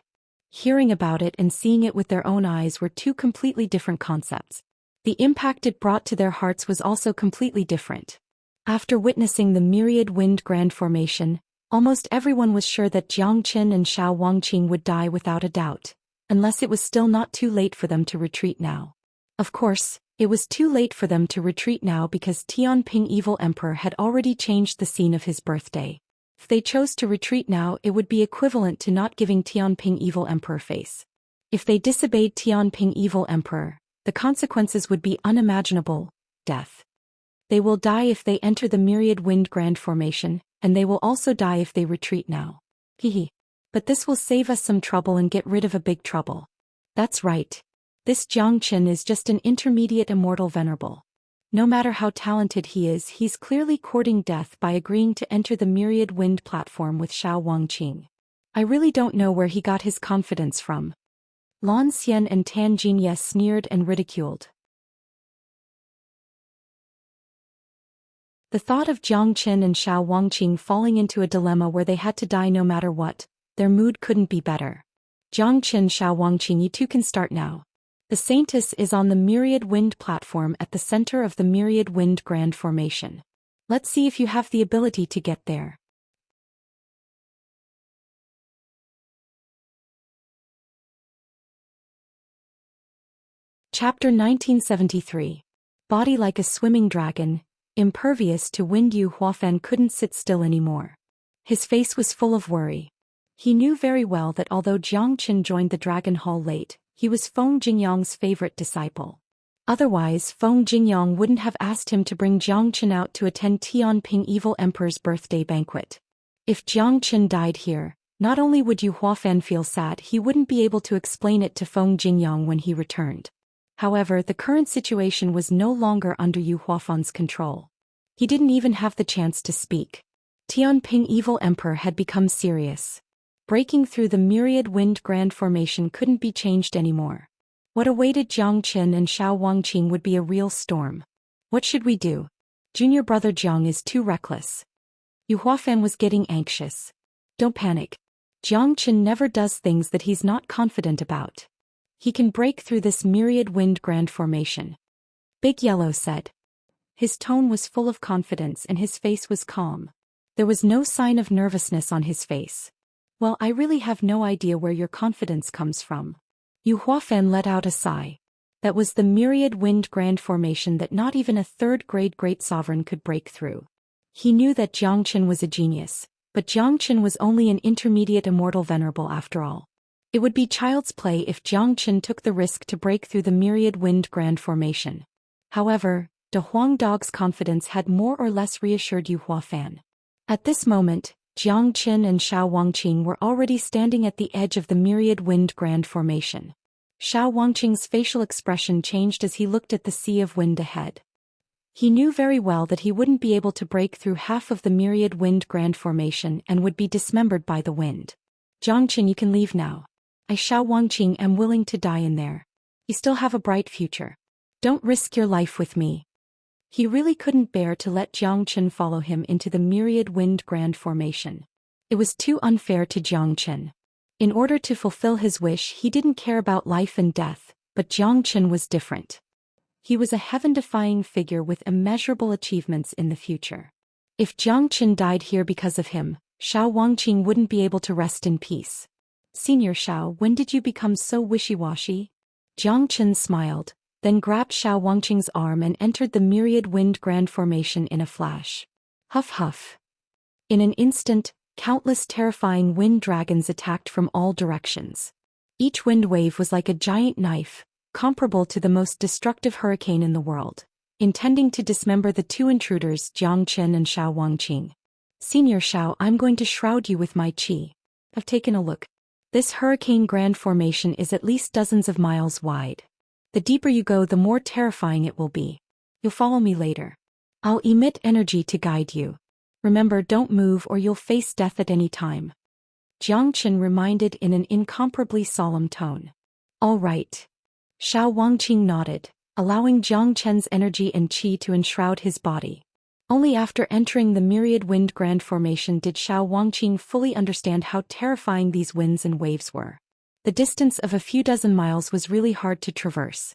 Hearing about it and seeing it with their own eyes were two completely different concepts. The impact it brought to their hearts was also completely different. After witnessing the Myriad Wind Grand Formation, almost everyone was sure that Zhou Xian and Xiao Wangqing would die without a doubt, unless it was still not too late for them to retreat now. Of course, it was too late for them to retreat now because Tianping Evil Emperor had already changed the scene of his birthday. If they chose to retreat now, it would be equivalent to not giving Tianping Evil Emperor face. If they disobeyed Tianping Evil Emperor, the consequences would be unimaginable: death. They will die if they enter the Myriad Wind Grand Formation, and they will also die if they retreat now. Hehe. But this will save us some trouble and get rid of a big trouble. That's right. This Zhou Xian is just an intermediate immortal venerable. No matter how talented he is, he's clearly courting death by agreeing to enter the Myriad Wind platform with Xiao Wangqing. I really don't know where he got his confidence from. Lan Xian and Tan Jinye sneered and ridiculed. The thought of Zhou Xian and Xiao Wangqing falling into a dilemma where they had to die no matter what, their mood couldn't be better. Zhou Xian, Xiao Wangqing, you two can start now. The Saintess is on the Myriad Wind platform at the center of the Myriad Wind Grand Formation. Let's see if you have the ability to get there. Chapter 1973. Body like a swimming dragon, impervious to wind. Yu Huafan couldn't sit still anymore. His face was full of worry. He knew very well that although Zhang Qian joined the Dragon Hall late, he was Feng Jingyang's favorite disciple. Otherwise, Feng Jingyang wouldn't have asked him to bring Zhang Qian out to attend Tianping Evil Emperor's birthday banquet. If Zhang Qian died here, not only would Yu Huafan feel sad, he wouldn't be able to explain it to Feng Jingyang when he returned. However, the current situation was no longer under Yu Huafan's control. He didn't even have the chance to speak. Tianping Evil Emperor had become serious. Breaking through the Myriad Wind Grand Formation couldn't be changed anymore. What awaited Zhang Qian and Xiao Wangqing would be a real storm. What should we do? Junior brother Zhang is too reckless. Yu Huafan was getting anxious. Don't panic. Zhang Qian never does things that he's not confident about. He can break through this myriad wind grand formation. Big Yellow said. His tone was full of confidence and his face was calm. There was no sign of nervousness on his face. Well, I really have no idea where your confidence comes from. Yu Huafan let out a sigh. That was the myriad wind grand formation that not even a third-grade great sovereign could break through. He knew that Jiang Qin was a genius, but Jiang Qin was only an intermediate immortal venerable after all. It would be child's play if Jiang Qin took the risk to break through the myriad wind grand formation. However, De Huang Dog's confidence had more or less reassured Yu Huafan. At this moment, Jiang Qin and Xiao Wangqing were already standing at the edge of the myriad wind grand formation. Xiao Wangqing's facial expression changed as he looked at the sea of wind ahead. He knew very well that he wouldn't be able to break through half of the myriad wind grand formation and would be dismembered by the wind. Jiang Qin, you can leave now. I, Xiao Wangqing, am willing to die in there. You still have a bright future. Don't risk your life with me. He really couldn't bear to let Jiang Qin follow him into the myriad wind grand formation. It was too unfair to Jiang Qin. In order to fulfill his wish, he didn't care about life and death, but Jiang Qin was different. He was a heaven-defying figure with immeasurable achievements in the future. If Jiang Qin died here because of him, Xiao Wangqing wouldn't be able to rest in peace. Senior Xiao, when did you become so wishy-washy? Jiang Qin smiled, then grabbed Xiao Wangqing's arm and entered the myriad wind grand formation in a flash. Huff huff. In an instant, countless terrifying wind dragons attacked from all directions. Each wind wave was like a giant knife, comparable to the most destructive hurricane in the world, intending to dismember the two intruders, Jiang Qin and Xiao Wangqing. Senior Xiao, I'm going to shroud you with my qi. I've taken a look. This hurricane grand formation is at least dozens of miles wide. The deeper you go, the more terrifying it will be. You'll follow me later. I'll emit energy to guide you. Remember, don't move or you'll face death at any time. Jiang Qin reminded in an incomparably solemn tone. All right. Xiao Wangqing nodded, allowing Jiang Qin's energy and qi to enshroud his body. Only after entering the myriad wind grand formation did Xiao Wangqing fully understand how terrifying these winds and waves were. The distance of a few dozen miles was really hard to traverse.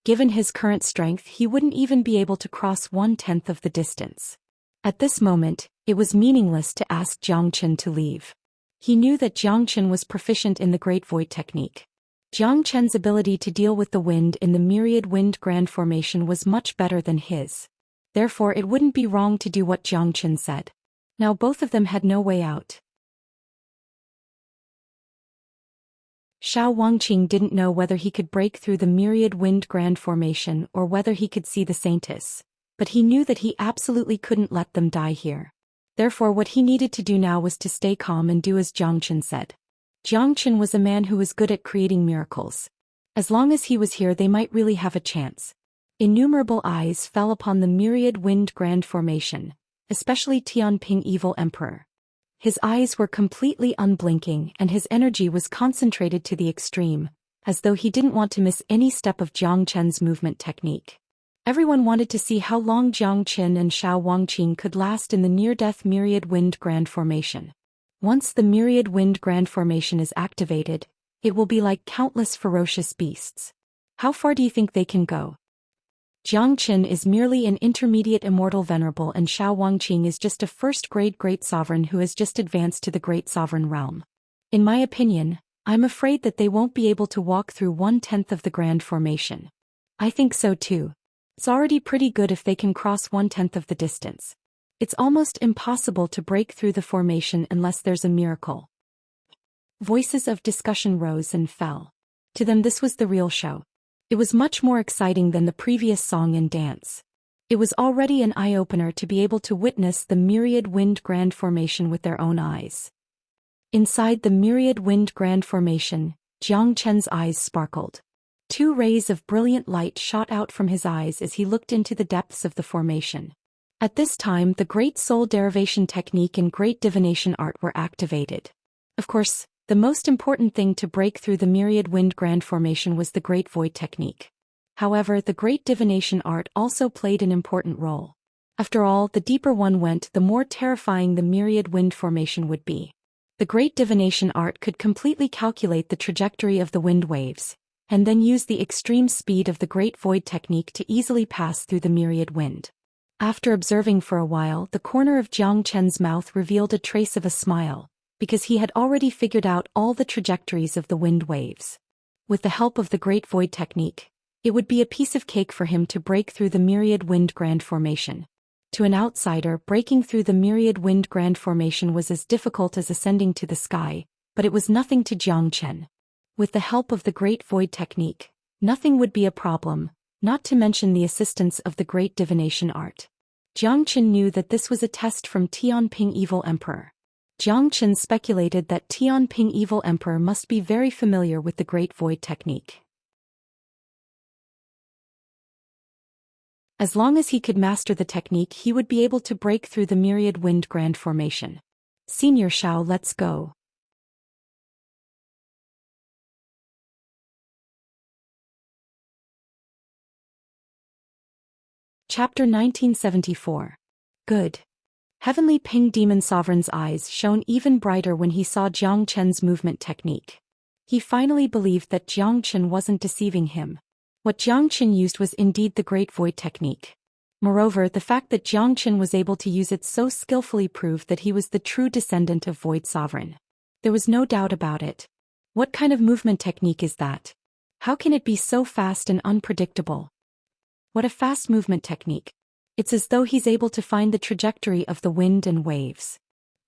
Given his current strength, he wouldn't even be able to cross 1/10 of the distance. At this moment, it was meaningless to ask Jiang Qin to leave. He knew that Jiang Qin was proficient in the Great Void technique. Jiang Qin's ability to deal with the wind in the myriad wind grand formation was much better than his. Therefore, it wouldn't be wrong to do what Jiang Qin said. Now both of them had no way out. Xiao Wangqing didn't know whether he could break through the myriad wind grand formation or whether he could see the Saintess, but he knew that he absolutely couldn't let them die here. Therefore, what he needed to do now was to stay calm and do as Jiang Qin said. Jiang Qin was a man who was good at creating miracles. As long as he was here, they might really have a chance. Innumerable eyes fell upon the myriad wind grand formation, especially Tianping Evil Emperor. His eyes were completely unblinking and his energy was concentrated to the extreme, as though he didn't want to miss any step of Jiang Qin's movement technique. Everyone wanted to see how long Jiang Qin and Xiao Wangqing could last in the near-death myriad wind grand formation. Once the myriad wind grand formation is activated, it will be like countless ferocious beasts. How far do you think they can go? Jiang Qin is merely an intermediate immortal venerable and Xiao Wangqing is just a first-grade great sovereign who has just advanced to the great sovereign realm. In my opinion, I'm afraid that they won't be able to walk through 1/10 of the grand formation. I think so too. It's already pretty good if they can cross 1/10 of the distance. It's almost impossible to break through the formation unless there's a miracle. Voices of discussion rose and fell. To them, this was the real show. It was much more exciting than the previous song and dance. It was already an eye-opener to be able to witness the myriad wind grand formation with their own eyes. Inside the myriad wind grand formation, Jiang Qin's eyes sparkled. 2 rays of brilliant light shot out from his eyes as he looked into the depths of the formation. At this time, the Great Soul Derivation Technique and Great Divination Art were activated. Of course, the most important thing to break through the myriad wind grand formation was the Great Void technique. However, the Great Divination Art also played an important role. After all, the deeper one went, the more terrifying the myriad wind formation would be. The Great Divination Art could completely calculate the trajectory of the wind waves, and then use the extreme speed of the Great Void technique to easily pass through the myriad wind. After observing for a while, the corner of Jiang Chen's mouth revealed a trace of a smile, because he had already figured out all the trajectories of the wind waves. With the help of the Great Void technique, it would be a piece of cake for him to break through the myriad wind grand formation. To an outsider, breaking through the myriad wind grand formation was as difficult as ascending to the sky, but it was nothing to Jiang Chen. With the help of the Great Void technique, nothing would be a problem, not to mention the assistance of the great divination art. Jiang Chen knew that this was a test from Tianping Evil Emperor. Jiang Chen speculated that Tianping Evil Emperor must be very familiar with the Great Void technique. As long as he could master the technique, he would be able to break through the myriad wind grand formation. Senior Shao, let's go. Chapter 1974. Good. Heavenly Ping Demon Sovereign's eyes shone even brighter when he saw Jiang Chen's movement technique. He finally believed that Jiang Chen wasn't deceiving him. What Jiang Chen used was indeed the Great Void technique. Moreover, the fact that Jiang Chen was able to use it so skillfully proved that he was the true descendant of Void Sovereign. There was no doubt about it. What kind of movement technique is that? How can it be so fast and unpredictable? What a fast movement technique. It's as though he's able to find the trajectory of the wind and waves.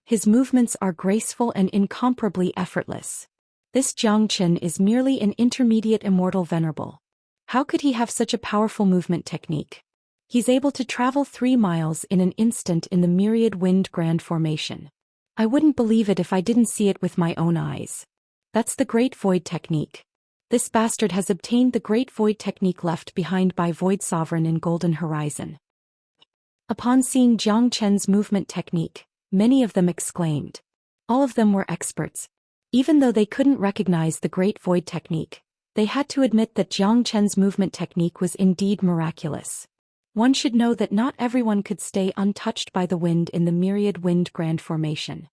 His movements are graceful and incomparably effortless. This Jiang Chen is merely an intermediate immortal venerable. How could he have such a powerful movement technique? He's able to travel 3 miles in an instant in the myriad wind grand formation. I wouldn't believe it if I didn't see it with my own eyes. That's the Great Void technique. This bastard has obtained the Great Void technique left behind by Void Sovereign in Golden Horizon. Upon seeing Jiang Chen's movement technique, many of them exclaimed. All of them were experts. Even though they couldn't recognize the Great Void technique, they had to admit that Jiang Chen's movement technique was indeed miraculous. One should know that not everyone could stay untouched by the wind in the myriad wind grand formation.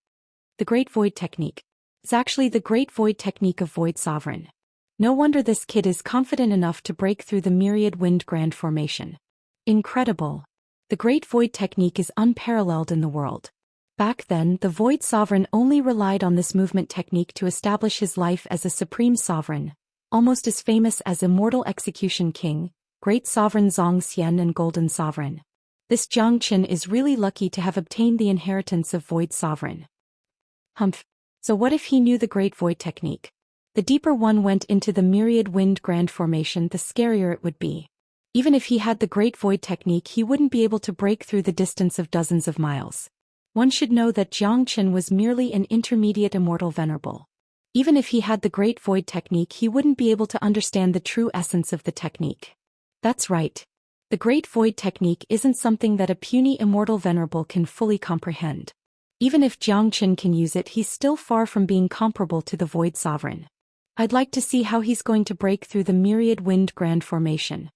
The Great Void technique is actually the Great Void technique of Void Sovereign. No wonder this kid is confident enough to break through the myriad wind grand formation. Incredible. The Great Void technique is unparalleled in the world. Back then, the Void Sovereign only relied on this movement technique to establish his life as a supreme sovereign, almost as famous as Immortal Execution King, Great Sovereign Zhou Xian and Golden Sovereign. This Jiang Chen is really lucky to have obtained the inheritance of Void Sovereign. Humph. So what if he knew the Great Void technique? The deeper one went into the myriad wind grand formation, the scarier it would be. Even if he had the Great Void technique, he wouldn't be able to break through the distance of dozens of miles. One should know that Jiang Chen was merely an intermediate immortal venerable. Even if he had the Great Void technique, he wouldn't be able to understand the true essence of the technique. That's right. The Great Void technique isn't something that a puny immortal venerable can fully comprehend. Even if Jiang Chen can use it, he's still far from being comparable to the Void Sovereign. I'd like to see how he's going to break through the myriad wind grand formation.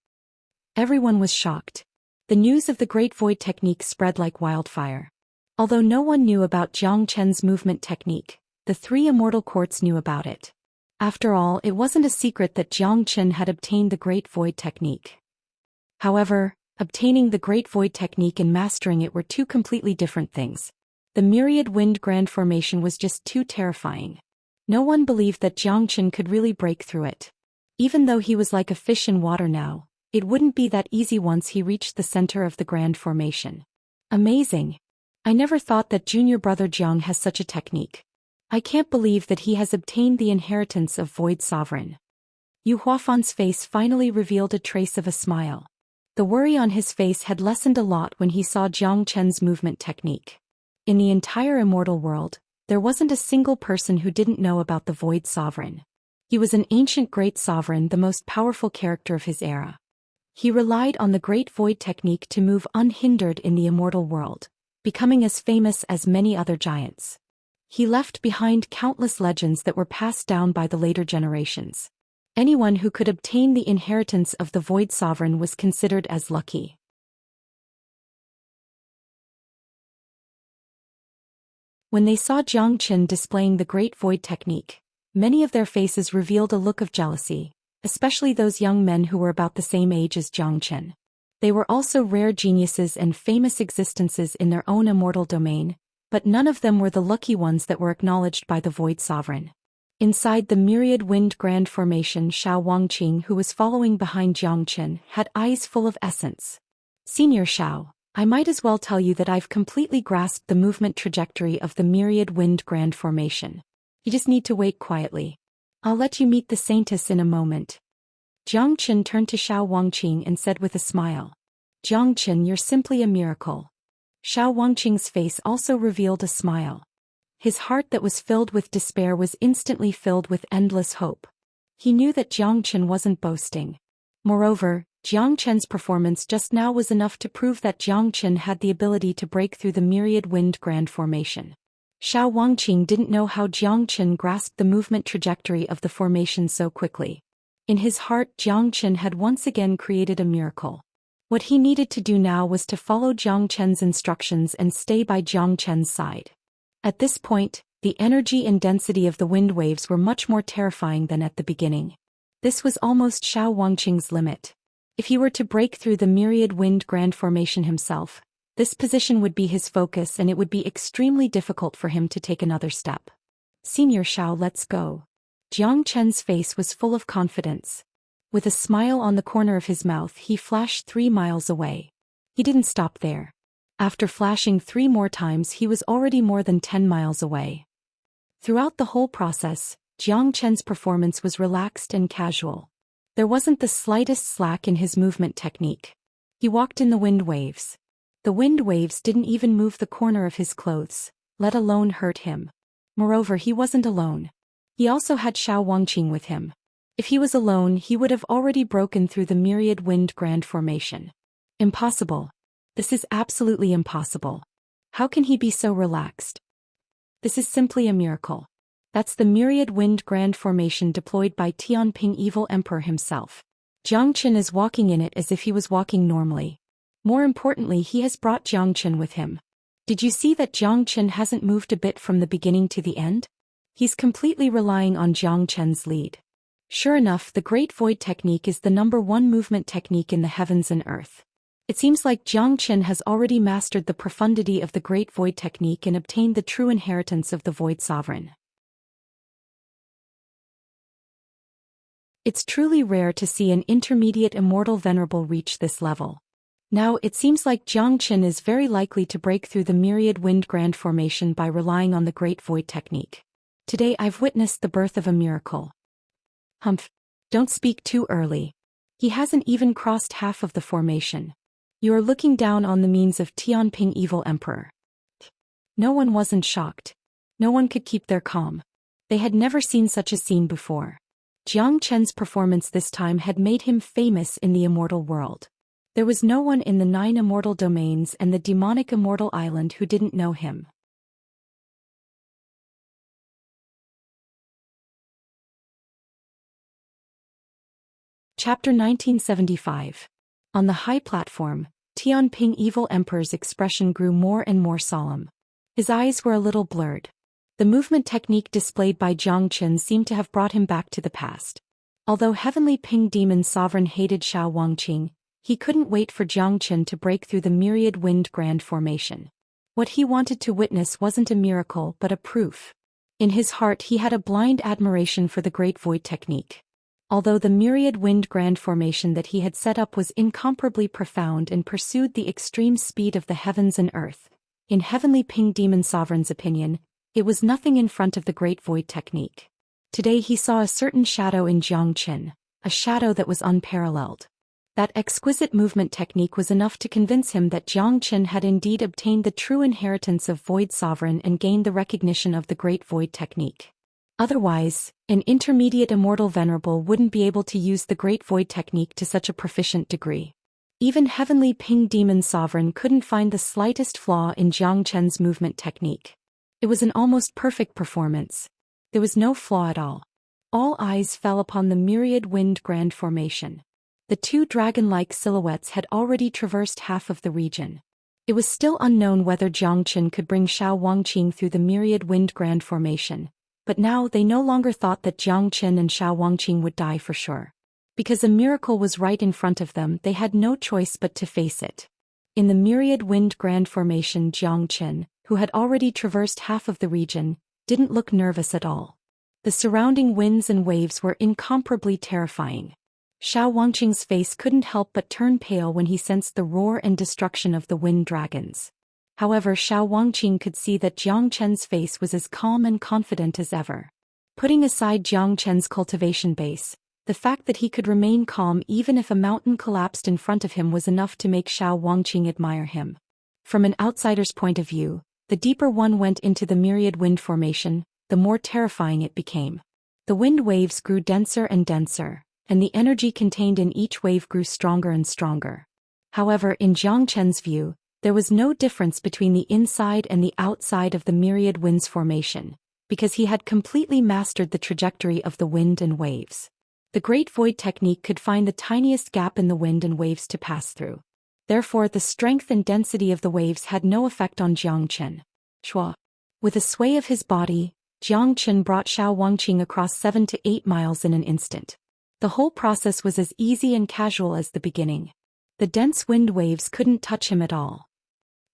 Everyone was shocked. The news of the Great Void technique spread like wildfire. Although no one knew about Jiang Chen's movement technique, the 3 immortal courts knew about it. After all, it wasn't a secret that Jiang Chen had obtained the Great Void technique. However, obtaining the Great Void technique and mastering it were 2 completely different things. The myriad wind grand formation was just too terrifying. No one believed that Jiang Chen could really break through it. Even though he was like a fish in water now, it wouldn't be that easy once he reached the center of the grand formation. Amazing. I never thought that junior brother Jiang has such a technique. I can't believe that he has obtained the inheritance of Void Sovereign. Yu Huafan's face finally revealed a trace of a smile. The worry on his face had lessened a lot when he saw Jiang Chen's movement technique. In the entire immortal world, there wasn't a single person who didn't know about the Void Sovereign. He was an ancient great sovereign, the most powerful character of his era. He relied on the Great Void technique to move unhindered in the immortal world, becoming as famous as many other giants. He left behind countless legends that were passed down by the later generations. Anyone who could obtain the inheritance of the Void Sovereign was considered as lucky. When they saw Jiang Chen displaying the Great Void technique, many of their faces revealed a look of jealousy, especially those young men who were about the same age as Zhou Xian. They were also rare geniuses and famous existences in their own immortal domain, but none of them were the lucky ones that were acknowledged by the Void Sovereign. Inside the myriad wind grand formation, Xiao Wangqing, who was following behind Zhou Xian, had eyes full of essence. Senior Xiao, I might as well tell you that I've completely grasped the movement trajectory of the myriad wind grand formation. You just need to wait quietly. I'll let you meet the Saintess in a moment. Zhou Xian turned to Xiao Wangqing and said with a smile. Zhou Xian, you're simply a miracle. Xiao Wangqing's face also revealed a smile. His heart that was filled with despair was instantly filled with endless hope. He knew that Zhou Xian wasn't boasting. Moreover, Zhou Xian's performance just now was enough to prove that Zhou Xian had the ability to break through the myriad wind grand formation. Xiao Wangqing didn't know how Zhou Xian grasped the movement trajectory of the formation so quickly. In his heart, Zhou Xian had once again created a miracle. What he needed to do now was to follow Zhou Xian's instructions and stay by Zhou Xian's side. At this point, the energy and density of the wind waves were much more terrifying than at the beginning. This was almost Xiao Wangqing's limit. If he were to break through the myriad wind grand formation himself, this position would be his focus and it would be extremely difficult for him to take another step. Senior Xiao, let's go. Zhou Xian's face was full of confidence. With a smile on the corner of his mouth, he flashed 3 miles away. He didn't stop there. After flashing 3 more times, he was already more than 10 miles away. Throughout the whole process, Zhou Xian's performance was relaxed and casual. There wasn't the slightest slack in his movement technique. He walked in the wind waves. The wind waves didn't even move the corner of his clothes, let alone hurt him. Moreover, he wasn't alone. He also had Xiao Wangqing with him. If he was alone, he would have already broken through the myriad wind grand formation. Impossible. This is absolutely impossible. How can he be so relaxed? This is simply a miracle. That's the myriad wind grand formation deployed by Tianping Evil Emperor himself. Zhou Xian is walking in it as if he was walking normally. More importantly, he has brought Zhou Xian with him. Did you see that Zhou Xian hasn't moved a bit from the beginning to the end? He's completely relying on Zhou Xian's lead. Sure enough, the Great Void Technique is the #1 movement technique in the heavens and earth. It seems like Zhou Xian has already mastered the profundity of the Great Void Technique and obtained the true inheritance of the Void Sovereign. It's truly rare to see an intermediate immortal venerable reach this level. Now it seems like Zhou Xian is very likely to break through the myriad wind grand formation by relying on the Great Void Technique. Today I've witnessed the birth of a miracle. Humph. Don't speak too early. He hasn't even crossed half of the formation. You are looking down on the means of Tianping Evil Emperor. No one wasn't shocked. No one could keep their calm. They had never seen such a scene before. Zhou Xian's performance this time had made him famous in the immortal world. There was no one in the 9 immortal domains and the demonic immortal island who didn't know him. Chapter 1975. On the high platform, Tianping Evil Emperor's expression grew more and more solemn. His eyes were a little blurred. The movement technique displayed by Zhou Xian seemed to have brought him back to the past. Although Heavenly Ping Demon Sovereign hated Xiao Wangqing, he couldn't wait for Zhou Xian to break through the myriad wind grand formation. What he wanted to witness wasn't a miracle but a proof. In his heart he had a blind admiration for the Great Void Technique. Although the myriad wind grand formation that he had set up was incomparably profound and pursued the extreme speed of the heavens and earth, in Heavenly Ping Demon Sovereign's opinion, it was nothing in front of the Great Void Technique. Today he saw a certain shadow in Zhou Xian, a shadow that was unparalleled. That exquisite movement technique was enough to convince him that Zhou Xian had indeed obtained the true inheritance of Void Sovereign and gained the recognition of the Great Void Technique. Otherwise, an intermediate immortal venerable wouldn't be able to use the Great Void Technique to such a proficient degree. Even Heavenly Ping Demon Sovereign couldn't find the slightest flaw in Zhou Xian's movement technique. It was an almost perfect performance. There was no flaw at all. All eyes fell upon the myriad wind grand formation. The 2 dragon-like silhouettes had already traversed half of the region. It was still unknown whether Zhou Xian could bring Xiao Wangqing through the myriad wind grand formation, but now they no longer thought that Zhou Xian and Xiao Wangqing would die for sure. Because a miracle was right in front of them, they had no choice but to face it. In the myriad wind grand formation, Zhou Xian, who had already traversed half of the region, didn't look nervous at all. The surrounding winds and waves were incomparably terrifying. Xiao Wangqing's face couldn't help but turn pale when he sensed the roar and destruction of the wind dragons. However, Xiao Wangqing could see that Zhou Qian's face was as calm and confident as ever. Putting aside Zhou Qian's cultivation base, the fact that he could remain calm even if a mountain collapsed in front of him was enough to make Xiao Wangqing admire him. From an outsider's point of view, the deeper one went into the myriad wind formation, the more terrifying it became. The wind waves grew denser and denser, and the energy contained in each wave grew stronger and stronger. However, in Zhou Qian's view, there was no difference between the inside and the outside of the myriad winds formation, because he had completely mastered the trajectory of the wind and waves. The Great Void technique could find the tiniest gap in the wind and waves to pass through. Therefore, the strength and density of the waves had no effect on Zhou Qian. Shua. With a sway of his body, Zhou Qian brought Xiao Wangqing across 7 to 8 miles in an instant. The whole process was as easy and casual as the beginning. The dense wind waves couldn't touch him at all.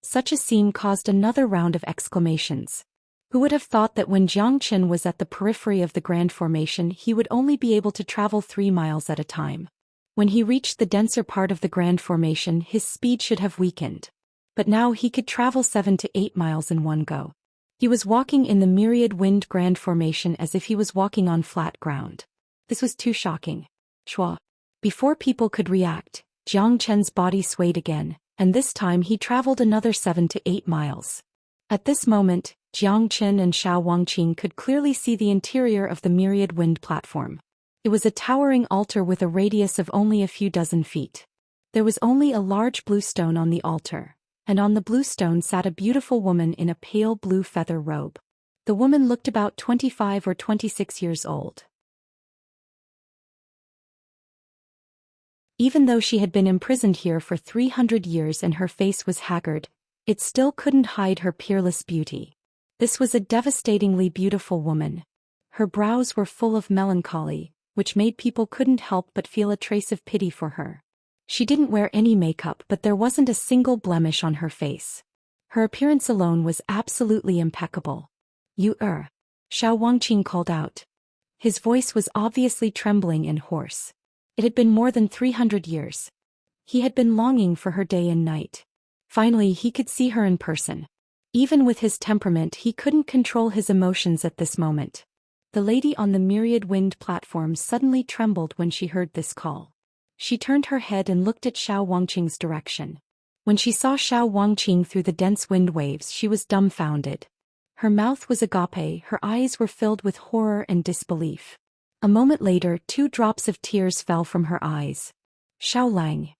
Such a scene caused another round of exclamations. Who would have thought that when Zhou Qian was at the periphery of the Grand Formation he would only be able to travel 3 miles at a time? When he reached the denser part of the Grand Formation his speed should have weakened. But now he could travel 7 to 8 miles in one go. He was walking in the myriad wind Grand Formation as if he was walking on flat ground. This was too shocking. Shua. Before people could react, Zhou Qian's body swayed again, and this time he traveled another 7 to 8 miles. At this moment, Zhou Qian and Xiao Wangqing could clearly see the interior of the myriad wind platform. It was a towering altar with a radius of only a few dozen feet. There was only a large blue stone on the altar, and on the blue stone sat a beautiful woman in a pale blue feather robe. The woman looked about 25 or 26 years old. Even though she had been imprisoned here for 300 years and her face was haggard, it still couldn't hide her peerless beauty. This was a devastatingly beautiful woman. Her brows were full of melancholy, which made people couldn't help but feel a trace of pity for her. She didn't wear any makeup, but there wasn't a single blemish on her face. Her appearance alone was absolutely impeccable. Xiao Wangqing called out. His voice was obviously trembling and hoarse. It had been more than 300 years. He had been longing for her day and night. Finally, he could see her in person. Even with his temperament, he couldn't control his emotions at this moment. The lady on the myriad wind platform suddenly trembled when she heard this call. She turned her head and looked at Xiao Wangqing's direction. When she saw Xiao Wangqing through the dense wind waves, she was dumbfounded. Her mouth was agape, her eyes were filled with horror and disbelief. A moment later, 2 drops of tears fell from her eyes. Xiao Lang.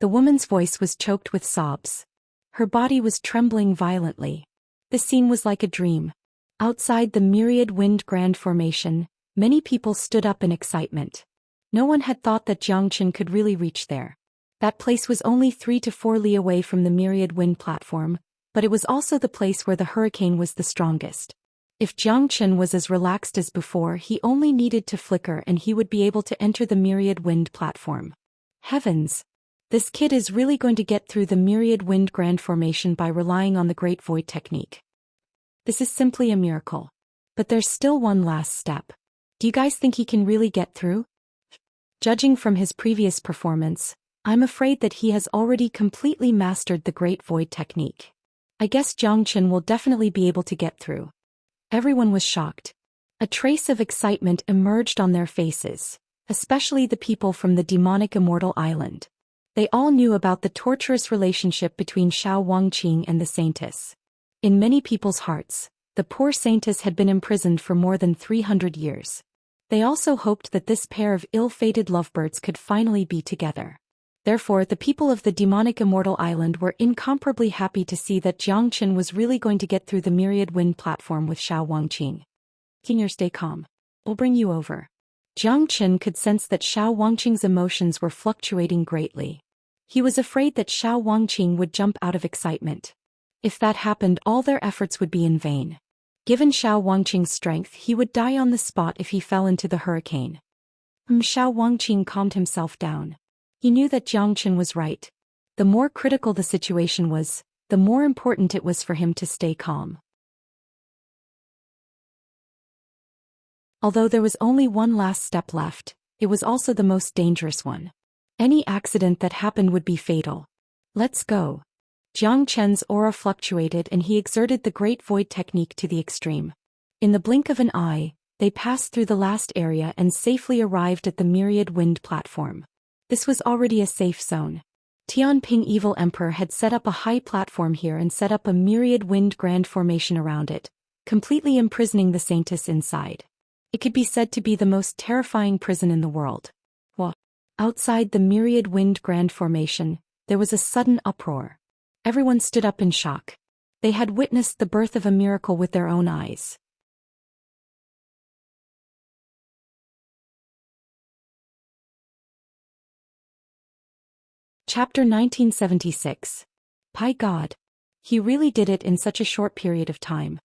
The woman's voice was choked with sobs. Her body was trembling violently. The scene was like a dream. Outside the myriad wind grand formation, many people stood up in excitement. No one had thought that Zhou Qian could really reach there. That place was only 3 to 4 li away from the myriad wind platform, but it was also the place where the hurricane was the strongest. If Zhou Qian was as relaxed as before, he only needed to flicker and he would be able to enter the myriad wind platform. Heavens! This kid is really going to get through the myriad wind grand formation by relying on the Great Void technique. This is simply a miracle. But there's still one last step. Do you guys think he can really get through? Judging from his previous performance, I'm afraid that he has already completely mastered the Great Void technique. I guess Zhou Qian will definitely be able to get through. Everyone was shocked. A trace of excitement emerged on their faces, especially the people from the demonic immortal island. They all knew about the torturous relationship between Xiao Wangqing and the Saintess. In many people's hearts, the poor Saintess had been imprisoned for more than 300 years. They also hoped that this pair of ill-fated lovebirds could finally be together. Therefore, the people of the demonic immortal island were incomparably happy to see that Zhou Qian was really going to get through the myriad wind platform with Xiao Wangqing. Kinyer, stay calm. We'll bring you over. Zhou Qian could sense that Xiao Wangqing's emotions were fluctuating greatly. He was afraid that Xiao Wangqing would jump out of excitement. If that happened, all their efforts would be in vain. Given Xiao Wangqing's strength, he would die on the spot if he fell into the hurricane. Xiao Wangqing calmed himself down. He knew that Jiang Chen was right. The more critical the situation was, the more important it was for him to stay calm. Although there was only one last step left, it was also the most dangerous one. Any accident that happened would be fatal. Let's go. Jiang Chen's aura fluctuated and he exerted the Great Void technique to the extreme. In the blink of an eye, they passed through the last area and safely arrived at the Myriad Wind platform. This was already a safe zone. Tianping Evil Emperor had set up a high platform here and set up a Myriad Wind Grand Formation around it, completely imprisoning the Saintess inside. It could be said to be the most terrifying prison in the world. Outside the Myriad Wind Grand Formation, there was a sudden uproar. Everyone stood up in shock. They had witnessed the birth of a miracle with their own eyes. Chapter 1976. By God. He really did it in such a short period of time.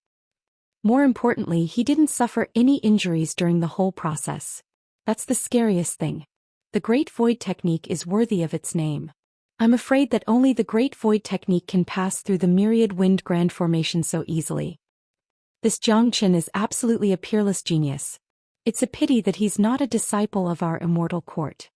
More importantly, he didn't suffer any injuries during the whole process. That's the scariest thing. The Great Void technique is worthy of its name. I'm afraid that only the Great Void technique can pass through the Myriad Wind Grand Formation so easily. This Jiang Chen is absolutely a peerless genius. It's a pity that he's not a disciple of our immortal court.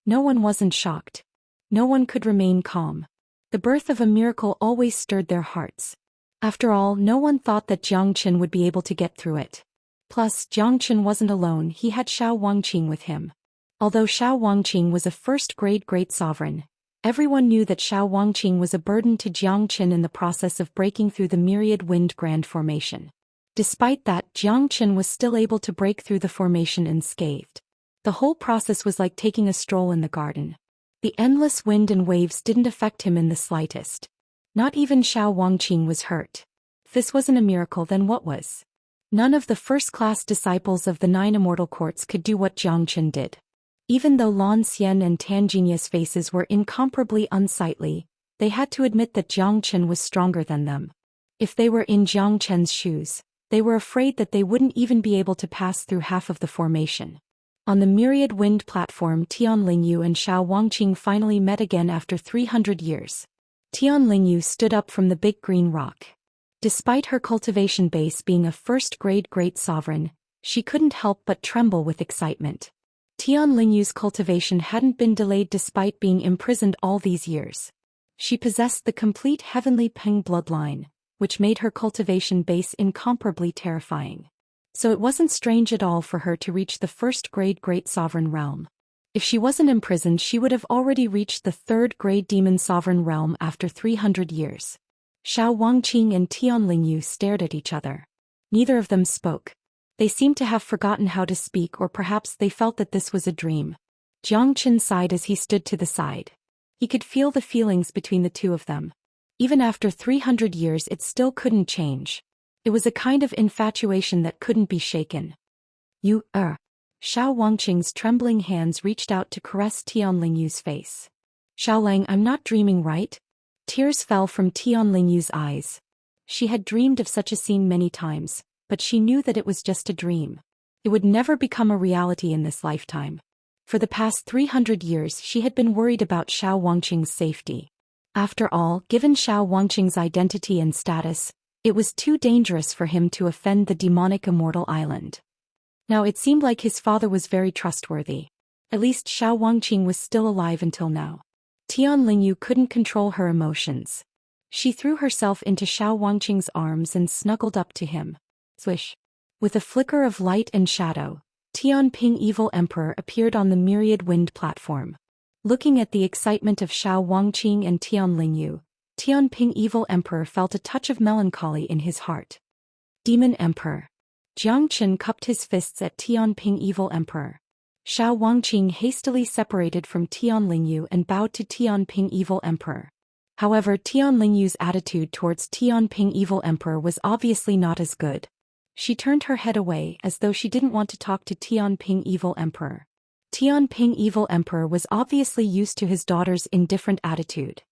No one wasn't shocked. No one could remain calm. The birth of a miracle always stirred their hearts. After all, no one thought that Jiang Chen would be able to get through it. Plus, Jiang Chen wasn't alone, he had Xiao Wangqing with him. Although Xiao Wangqing was a first-grade great sovereign, everyone knew that Xiao Wangqing was a burden to Jiang Chen in the process of breaking through the Myriad Wind Grand Formation. Despite that, Jiang Chen was still able to break through the formation unscathed. The whole process was like taking a stroll in the garden. The endless wind and waves didn't affect him in the slightest. Not even Xiao Wangqing was hurt. If this wasn't a miracle, then what was? None of the first-class disciples of the 9 immortal courts could do what Jiang Chen did. Even though Lan Xian and Tangenia's faces were incomparably unsightly, they had to admit that Jiang Chen was stronger than them. If they were in Jiang Chen's shoes, they were afraid that they wouldn't even be able to pass through half of the formation. On the Myriad Wind platform, Tian Lingyu and Xiao Wangqing finally met again after 300 years. Tian Lingyu stood up from the big green rock. Despite her cultivation base being a first-grade great sovereign, she couldn't help but tremble with excitement. Tian Lingyu's cultivation hadn't been delayed despite being imprisoned all these years. She possessed the complete heavenly Peng bloodline, which made her cultivation base incomparably terrifying. So it wasn't strange at all for her to reach the first-grade great sovereign realm. If she wasn't imprisoned, she would have already reached the third-grade demon sovereign realm after 300 years. Xiao Wangqing and Tian Lingyu stared at each other. Neither of them spoke. They seemed to have forgotten how to speak, or perhaps they felt that this was a dream. Jiang Chen sighed as he stood to the side. He could feel the feelings between the two of them. Even after 300 years, it still couldn't change. It was a kind of infatuation that couldn't be shaken. Xiao Wangqing's trembling hands reached out to caress Tian Lingyu's face. Xiaolang, I'm not dreaming, right? Tears fell from Tian Lingyu's eyes. She had dreamed of such a scene many times, but she knew that it was just a dream. It would never become a reality in this lifetime. For the past 300 years she had been worried about Xiao Wangqing's safety. After all, given Xiao Wangqing's identity and status, it was too dangerous for him to offend the demonic immortal island. Now it seemed like his father was very trustworthy. At least Xiao Wangqing was still alive until now. Tian Lingyu couldn't control her emotions. She threw herself into Xiao Wangqing's arms and snuggled up to him. Swish. With a flicker of light and shadow, Tianping Evil Emperor appeared on the Myriad Wind platform. Looking at the excitement of Xiao Wangqing and Tian Lingyu, Tianping Evil Emperor felt a touch of melancholy in his heart. Demon Emperor. Jiang Chen cupped his fists at Tianping Evil Emperor. Xiao Wangqing hastily separated from Tian Lingyu and bowed to Tianping Evil Emperor. However, Tian Lingyu's attitude towards Tianping Evil Emperor was obviously not as good. She turned her head away as though she didn't want to talk to Tianping Evil Emperor. Tianping Evil Emperor was obviously used to his daughter's indifferent attitude.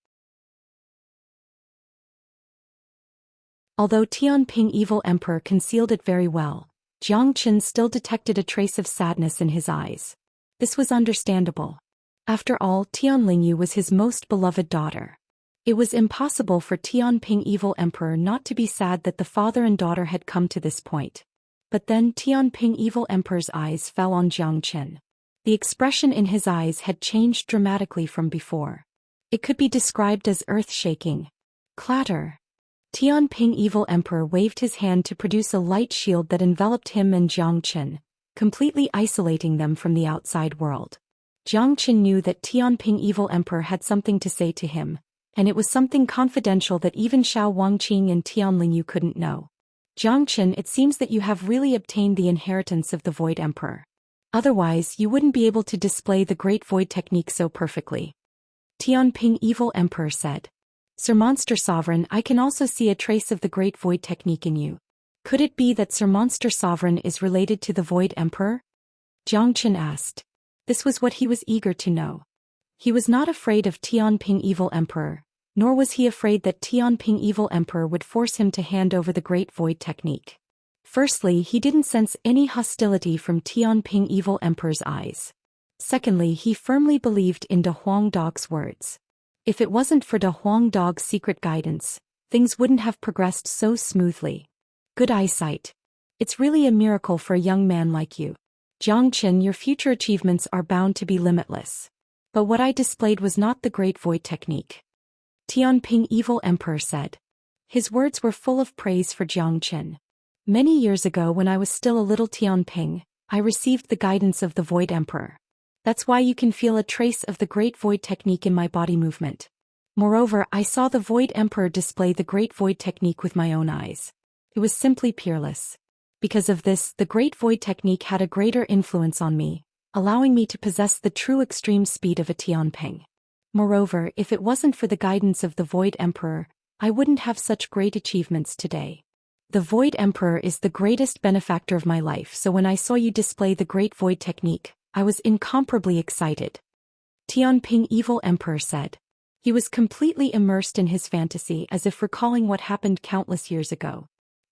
Although Tianping Evil Emperor concealed it very well, Jiang Qin still detected a trace of sadness in his eyes. This was understandable. After all, Tianlingyu was his most beloved daughter. It was impossible for Tianping Evil Emperor not to be sad that the father and daughter had come to this point. But then Tianping Evil Emperor's eyes fell on Jiang Qin. The expression in his eyes had changed dramatically from before. It could be described as earth-shaking. Clatter. Tianping Evil Emperor waved his hand to produce a light shield that enveloped him and Jiang Qin, completely isolating them from the outside world. Jiang Qin knew that Tianping Evil Emperor had something to say to him, and it was something confidential that even Xiao Wangqing and Tianlingyu couldn't know. Jiang Qin, it seems that you have really obtained the inheritance of the Void Emperor. Otherwise, you wouldn't be able to display the Great Void technique so perfectly. Tianping Evil Emperor said. Sir Monster Sovereign, I can also see a trace of the Great Void technique in you. Could it be that Sir Monster Sovereign is related to the Void Emperor? Jiang Qin asked. This was what he was eager to know. He was not afraid of Tianping Evil Emperor, nor was he afraid that Tianping Evil Emperor would force him to hand over the Great Void technique. Firstly, he didn't sense any hostility from Tianping Evil Emperor's eyes. Secondly, he firmly believed in De Huang Dog's words. If it wasn't for De Huang Dog's secret guidance, things wouldn't have progressed so smoothly. Good eyesight. It's really a miracle for a young man like you. Jiang Qin, your future achievements are bound to be limitless. But what I displayed was not the Great Void technique. Tianping Evil Emperor said. His words were full of praise for Jiang Qin. Many years ago when I was still a little Tianping, I received the guidance of the Void Emperor. That's why you can feel a trace of the Great Void technique in my body movement. Moreover, I saw the Void Emperor display the Great Void technique with my own eyes. It was simply peerless. Because of this, the Great Void technique had a greater influence on me, allowing me to possess the true extreme speed of a Tianping. Moreover, if it wasn't for the guidance of the Void Emperor, I wouldn't have such great achievements today. The Void Emperor is the greatest benefactor of my life, so when I saw you display the Great Void technique, I was incomparably excited. Tianping Evil Emperor said. He was completely immersed in his fantasy as if recalling what happened countless years ago.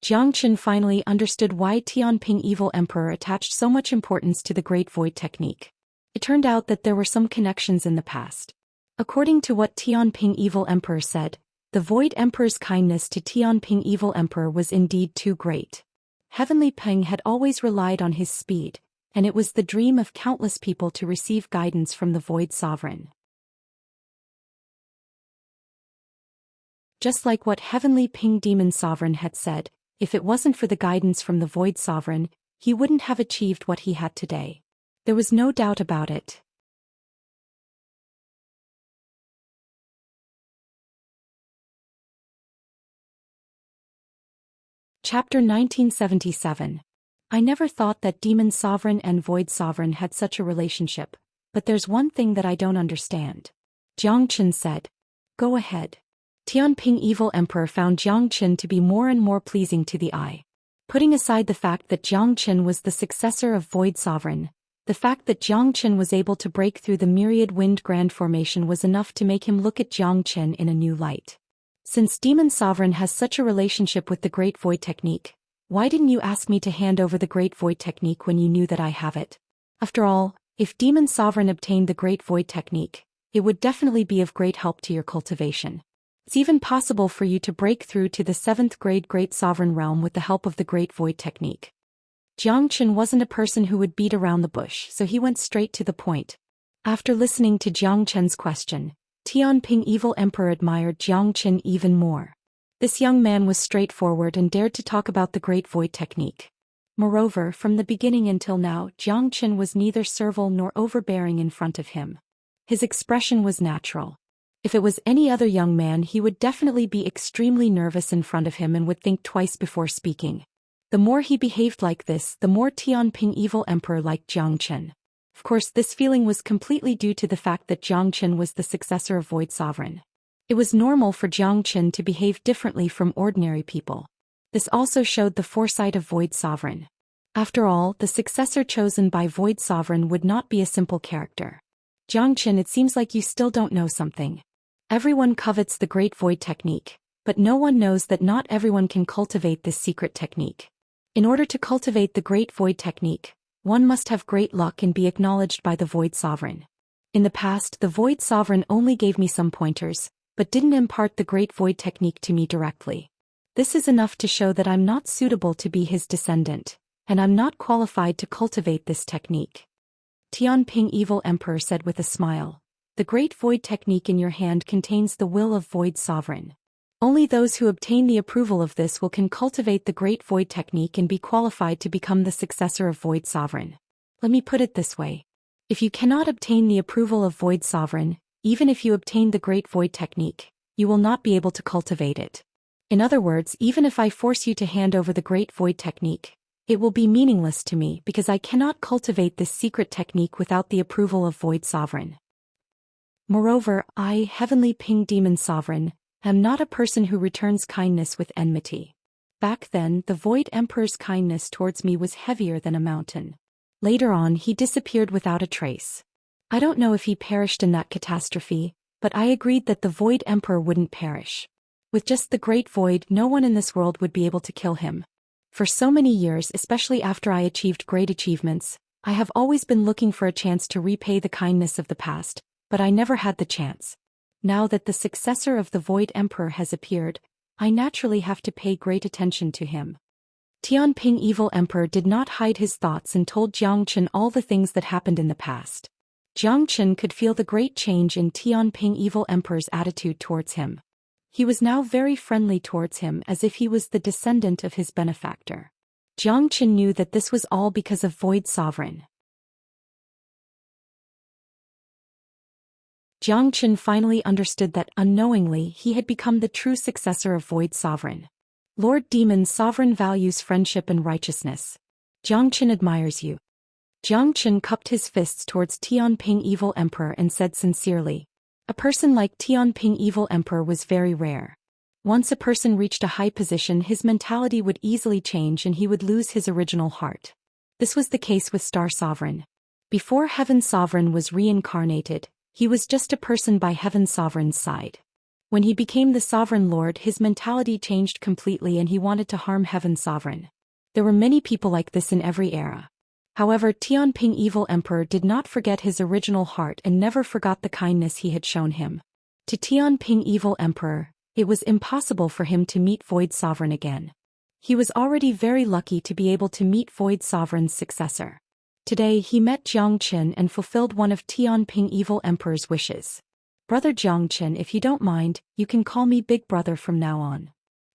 Jiang Qin finally understood why Tianping Evil Emperor attached so much importance to the Great Void technique. It turned out that there were some connections in the past. According to what Tianping Evil Emperor said, the Void Emperor's kindness to Tianping Evil Emperor was indeed too great. Heavenly Peng had always relied on his speed, and it was the dream of countless people to receive guidance from the Void Sovereign. Just like what Heavenly Ping Demon Sovereign had said, if it wasn't for the guidance from the Void Sovereign, he wouldn't have achieved what he had today. There was no doubt about it. Chapter 1977. I never thought that Demon Sovereign and Void Sovereign had such a relationship, but there's one thing that I don't understand. Jiang Qin said. Go ahead. Tianping Evil Emperor found Jiang Qin to be more and more pleasing to the eye. Putting aside the fact that Jiang Qin was the successor of Void Sovereign, the fact that Jiang Qin was able to break through the Myriad Wind Grand Formation was enough to make him look at Jiang Qin in a new light. Since Demon Sovereign has such a relationship with the Great Void technique, why didn't you ask me to hand over the Great Void technique when you knew that I have it? After all, if Demon Sovereign obtained the Great Void technique, it would definitely be of great help to your cultivation. It's even possible for you to break through to the 7th grade Great Sovereign realm with the help of the Great Void technique. Jiang Qin wasn't a person who would beat around the bush, so he went straight to the point. After listening to Jiang Qin's question, Tianping Evil Emperor admired Jiang Qin even more. This young man was straightforward and dared to talk about the Great Void technique. Moreover, from the beginning until now, Jiang Qin was neither servile nor overbearing in front of him. His expression was natural. If it was any other young man, he would definitely be extremely nervous in front of him and would think twice before speaking. The more he behaved like this, the more Tianping Evil Emperor liked Jiang Qin. Of course, this feeling was completely due to the fact that Jiang Qin was the successor of Void Sovereign. It was normal for Jiang Qin to behave differently from ordinary people. This also showed the foresight of Void Sovereign. After all, the successor chosen by Void Sovereign would not be a simple character. Jiang Qin, it seems like you still don't know something. Everyone covets the Great Void technique, but no one knows that not everyone can cultivate this secret technique. In order to cultivate the Great Void technique, one must have great luck and be acknowledged by the Void Sovereign. In the past, the Void Sovereign only gave me some pointers, but didn't impart the Great Void technique to me directly. This is enough to show that I'm not suitable to be his descendant, and I'm not qualified to cultivate this technique. Tianping Evil Emperor said with a smile, "The Great Void technique in your hand contains the will of Void Sovereign. Only those who obtain the approval of this will can cultivate the Great Void technique and be qualified to become the successor of Void Sovereign. Let me put it this way. If you cannot obtain the approval of Void Sovereign, even if you obtain the Great Void technique, you will not be able to cultivate it. In other words, even if I force you to hand over the Great Void technique, it will be meaningless to me because I cannot cultivate this secret technique without the approval of Void Sovereign. Moreover, I, Heavenly Ping Demon Sovereign, am not a person who returns kindness with enmity. Back then, the Void Emperor's kindness towards me was heavier than a mountain. Later on, he disappeared without a trace. I don't know if he perished in that catastrophe, but I agreed that the Void Emperor wouldn't perish. With just the Great Void, no one in this world would be able to kill him. For so many years, especially after I achieved great achievements, I have always been looking for a chance to repay the kindness of the past, but I never had the chance. Now that the successor of the Void Emperor has appeared, I naturally have to pay great attention to him." Tianping Evil Emperor did not hide his thoughts and told Jiang Chen all the things that happened in the past. Jiang Chen could feel the great change in Tianping Evil Emperor's attitude towards him. He was now very friendly towards him as if he was the descendant of his benefactor. Jiang Chen knew that this was all because of Void Sovereign. Jiang Chen finally understood that unknowingly he had become the true successor of Void Sovereign. Lord Demon Sovereign values friendship and righteousness. Jiang Chen admires you. Jiang Chen cupped his fists towards Tianping Evil Emperor and said sincerely, "A person like Tianping Evil Emperor was very rare. Once a person reached a high position, his mentality would easily change and he would lose his original heart. This was the case with Star Sovereign. Before Heaven Sovereign was reincarnated, he was just a person by Heaven Sovereign's side. When he became the Sovereign Lord, his mentality changed completely and he wanted to harm Heaven Sovereign. There were many people like this in every era. However, Tianping Evil Emperor did not forget his original heart and never forgot the kindness he had shown him. To Tianping Evil Emperor, it was impossible for him to meet Void Sovereign again. He was already very lucky to be able to meet Void Sovereign's successor. Today he met Jiang Chen and fulfilled one of Tianping Evil Emperor's wishes. Brother Jiang Chen, if you don't mind, you can call me Big Brother from now on."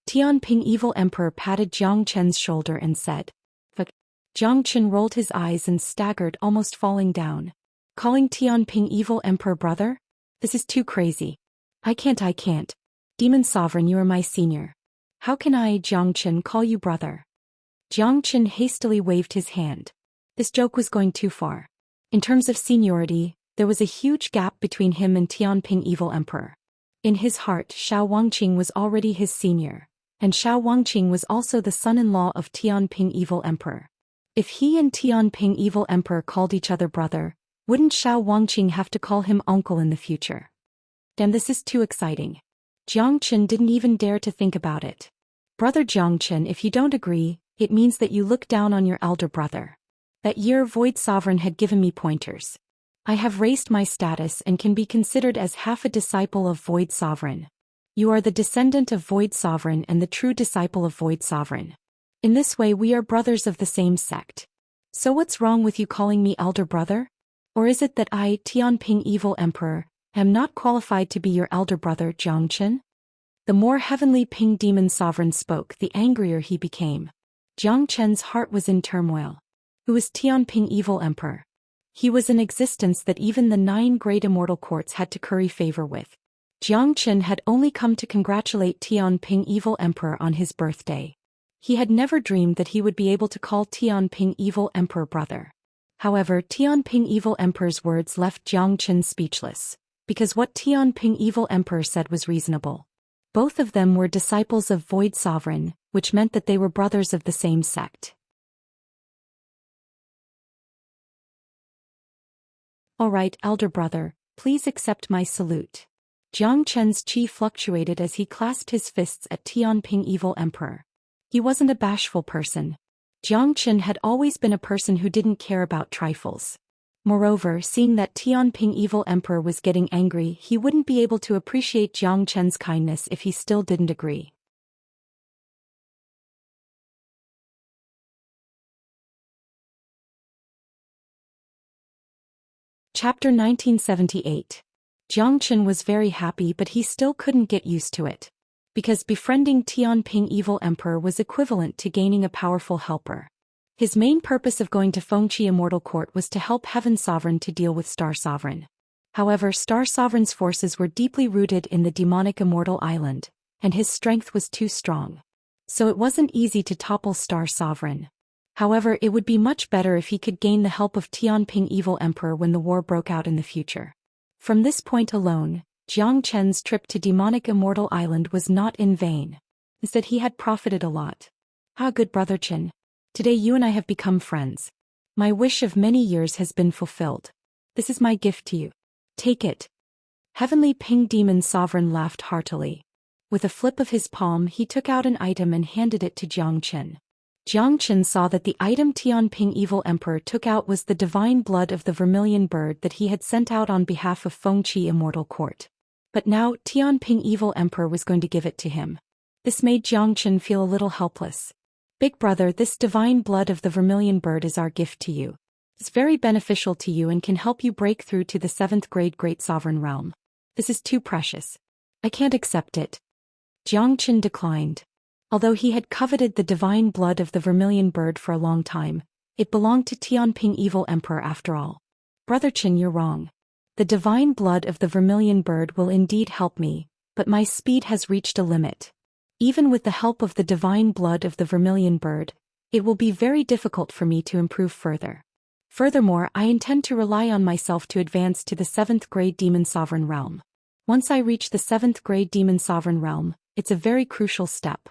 Tianping Evil Emperor patted Jiang Chen's shoulder and said. But Jiang Chen rolled his eyes and staggered, almost falling down. "Calling Tianping Evil Emperor brother? This is too crazy. I can't. Demon Sovereign, you are my senior. How can I, Jiang Chen, call you brother?" Jiang Chen hastily waved his hand. This joke was going too far. In terms of seniority, there was a huge gap between him and Tianping Evil Emperor. In his heart, Xiao Wangqing was already his senior, and Xiao Wangqing was also the son-in-law of Tianping Evil Emperor. If he and Tianping Evil Emperor called each other brother, wouldn't Xiao Wangqing have to call him uncle in the future? Damn, this is too exciting. Jiang Chen didn't even dare to think about it. "Brother Jiang Chen, if you don't agree, it means that you look down on your elder brother. That year Void Sovereign had given me pointers. I have raised my status and can be considered as half a disciple of Void Sovereign. You are the descendant of Void Sovereign and the true disciple of Void Sovereign. In this way we are brothers of the same sect. So what's wrong with you calling me elder brother? Or is it that I, Tianping Evil Emperor, am not qualified to be your elder brother, Jiang Chen?" The more Heavenly Ping Demon Sovereign spoke, the angrier he became. Jiang Chen's heart was in turmoil. Who was Tianping Evil Emperor? He was an existence that even the 9 great immortal courts had to curry favor with. Jiang Chen had only come to congratulate Tianping Evil Emperor on his birthday. He had never dreamed that he would be able to call Tianping Evil Emperor brother. However, Tianping Evil Emperor's words left Jiang Chen speechless, because what Tianping Evil Emperor said was reasonable. Both of them were disciples of Void Sovereign, which meant that they were brothers of the same sect. "All right, elder brother, please accept my salute." Jiang Chen's chi fluctuated as he clasped his fists at Tianping Evil Emperor. He wasn't a bashful person. Jiang Chen had always been a person who didn't care about trifles. Moreover, seeing that Tianping Evil Emperor was getting angry, he wouldn't be able to appreciate Jiang Chen's kindness if he still didn't agree. Chapter 1978. Jiang Chen was very happy, but he still couldn't get used to it. Because befriending Tianping Evil Emperor was equivalent to gaining a powerful helper. His main purpose of going to Fengqi Immortal Court was to help Heaven Sovereign to deal with Star Sovereign. However, Star Sovereign's forces were deeply rooted in the demonic Immortal Island, and his strength was too strong. So it wasn't easy to topple Star Sovereign. However, it would be much better if he could gain the help of Tianping Evil Emperor when the war broke out in the future. From this point alone, Jiang Chen's trip to demonic Immortal Island was not in vain. Instead, he had profited a lot. Ah, good brother Chen. Today you and I have become friends. My wish of many years has been fulfilled. This is my gift to you. Take it. Heavenly Ping Demon Sovereign laughed heartily. With a flip of his palm, he took out an item and handed it to Jiang Chen. Jiang Chen saw that the item Tianping Evil Emperor took out was the divine blood of the vermilion bird that he had sent out on behalf of Fengqi Immortal Court. But now, Tianping Evil Emperor was going to give it to him. This made Jiang Chen feel a little helpless. Big brother, this divine blood of the vermilion bird is our gift to you. It's very beneficial to you and can help you break through to the 7th grade Great Sovereign Realm. This is too precious. I can't accept it. Jiang Chen declined. Although he had coveted the divine blood of the vermilion bird for a long time, it belonged to Tianping Evil Emperor after all. Brother Chen, you're wrong. The divine blood of the vermilion bird will indeed help me, but my speed has reached a limit. Even with the help of the divine blood of the vermilion bird, it will be very difficult for me to improve further. Furthermore, I intend to rely on myself to advance to the 7th grade Demon Sovereign Realm. Once I reach the 7th grade Demon Sovereign Realm, it's a very crucial step.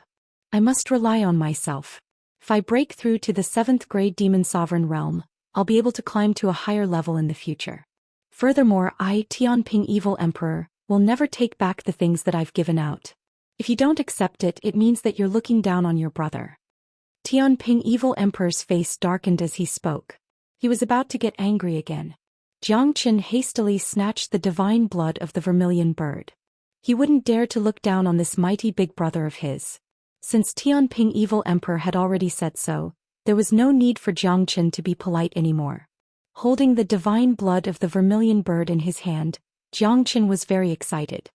I must rely on myself. If I break through to the 7th grade Demon Sovereign Realm, I'll be able to climb to a higher level in the future. Furthermore, I, Tianping Evil Emperor, will never take back the things that I've given out. If you don't accept it, it means that you're looking down on your brother. Tianping Evil Emperor's face darkened as he spoke. He was about to get angry again. Jiang Chen hastily snatched the divine blood of the vermilion bird. He wouldn't dare to look down on this mighty big brother of his. Since Tianping Evil Emperor had already said so, there was no need for Jiang Chen to be polite anymore. Holding the divine blood of the vermilion bird in his hand, Jiang Chen was very excited.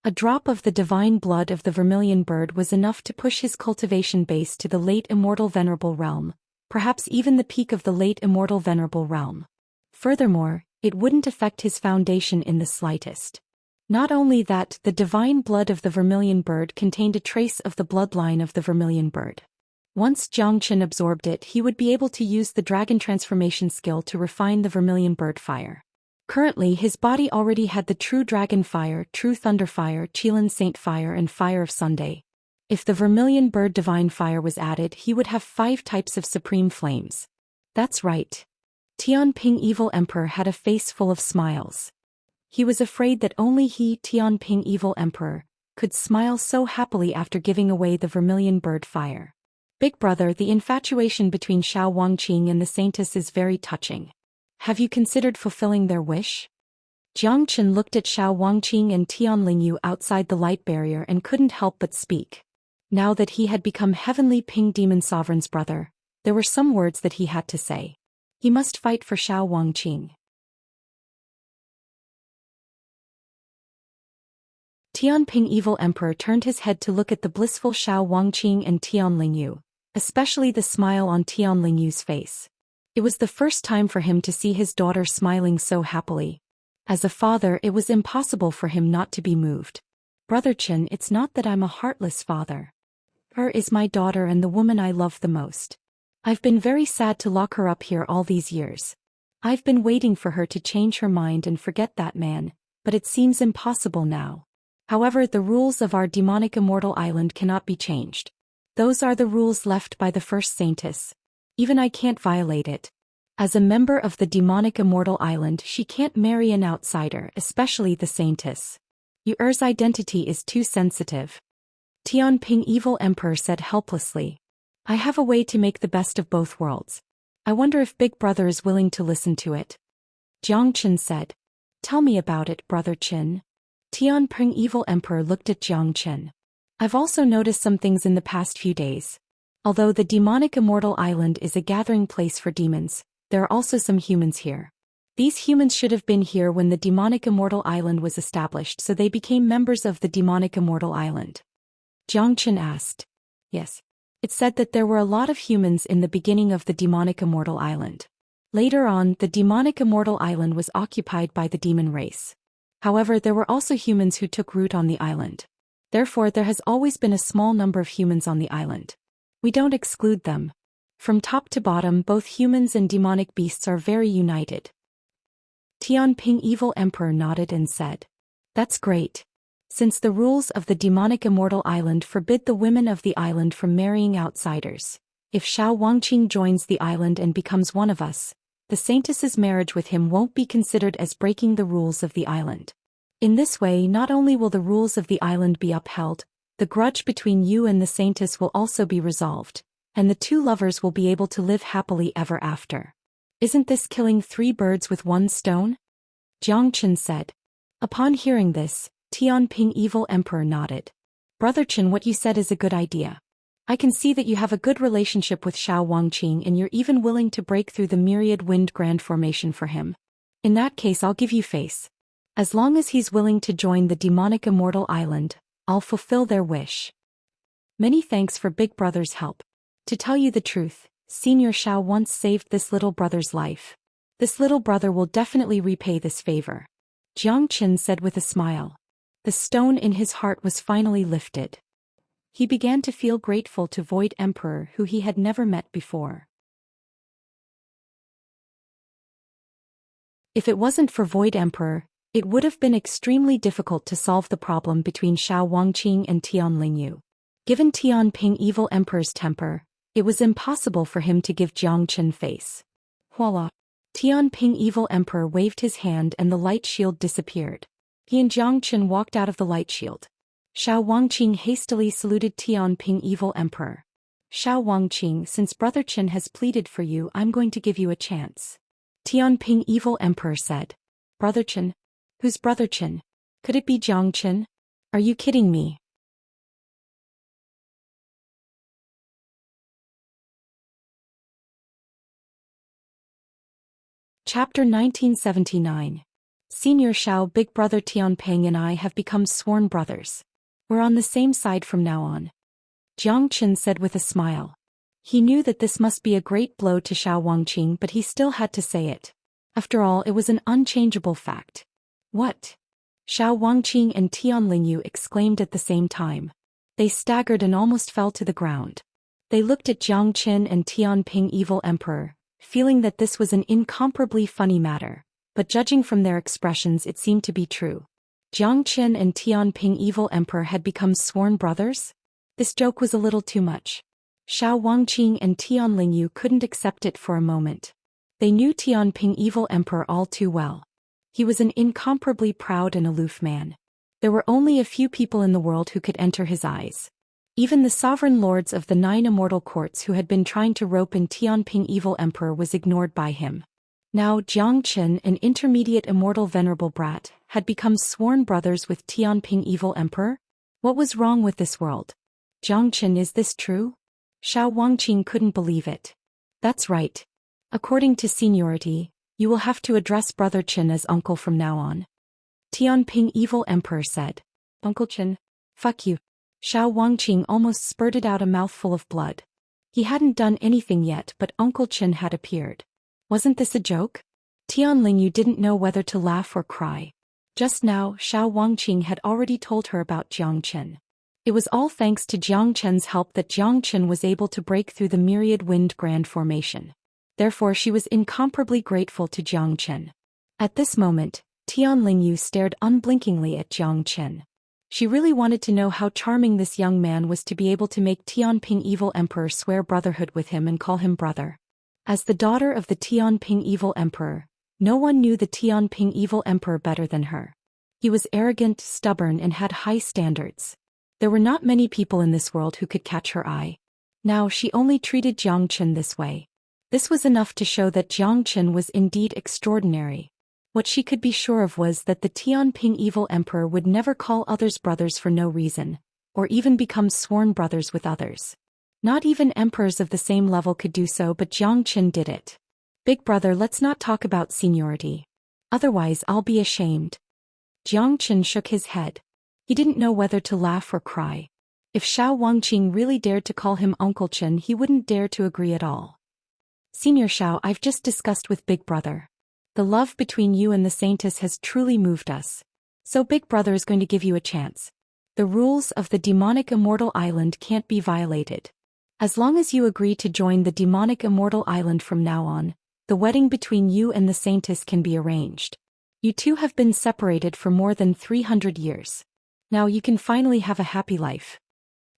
A drop of the divine blood of the vermilion bird was enough to push his cultivation base to the late immortal venerable realm, perhaps even the peak of the late immortal venerable realm. Furthermore, it wouldn't affect his foundation in the slightest. Not only that, the divine blood of the vermilion bird contained a trace of the bloodline of the vermilion bird. Once Jiang Chen absorbed it, he would be able to use the dragon transformation skill to refine the vermilion bird fire. Currently, his body already had the true dragon fire, true thunder fire, Qilin saint fire, and fire of Sunday. If the vermilion bird divine fire was added, he would have 5 types of supreme flames. That's right. Tianping Evil Emperor had a face full of smiles. He was afraid that only he, Tianping Evil Emperor, could smile so happily after giving away the vermilion bird fire. Big brother, the infatuation between Xiao Wangqing and the saintess is very touching. Have you considered fulfilling their wish? Jiang Chen looked at Xiao Wangqing and Tian Lingyu outside the light barrier and couldn't help but speak. Now that he had become Heavenly Ping Demon Sovereign's brother, there were some words that he had to say. He must fight for Xiao Wangqing. Tianping Evil Emperor turned his head to look at the blissful Xiao Wangqing and Tian Lingyu, especially the smile on Tian Lingyu's face. It was the first time for him to see his daughter smiling so happily. As a father, it was impossible for him not to be moved. Brother Chen, it's not that I'm a heartless father. Her is my daughter and the woman I love the most. I've been very sad to lock her up here all these years. I've been waiting for her to change her mind and forget that man, but it seems impossible now. However, the rules of our demonic immortal island cannot be changed. Those are the rules left by the first saintess. Even I can't violate it. As a member of the demonic immortal island, she can't marry an outsider, especially the saintess. Yuer's identity is too sensitive. Tianping Evil Emperor said helplessly. I have a way to make the best of both worlds. I wonder if Big Brother is willing to listen to it. Jiang Qin said. Tell me about it, Brother Qin. Tianping Evil Emperor looked at Jiang Qin. I've also noticed some things in the past few days. Although the demonic immortal island is a gathering place for demons, there are also some humans here. These humans should have been here when the demonic immortal island was established, so they became members of the demonic immortal island. Jiang Qin asked. Yes. It said that there were a lot of humans in the beginning of the demonic immortal island. Later on, the demonic immortal island was occupied by the demon race. However, there were also humans who took root on the island. Therefore, there has always been a small number of humans on the island. We don't exclude them. From top to bottom, both humans and demonic beasts are very united. Tianping Evil Emperor nodded and said. That's great. Since the rules of the demonic immortal island forbid the women of the island from marrying outsiders, if Xiao Wangqing joins the island and becomes one of us, the saintess's marriage with him won't be considered as breaking the rules of the island. In this way, not only will the rules of the island be upheld, the grudge between you and the saintess will also be resolved, and the two lovers will be able to live happily ever after. Isn't this killing 3 birds with 1 stone? Jiang Qin said. Upon hearing this, Tianping Evil Emperor nodded. Brother Qin, what you said is a good idea. I can see that you have a good relationship with Xiao Wangqing and you're even willing to break through the myriad wind grand formation for him. In that case, I'll give you face. As long as he's willing to join the demonic immortal island, I'll fulfill their wish. Many thanks for Big Brother's help. To tell you the truth, Senior Xiao once saved this little brother's life. This little brother will definitely repay this favor. Jiang Qin said with a smile. The stone in his heart was finally lifted. He began to feel grateful to Void Emperor, who he had never met before. If it wasn't for Void Emperor, it would have been extremely difficult to solve the problem between Xiao Wangqing and Tian Lingyu. Given Tianping Evil Emperor's temper, it was impossible for him to give Jiang Qin face. Voila! Tianping Evil Emperor waved his hand and the light shield disappeared. He and Jiang Qin walked out of the light shield. Xiao Wangqing hastily saluted Tianping Evil Emperor. Xiao Wangqing, since Brother Qin has pleaded for you, I'm going to give you a chance. Tianping Evil Emperor said. Brother Qin? Who's Brother Qin? Could it be Jiang Qin? Are you kidding me? Chapter 1979. Senior Xiao, Big Brother Tianping and I have become sworn brothers. We're on the same side from now on. Jiang Qin said with a smile. He knew that this must be a great blow to Xiao Wangqing, but he still had to say it. After all, it was an unchangeable fact. What? Xiao Wangqing and Tian Lingyu exclaimed at the same time. They staggered and almost fell to the ground. They looked at Jiang Qin and Tianping Evil Emperor, feeling that this was an incomparably funny matter, but judging from their expressions it seemed to be true. Jiang Qin and Tianping Evil Emperor had become sworn brothers? This joke was a little too much. Xiao Wangqing and Tian Lingyu couldn't accept it for a moment. They knew Tianping Evil Emperor all too well. He was an incomparably proud and aloof man. There were only a few people in the world who could enter his eyes. Even the sovereign lords of the 9 immortal courts who had been trying to rope in Tianping Evil Emperor was ignored by him. Now Jiang Qin, an intermediate immortal venerable brat, had become sworn brothers with Tianping Evil Emperor? What was wrong with this world? Jiang Qin, is this true? Xiao Wangqing couldn't believe it. That's right. According to seniority, you will have to address Brother Qin as uncle from now on. Tianping Evil Emperor said. Uncle Qin? Fuck you. Xiao Wangqing almost spurted out a mouthful of blood. He hadn't done anything yet, but Uncle Qin had appeared. Wasn't this a joke? Tian Lingyu didn't know whether to laugh or cry. Just now, Xiao Wangqing had already told her about Jiang Qin. It was all thanks to Jiang Qin's help that Jiang Qin was able to break through the myriad wind grand formation. Therefore she was incomparably grateful to Jiang Qin. At this moment, Tian Lingyu stared unblinkingly at Jiang Qin. She really wanted to know how charming this young man was to be able to make Tianping Evil Emperor swear brotherhood with him and call him brother. As the daughter of the Tianping Evil Emperor, no one knew the Tianping Evil Emperor better than her. He was arrogant, stubborn, and had high standards. There were not many people in this world who could catch her eye. Now she only treated Jiang Chen this way. This was enough to show that Jiang Chen was indeed extraordinary. What she could be sure of was that the Tianping evil emperor would never call others brothers for no reason, or even become sworn brothers with others. Not even emperors of the same level could do so, but Jiang Chen did it. Big brother, let's not talk about seniority. Otherwise I'll be ashamed. Jiang Chen shook his head. He didn't know whether to laugh or cry. If Xiao Wangqing really dared to call him Uncle Chen, he wouldn't dare to agree at all. Senior Xiao, I've just discussed with Big Brother. The love between you and the Saintess has truly moved us. So Big Brother is going to give you a chance. The rules of the demonic immortal island can't be violated. As long as you agree to join the demonic immortal island from now on, the wedding between you and the Saintess can be arranged. You two have been separated for more than 300 years. Now you can finally have a happy life.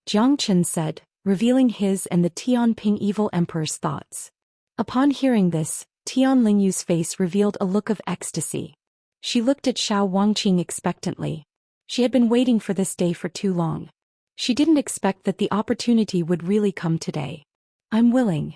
Jiang Chen said, revealing his and the Tianping evil emperor's thoughts. Upon hearing this, Tian Lingyu's face revealed a look of ecstasy. She looked at Xiao Wangqing expectantly. She had been waiting for this day for too long. She didn't expect that the opportunity would really come today. I'm willing.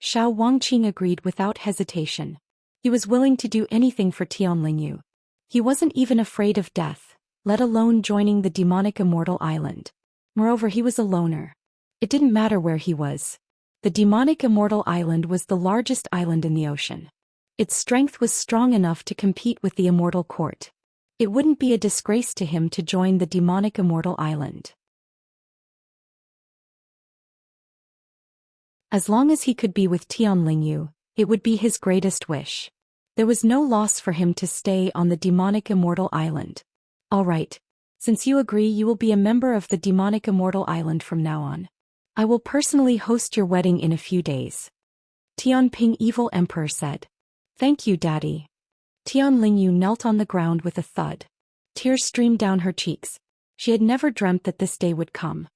Xiao Wangqing agreed without hesitation. He was willing to do anything for Tian Lingyu. He wasn't even afraid of death, let alone joining the demonic immortal island. Moreover, he was a loner. It didn't matter where he was. The demonic immortal island was the largest island in the ocean. Its strength was strong enough to compete with the immortal court. It wouldn't be a disgrace to him to join the demonic immortal island. As long as he could be with Tian Lingyu, it would be his greatest wish. There was no loss for him to stay on the demonic immortal island. All right. Since you agree, you will be a member of the demonic immortal island from now on. I will personally host your wedding in a few days. Tianping evil emperor said. Thank you, Daddy. Tian Lingyu knelt on the ground with a thud. Tears streamed down her cheeks. She had never dreamt that this day would come.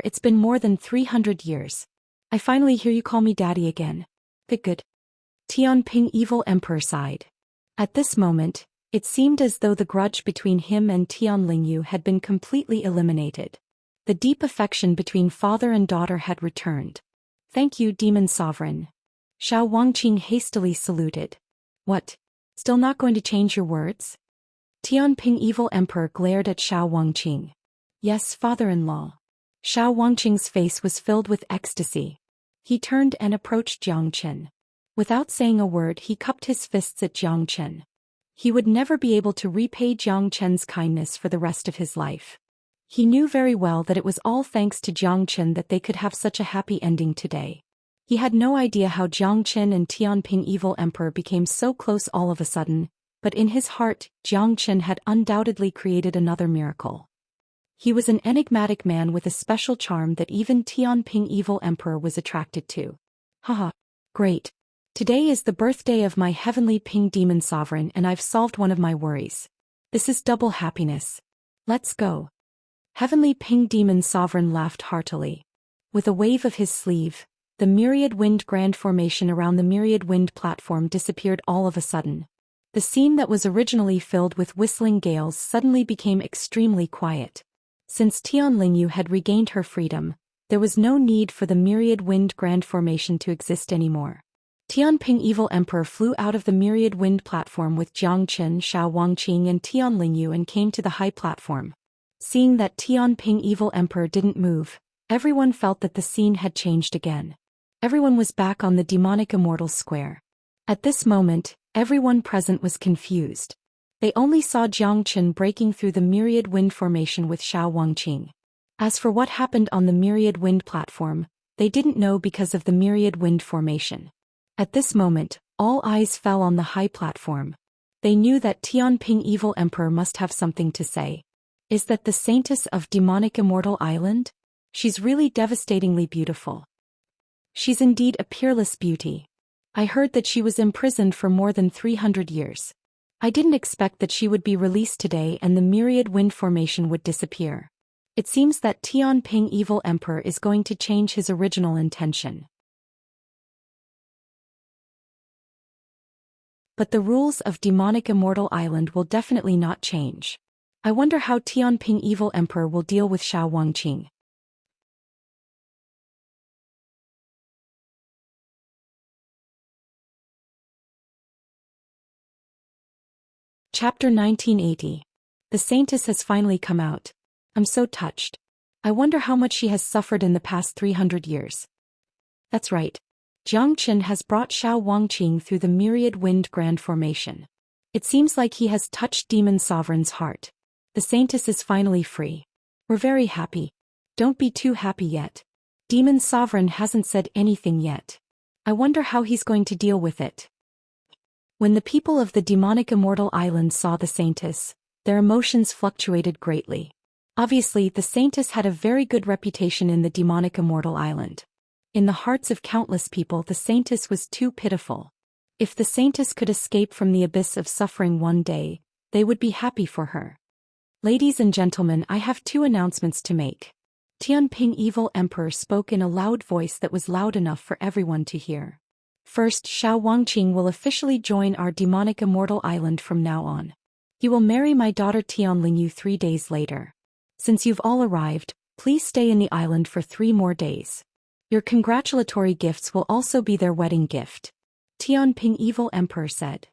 It's been more than 300 years. I finally hear you call me Daddy again. Good. Tianping evil emperor sighed. At this moment, it seemed as though the grudge between him and Tian Lingyu had been completely eliminated. The deep affection between father and daughter had returned. Thank you, Demon Sovereign. Xiao Wangqing hastily saluted. What? Still not going to change your words? Tianping evil emperor glared at Xiao Wangqing. Yes, father-in-law. Xiao Wangqing's face was filled with ecstasy. He turned and approached Jiang Chen. Without saying a word, he cupped his fists at Jiang Chen. He would never be able to repay Jiang Chen's kindness for the rest of his life. He knew very well that it was all thanks to Jiang Chen that they could have such a happy ending today. He had no idea how Jiang Chen and Tianping evil emperor became so close all of a sudden, but in his heart, Jiang Chen had undoubtedly created another miracle. He was an enigmatic man with a special charm that even Tianping evil emperor was attracted to. Haha, great. Today is the birthday of my heavenly Ping demon sovereign and I've solved one of my worries. This is double happiness. Let's go. Heavenly Ping demon sovereign laughed heartily. With a wave of his sleeve, the myriad wind grand formation around the myriad wind platform disappeared all of a sudden. The scene that was originally filled with whistling gales suddenly became extremely quiet. Since Tian Lingyu had regained her freedom, there was no need for the myriad wind grand formation to exist anymore. Tianping evil emperor flew out of the myriad wind platform with Jiang Chen, Xiao Wangqing and Tian Lingyu and came to the high platform. Seeing that Tianping evil emperor didn't move, everyone felt that the scene had changed again. Everyone was back on the demonic immortal square. At this moment, everyone present was confused. They only saw Jiang Chen breaking through the myriad wind formation with Xiao Wangqing. As for what happened on the myriad wind platform, they didn't know because of the myriad wind formation. At this moment, all eyes fell on the high platform. They knew that Tianping evil emperor must have something to say. Is that the Saintess of Demonic Immortal Island? She's really devastatingly beautiful. She's indeed a peerless beauty. I heard that she was imprisoned for more than 300 years. I didn't expect that she would be released today and the myriad wind formation would disappear. It seems that Tianping evil emperor is going to change his original intention. But the rules of Demonic Immortal Island will definitely not change. I wonder how Tianping evil emperor will deal with Xiao Wangqing. Chapter 1980. The Saintess has finally come out. I'm so touched. I wonder how much she has suffered in the past 300 years. That's right. Jiangchen has brought Xiao Wangqing through the myriad wind grand formation. It seems like he has touched Demon Sovereign's heart. The Saintess is finally free. We're very happy. Don't be too happy yet. Demon Sovereign hasn't said anything yet. I wonder how he's going to deal with it. When the people of the demonic immortal island saw the Saintess, their emotions fluctuated greatly. Obviously, the Saintess had a very good reputation in the demonic immortal island. In the hearts of countless people, the Saintess was too pitiful. If the Saintess could escape from the abyss of suffering one day, they would be happy for her. Ladies and gentlemen, I have two announcements to make. Tianping Evil Emperor spoke in a loud voice that was loud enough for everyone to hear. First, Xiao Wangqing will officially join our demonic immortal island from now on. He will marry my daughter Tianlingyu 3 days later. Since you've all arrived, please stay in the island for 3 more days. Your congratulatory gifts will also be their wedding gift. Tianping Evil Emperor said.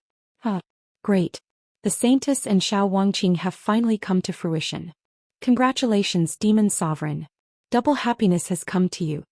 Great. The Saintess and Xiao Wangqing have finally come to fruition. Congratulations, Demon Sovereign. Double happiness has come to you.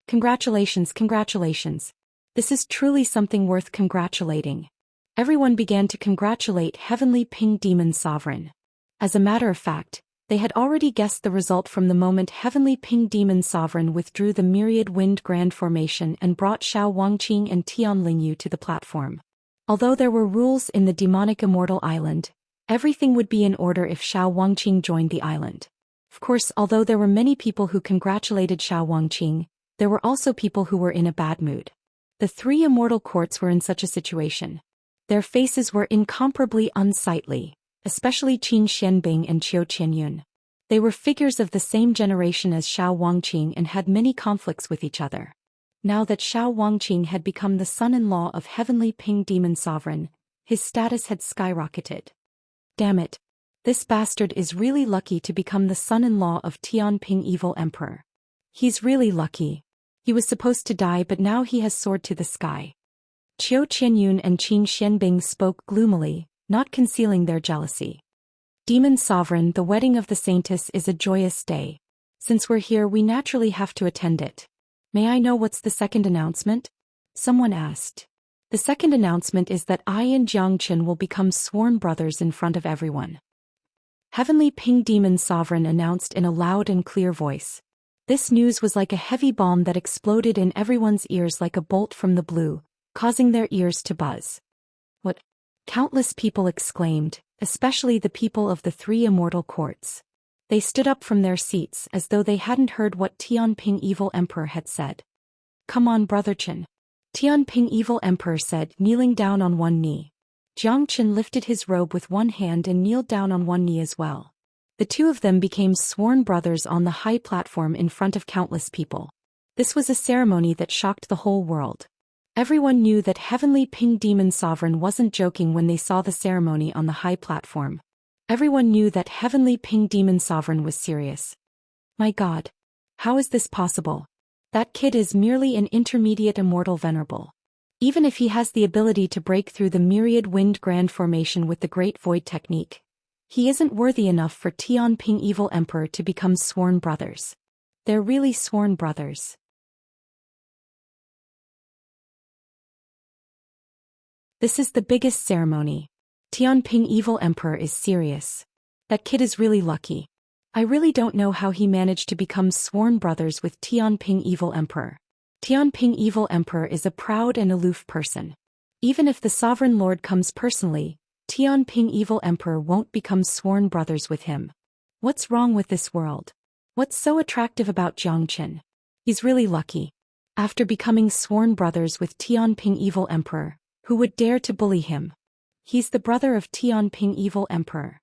Congratulations, congratulations. This is truly something worth congratulating. Everyone began to congratulate Heavenly Ping Demon Sovereign. As a matter of fact, they had already guessed the result from the moment Heavenly Ping Demon Sovereign withdrew the myriad wind grand formation and brought Xiao Wangqing and Tianlingyu to the platform. Although there were rules in the demonic immortal island, everything would be in order if Xiao Wangqing joined the island. Of course, although there were many people who congratulated Xiao Wangqing, there were also people who were in a bad mood. The 3 immortal courts were in such a situation. Their faces were incomparably unsightly, especially Qin Xianbing and Qiu Qianyun. They were figures of the same generation as Xiao Wangqing and had many conflicts with each other. Now that Xiao Wangqing had become the son-in-law of Heavenly Ping Demon Sovereign, his status had skyrocketed. Damn it. This bastard is really lucky to become the son-in-law of Tianping Evil Emperor. He's really lucky. He was supposed to die, but now he has soared to the sky. Qiu Qianyun and Qin Xianbing spoke gloomily, not concealing their jealousy. Demon Sovereign, the wedding of the Saintess is a joyous day. Since we're here, we naturally have to attend it. May I know what's the second announcement? Someone asked. The second announcement is that I and Jiangchen will become sworn brothers in front of everyone. Heavenly Ping Demon Sovereign announced in a loud and clear voice. This news was like a heavy bomb that exploded in everyone's ears like a bolt from the blue, causing their ears to buzz. What? Countless people exclaimed, especially the people of the 3 immortal courts. They stood up from their seats as though they hadn't heard what Tianping Evil Emperor had said. Come on, Brother Chen. Tianping Evil Emperor said, kneeling down on one knee. Jiangchen lifted his robe with one hand and kneeled down on one knee as well. The 2 of them became sworn brothers on the high platform in front of countless people. This was a ceremony that shocked the whole world. Everyone knew that Heavenly Ping Demon Sovereign wasn't joking when they saw the ceremony on the high platform. Everyone knew that Heavenly Ping Demon Sovereign was serious. My God. How is this possible? That kid is merely an intermediate immortal venerable. Even if he has the ability to break through the myriad wind grand formation with the Great Void technique, he isn't worthy enough for Tianping Evil Emperor to become sworn brothers. They're really sworn brothers. This is the biggest ceremony. Tianping Evil Emperor is serious. That kid is really lucky. I really don't know how he managed to become sworn brothers with Tianping Evil Emperor. Tianping Evil Emperor is a proud and aloof person. Even if the Sovereign Lord comes personally, Tianping Evil Emperor won't become sworn brothers with him. What's wrong with this world? What's so attractive about Jiangchen? He's really lucky. After becoming sworn brothers with Tianping Evil Emperor, who would dare to bully him? He's the brother of Tianping Evil Emperor.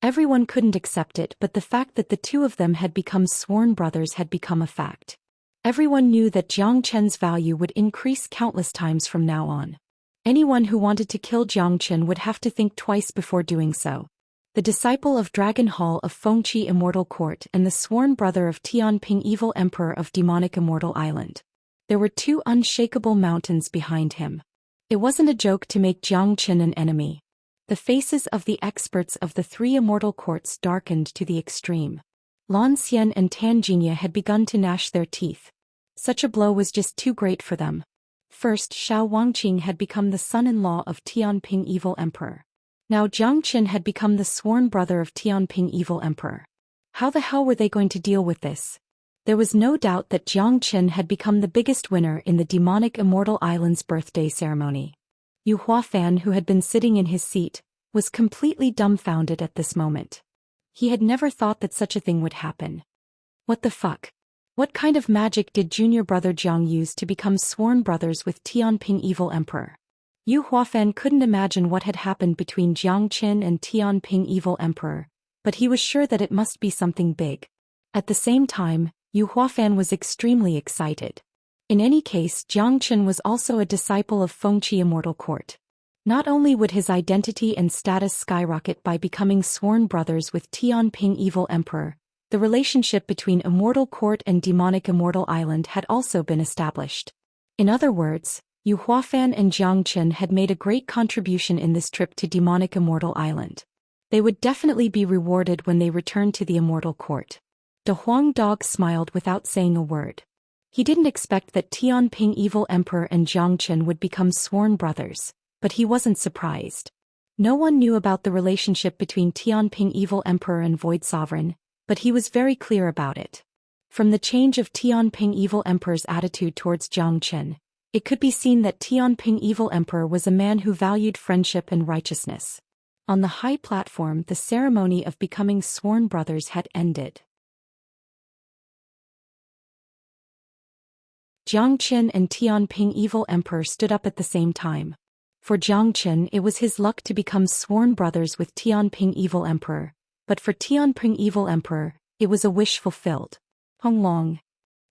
Everyone couldn't accept it, but the fact that the 2 of them had become sworn brothers had become a fact. Everyone knew that Jiangchen's value would increase countless times from now on. Anyone who wanted to kill Jiangchen would have to think twice before doing so. The disciple of Dragon Hall of Fengqi Immortal Court and the sworn brother of Tianping Evil Emperor of Demonic Immortal Island. There were 2 unshakable mountains behind him. It wasn't a joke to make Jiangchen an enemy. The faces of the experts of the three immortal courts darkened to the extreme. Lan Xian and Tanginia had begun to gnash their teeth. Such a blow was just too great for them. First, Xiao Wangqing had become the son-in-law of Tianping Evil Emperor. Now Jiang Qin had become the sworn brother of Tianping Evil Emperor. How the hell were they going to deal with this? There was no doubt that Jiang Qin had become the biggest winner in the demonic Immortal Island's birthday ceremony. Yu Huafan, who had been sitting in his seat, was completely dumbfounded at this moment. He had never thought that such a thing would happen. What the fuck? What kind of magic did junior brother Jiang use to become sworn brothers with Tianping Evil Emperor? Yu Huafan couldn't imagine what had happened between Jiang Qin and Tianping Evil Emperor, but he was sure that it must be something big. At the same time, Yu Huafan was extremely excited. In any case, Jiang Qin was also a disciple of Fengqi Immortal Court. Not only would his identity and status skyrocket by becoming sworn brothers with Tianping Evil Emperor, the relationship between Immortal Court and Demonic Immortal Island had also been established. In other words, Yu Huafan and Jiang Qin had made a great contribution in this trip to Demonic Immortal Island. They would definitely be rewarded when they returned to the Immortal Court. De Huang Dog smiled without saying a word. He didn't expect that Tianping Evil Emperor and Jiang Qin would become sworn brothers, but he wasn't surprised. No one knew about the relationship between Tianping Evil Emperor and Void Sovereign, but he was very clear about it. From the change of Tianping Evil Emperor's attitude towards Jiang Qin, it could be seen that Tianping Evil Emperor was a man who valued friendship and righteousness. On the high platform, the ceremony of becoming sworn brothers had ended. Jiang Qin and Tianping Evil Emperor stood up at the same time. For Jiang Qin, it was his luck to become sworn brothers with Tianping Evil Emperor, but for Tianping Evil Emperor, it was a wish fulfilled. Hong Long.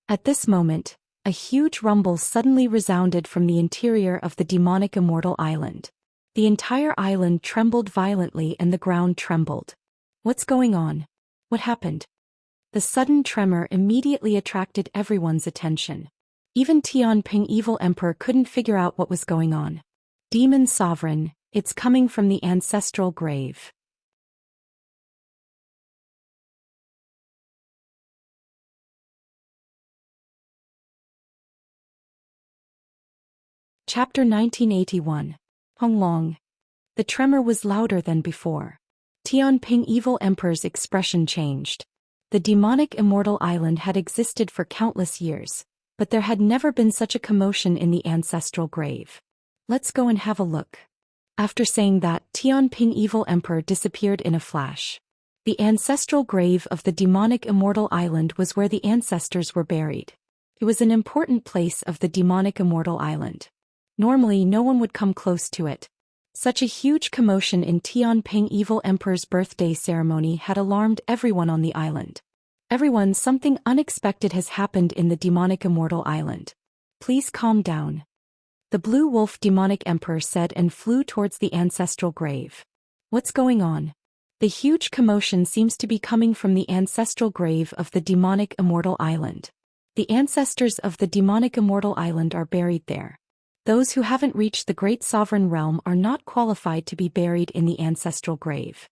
At this moment, a huge rumble suddenly resounded from the interior of the demonic Immortal Island. The entire island trembled violently and the ground trembled. What's going on? What happened? The sudden tremor immediately attracted everyone's attention. Even Tianping Evil Emperor couldn't figure out what was going on. Demon Sovereign, it's coming from the ancestral grave. Chapter 1981. Hong Long. The tremor was louder than before. Tianping Evil Emperor's expression changed. The demonic Immortal Island had existed for countless years, but there had never been such a commotion in the ancestral grave. Let's go and have a look. After saying that, Tianping Evil Emperor disappeared in a flash. The ancestral grave of the demonic Immortal Island was where the ancestors were buried. It was an important place of the demonic Immortal Island. Normally, no one would come close to it. Such a huge commotion in Tianping Evil Emperor's birthday ceremony had alarmed everyone on the island. Everyone, something unexpected has happened in the demonic Immortal Island. Please calm down. The Blue Wolf Demonic Emperor said and flew towards the ancestral grave. What's going on? The huge commotion seems to be coming from the ancestral grave of the demonic Immortal Island. The ancestors of the demonic Immortal Island are buried there. Those who haven't reached the Great Sovereign Realm are not qualified to be buried in the ancestral grave.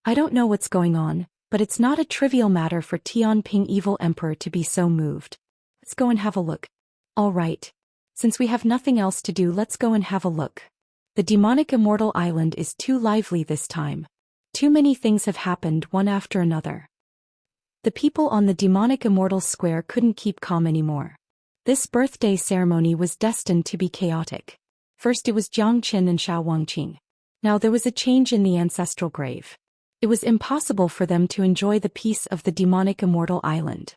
I don't know what's going on, but it's not a trivial matter for Tianping Evil Emperor to be so moved. Let's go and have a look. All right. Since we have nothing else to do, let's go and have a look. The demonic Immortal Island is too lively this time. Too many things have happened one after another. The people on the demonic Immortal Square couldn't keep calm anymore. This birthday ceremony was destined to be chaotic. First it was Jiang Qin and Xiao Wangqing. Now there was a change in the ancestral grave. It was impossible for them to enjoy the peace of the demonic Immortal Island.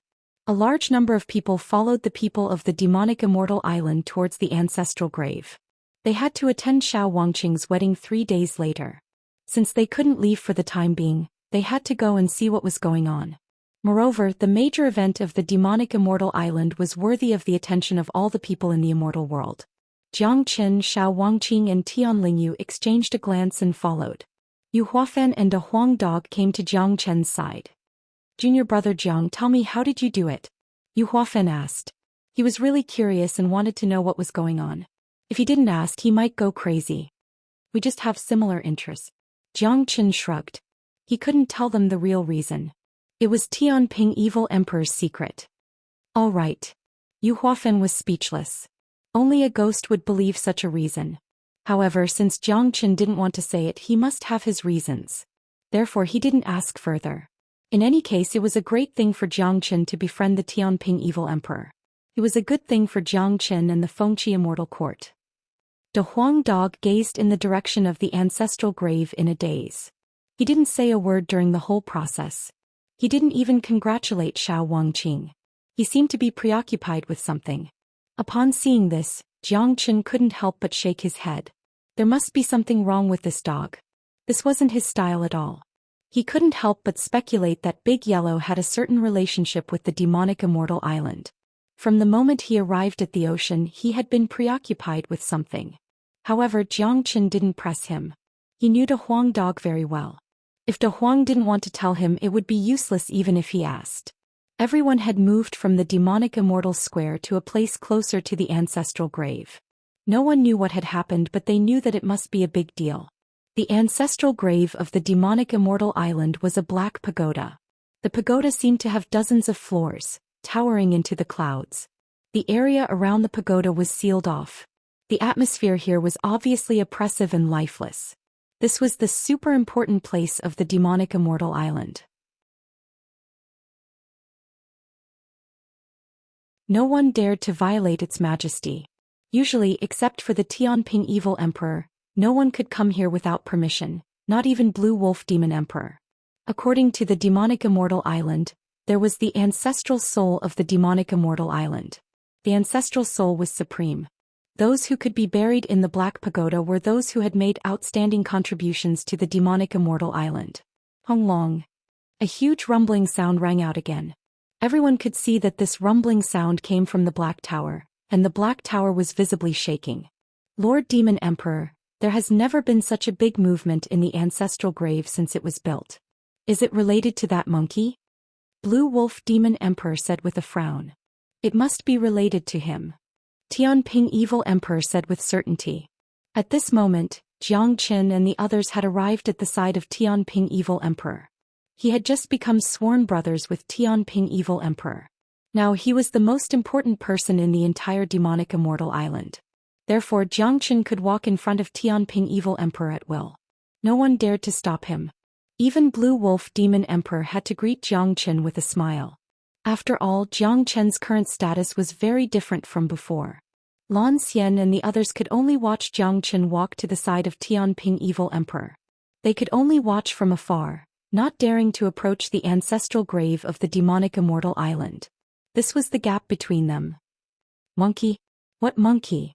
A large number of people followed the people of the demonic Immortal Island towards the ancestral grave. They had to attend Xiao Wangqing's wedding 3 days later. Since they couldn't leave for the time being, they had to go and see what was going on. Moreover, the major event of the demonic Immortal Island was worthy of the attention of all the people in the immortal world. Jiang Qin, Xiao Wangqing and Tian Lingyu exchanged a glance and followed. Yu Huafan and De Huang Dog came to Jiang Chen's side. Junior brother Jiang, tell me, how did you do it? Yu Huafan asked. He was really curious and wanted to know what was going on. If he didn't ask, he might go crazy. We just have similar interests. Jiang Qin shrugged. He couldn't tell them the real reason. It was Tianping Evil Emperor's secret. All right. Yu Huafen was speechless. Only a ghost would believe such a reason. However, since Jiang Qin didn't want to say it, he must have his reasons. Therefore he didn't ask further. In any case, it was a great thing for Jiang Qin to befriend the Tianping Evil Emperor. It was a good thing for Jiang Qin and the Fengqi Immortal Court. De Huang Dog gazed in the direction of the ancestral grave in a daze. He didn't say a word during the whole process. He didn't even congratulate Xiao Wangqing. He seemed to be preoccupied with something. Upon seeing this, Jiang Qin couldn't help but shake his head. There must be something wrong with this dog. This wasn't his style at all. He couldn't help but speculate that Big Yellow had a certain relationship with the demonic immortal island. From the moment he arrived at the ocean, he had been preoccupied with something. However, Jiang Qin didn't press him. He knew De Huang Dog very well. If De Huang didn't want to tell him, it would be useless even if he asked. Everyone had moved from the demonic immortal square to a place closer to the ancestral grave. No one knew what had happened, but they knew that it must be a big deal. The ancestral grave of the demonic immortal island was a black pagoda. The pagoda seemed to have dozens of floors, towering into the clouds. The area around the pagoda was sealed off. The atmosphere here was obviously oppressive and lifeless. This was the super important place of the demonic immortal island. No one dared to violate its majesty. Usually, except for the Tianping Evil Emperor, no one could come here without permission, not even Blue Wolf Demon Emperor. According to the demonic immortal island, there was the ancestral soul of the demonic immortal island. The ancestral soul was supreme. Those who could be buried in the Black Pagoda were those who had made outstanding contributions to the demonic immortal island. Hong Long. A huge rumbling sound rang out again. Everyone could see that this rumbling sound came from the Black Tower, and the Black Tower was visibly shaking. Lord Demon Emperor, there has never been such a big movement in the ancestral grave since it was built. Is it related to that monkey? Blue Wolf Demon Emperor said with a frown. It must be related to him. Tianping Evil Emperor said with certainty. At this moment, Jiang Qin and the others had arrived at the side of Tianping Evil Emperor. He had just become sworn brothers with Tianping Evil Emperor. Now he was the most important person in the entire demonic immortal island. Therefore Jiang Qin could walk in front of Tianping Evil Emperor at will. No one dared to stop him. Even Blue Wolf Demon Emperor had to greet Jiang Qin with a smile. After all, Jiang Qin's current status was very different from before. Lan Xian and the others could only watch Jiang Qin walk to the side of Tianping Evil Emperor. They could only watch from afar, not daring to approach the ancestral grave of the demonic immortal island. This was the gap between them. Monkey? What monkey?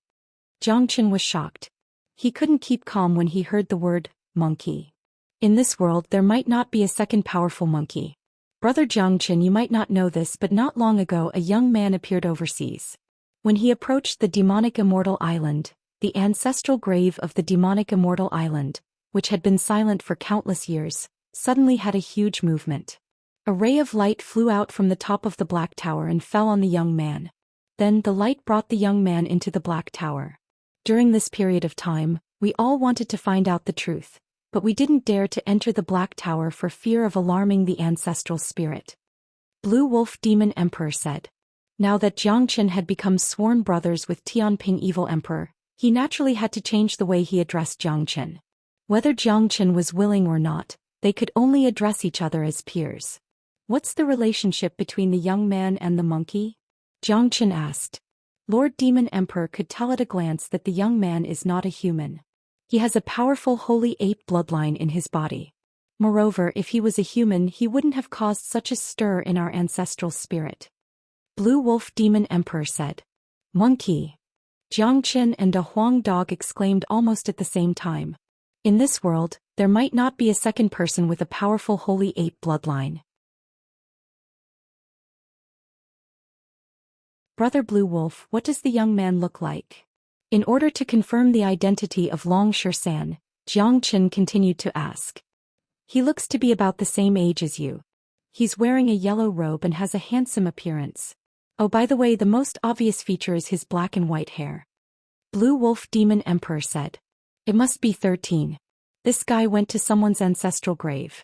Jiang Qin was shocked. He couldn't keep calm when he heard the word, monkey. In this world there might not be a second powerful monkey. Brother Jiang Qin, you might not know this, but not long ago a young man appeared overseas. When he approached the demonic immortal island, the ancestral grave of the demonic immortal island, which had been silent for countless years, suddenly had a huge movement. A ray of light flew out from the top of the Black Tower and fell on the young man. Then the light brought the young man into the Black Tower. During this period of time, we all wanted to find out the truth, but we didn't dare to enter the Black Tower for fear of alarming the ancestral spirit. Blue Wolf Demon Emperor said. Now that Jiang Qin had become sworn brothers with Tianping Evil Emperor, he naturally had to change the way he addressed Jiang Qin. Whether Jiang Qin was willing or not, they could only address each other as peers. What's the relationship between the young man and the monkey? Jiang Qin asked. Lord Demon Emperor could tell at a glance that the young man is not a human. He has a powerful holy ape bloodline in his body. Moreover, if he was a human, he wouldn't have caused such a stir in our ancestral spirit. Blue Wolf Demon Emperor said. Monkey. Jiang Qin and De Huang Dog exclaimed almost at the same time. In this world, there might not be a second person with a powerful holy ape bloodline. Brother Blue Wolf, what does the young man look like? In order to confirm the identity of Long Shisan, Jiang Qin continued to ask. He looks to be about the same age as you. He's wearing a yellow robe and has a handsome appearance. Oh, by the way, the most obvious feature is his black and white hair. Blue Wolf Demon Emperor said. It must be 13. This guy went to someone's ancestral grave.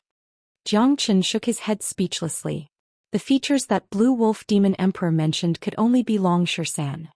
Jiang Chen shook his head speechlessly. The features that Blue Wolf Demon Emperor mentioned could only be Long Xian.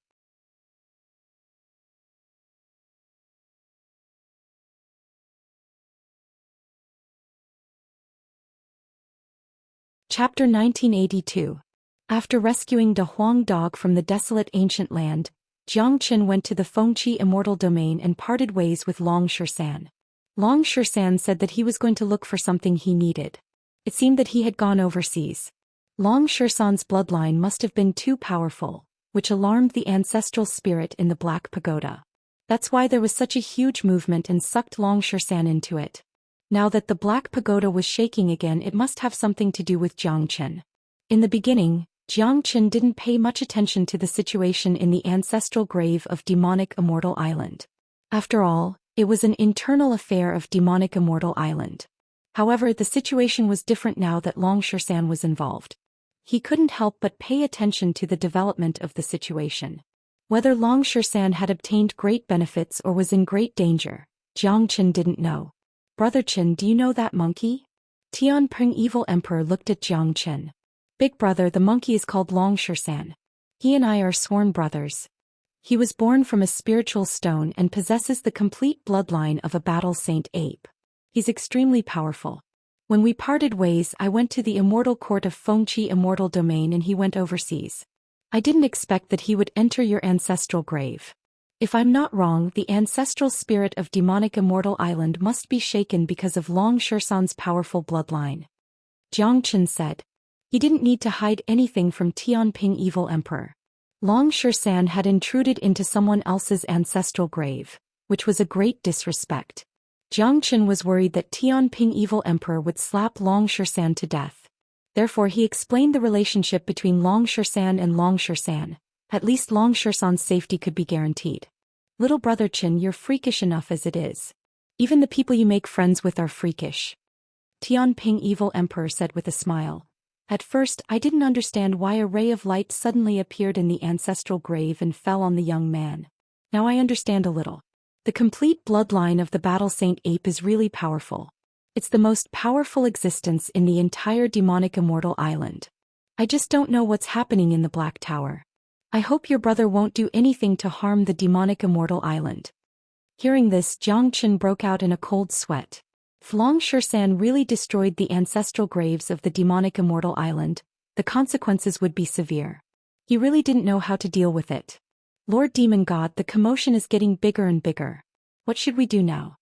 Chapter 1982. After rescuing the Huang dog from the desolate ancient land, Jiang Chen went to the Fengqi immortal domain and parted ways with Long Xian. Long Xian said that he was going to look for something he needed. It seemed that he had gone overseas. Long Xian's bloodline must have been too powerful, which alarmed the ancestral spirit in the Black Pagoda. That's why there was such a huge movement and sucked Long Xian into it. Now that the Black Pagoda was shaking again, it must have something to do with Jiang Chen. In the beginning, Jiang Chen didn't pay much attention to the situation in the ancestral grave of Demonic Immortal Island. After all, it was an internal affair of Demonic Immortal Island. However, the situation was different now that Long Xian was involved. He couldn't help but pay attention to the development of the situation. Whether Long Xian had obtained great benefits or was in great danger, Jiang Chen didn't know. Brother Chen, do you know that monkey? Tianping Evil Emperor looked at Jiang Chen. Big brother, the monkey is called Long Xian. He and I are sworn brothers. He was born from a spiritual stone and possesses the complete bloodline of a battle saint ape. He's extremely powerful. When we parted ways, I went to the immortal court of Fengqi immortal domain and he went overseas. I didn't expect that he would enter your ancestral grave. If I'm not wrong, the ancestral spirit of Demonic Immortal Island must be shaken because of Long Xian's powerful bloodline. Jiang Chen said. He didn't need to hide anything from Tianping Evil Emperor. Long Xian had intruded into someone else's ancestral grave, which was a great disrespect. Jiang Chen was worried that Tianping Evil Emperor would slap Long Xian to death. Therefore he explained the relationship between Long Xian and Long Xian. At least Long Xian's safety could be guaranteed. Little brother Chen, you're freakish enough as it is. Even the people you make friends with are freakish. Tianping Evil Emperor said with a smile. At first, I didn't understand why a ray of light suddenly appeared in the ancestral grave and fell on the young man. Now I understand a little. The complete bloodline of the Battle Saint Ape is really powerful. It's the most powerful existence in the entire Demonic Immortal Island. I just don't know what's happening in the Black Tower. I hope your brother won't do anything to harm the Demonic Immortal Island. Hearing this, Jiang Chen broke out in a cold sweat. If Long Xian really destroyed the ancestral graves of the Demonic Immortal Island, the consequences would be severe. He really didn't know how to deal with it. Lord Demon God, the commotion is getting bigger and bigger. What should we do now?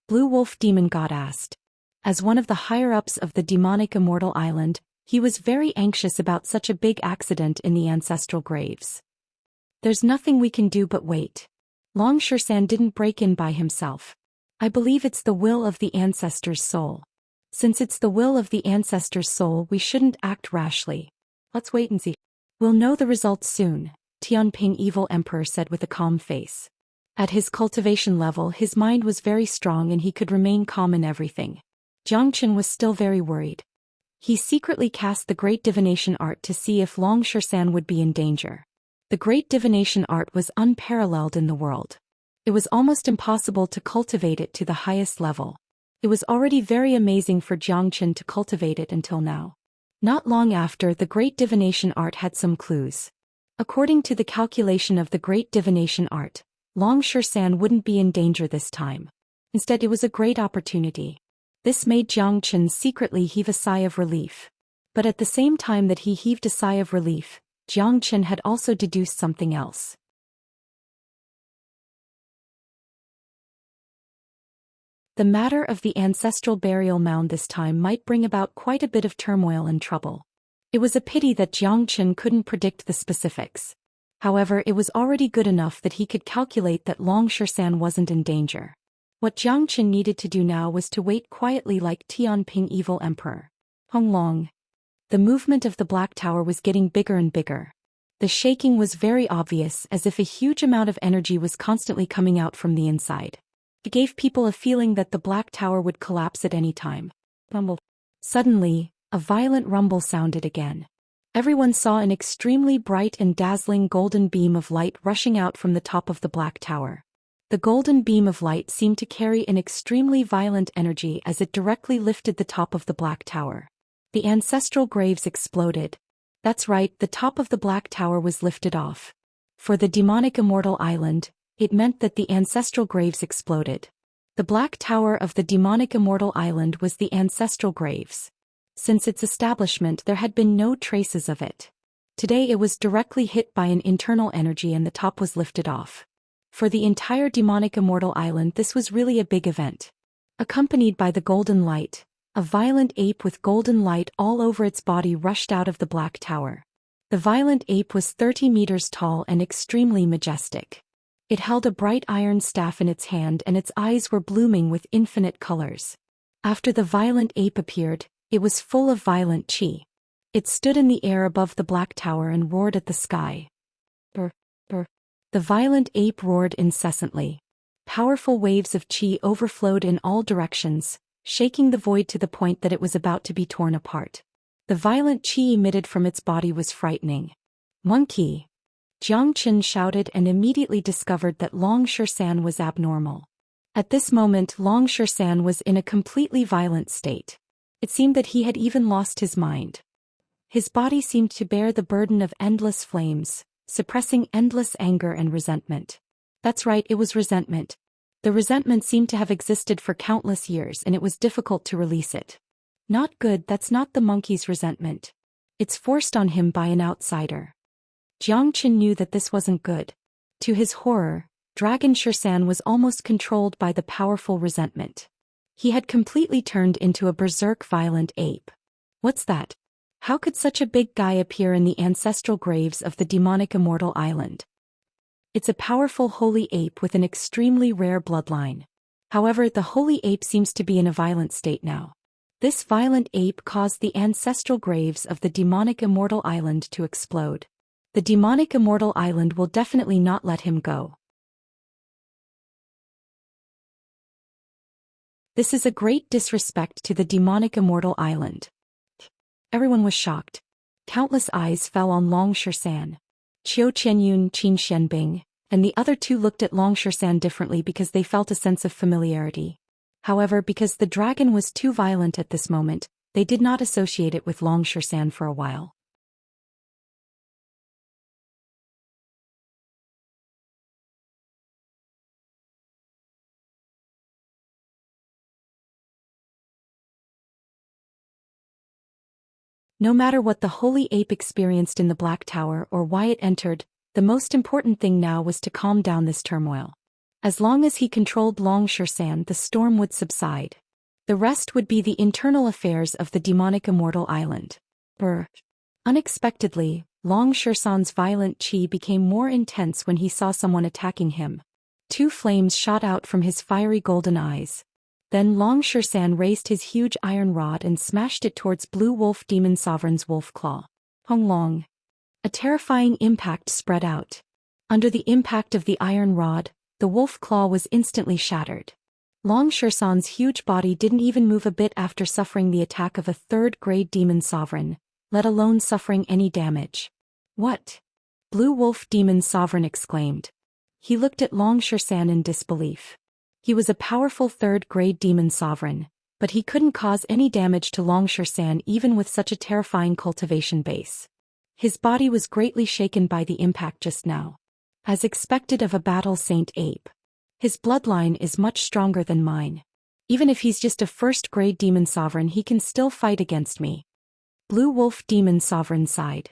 Blue Wolf Demon God asked. As one of the higher-ups of the Demonic Immortal Island, he was very anxious about such a big accident in the ancestral graves. There's nothing we can do but wait. Long Xian didn't break in by himself. I believe it's the will of the ancestor's soul. Since it's the will of the ancestor's soul, we shouldn't act rashly. Let's wait and see. We'll know the results soon, Tianping Evil Emperor said with a calm face. At his cultivation level, his mind was very strong and he could remain calm in everything. Jiang Chen was still very worried. He secretly cast the Great Divination Art to see if Long Xian would be in danger. The Great Divination Art was unparalleled in the world. It was almost impossible to cultivate it to the highest level. It was already very amazing for Jiang Chen to cultivate it until now. Not long after, the Great Divination Art had some clues. According to the calculation of the Great Divination Art, Long Xian wouldn't be in danger this time. Instead, it was a great opportunity. This made Jiang Chen secretly heave a sigh of relief. But at the same time that he heaved a sigh of relief, Jiang Chen had also deduced something else. The matter of the ancestral burial mound this time might bring about quite a bit of turmoil and trouble. It was a pity that Jiang Chen couldn't predict the specifics. However, it was already good enough that he could calculate that Long Xian wasn't in danger. What Jiang Chen needed to do now was to wait quietly like Tianping Evil Emperor. Hong Long. The movement of the Black Tower was getting bigger and bigger. The shaking was very obvious, as if a huge amount of energy was constantly coming out from the inside. It gave people a feeling that the Black Tower would collapse at any time. Rumble. Suddenly, a violent rumble sounded again. Everyone saw an extremely bright and dazzling golden beam of light rushing out from the top of the Black Tower. The golden beam of light seemed to carry an extremely violent energy as it directly lifted the top of the Black Tower. The ancestral graves exploded. That's right, the top of the Black Tower was lifted off. For the demonic immortal island, it meant that the ancestral graves exploded. The Black Tower of the demonic immortal island was the ancestral graves. Since its establishment there had been no traces of it. Today it was directly hit by an internal energy and the top was lifted off. For the entire demonic immortal island this was really a big event. Accompanied by the golden light, a violent ape with golden light all over its body rushed out of the Black Tower. The violent ape was 30 meters tall and extremely majestic. It held a bright iron staff in its hand and its eyes were blooming with infinite colors. After the violent ape appeared, it was full of violent chi. It stood in the air above the Black Tower and roared at the sky. Brr, brr. The violent ape roared incessantly. Powerful waves of chi overflowed in all directions, shaking the void to the point that it was about to be torn apart. The violent chi emitted from its body was frightening. Monkey! Xianxia shouted and immediately discovered that Xianxia was abnormal. At this moment Xianxia was in a completely violent state. It seemed that he had even lost his mind. His body seemed to bear the burden of endless flames, suppressing endless anger and resentment. That's right, it was resentment. The resentment seemed to have existed for countless years and it was difficult to release it. Not good, that's not the monkey's resentment. It's forced on him by an outsider. Xianxia knew that this wasn't good. To his horror, Dragon Xian was almost controlled by the powerful resentment. He had completely turned into a berserk violent ape. What's that? How could such a big guy appear in the ancestral graves of the demonic immortal island? It's a powerful holy ape with an extremely rare bloodline. However, the holy ape seems to be in a violent state now. This violent ape caused the ancestral graves of the demonic immortal island to explode. The demonic immortal island will definitely not let him go. This is a great disrespect to the demonic immortal island. Everyone was shocked. Countless eyes fell on Xian. Qiu Qianyun, Qin Xianbing, and the other two looked at Xian differently because they felt a sense of familiarity. However, because the dragon was too violent at this moment, they did not associate it with Xian for a while. No matter what the holy ape experienced in the Black Tower or why it entered, the most important thing now was to calm down this turmoil. As long as he controlled Xian, the storm would subside. The rest would be the internal affairs of the demonic immortal island. Brr. Unexpectedly, Xian's violent chi became more intense when he saw someone attacking him. Two flames shot out from his fiery golden eyes. Then Xian raised his huge iron rod and smashed it towards Blue Wolf Demon Sovereign's wolf claw. Hong Long. A terrifying impact spread out. Under the impact of the iron rod, the wolf claw was instantly shattered. Xian's huge body didn't even move a bit after suffering the attack of a third-grade demon sovereign, let alone suffering any damage. What? Blue Wolf Demon Sovereign exclaimed. He looked at Xian in disbelief. He was a powerful third-grade demon sovereign, but he couldn't cause any damage to Xian even with such a terrifying cultivation base. His body was greatly shaken by the impact just now. As expected of a battle saint ape. His bloodline is much stronger than mine. Even if he's just a first-grade demon sovereign he can still fight against me. Blue Wolf Demon Sovereign sighed.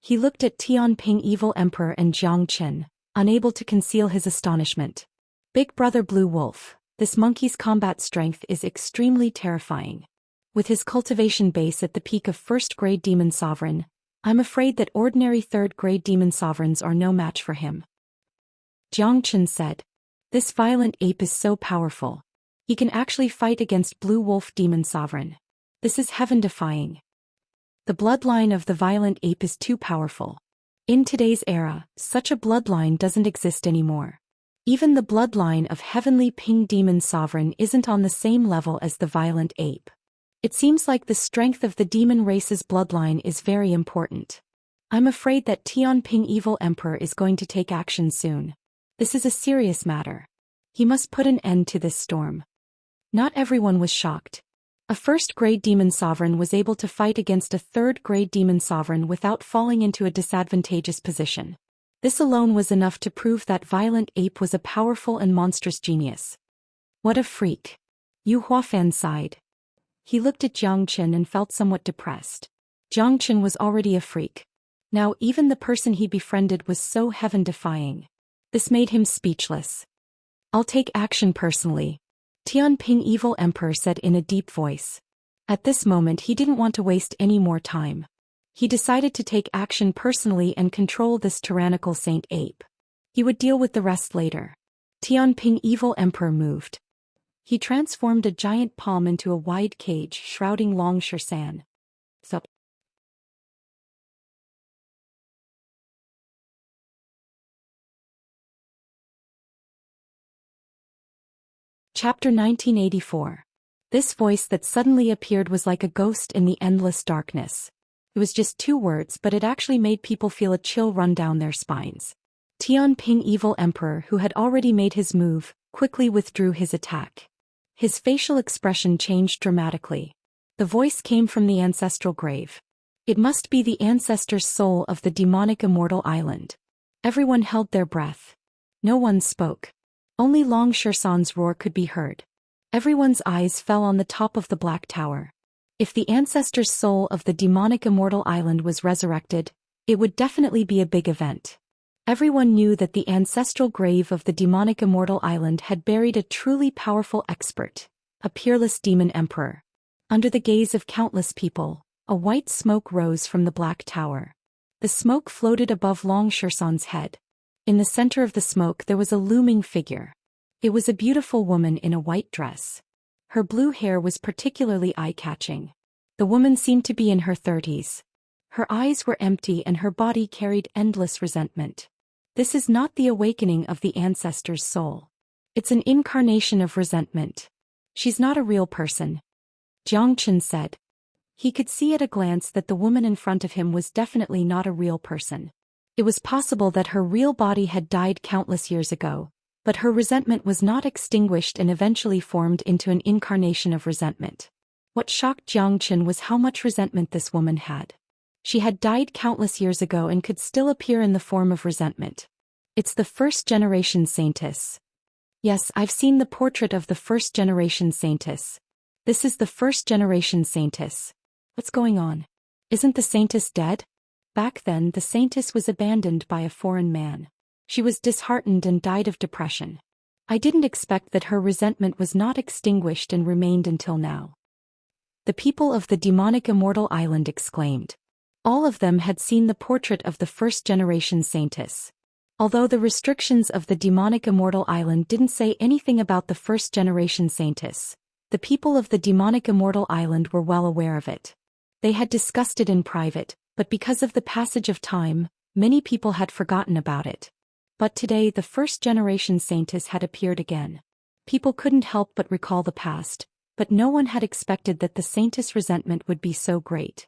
He looked at Tianping Evil Emperor and Xianxia, unable to conceal his astonishment. Big Brother Blue Wolf, this monkey's combat strength is extremely terrifying. With his cultivation base at the peak of first-grade demon sovereign, I'm afraid that ordinary third-grade demon sovereigns are no match for him. Xianxia said. This violent ape is so powerful. He can actually fight against Blue Wolf Demon Sovereign. This is heaven-defying. The bloodline of the violent ape is too powerful. In today's era, such a bloodline doesn't exist anymore. Even the bloodline of Heavenly Ping Demon Sovereign isn't on the same level as the violent ape. It seems like the strength of the demon race's bloodline is very important. I'm afraid that Tianping Evil Emperor is going to take action soon. This is a serious matter. He must put an end to this storm. Not everyone was shocked. A first-grade demon sovereign was able to fight against a third-grade demon sovereign without falling into a disadvantageous position. This alone was enough to prove that Violent Ape was a powerful and monstrous genius. What a freak. Yu Huafan sighed. He looked at Jiang Chen and felt somewhat depressed. Jiang Chen was already a freak. Now even the person he befriended was so heaven-defying. This made him speechless. I'll take action personally, Tianping Evil Emperor said in a deep voice. At this moment he didn't want to waste any more time. He decided to take action personally and control this tyrannical Saint Ape. He would deal with the rest later. Tianping Evil Emperor moved. He transformed a giant palm into a wide cage shrouding Long Xian. Sup. Chapter 1984. This voice that suddenly appeared was like a ghost in the endless darkness. It was just 2 words, but it actually made people feel a chill run down their spines. Tianping Evil Emperor, who had already made his move, quickly withdrew his attack. His facial expression changed dramatically. The voice came from the ancestral grave. It must be the ancestor's soul of the demonic immortal island. Everyone held their breath. No one spoke. Only Long Xian's roar could be heard. Everyone's eyes fell on the top of the Black Tower. If the ancestor's soul of the demonic immortal island was resurrected, it would definitely be a big event. Everyone knew that the ancestral grave of the demonic immortal island had buried a truly powerful expert, a peerless demon emperor. Under the gaze of countless people, a white smoke rose from the Black Tower. The smoke floated above Long Xian's head. In the center of the smoke there was a looming figure. It was a beautiful woman in a white dress. Her blue hair was particularly eye-catching. The woman seemed to be in her 30s. Her eyes were empty and her body carried endless resentment. This is not the awakening of the ancestor's soul. It's an incarnation of resentment. She's not a real person, Jiang Chen said. He could see at a glance that the woman in front of him was definitely not a real person. It was possible that her real body had died countless years ago, but her resentment was not extinguished and eventually formed into an incarnation of resentment. What shocked Jiang Chen was how much resentment this woman had. She had died countless years ago and could still appear in the form of resentment. It's the first-generation saintess. Yes, I've seen the portrait of the first-generation saintess. This is the first-generation saintess. What's going on? Isn't the saintess dead? Back then the saintess was abandoned by a foreign man. She was disheartened and died of depression. I didn't expect that her resentment was not extinguished and remained until now. The people of the demonic immortal island exclaimed. All of them had seen the portrait of the first-generation saintess. Although the restrictions of the demonic immortal island didn't say anything about the first-generation saintess, the people of the demonic immortal island were well aware of it. They had discussed it in private, but because of the passage of time, many people had forgotten about it. But today the first-generation saintess had appeared again. People couldn't help but recall the past, but no one had expected that the saintess' resentment would be so great.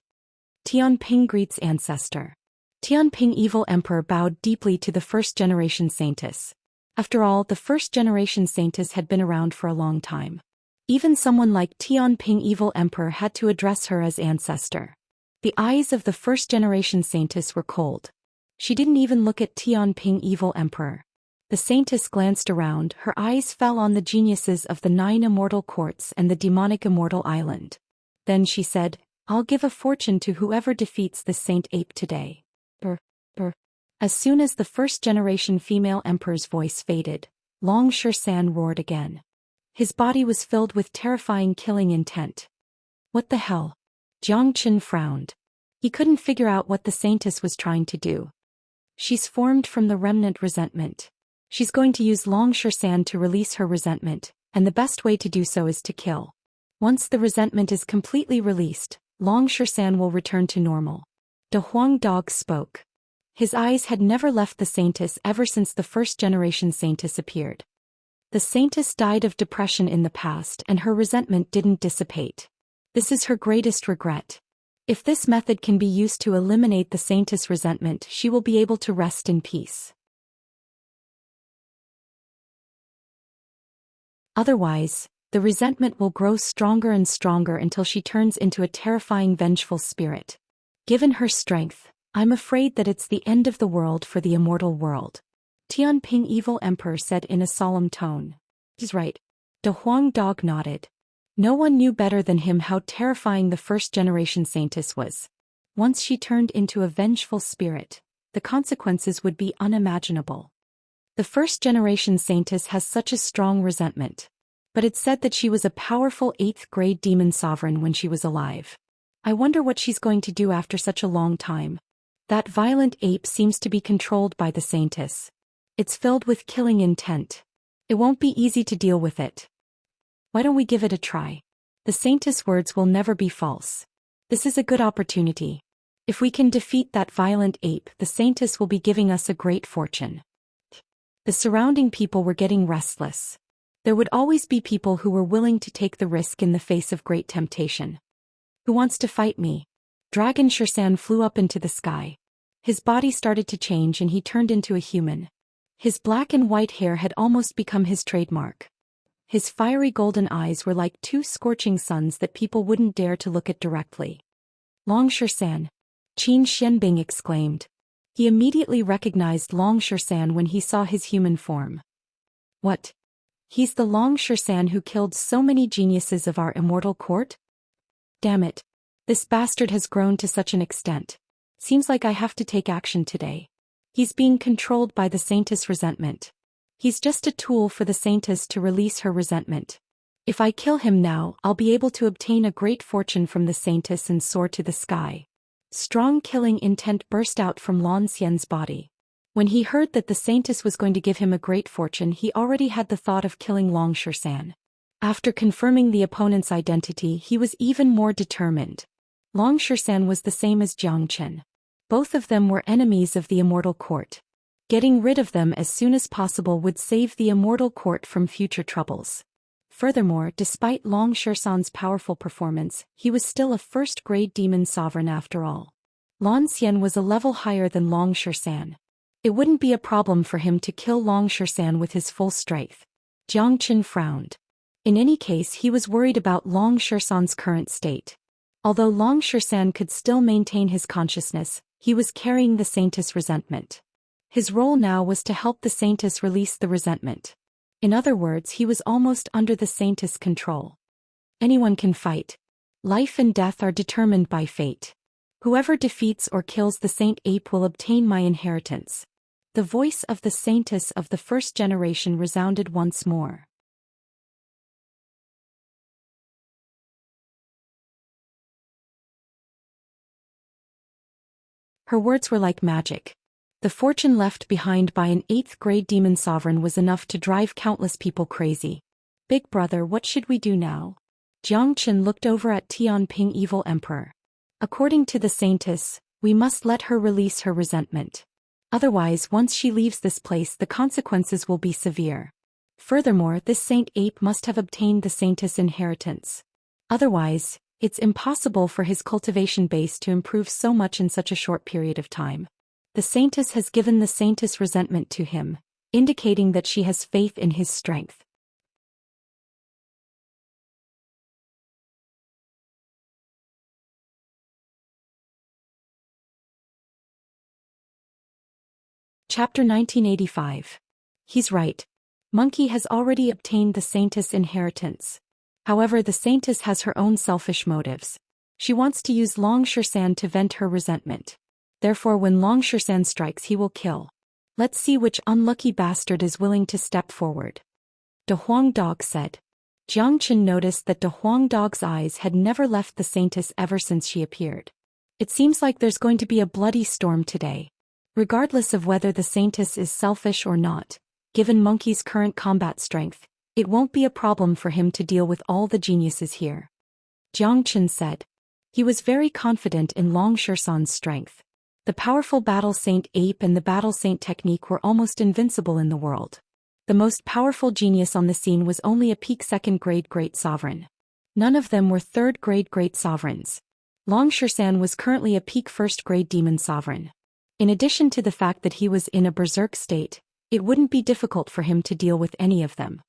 Tianping greets ancestor. Tianping Evil Emperor bowed deeply to the first-generation saintess. After all, the first-generation saintess had been around for a long time. Even someone like Tianping Evil Emperor had to address her as ancestor. The eyes of the first-generation saintess were cold. She didn't even look at Tianping Evil Emperor. The saintess glanced around, her eyes fell on the geniuses of the 9 immortal courts and the demonic immortal island. Then she said, I'll give a fortune to whoever defeats the Saint Ape today. Brr. As soon as the first-generation female emperor's voice faded, Long Xian roared again. His body was filled with terrifying killing intent. What the hell? Jiang Chen frowned. He couldn't figure out what the saintess was trying to do. She's formed from the remnant resentment. She's going to use Long Xian to release her resentment, and the best way to do so is to kill. Once the resentment is completely released, Long Xian will return to normal. De Huang Dog spoke. His eyes had never left the saintess ever since the first-generation saintess appeared. The saintess died of depression in the past and her resentment didn't dissipate. This is her greatest regret. If this method can be used to eliminate the saintess' resentment, she will be able to rest in peace. Otherwise, the resentment will grow stronger and stronger until she turns into a terrifying vengeful spirit. Given her strength, I'm afraid that it's the end of the world for the immortal world. Tianping Evil Emperor said in a solemn tone. He's right. De Huang Dog nodded. No one knew better than him how terrifying the first-generation saintess was. Once she turned into a vengeful spirit, the consequences would be unimaginable. The first-generation saintess has such a strong resentment. But it's said that she was a powerful 8th-grade demon sovereign when she was alive. I wonder what she's going to do after such a long time. That violent ape seems to be controlled by the saintess. It's filled with killing intent. It won't be easy to deal with it. Why don't we give it a try? The saintess' words will never be false. This is a good opportunity. If we can defeat that violent ape, the saintess will be giving us a great fortune. The surrounding people were getting restless. There would always be people who were willing to take the risk in the face of great temptation. Who wants to fight me? Dragon Zhou Xian flew up into the sky. His body started to change and he turned into a human. His black and white hair had almost become his trademark. His fiery golden eyes were like two scorching suns that people wouldn't dare to look at directly. Long Zhou Xian, Qin Xianbing exclaimed. He immediately recognized Long Zhou Xian when he saw his human form. What? He's the Long Zhou Xian who killed so many geniuses of our immortal court? Damn it. This bastard has grown to such an extent. Seems like I have to take action today. He's being controlled by the saintess' resentment. He's just a tool for the saintess to release her resentment. If I kill him now, I'll be able to obtain a great fortune from the saintess and soar to the sky. Strong killing intent burst out from Lan Xian's body. When he heard that the saintess was going to give him a great fortune, he already had the thought of killing Long Zhou Xian. After confirming the opponent's identity, he was even more determined. Long Zhou Xian was the same as Jiang Chen. Both of them were enemies of the immortal court. Getting rid of them as soon as possible would save the immortal court from future troubles. Furthermore, despite Long Zhou Xian's powerful performance, he was still a first-grade demon sovereign after all. Lan Xian was a level higher than Long Zhou Xian. It wouldn't be a problem for him to kill Long Zhou Xian with his full strength. Jiang Chen frowned. In any case, he was worried about Long Zhou Xian's current state. Although Long Zhou Xian could still maintain his consciousness, he was carrying the saintess' resentment. His role now was to help the saintess release the resentment. In other words, he was almost under the saintess' control. Anyone can fight. Life and death are determined by fate. Whoever defeats or kills the saint ape will obtain my inheritance. The voice of the saintess of the first generation resounded once more. Her words were like magic. The fortune left behind by an 8th-grade demon sovereign was enough to drive countless people crazy. Big brother, what should we do now? Jiang Chen looked over at Tianping Evil Emperor. According to the saintess, we must let her release her resentment. Otherwise, once she leaves this place, the consequences will be severe. Furthermore, this saint ape must have obtained the saintess' inheritance. Otherwise, it's impossible for his cultivation base to improve so much in such a short period of time. The saintess has given the saintess resentment to him, indicating that she has faith in his strength. Chapter 1985. He's right. Monkey has already obtained the saintess' inheritance. However, the saintess has her own selfish motives. She wants to use Long Zhou Xian to vent her resentment. Therefore, when Long Zhou Xian strikes, he will kill. Let's see which unlucky bastard is willing to step forward. De Huang Dog said. Jiang Chen noticed that De Huang Dog's eyes had never left the saintess ever since she appeared. It seems like there's going to be a bloody storm today. Regardless of whether the saintess is selfish or not, given Monkey's current combat strength, it won't be a problem for him to deal with all the geniuses here. Jiang Chen said. He was very confident in Long Zhou Xian's strength. The powerful Battle Saint Ape and the Battle Saint technique were almost invincible in the world. The most powerful genius on the scene was only a peak 2nd-grade Great Sovereign. None of them were 3rd-grade Great Sovereigns. Long Zhou Xian was currently a peak 1st-grade Demon Sovereign. In addition to the fact that he was in a berserk state, it wouldn't be difficult for him to deal with any of them.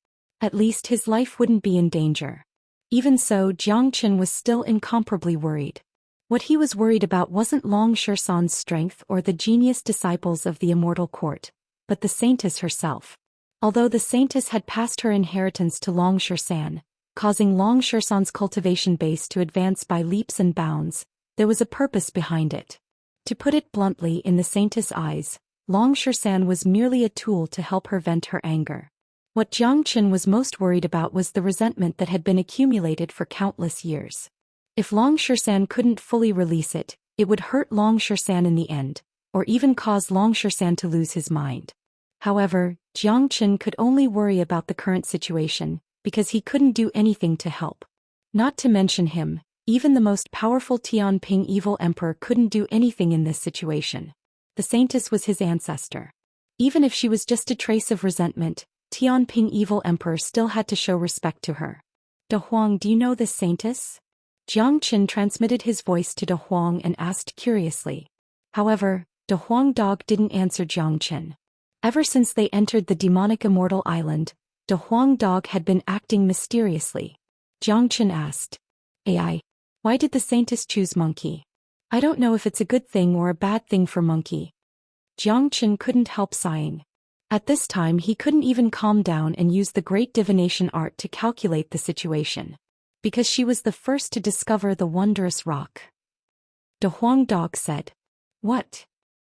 At least his life wouldn't be in danger. Even so, Jiang Qin was still incomparably worried. What he was worried about wasn't Long Shersan's strength or the genius disciples of the immortal court, but the saintess herself. Although the saintess had passed her inheritance to Long Shersan, causing Long Shersan's cultivation base to advance by leaps and bounds, there was a purpose behind it. To put it bluntly, in the saintess' eyes, Long Shersan was merely a tool to help her vent her anger. What Jiang Qin was most worried about was the resentment that had been accumulated for countless years. If Long Shersan couldn't fully release it, it would hurt Long Shersan in the end, or even cause Long Shersan to lose his mind. However, Jiang Qin could only worry about the current situation, because he couldn't do anything to help. Not to mention him, even the most powerful Tianping evil emperor couldn't do anything in this situation. The saintess was his ancestor. Even if she was just a trace of resentment, Tianping evil emperor still had to show respect to her. "De Huang, do you know this saintess?" Jiang Qin transmitted his voice to De Huang and asked curiously. However, De Huang dog didn't answer Jiang Qin. Ever since they entered the demonic immortal island, De Huang dog had been acting mysteriously. Jiang Qin asked, "AI, why did the saintess choose monkey? I don't know if it's a good thing or a bad thing for monkey." Jiang Qin couldn't help sighing. At this time he couldn't even calm down and use the great divination art to calculate the situation. Because she was the first to discover the wondrous rock. De Huang dog said. "What?"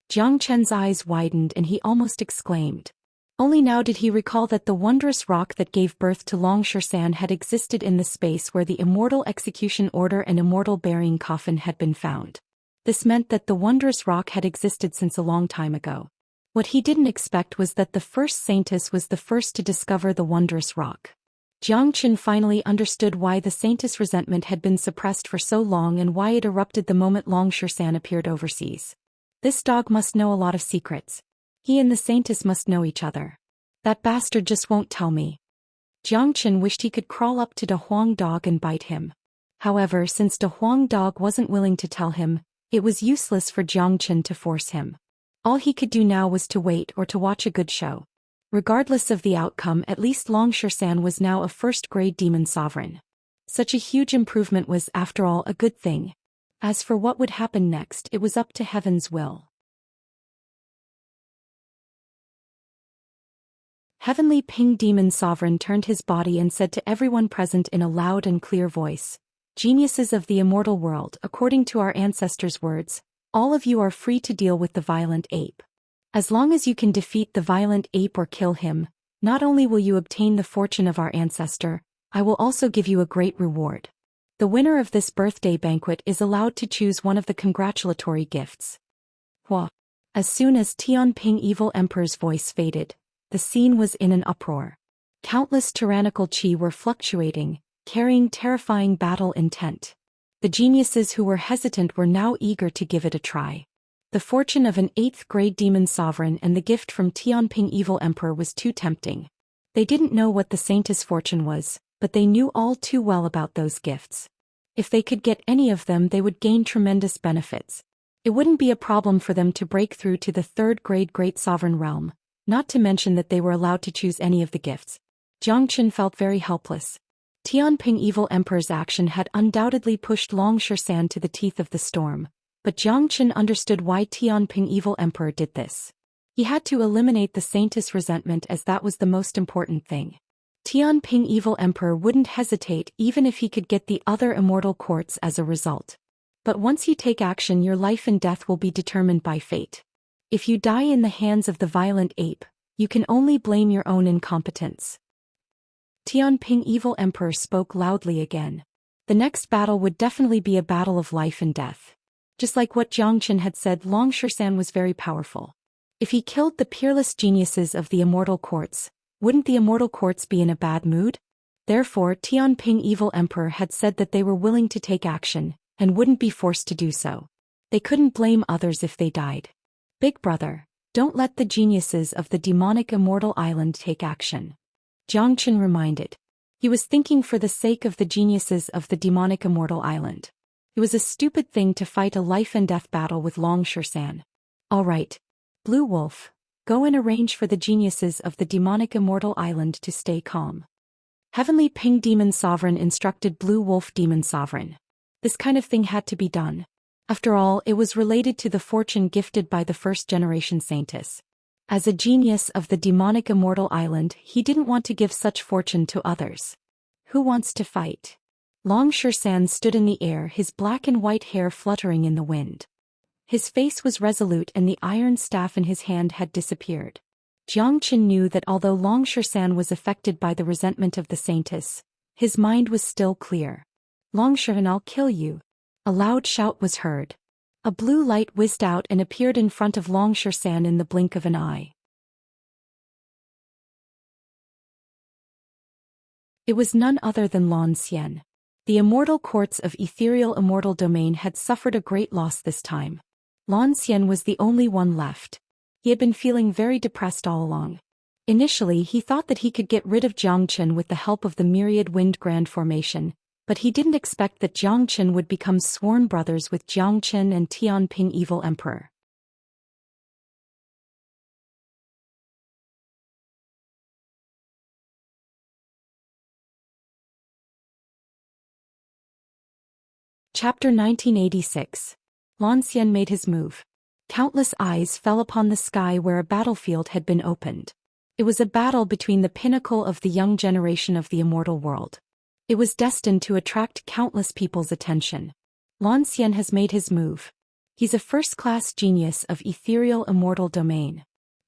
Jiang Qin's eyes widened and he almost exclaimed. Only now did he recall that the wondrous rock that gave birth to Long Shersan had existed in the space where the immortal execution order and immortal burying coffin had been found. This meant that the wondrous rock had existed since a long time ago. What he didn't expect was that the first saintess was the first to discover the wondrous rock. Jiang Qin finally understood why the saintess' resentment had been suppressed for so long and why it erupted the moment Long Shersan appeared overseas. This dog must know a lot of secrets. He and the saintess must know each other. That bastard just won't tell me. Jiang Qin wished he could crawl up to De Huang dog and bite him. However, since De Huang dog wasn't willing to tell him, it was useless for Jiang Qin to force him. All he could do now was to wait or to watch a good show. Regardless of the outcome, at least Long Shersan was now a first-grade demon sovereign. Such a huge improvement was, after all, a good thing. As for what would happen next, it was up to heaven's will. Heavenly Ping Demon Sovereign turned his body and said to everyone present in a loud and clear voice, "Geniuses of the immortal world, according to our ancestors' words, all of you are free to deal with the violent ape. As long as you can defeat the violent ape or kill him, not only will you obtain the fortune of our ancestor, I will also give you a great reward. The winner of this birthday banquet is allowed to choose one of the congratulatory gifts." Hua. As soon as Tianping Evil Emperor's voice faded, the scene was in an uproar. Countless tyrannical qi were fluctuating, carrying terrifying battle intent. The geniuses who were hesitant were now eager to give it a try. The fortune of an 8th-grade demon sovereign and the gift from Tianping Evil Emperor was too tempting. They didn't know what the saintess' fortune was, but they knew all too well about those gifts. If they could get any of them, they would gain tremendous benefits. It wouldn't be a problem for them to break through to the 3rd-grade Great Sovereign Realm, not to mention that they were allowed to choose any of the gifts. Jiang Qin felt very helpless. Tianping Evil Emperor's action had undoubtedly pushed Long Shersan to the teeth of the storm, but Jiang Qin understood why Tianping Evil Emperor did this. He had to eliminate the saintess' resentment, as that was the most important thing. Tianping Evil Emperor wouldn't hesitate even if he could get the other immortal courts as a result. But once you take action, your life and death will be determined by fate. If you die in the hands of the violent ape, you can only blame your own incompetence. Tianping Evil Emperor spoke loudly again. The next battle would definitely be a battle of life and death. Just like what Jiang Qin had said, Long Shersan was very powerful. If he killed the peerless geniuses of the immortal courts, wouldn't the immortal courts be in a bad mood? Therefore, Tianping Evil Emperor had said that they were willing to take action, and wouldn't be forced to do so. They couldn't blame others if they died. Big brother, don't let the geniuses of the demonic immortal island take action. Jiang Qin reminded. He was thinking for the sake of the geniuses of the demonic immortal island. It was a stupid thing to fight a life-and-death battle with Long Shersan. All right. Blue Wolf, go and arrange for the geniuses of the demonic immortal island to stay calm. Heavenly Ping Demon Sovereign instructed Blue Wolf Demon Sovereign. This kind of thing had to be done. After all, it was related to the fortune gifted by the first-generation Saintess. As a genius of the demonic immortal island, he didn't want to give such fortune to others. Who wants to fight? Long Xian stood in the air, his black and white hair fluttering in the wind. His face was resolute and the iron staff in his hand had disappeared. Jiang Qin knew that although Long Xian was affected by the resentment of the Saintess, his mind was still clear. Long Xian, I'll kill you. A loud shout was heard. A blue light whizzed out and appeared in front of Long Xian in the blink of an eye. It was none other than Lan Xian. The immortal courts of ethereal immortal domain had suffered a great loss this time. Lan Xian was the only one left. He had been feeling very depressed all along. Initially he thought that he could get rid of Jiang Qin with the help of the Myriad Wind Grand Formation, but he didn't expect that Jiang Qin would become sworn brothers with Jiang Qin and Tianping Evil Emperor. Chapter 1986. Lan Xian made his move. Countless eyes fell upon the sky where a battlefield had been opened. It was a battle between the pinnacle of the young generation of the immortal world. It was destined to attract countless people's attention. Lan Xian has made his move. He's a first-class genius of ethereal immortal domain.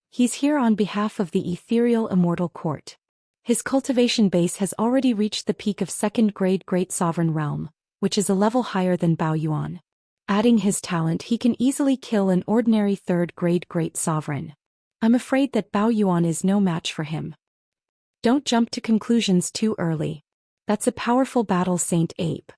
He's here on behalf of the ethereal immortal court. His cultivation base has already reached the peak of second-grade Great Sovereign Realm, which is a level higher than Bao Yuan. Adding his talent, he can easily kill an ordinary third-grade Great Sovereign. I'm afraid that Bao Yuan is no match for him. Don't jump to conclusions too early. That's a powerful battle, Saint Ape.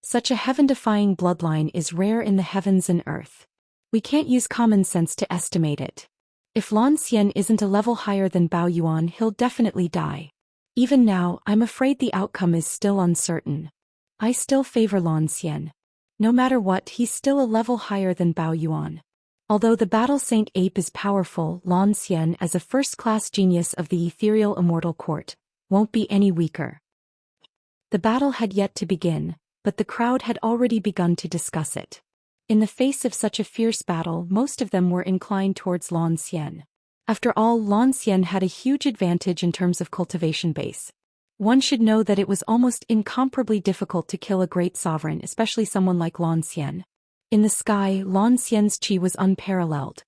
Such a heaven-defying bloodline is rare in the heavens and earth. We can't use common sense to estimate it. If Lan Xian isn't a level higher than Bao Yuan, he'll definitely die. Even now, I'm afraid the outcome is still uncertain. I still favor Lan Xian. No matter what, he's still a level higher than Bao Yuan. Although the battle Saint Ape is powerful, Lan Xian, as a first-class genius of the ethereal immortal court, won't be any weaker. The battle had yet to begin, but the crowd had already begun to discuss it. In the face of such a fierce battle, most of them were inclined towards Lan Xian. After all, Lan Xian had a huge advantage in terms of cultivation base. One should know that it was almost incomparably difficult to kill a great sovereign, especially someone like Lan Xian. In the sky, Lan Xian's qi was unparalleled.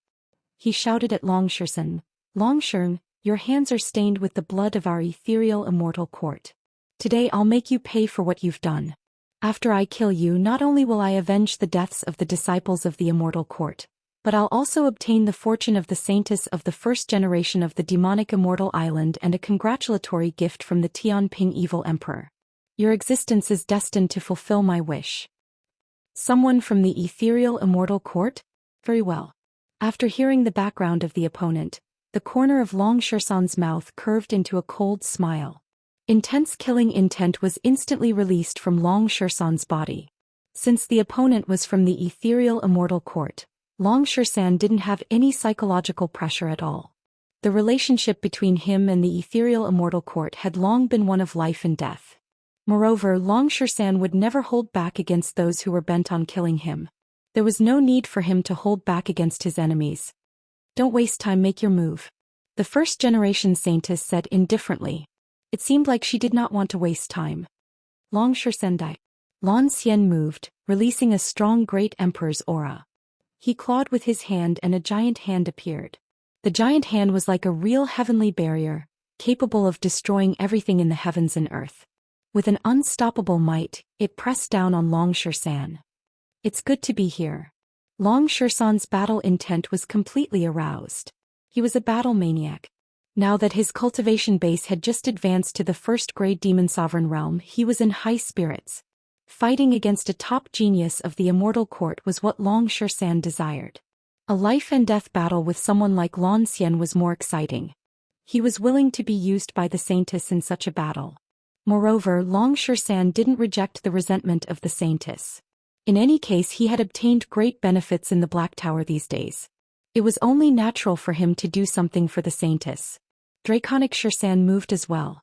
He shouted at Long Xian, "Long Xian, your hands are stained with the blood of our ethereal immortal court. Today I'll make you pay for what you've done. After I kill you, not only will I avenge the deaths of the disciples of the immortal court, but I'll also obtain the fortune of the Saintess of the first generation of the demonic immortal island and a congratulatory gift from the Tianping Evil Emperor. Your existence is destined to fulfill my wish." Someone from the ethereal immortal court? Very well. After hearing the background of the opponent, the corner of Long Xian's mouth curved into a cold smile. Intense killing intent was instantly released from Long Xian's body. Since the opponent was from the ethereal immortal court, Long Xian didn't have any psychological pressure at all. The relationship between him and the ethereal immortal court had long been one of life and death. Moreover, Long Xian would never hold back against those who were bent on killing him. There was no need for him to hold back against his enemies. "Don't waste time, make your move," the first-generation Saintess said indifferently. It seemed like she did not want to waste time. Long Xian died. Lan Xian moved, releasing a strong Great Emperor's aura. He clawed with his hand and a giant hand appeared. The giant hand was like a real heavenly barrier, capable of destroying everything in the heavens and earth. With an unstoppable might, it pressed down on Long Xian. "It's good to be here." Long Xian's battle intent was completely aroused. He was a battle maniac. Now that his cultivation base had just advanced to the first-grade demon sovereign realm, he was in high spirits. Fighting against a top genius of the immortal court was what Long Xian desired. A life-and-death battle with someone like Lan Xian was more exciting. He was willing to be used by the Saintess in such a battle. Moreover, Long Xian didn't reject the resentment of the Saintess. In any case, he had obtained great benefits in the Black Tower these days. It was only natural for him to do something for the Saintess. Draconic Xian moved as well.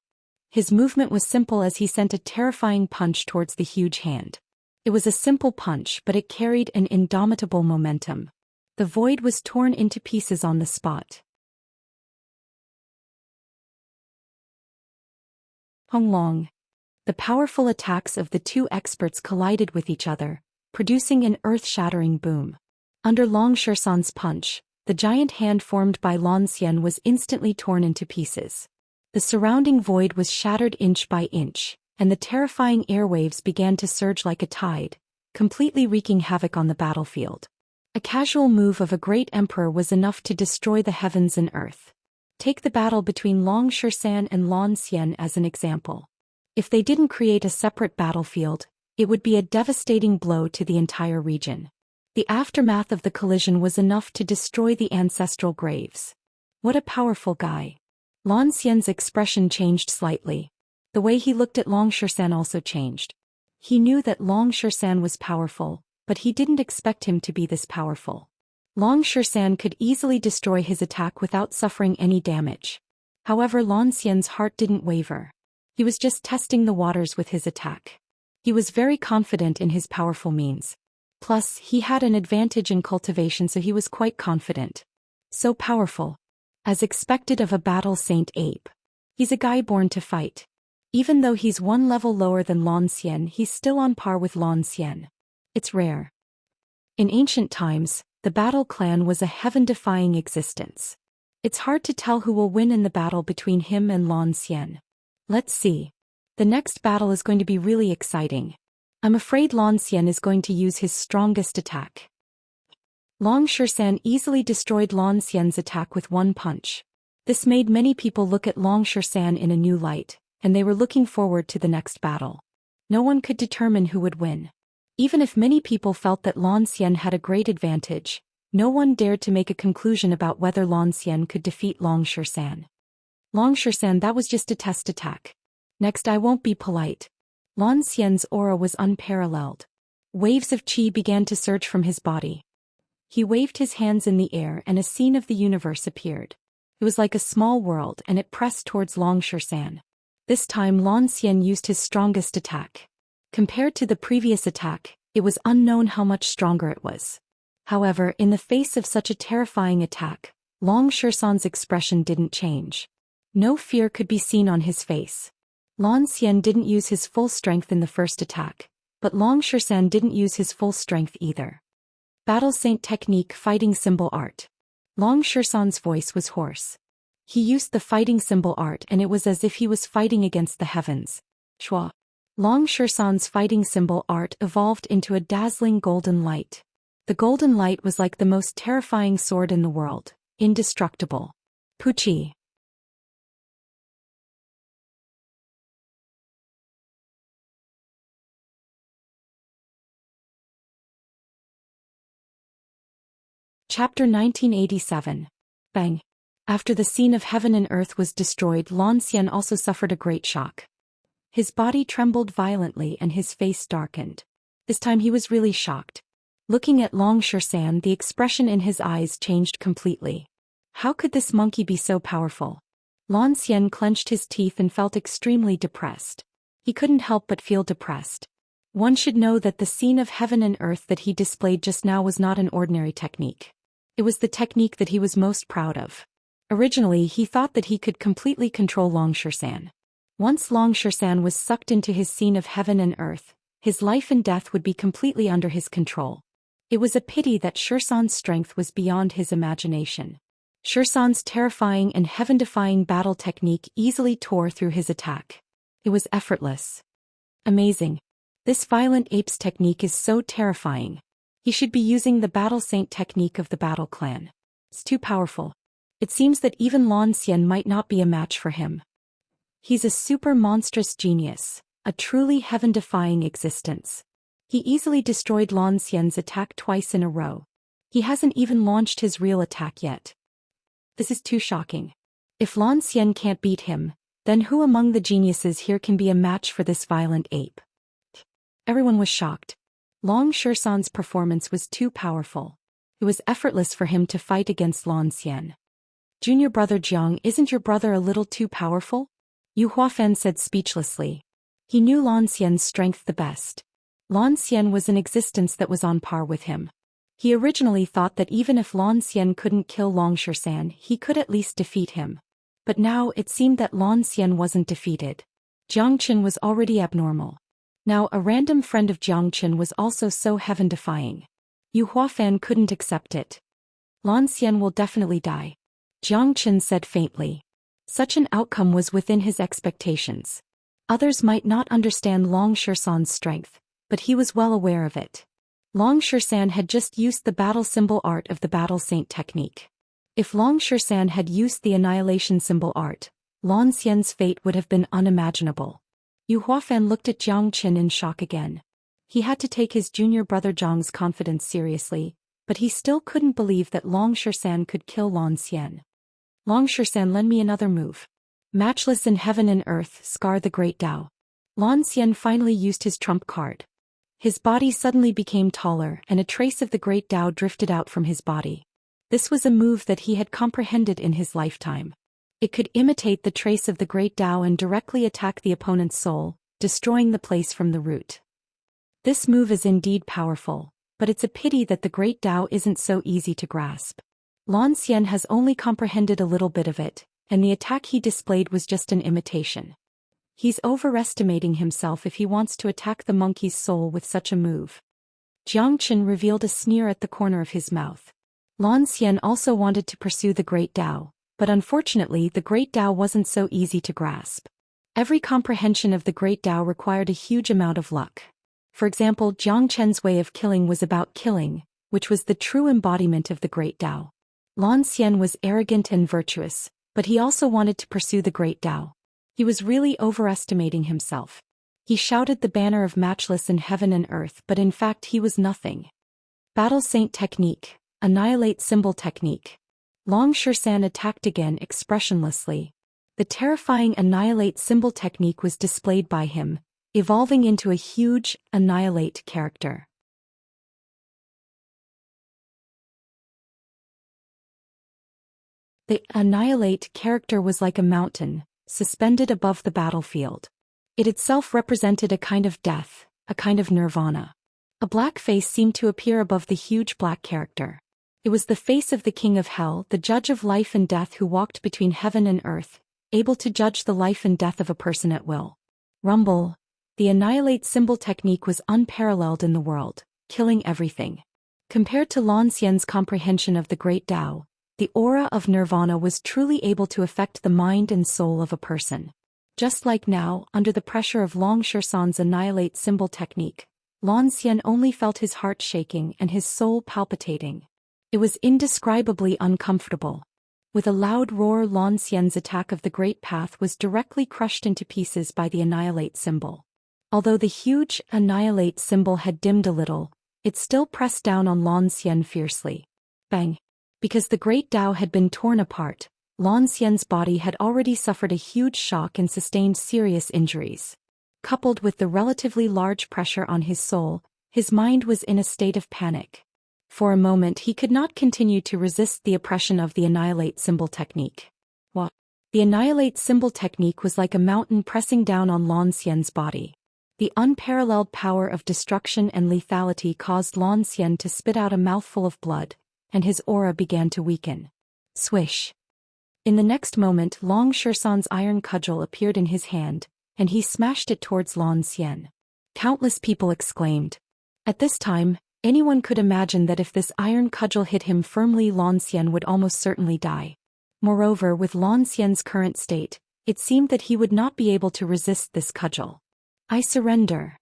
His movement was simple as he sent a terrifying punch towards the huge hand. It was a simple punch, but it carried an indomitable momentum. The void was torn into pieces on the spot. Honglong. The powerful attacks of the two experts collided with each other, producing an earth-shattering boom. Under Long Shisan's punch, the giant hand formed by Zhou Xian was instantly torn into pieces. The surrounding void was shattered inch by inch, and the terrifying airwaves began to surge like a tide, completely wreaking havoc on the battlefield. A casual move of a great emperor was enough to destroy the heavens and earth. Take the battle between Long Shisan and Zhou Xian as an example. If they didn't create a separate battlefield, it would be a devastating blow to the entire region. The aftermath of the collision was enough to destroy the ancestral graves. What a powerful guy. Zhou Xian's expression changed slightly. The way he looked at Long Shisan also changed. He knew that Long Shisan was powerful, but he didn't expect him to be this powerful. Long Shisan could easily destroy his attack without suffering any damage. However, Zhou Xian's heart didn't waver. He was just testing the waters with his attack. He was very confident in his powerful means. Plus, he had an advantage in cultivation, so he was quite confident. So powerful. As expected of a battle saint ape. He's a guy born to fight. Even though he's one level lower than Zhou Xian, he's still on par with Zhou Xian. It's rare. In ancient times, the battle clan was a heaven-defying existence. It's hard to tell who will win in the battle between him and Zhou Xian. Let's see. The next battle is going to be really exciting. I'm afraid Zhou Xian is going to use his strongest attack. Long Shisan easily destroyed Zhou Xian's attack with one punch. This made many people look at Long Shisan in a new light, and they were looking forward to the next battle. No one could determine who would win. Even if many people felt that Zhou Xian had a great advantage, no one dared to make a conclusion about whether Zhou Xian could defeat Long Shisan. Long Shisan, that was just a test attack. Next, I won't be polite. Zhou Xian's aura was unparalleled. Waves of qi began to surge from his body. He waved his hands in the air and a scene of the universe appeared. It was like a small world and it pressed towards Long Shisan. This time Zhou Xian used his strongest attack. Compared to the previous attack, it was unknown how much stronger it was. However, in the face of such a terrifying attack, Long Shisan's expression didn't change. No fear could be seen on his face. Zhou Xian didn't use his full strength in the first attack, but Long Shisan didn't use his full strength either. Battle Saint Technique Fighting Symbol Art. Long Shisan's voice was hoarse. He used the fighting symbol art and it was as if he was fighting against the heavens. Chua. Long Shisan's fighting symbol art evolved into a dazzling golden light. The golden light was like the most terrifying sword in the world, indestructible. Puchi. Chapter 1987. Bang. After the scene of heaven and earth was destroyed, Zhou Xian also suffered a great shock. His body trembled violently and his face darkened. This time he was really shocked. Looking at Long Shisan, the expression in his eyes changed completely. How could this monkey be so powerful? Zhou Xian clenched his teeth and felt extremely depressed. He couldn't help but feel depressed. One should know that the scene of heaven and earth that he displayed just now was not an ordinary technique. It was the technique that he was most proud of. Originally, he thought that he could completely control Long Shisan. Once Long Shisan was sucked into his scene of heaven and earth, his life and death would be completely under his control. It was a pity that Shisan's strength was beyond his imagination. Shisan's terrifying and heaven-defying battle technique easily tore through his attack. It was effortless. Amazing. This violent ape's technique is so terrifying. He should be using the Battle Saint technique of the Battle Clan. It's too powerful. It seems that even Zhou Xian might not be a match for him. He's a super monstrous genius, a truly heaven-defying existence. He easily destroyed Zhou Xian's attack twice in a row. He hasn't even launched his real attack yet. This is too shocking. If Zhou Xian can't beat him, then who among the geniuses here can be a match for this violent ape? Everyone was shocked. Long Shisan's performance was too powerful. It was effortless for him to fight against Zhou Xian. Junior brother Jiang, isn't your brother a little too powerful? Yu Huafan said speechlessly. He knew Lan Xian's strength the best. Lan Xian was an existence that was on par with him. He originally thought that even if Lan Xian couldn't kill Long Shan, he could at least defeat him. But now it seemed that Lan Xian wasn't defeated. Jiang Qin was already abnormal. Now a random friend of Jiang Qin was also so heaven-defying. Yu Huafan couldn't accept it. Lan Xian will definitely die, Jiang Qin said faintly. Such an outcome was within his expectations. Others might not understand Long Shan's strength, but he was well aware of it. Long Shan had just used the battle symbol art of the battle saint technique. If Long Shan had used the annihilation symbol art, Lan Xian's fate would have been unimaginable. Yu Huafan looked at Jiang Qin in shock again. He had to take his junior brother Zhang's confidence seriously, but he still couldn't believe that Long Shan could kill Lan Xian. Long Shan, lend me another move. Matchless in heaven and earth, scar the great Tao. Lan Xian finally used his trump card. His body suddenly became taller and a trace of the great Tao drifted out from his body. This was a move that he had comprehended in his lifetime. It could imitate the trace of the great Tao and directly attack the opponent's soul, destroying the place from the root. This move is indeed powerful, but it's a pity that the great Tao isn't so easy to grasp. Lan Xian has only comprehended a little bit of it, and the attack he displayed was just an imitation. He's overestimating himself if he wants to attack the monkey's soul with such a move. Jiang Qin revealed a sneer at the corner of his mouth. Lan Xian also wanted to pursue the great Tao, but unfortunately the great Tao wasn't so easy to grasp. Every comprehension of the great Tao required a huge amount of luck. For example, Jiang Chen's way of killing was about killing, which was the true embodiment of the great Tao. Lan Xian was arrogant and virtuous, but he also wanted to pursue the great Tao. He was really overestimating himself. He shouted the banner of matchless in heaven and earth, but in fact he was nothing. Battle Saint Technique, Annihilate Symbol Technique. Long Shan attacked again expressionlessly. The terrifying Annihilate Symbol Technique was displayed by him, evolving into a huge Annihilate character. The Annihilate character was like a mountain, suspended above the battlefield. It itself represented a kind of death, a kind of nirvana. A black face seemed to appear above the huge black character. It was the face of the King of Hell, the judge of life and death who walked between heaven and earth, able to judge the life and death of a person at will. Rumble. The Annihilate Symbol Technique was unparalleled in the world, killing everything. Compared to Lan Xian's comprehension of the great Tao, the aura of nirvana was truly able to affect the mind and soul of a person. Just like now, under the pressure of Long Shan's Annihilate Symbol Technique, Lan Xian only felt his heart shaking and his soul palpitating. It was indescribably uncomfortable. With a loud roar, Lan Xian's attack of the Great Path was directly crushed into pieces by the Annihilate symbol. Although the huge Annihilate symbol had dimmed a little, it still pressed down on Lan Xian fiercely. Bang! Because the great Tao had been torn apart, Lan Xian's body had already suffered a huge shock and sustained serious injuries. Coupled with the relatively large pressure on his soul, his mind was in a state of panic. For a moment he could not continue to resist the oppression of the Annihilate Symbol Technique. What? The Annihilate Symbol Technique was like a mountain pressing down on Lan Xian's body. The unparalleled power of destruction and lethality caused Lan Xian to spit out a mouthful of blood, and his aura began to weaken. Swish! In the next moment, Long Shan's iron cudgel appeared in his hand, and he smashed it towards Lan Xian. Countless people exclaimed. At this time, anyone could imagine that if this iron cudgel hit him firmly, Lan Xian would almost certainly die. Moreover, with Lan Xian's current state, it seemed that he would not be able to resist this cudgel. I surrender.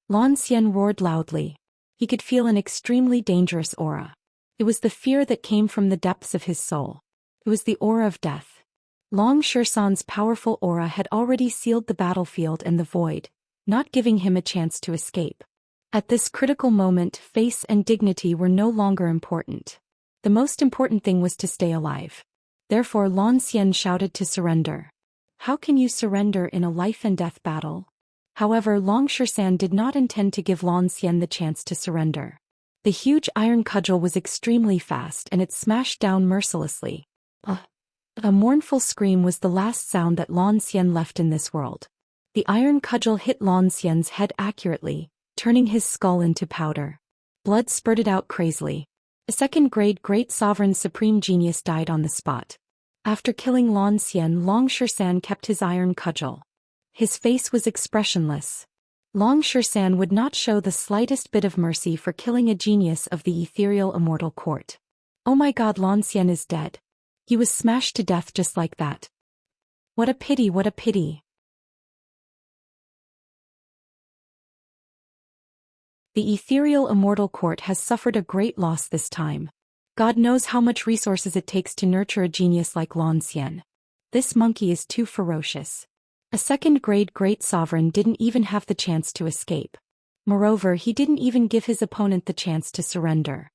Lan Xian roared loudly. He could feel an extremely dangerous aura. It was the fear that came from the depths of his soul. It was the aura of death. Long Shan's powerful aura had already sealed the battlefield and the void, not giving him a chance to escape. At this critical moment, face and dignity were no longer important. The most important thing was to stay alive. Therefore Lan Xian shouted to surrender. How can you surrender in a life and death battle? However, Long Shan did not intend to give Lan Xian the chance to surrender. The huge iron cudgel was extremely fast and it smashed down mercilessly. A mournful scream was the last sound that Zhou Xian left in this world. The iron cudgel hit Zhou Xian's head accurately, turning his skull into powder. Blood spurted out crazily. A second-grade Great Sovereign Supreme Genius died on the spot. After killing Zhou Xian, Long Shisan kept his iron cudgel. His face was expressionless. Long Shisan would not show the slightest bit of mercy for killing a genius of the ethereal immortal court. Oh my god, Zhou Xian is dead. He was smashed to death just like that. What a pity, what a pity. The ethereal immortal court has suffered a great loss this time. God knows how much resources it takes to nurture a genius like Zhou Xian. This monkey is too ferocious. A second-grade Great Sovereign didn't even have the chance to escape. Moreover, he didn't even give his opponent the chance to surrender.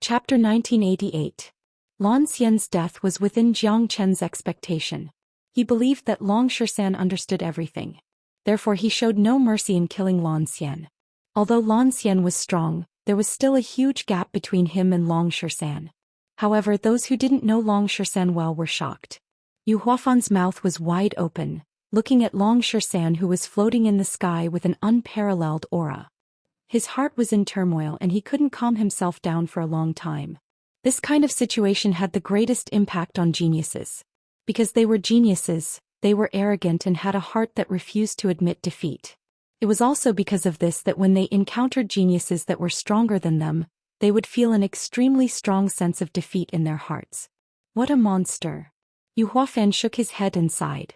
Chapter 1988. Zhou Xian's death was within Jiang Chen's expectation. He believed that Long Shisan understood everything. Therefore he showed no mercy in killing Zhou Xian. Although Zhou Xian was strong, there was still a huge gap between him and Long Shisan. However, those who didn't know Long Shisan well were shocked. Yu Huafan's mouth was wide open, looking at Long Shisan, who was floating in the sky with an unparalleled aura. His heart was in turmoil and he couldn't calm himself down for a long time. This kind of situation had the greatest impact on geniuses. Because they were geniuses, they were arrogant and had a heart that refused to admit defeat. It was also because of this that when they encountered geniuses that were stronger than them, they would feel an extremely strong sense of defeat in their hearts. What a monster! Yu Huafan shook his head and sighed.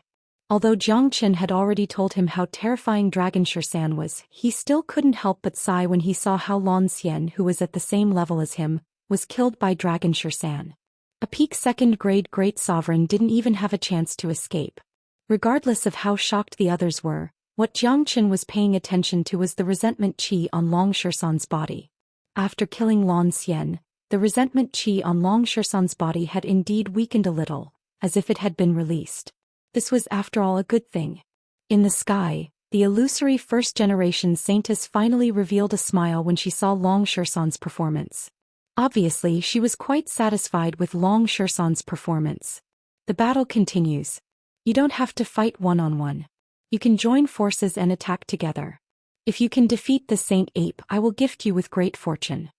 Although Jiang Chen had already told him how terrifying Dragon Shisan was, he still couldn't help but sigh when he saw how Zhou Xian, who was at the same level as him, was killed by Dragon Shisan. A peak second-grade Great Sovereign didn't even have a chance to escape. Regardless of how shocked the others were, what Jiang Chen was paying attention to was the resentment qi on Long Shisan's body. After killing Zhou Xian, the resentment qi on Long Shisan's body had indeed weakened a little, as if it had been released. This was after all a good thing. In the sky, the illusory first-generation saintess finally revealed a smile when she saw Long Shisan's performance. Obviously, she was quite satisfied with Long Shisan's performance. The battle continues. You don't have to fight one-on-one. You can join forces and attack together. If you can defeat the Saint Ape, I will gift you with great fortune.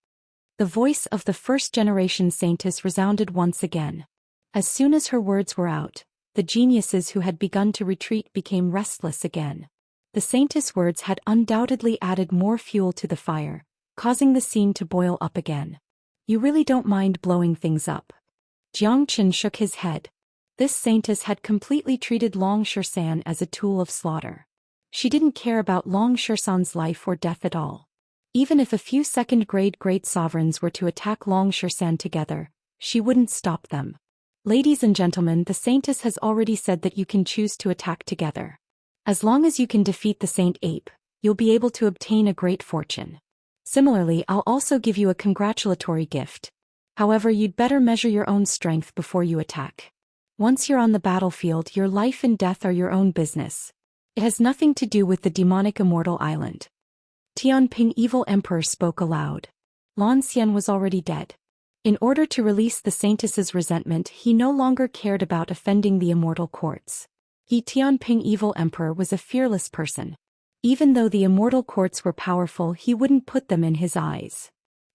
The voice of the first-generation saintess resounded once again. As soon as her words were out, the geniuses who had begun to retreat became restless again. The saintess' words had undoubtedly added more fuel to the fire, causing the scene to boil up again. You really don't mind blowing things up. Jiang Chen shook his head. This saintess had completely treated Long Shisan as a tool of slaughter. She didn't care about Long Shisan's life or death at all. Even if a few second-grade Great Sovereigns were to attack Long Shisan together, she wouldn't stop them. Ladies and gentlemen, the saintess has already said that you can choose to attack together. As long as you can defeat the Saint Ape, you'll be able to obtain a great fortune. Similarly, I'll also give you a congratulatory gift. However, you'd better measure your own strength before you attack. Once you're on the battlefield, your life and death are your own business. It has nothing to do with the demonic immortal island. Tianping Evil Emperor spoke aloud. Zhou Xian was already dead. In order to release the saintess's resentment, he no longer cared about offending the immortal courts. Tianping Evil Emperor was a fearless person. Even though the immortal courts were powerful, he wouldn't put them in his eyes.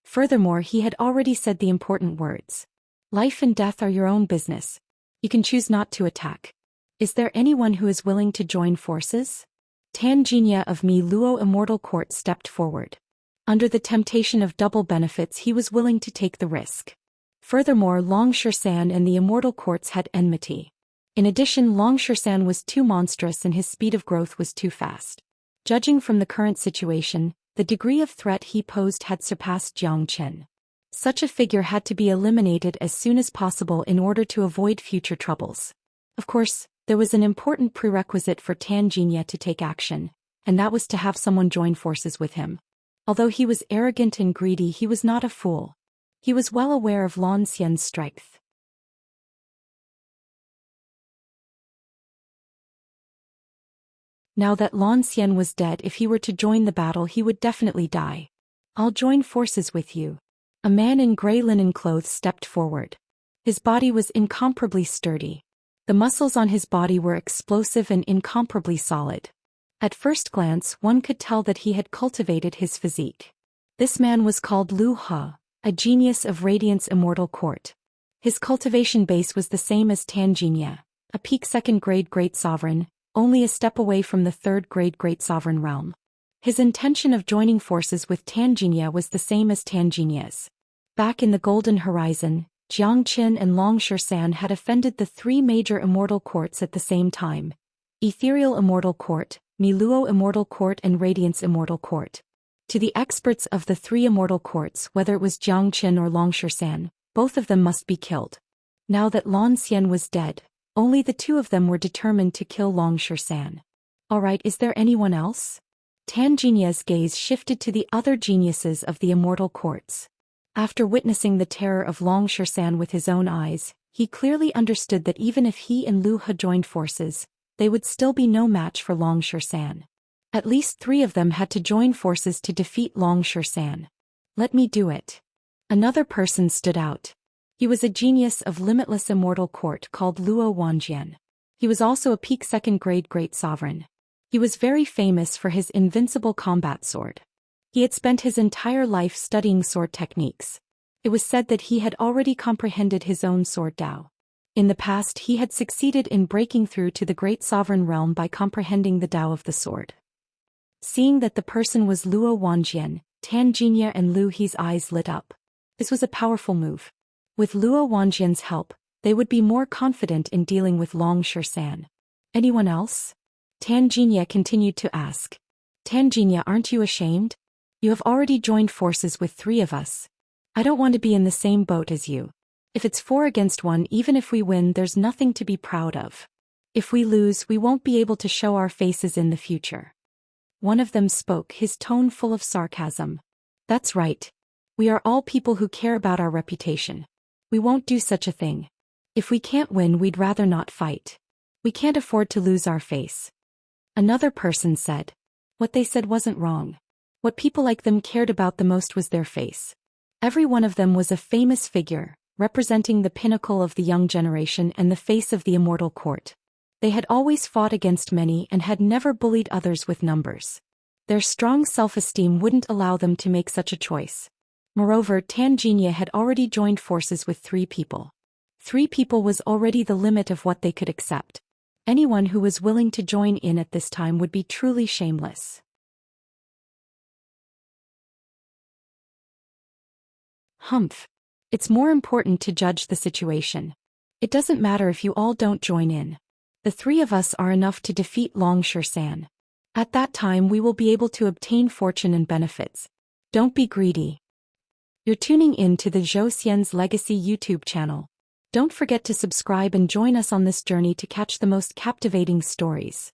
Furthermore, he had already said the important words. Life and death are your own business. You can choose not to attack. Is there anyone who is willing to join forces? Tanginia of Mi Luo Immortal Court stepped forward. Under the temptation of double benefits, he was willing to take the risk. Furthermore, Long Shisan and the immortal courts had enmity. In addition, Long Shisan was too monstrous and his speed of growth was too fast. Judging from the current situation, the degree of threat he posed had surpassed Jiang Chen. Such a figure had to be eliminated as soon as possible in order to avoid future troubles. Of course, there was an important prerequisite for Tanginia to take action, and that was to have someone join forces with him. Although he was arrogant and greedy, he was not a fool. He was well aware of Zhou Xian's strength. Now that Zhou Xian was dead, if he were to join the battle he would definitely die. I'll join forces with you. A man in gray linen clothes stepped forward. His body was incomparably sturdy. The muscles on his body were explosive and incomparably solid. At first glance one could tell that he had cultivated his physique. This man was called Lu He, a genius of Radiant's immortal court. His cultivation base was the same as Insignia, a peak second-grade great sovereign, only a step away from the third-grade great sovereign realm. His intention of joining forces with Insignia was the same as Ingenia's. Back in the Golden Horizon, Jiang Qin and Xianxia had offended the three major immortal courts at the same time: Ethereal Immortal Court, Miluo Immortal Court and Radiant's Immortal Court. To the experts of the three immortal courts, whether it was Jiang Qin or Xianxia, both of them must be killed. Now that Zhou Xian was dead, only the two of them were determined to kill Xianxia. Alright, is there anyone else? Ingenia's gaze shifted to the other geniuses of the immortal courts. After witnessing the terror of Xianxia with his own eyes, he clearly understood that even if he and Lu He joined forces, they would still be no match for Xianxia. At least 3 of them had to join forces to defeat Xianxia. Let me do it. Another person stood out. He was a genius of limitless immortal court called Luo Wanjian. He was also a peak second-grade great sovereign. He was very famous for his invincible combat sword. He had spent his entire life studying sword techniques. It was said that he had already comprehended his own sword Dao. In the past he had succeeded in breaking through to the great sovereign realm by comprehending the Dao of the sword. Seeing that the person was Luo Wanjian, Insignia and Lu He's eyes lit up. This was a powerful move. With Luo Wanjian's help, they would be more confident in dealing with Xianxia. Anyone else? Insignia continued to ask. Insignia, aren't you ashamed? You have already joined forces with 3 of us. I don't want to be in the same boat as you. If it's 4 against 1, even if we win, there's nothing to be proud of. If we lose, we won't be able to show our faces in the future. One of them spoke, his tone full of sarcasm. That's right. We are all people who care about our reputation. We won't do such a thing. If we can't win, we'd rather not fight. We can't afford to lose our face. Another person said. What they said wasn't wrong. What people like them cared about the most was their face. Every one of them was a famous figure, representing the pinnacle of the young generation and the face of the immortal court. They had always fought against many and had never bullied others with numbers. Their strong self-esteem wouldn't allow them to make such a choice. Moreover, Insignia had already joined forces with 3 people. 3 people was already the limit of what they could accept. Anyone who was willing to join in at this time would be truly shameless. Humph. It's more important to judge the situation. It doesn't matter if you all don't join in. The 3 of us are enough to defeat Xianxia. At that time we will be able to obtain fortune and benefits. Don't be greedy. You're tuning in to the Zhou Xian's Legacy YouTube channel. Don't forget to subscribe and join us on this journey to catch the most captivating stories.